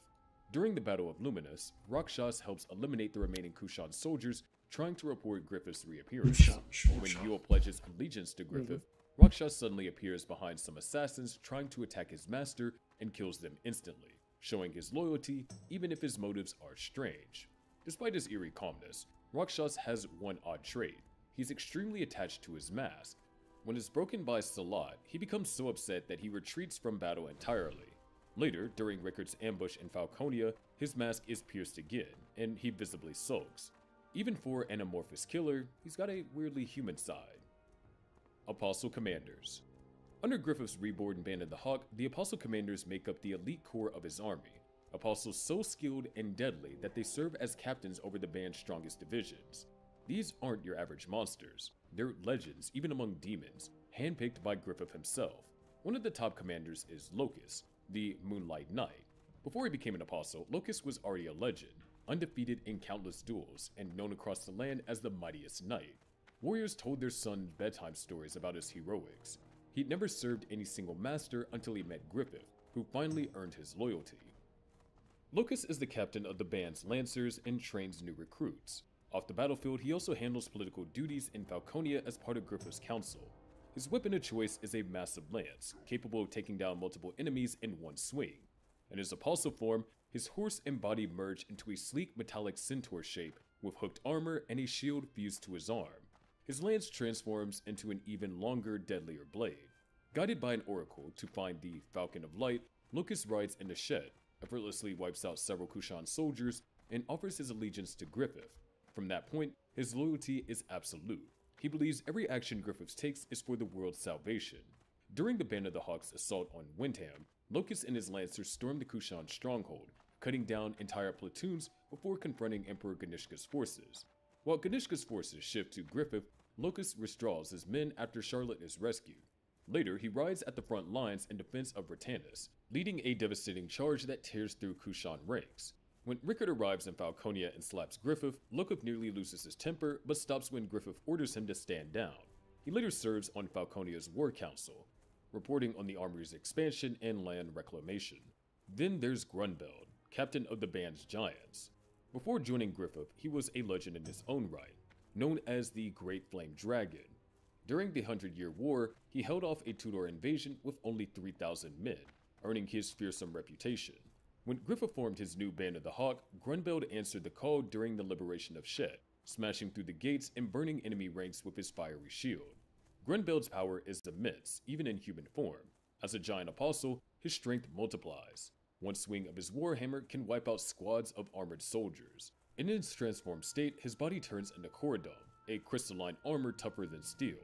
During the Battle of Luminous, Rakshas helps eliminate the remaining Kushan soldiers trying to report Griffith's reappearance. When Yule pledges allegiance to Griffith, Rakshas suddenly appears behind some assassins trying to attack his master and kills them instantly, showing his loyalty even if his motives are strange. Despite his eerie calmness, Rakshas has one odd trait. He's extremely attached to his mask. When it's broken by Salat, he becomes so upset that he retreats from battle entirely. Later, during Rickard's ambush in Falconia, his mask is pierced again, and he visibly sulks. Even for an amorphous killer, he's got a weirdly human side. Apostle Commanders. Under Griffith's reborn Band of the Hawk, the Apostle Commanders make up the elite core of his army. Apostles so skilled and deadly that they serve as captains over the band's strongest divisions. These aren't your average monsters. They're legends, even among demons, handpicked by Griffith himself. One of the top commanders is Locust, the Moonlight Knight. Before he became an apostle, Locust was already a legend, undefeated in countless duels, and known across the land as the mightiest knight. Warriors told their sons bedtime stories about his heroics. He'd never served any single master until he met Griffith, who finally earned his loyalty. Locust is the captain of the band's Lancers and trains new recruits. Off the battlefield, he also handles political duties in Falconia as part of Griffith's council. His weapon of choice is a massive lance, capable of taking down multiple enemies in one swing. In his apostle form, his horse and body merge into a sleek metallic centaur shape with hooked armor and a shield fused to his arm. His lance transforms into an even longer, deadlier blade. Guided by an oracle to find the Falcon of Light, Locust rides into Shed, effortlessly wipes out several Kushan soldiers, and offers his allegiance to Griffith. From that point, his loyalty is absolute. He believes every action Griffith takes is for the world's salvation. During the Band of the Hawk's assault on Windham, Locust and his Lancers storm the Kushan stronghold, cutting down entire platoons before confronting Emperor Ganishka's forces. While Ganishka's forces shift to Griffith, Locust withdraws his men after Charlotte is rescued. Later, he rides at the front lines in defense of Britannis, leading a devastating charge that tears through Kushan ranks. When Rickard arrives in Falconia and slaps Griffith, Locust nearly loses his temper, but stops when Griffith orders him to stand down. He later serves on Falconia's War Council, reporting on the army's expansion and land reclamation. Then there's Grunbeld, captain of the band's Giants. Before joining Griffith, he was a legend in his own right, known as the Great Flame Dragon. During the 100-Year War, he held off a Tudor invasion with only 3,000 men, earning his fearsome reputation. When Griffith formed his new Band of the Hawk, Grunbeld answered the call during the liberation of Shed, smashing through the gates and burning enemy ranks with his fiery shield. Grunbeld's power is immense, even in human form. As a giant apostle, his strength multiplies. One swing of his warhammer can wipe out squads of armored soldiers. In its transformed state, his body turns into Corridom, a crystalline armor tougher than steel.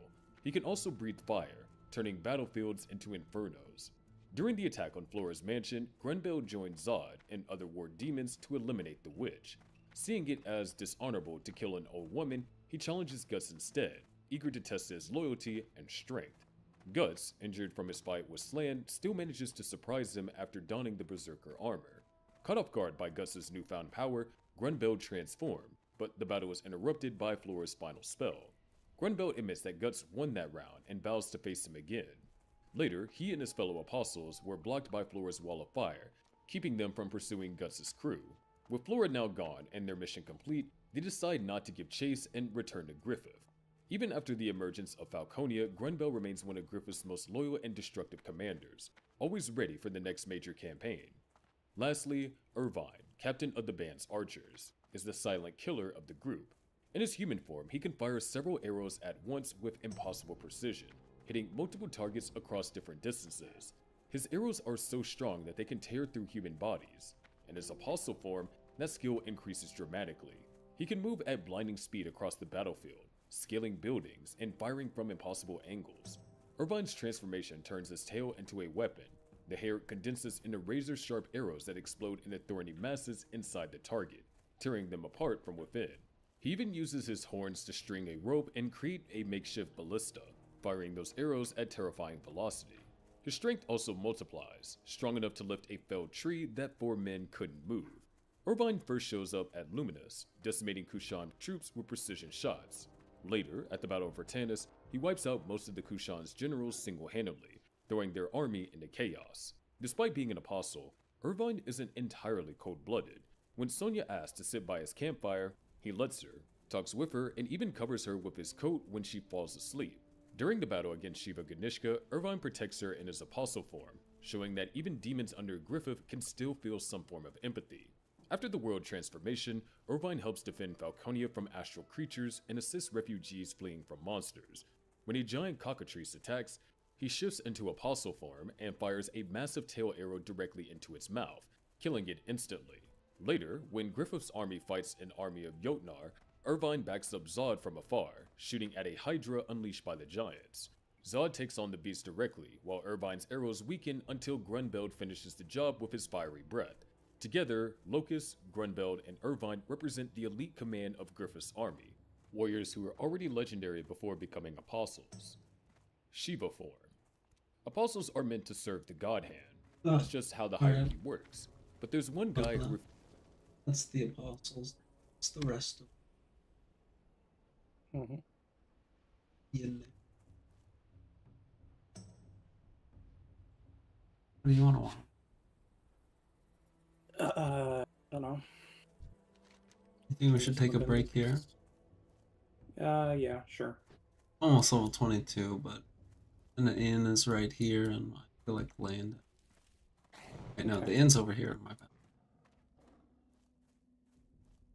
He can also breathe fire, turning battlefields into infernos. During the attack on Flora's mansion, Grunbeld joined Zod and other war demons to eliminate the witch. Seeing it as dishonorable to kill an old woman, he challenges Guts instead, eager to test his loyalty and strength. Guts, injured from his fight with Slan, still manages to surprise him after donning the Berserker armor. Caught off guard by Gus's newfound power, Grunbeld transformed, but the battle was interrupted by Flora's final spell. Grunbeld admits that Guts won that round and vows to face him again. Later, he and his fellow apostles were blocked by Flora's wall of fire, keeping them from pursuing Gus's crew. With Flora now gone and their mission complete, they decide not to give chase and return to Griffith. Even after the emergence of Falconia, Grunbeld remains one of Griffith's most loyal and destructive commanders, always ready for the next major campaign. Lastly, Irvine, captain of the band's archers, is the silent killer of the group. In his human form, he can fire several arrows at once with impossible precision, hitting multiple targets across different distances. His arrows are so strong that they can tear through human bodies. In his apostle form, that skill increases dramatically. He can move at blinding speed across the battlefield, scaling buildings and firing from impossible angles. Irvine's transformation turns his tail into a weapon. The hair condenses into razor-sharp arrows that explode into thorny masses inside the target, tearing them apart from within. He even uses his horns to string a rope and create a makeshift ballista, firing those arrows at terrifying velocity. His strength also multiplies, strong enough to lift a felled tree that 4 men couldn't move. Irvine first shows up at Luminous, decimating Kushan troops with precision shots. Later, at the Battle of Vertanis, he wipes out most of the Kushan's generals single-handedly, throwing their army into chaos. Despite being an apostle, Irvine isn't entirely cold-blooded. When Sonya asks to sit by his campfire, he lets her, talks with her, and even covers her with his coat when she falls asleep. During the battle against Shiva Ganishka, Irvine protects her in his apostle form, showing that even demons under Griffith can still feel some form of empathy. After the world transformation, Irvine helps defend Falconia from astral creatures and assists refugees fleeing from monsters. When a giant cockatrice attacks, he shifts into apostle form and fires a massive tail arrow directly into its mouth, killing it instantly. Later, when Griffith's army fights an army of Jotnar, Irvine backs up Zod from afar, shooting at a hydra unleashed by the giants. Zod takes on the beast directly, while Irvine's arrows weaken until Grunbeld finishes the job with his fiery breath. Together, Locust, Grunbeld, and Irvine represent the elite command of Griffith's army, warriors who were already legendary before becoming apostles. Shiva form. Apostles are meant to serve the God Hand. That's just how the hierarchy works. But there's one guy who... That's the apostles. It's the rest of Mm-hmm. Yeah. What do you want to watch? I don't know. You think we should take a break here? Yeah, sure. Almost level 22, but and the inn is right here, and I feel like land. Wait, no, the inn's over here. My bad.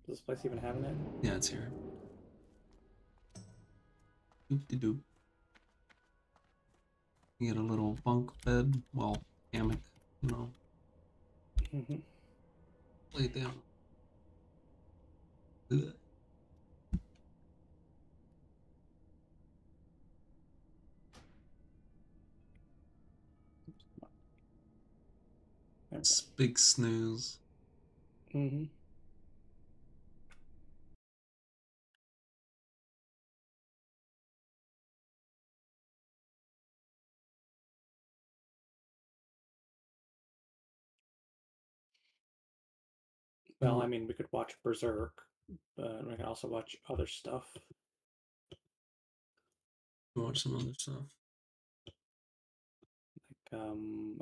Does this place even have an inn? Yeah, it's here. Doop-de-doop. You get a little bunk bed, well, hammock, you know. Mm-hmm. Lay down. Ugh. Big snooze. Mm-hmm. Well, I mean, we could watch Berserk, but we can also watch other stuff. Watch some other stuff. Like,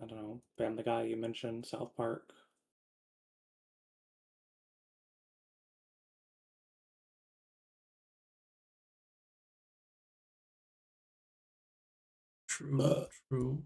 I don't know, Family Guy you mentioned, South Park. True, true.